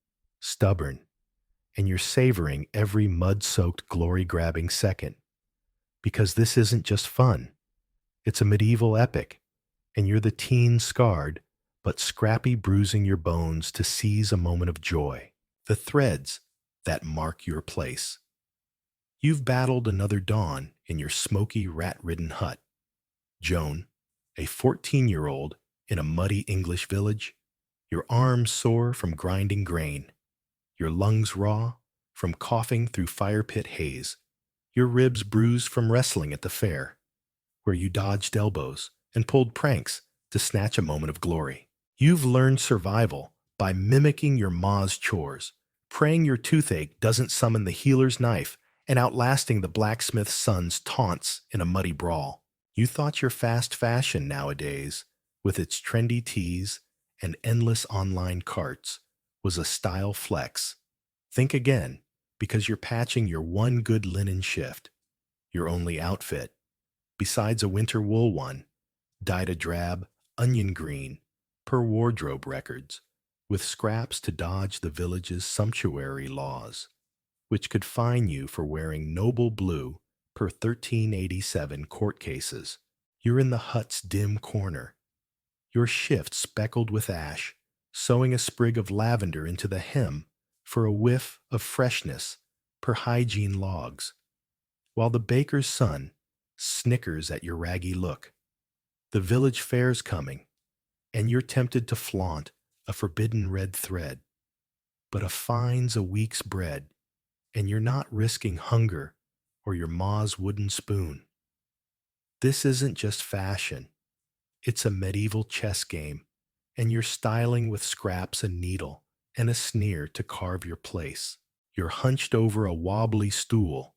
stubborn, and you're savoring every mud-soaked glory-grabbing second. Because this isn't just fun. It's a medieval epic, and you're the teen scarred, but scrappy bruising your bones to seize a moment of joy. The threads that mark your place. You've battled another dawn in your smoky, rat-ridden hut. Joan, a 14-year-old in a muddy English village, your arms sore from grinding grain, your lungs raw from coughing through fire pit haze, your ribs bruised from wrestling at the fair, where you dodged elbows and pulled pranks to snatch a moment of glory. You've learned survival by mimicking your ma's chores, praying your toothache doesn't summon the healer's knife and outlasting the blacksmith's son's taunts in a muddy brawl. You thought your fast fashion nowadays, with its trendy tees and endless online carts, was a style flex. Think again, because you're patching your one good linen shift, your only outfit, besides a winter wool one, dyed a drab, onion green, per wardrobe records, with scraps to dodge the village's sumptuary laws, which could fine you for wearing noble blue per 1387 court cases. You're in the hut's dim corner, your shift speckled with ash, sewing a sprig of lavender into the hem for a whiff of freshness per hygiene logs, while the baker's son snickers at your raggy look. The village fair's coming, and you're tempted to flaunt a forbidden red thread, but a fine's a week's bread, and you're not risking hunger or your ma's wooden spoon. This isn't just fashion, it's a medieval chess game, and you're styling with scraps and needle and a sneer to carve your place. You're hunched over a wobbly stool,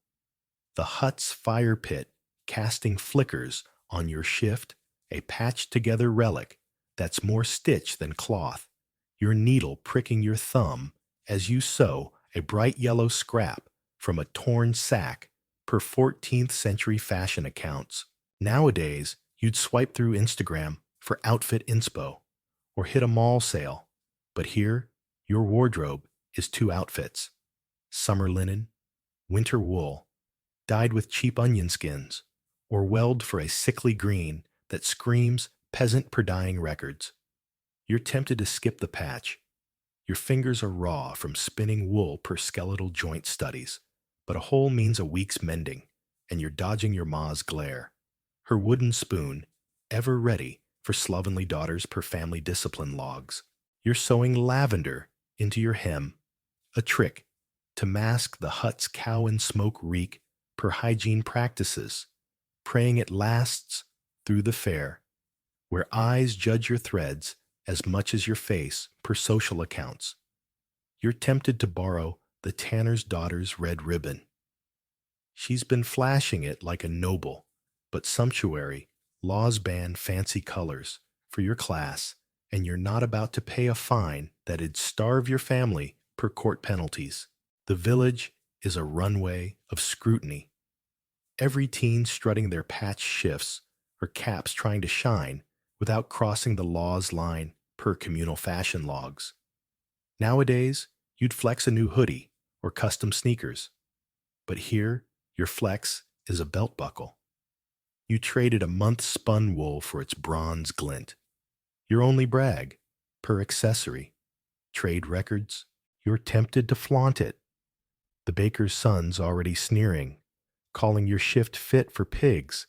the hut's fire pit casting flickers on your shift, a patched-together relic that's more stitch than cloth, your needle pricking your thumb as you sew a bright yellow scrap from a torn sack per 14th century fashion accounts. Nowadays, you'd swipe through Instagram for outfit inspo or hit a mall sale, but here, your wardrobe is two outfits: summer linen, winter wool, dyed with cheap onion skins, or weld for a sickly green that screams peasant per dyeing records. You're tempted to skip the patch. Your fingers are raw from spinning wool per skeletal joint studies, but a hole means a week's mending, and you're dodging your ma's glare, her wooden spoon, ever ready for slovenly daughters per family discipline logs. You're sewing lavender into your hem, a trick to mask the hut's cow and smoke reek per hygiene practices, praying it lasts through the fair, where eyes judge your threads as much as your face per social accounts. You're tempted to borrow the tanner's daughter's red ribbon. She's been flashing it like a noble, but sumptuary, laws ban fancy colors for your class, and you're not about to pay a fine that'd starve your family per court penalties. The village is a runway of scrutiny. Every teen strutting their patch shifts or caps trying to shine without crossing the law's line per communal fashion logs. Nowadays, you'd flex a new hoodie or custom sneakers, but here, your flex is a belt buckle. You traded a month's spun wool for its bronze glint. Your only brag, per accessory. Trade records, you're tempted to flaunt it. The baker's son's already sneering, calling your shift fit for pigs,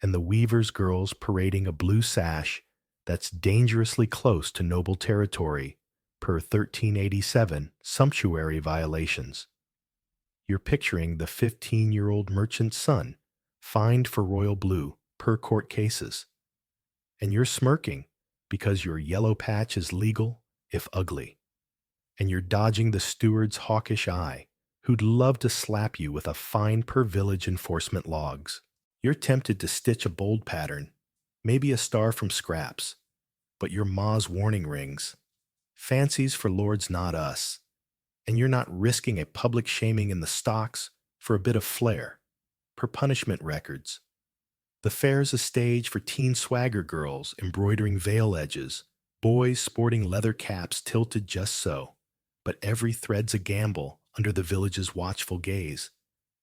and the weaver's girl's parading a blue sash that's dangerously close to noble territory per 1387 sumptuary violations. You're picturing the 15-year-old merchant's son, fined for royal blue per court cases. And you're smirking because your yellow patch is legal, if ugly. And you're dodging the steward's hawkish eye, who'd love to slap you with a fine per village enforcement logs. You're tempted to stitch a bold pattern, maybe a star from scraps, but your ma's warning rings. Fancies for lords not us. And you're not risking a public shaming in the stocks for a bit of flair, per punishment records. The fair's a stage for teen swagger girls embroidering veil edges, boys sporting leather caps tilted just so, but every thread's a gamble under the village's watchful gaze.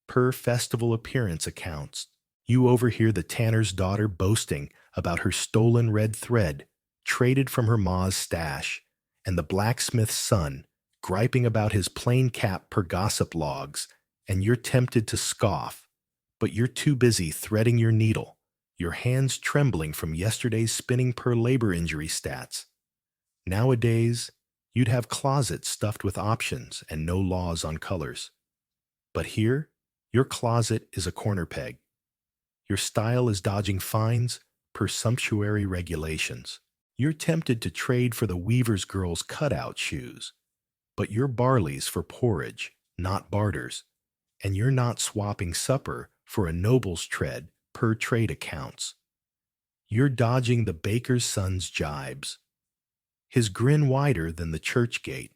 Per festival appearance accounts, you overhear the tanner's daughter boasting about her stolen red thread, traded from her ma's stash, and the blacksmith's son griping about his plain cap per gossip logs, and you're tempted to scoff, but you're too busy threading your needle, your hands trembling from yesterday's spinning per labor injury stats. Nowadays, you'd have closets stuffed with options and no laws on colors. But here, your closet is a corner peg. Your style is dodging fines per sumptuary regulations. You're tempted to trade for the weaver's girl's cutout shoes, but your barley's for porridge, not barters, and you're not swapping supper for a noble's tread per trade accounts. You're dodging the baker's son's jibes, his grin wider than the church gate,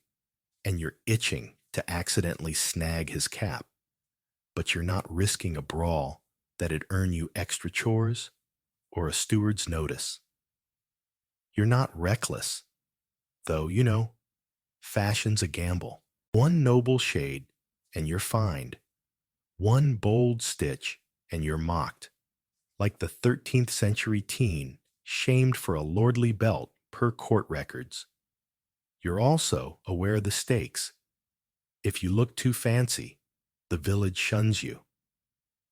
and you're itching to accidentally snag his cap, but you're not risking a brawl that'd earn you extra chores or a steward's notice. You're not reckless, though, fashion's a gamble. One noble shade, and you're fined. One bold stitch, and you're mocked, like the 13th century teen shamed for a lordly belt per court records. You're also aware of the stakes. If you look too fancy, the village shuns you.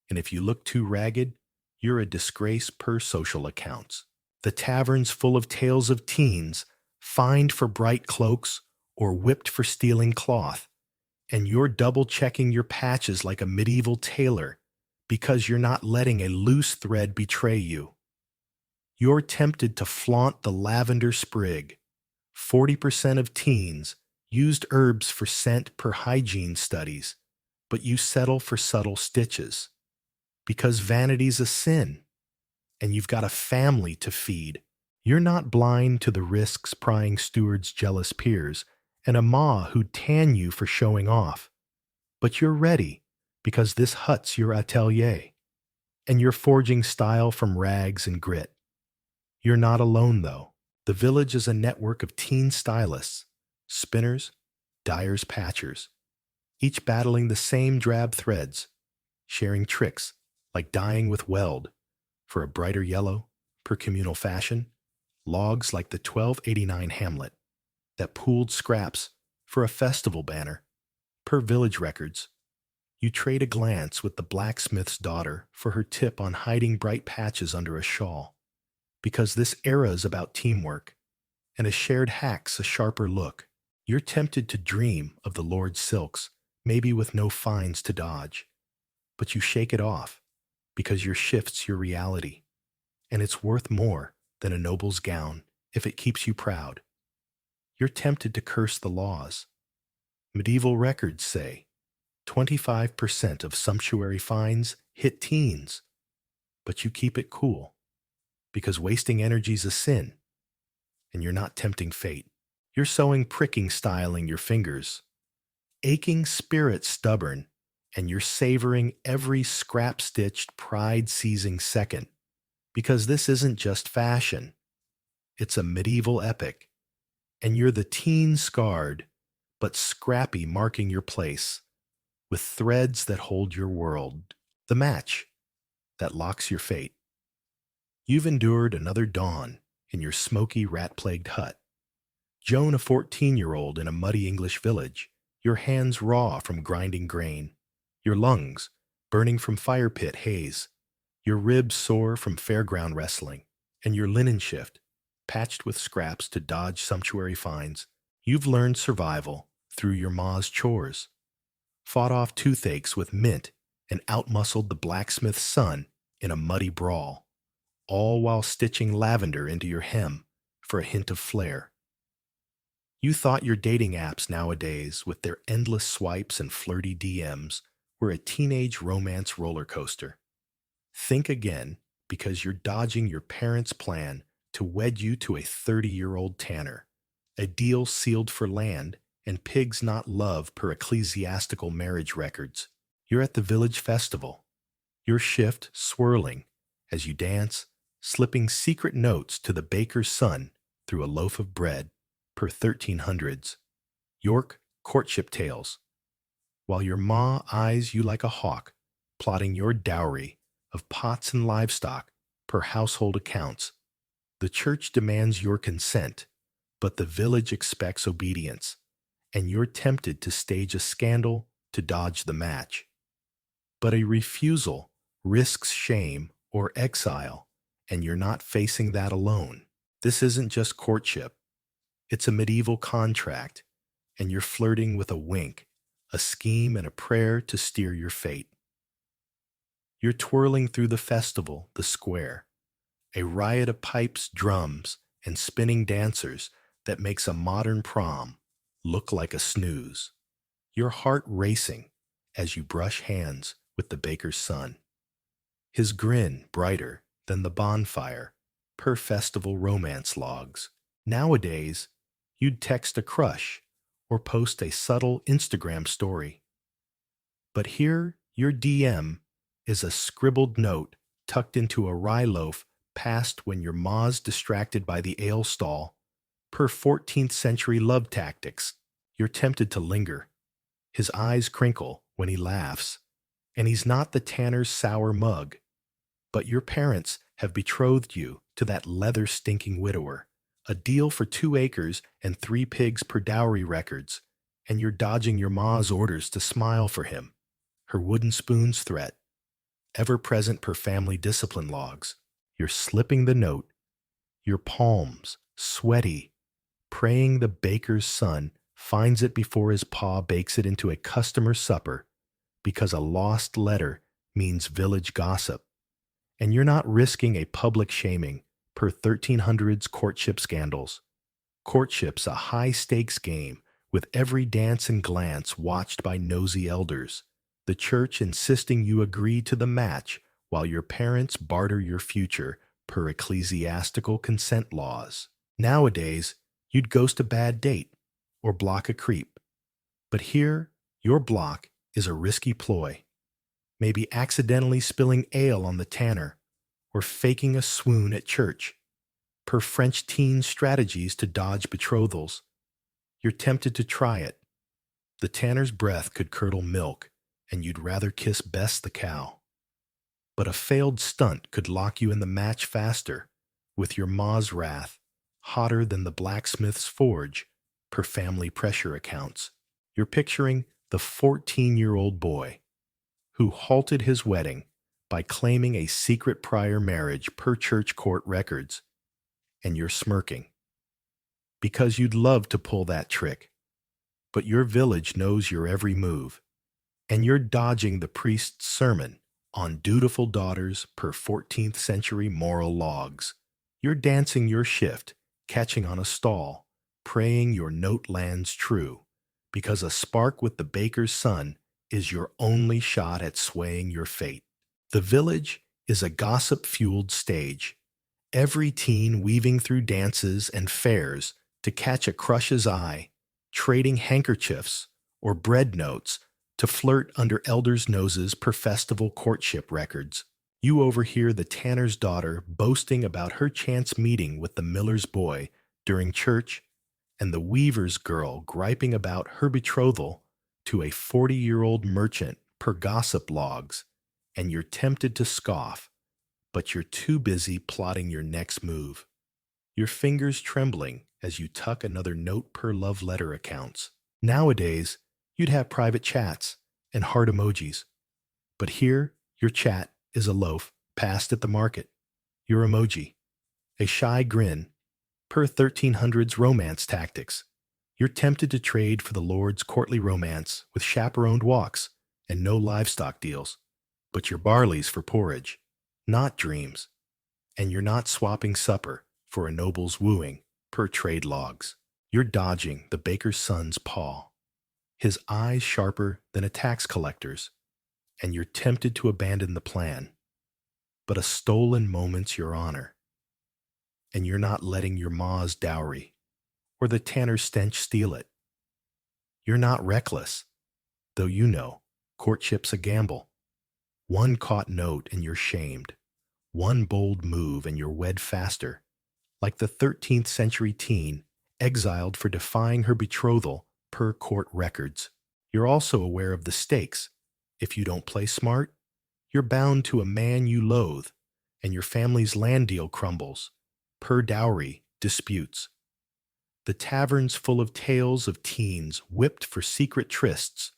And if you look too ragged, you're a disgrace per social accounts. The tavern's full of tales of teens fined for bright cloaks or whipped for stealing cloth, and you're double-checking your patches like a medieval tailor because you're not letting a loose thread betray you. You're tempted to flaunt the lavender sprig. 40% of teens used herbs for scent per hygiene studies, but you settle for subtle stitches. Because vanity's a sin, and you've got a family to feed. You're not blind to the risks prying stewards' jealous peers and a ma who'd tan you for showing off. But you're ready because this hut's your atelier, and you're forging style from rags and grit. You're not alone, though. The village is a network of teen stylists, spinners, dyers, patchers, each battling the same drab threads, sharing tricks like dyeing with weld for a brighter yellow per communal fashion, logs like the 1289 Hamlet that pooled scraps for a festival banner per village records. You trade a glance with the blacksmith's daughter for her tip on hiding bright patches under a shawl, because this era is about teamwork, and a shared hack's a sharper look. You're tempted to dream of the Lord's silks, maybe with no fines to dodge, but you shake it off because your shift's your reality, and it's worth more than a noble's gown if it keeps you proud. You're tempted to curse the laws. Medieval records say 25% of sumptuary fines hit teens, but you keep it cool because wasting energy's a sin, and you're not tempting fate. You're sewing pricking styling your fingers, aching spirit stubborn, and you're savoring every scrap-stitched pride-seizing second, because this isn't just fashion. It's a medieval epic, and you're the teen scarred, but scrappy marking your place, with threads that hold your world, the match that locks your fate. You've endured another dawn in your smoky, rat-plagued hut. Joan, a 14-year-old in a muddy English village, your hands raw from grinding grain, your lungs burning from fire pit haze, your ribs sore from fairground wrestling, and your linen shift patched with scraps to dodge sumptuary fines. You've learned survival through your ma's chores, fought off toothaches with mint, and outmuscled the blacksmith's son in a muddy brawl, all while stitching lavender into your hem for a hint of flair. You thought your dating apps nowadays, with their endless swipes and flirty DMs, were a teenage romance roller coaster. Think again, because you're dodging your parents' plan to wed you to a 30-year-old tanner, a deal sealed for land and pigs not love per ecclesiastical marriage records. You're at the village festival, your shift swirling as you dance, slipping secret notes to the baker's son through a loaf of bread per 1300s. York courtship tales, while your ma eyes you like a hawk, plotting your dowry of pots and livestock per household accounts. The church demands your consent, but the village expects obedience, and you're tempted to stage a scandal to dodge the match. But a refusal risks shame or exile, and you're not facing that alone. This isn't just courtship. It's a medieval contract, and you're flirting with a wink, a scheme, and a prayer to steer your fate. You're twirling through the festival, the square, a riot of pipes, drums, and spinning dancers that makes a modern prom, look like a snooze, your heart racing as you brush hands with the baker's son. His grin brighter than the bonfire per festival romance logs. Nowadays, you'd text a crush or post a subtle Instagram story. But here, your DM is a scribbled note tucked into a rye loaf passed when your ma's distracted by the ale stall. Per 14th century love tactics, you're tempted to linger. His eyes crinkle when he laughs, and he's not the tanner's sour mug, but your parents have betrothed you to that leather-stinking widower, a deal for 2 acres and 3 pigs per dowry records, and you're dodging your ma's orders to smile for him, her wooden spoon's threat, ever present per family discipline logs. You're slipping the note, your palms sweaty, praying the baker's son finds it before his pa bakes it into a customer supper, because a lost letter means village gossip. And you're not risking a public shaming per 1300s courtship scandals. Courtship's a high-stakes game with every dance and glance watched by nosy elders, the church insisting you agree to the match while your parents barter your future per ecclesiastical consent laws. Nowadays, you'd ghost a bad date or block a creep. But here, your block is a risky ploy. Maybe accidentally spilling ale on the tanner or faking a swoon at church. Per French teen strategies to dodge betrothals. You're tempted to try it. The tanner's breath could curdle milk, and you'd rather kiss Bess the cow. But a failed stunt could lock you in the match faster, with your ma's wrath hotter than the blacksmith's forge, per family pressure accounts. You're picturing the 14-year-old boy who halted his wedding by claiming a secret prior marriage per church court records, and you're smirking. Because you'd love to pull that trick, but your village knows your every move, and you're dodging the priest's sermon on dutiful daughters per 14th century moral logs. You're dancing your shift, catching on a stall, praying your note lands true, because a spark with the baker's son is your only shot at swaying your fate. The village is a gossip-fueled stage, every teen weaving through dances and fairs to catch a crush's eye, trading handkerchiefs or bread notes to flirt under elders' noses per festival courtship records. You overhear the tanner's daughter boasting about her chance meeting with the miller's boy during church, and the weaver's girl griping about her betrothal to a 40-year-old merchant per gossip logs, and you're tempted to scoff, but you're too busy plotting your next move. Your fingers trembling as you tuck another note per love letter accounts. Nowadays, you'd have private chats and heart emojis. But here, your chat is a loaf passed at the market. Your emoji, a shy grin, per 1300s romance tactics. You're tempted to trade for the Lord's courtly romance with chaperoned walks and no livestock deals. But your barley's for porridge, not dreams. And you're not swapping supper for a noble's wooing per trade logs. You're dodging the baker's son's paw, his eyes sharper than a tax collector's, and you're tempted to abandon the plan. But a stolen moment's your honor, and you're not letting your ma's dowry or the tanner's stench steal it. You're not reckless, though you know courtship's a gamble. One caught note and you're shamed. One bold move and you're wed faster, like the 13th century teen exiled for defying her betrothal per court records. You're also aware of the stakes. If you don't play smart, you're bound to a man you loathe, and your family's land deal crumbles, per dowry disputes. The tavern's full of tales of teens whipped for secret trysts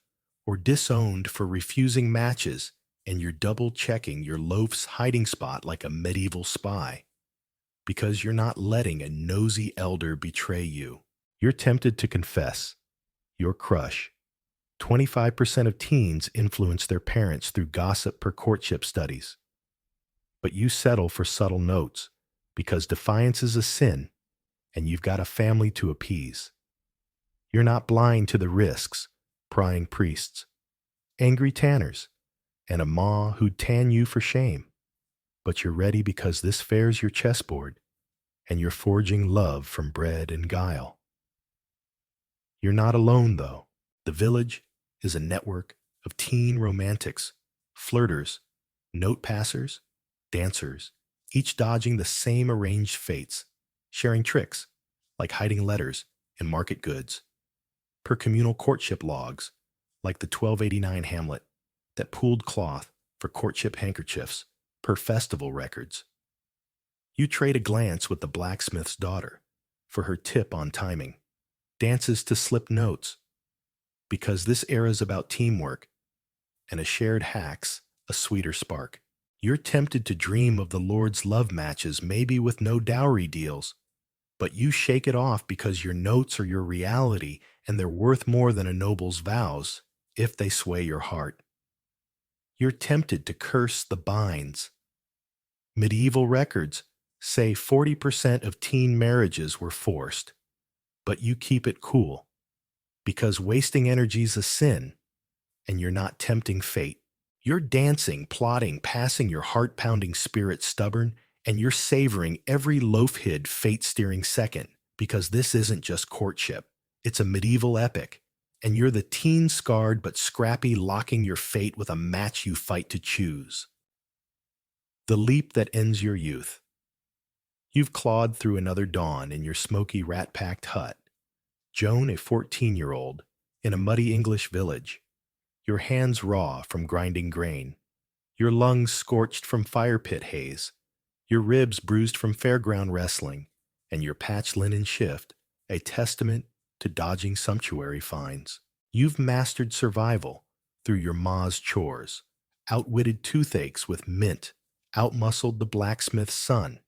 or disowned for refusing matches, and you're double-checking your loaf's hiding spot like a medieval spy, because you're not letting a nosy elder betray you. You're tempted to confess your crush. 25% of teens influence their parents through gossip per courtship studies. But you settle for subtle notes because defiance is a sin and you've got a family to appease. You're not blind to the risks, prying priests, angry tanners, and a ma who'd tan you for shame. But you're ready because this fair's your chessboard, and you're forging love from bread and guile. You're not alone, though. The village is a network of teen romantics, flirters, note passers, dancers, each dodging the same arranged fates, sharing tricks like hiding letters and market goods, per communal courtship logs like the 1289 Hamlet that pooled cloth for courtship handkerchiefs, per festival records. You trade a glance with the blacksmith's daughter for her tip on timing, dances to slip notes, because this era's about teamwork, and a shared hack's a sweeter spark. You're tempted to dream of the Lord's love matches, maybe with no dowry deals, but you shake it off because your notes are your reality and they're worth more than a noble's vows if they sway your heart. You're tempted to curse the binds. Medieval records say 40% of teen marriages were forced, but you keep it cool because wasting energy's a sin and you're not tempting fate. You're dancing, plotting, passing your heart-pounding spirit stubborn, and you're savoring every loaf-hid, fate-steering second because this isn't just courtship. It's a medieval epic, and you're the teen-scarred but scrappy locking your fate with a match you fight to choose. The leap that ends your youth. You've clawed through another dawn in your smoky, rat-packed hut. Joan, a 14-year-old, in a muddy English village. Your hands raw from grinding grain, your lungs scorched from fire pit haze, your ribs bruised from fairground wrestling, and your patched linen shift a testament to dodging sumptuary fines. You've mastered survival through your ma's chores, outwitted toothaches with mint, outmuscled the blacksmith's son,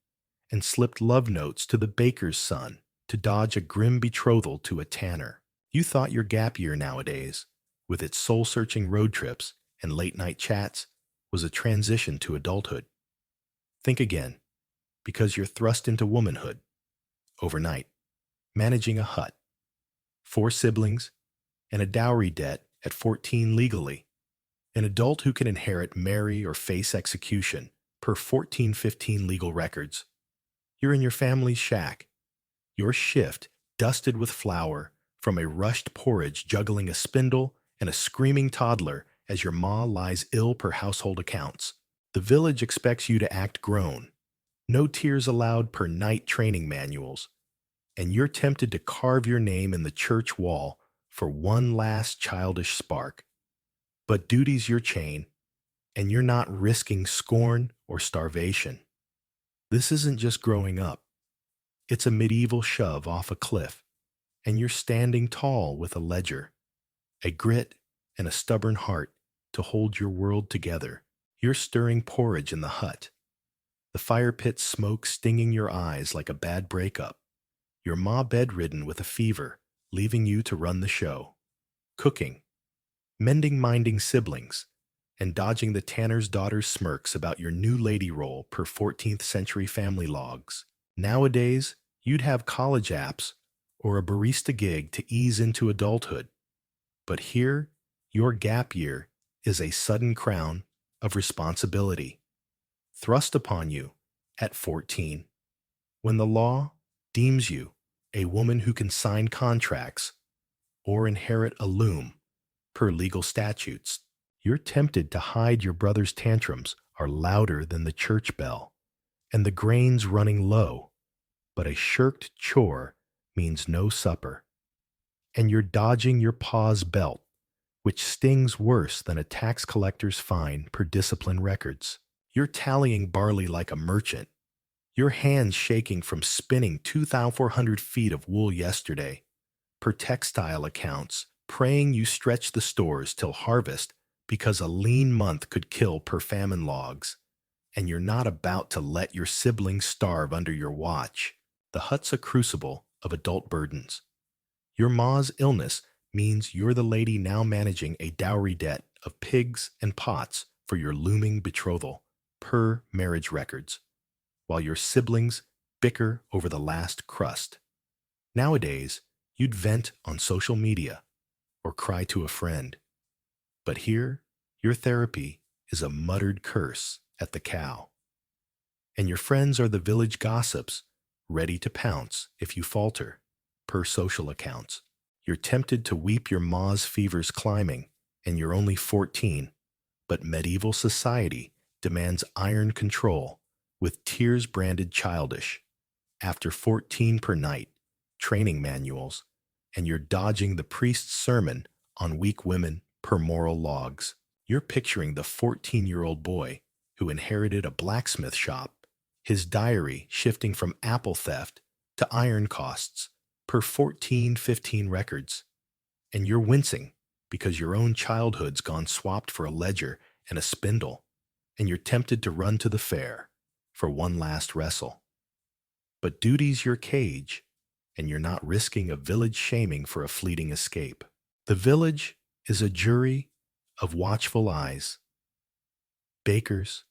and slipped love notes to the baker's son to dodge a grim betrothal to a tanner. You thought your gap year nowadays, with its soul-searching road trips and late-night chats, was a transition to adulthood. Think again, because you're thrust into womanhood. Overnight, managing a hut, 4 siblings, and a dowry debt at 14 legally. An adult who can inherit, marry, or face execution per 1415 legal records. You're in your family's shack, your shift dusted with flour from a rushed porridge juggling a spindle and a screaming toddler as your ma lies ill per household accounts. The village expects you to act grown. No tears allowed per night training manuals. And you're tempted to carve your name in the church wall for one last childish spark. But duty's your chain, and you're not risking scorn or starvation. This isn't just growing up. It's a medieval shove off a cliff, and you're standing tall with a ledger, a grit, and a stubborn heart to hold your world together. You're stirring porridge in the hut, the fire pit smoke stinging your eyes like a bad breakup. Your ma bedridden with a fever, leaving you to run the show. Cooking, mending minding siblings, and dodging the tanner's daughter's smirks about your new lady role per 14th century family logs. Nowadays, you'd have college apps or a barista gig to ease into adulthood. But here, your gap year is a sudden crown of responsibility, thrust upon you at 14, when the law deems you a woman who can sign contracts or inherit a loom per legal statutes. You're tempted to hide your brother's tantrums are louder than the church bell, and the grain's running low, but a shirked chore means no supper. And you're dodging your pa's belt, which stings worse than a tax collector's fine per discipline records. You're tallying barley like a merchant, your hands shaking from spinning 2,400 feet of wool yesterday, per textile accounts, praying you stretch the stores till harvest because a lean month could kill per famine logs. And you're not about to let your siblings starve under your watch. The hut's a crucible of adult burdens. Your ma's illness means you're the lady now managing a dowry debt of pigs and pots for your looming betrothal, per marriage records, while your siblings bicker over the last crust. Nowadays, You'd vent on social media or cry to a friend. But here, your therapy is a muttered curse at the cow. And your friends are the village gossips, ready to pounce if you falter, per social accounts. You're tempted to weep your ma's fevers climbing, and you're only 14, but medieval society demands iron control, with tears branded childish. After 14 per night, training manuals, and you're dodging the priest's sermon on weak women per moral logs. You're picturing the 14-year-old boy who inherited a blacksmith shop, his diary shifting from apple theft to iron costs per 1415 records. And you're wincing because your own childhood's gone swapped for a ledger and a spindle, and you're tempted to run to the fair for one last wrestle. But duty's your cage, and you're not risking a village shaming for a fleeting escape. The village is a jury of watchful eyes. Bakers,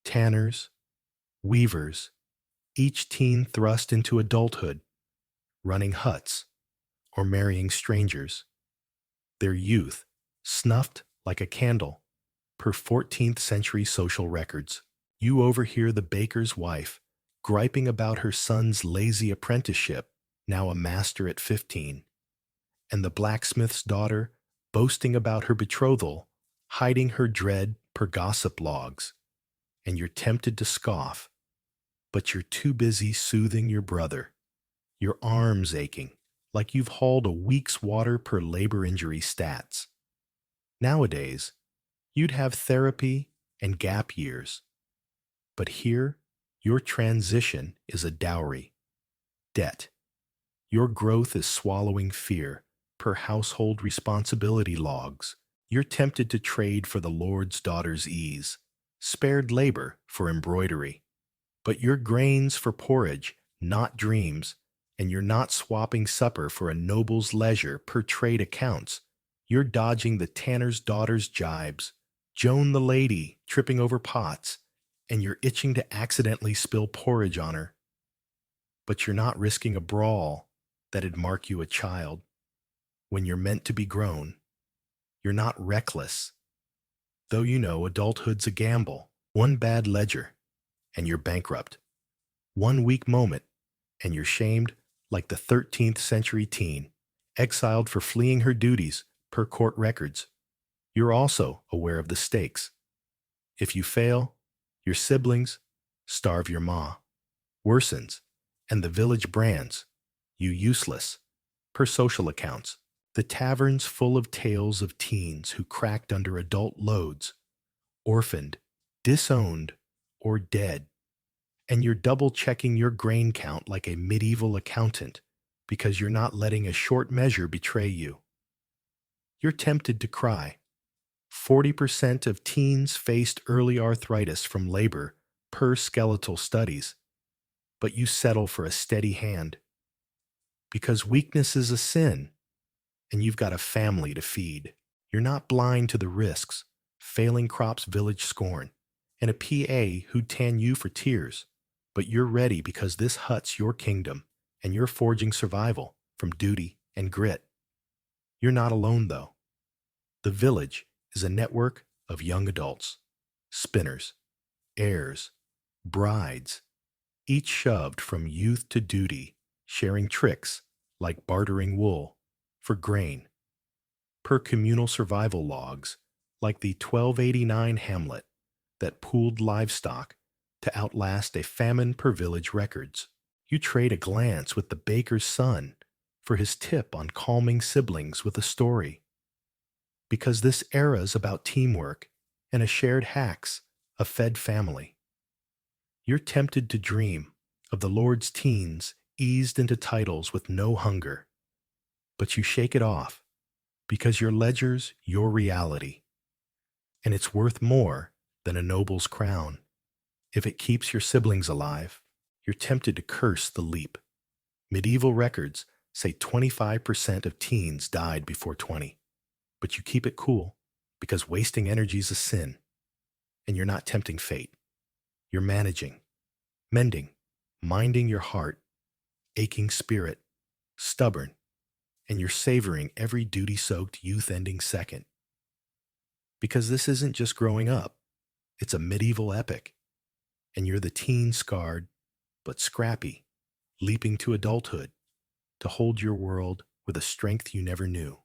tanners, weavers, each teen thrust into adulthood, running huts or marrying strangers. Their youth snuffed like a candle per 14th century social records. You overhear the baker's wife griping about her son's lazy apprenticeship, now a master at 15, and the blacksmith's daughter boasting about her betrothal, hiding her dread per gossip logs. And you're tempted to scoff, but you're too busy soothing your brother, your arms aching like you've hauled a week's water per labor injury stats. Nowadays, you'd have therapy and gap years. But here, your transition is a dowry. Debt. Your growth is swallowing fear per household responsibility logs. You're tempted to trade for the Lord's daughter's ease, spared labor for embroidery. But your grains for porridge, not dreams, and you're not swapping supper for a noble's leisure per trade accounts. You're dodging the tanner's daughter's jibes, Joan the lady tripping over pots, and you're itching to accidentally spill porridge on her. But you're not risking a brawl that'd mark you a child. When you're meant to be grown, you're not reckless. Though you know adulthood's a gamble. One bad ledger, and you're bankrupt. One weak moment, and you're shamed like the 13th century teen, exiled for fleeing her duties per court records. You're also aware of the stakes. If you fail, your siblings starve your ma, worsens, and the village brands you useless per social accounts. The tavern's full of tales of teens who cracked under adult loads, orphaned, disowned, or dead. And you're double-checking your grain count like a medieval accountant because you're not letting a short measure betray you. You're tempted to cry. 40% of teens faced early arthritis from labor per skeletal studies, but you settle for a steady hand. Because weakness is a sin, and you've got a family to feed. You're not blind to the risks, failing crops village scorn, and a PA who'd tan you for tears. But you're ready because this hut's your kingdom, and you're forging survival from duty and grit. You're not alone, though. The village is a network of young adults, spinners, heirs, brides, each shoved from youth to duty, sharing tricks like bartering wool for grain, per communal survival logs like the 1289 hamlet that pooled livestock to outlast a famine per village records. You trade a glance with the baker's son for his tip on calming siblings with a story. Because this era's about teamwork and a shared hacks, a fed family. You're tempted to dream of the Lord's teens eased into titles with no hunger, but you shake it off because your ledger's your reality, and it's worth more than a noble's crown. If it keeps your siblings alive, you're tempted to curse the leap. Medieval records say 25% of teens died before 20, but you keep it cool because wasting energy's a sin, and you're not tempting fate. You're managing, mending, minding your heart, aching spirit, stubborn, and you're savoring every duty-soaked youth-ending second. Because this isn't just growing up, it's a medieval epic, and you're the teen scarred, but scrappy, leaping to adulthood to hold your world with a strength you never knew.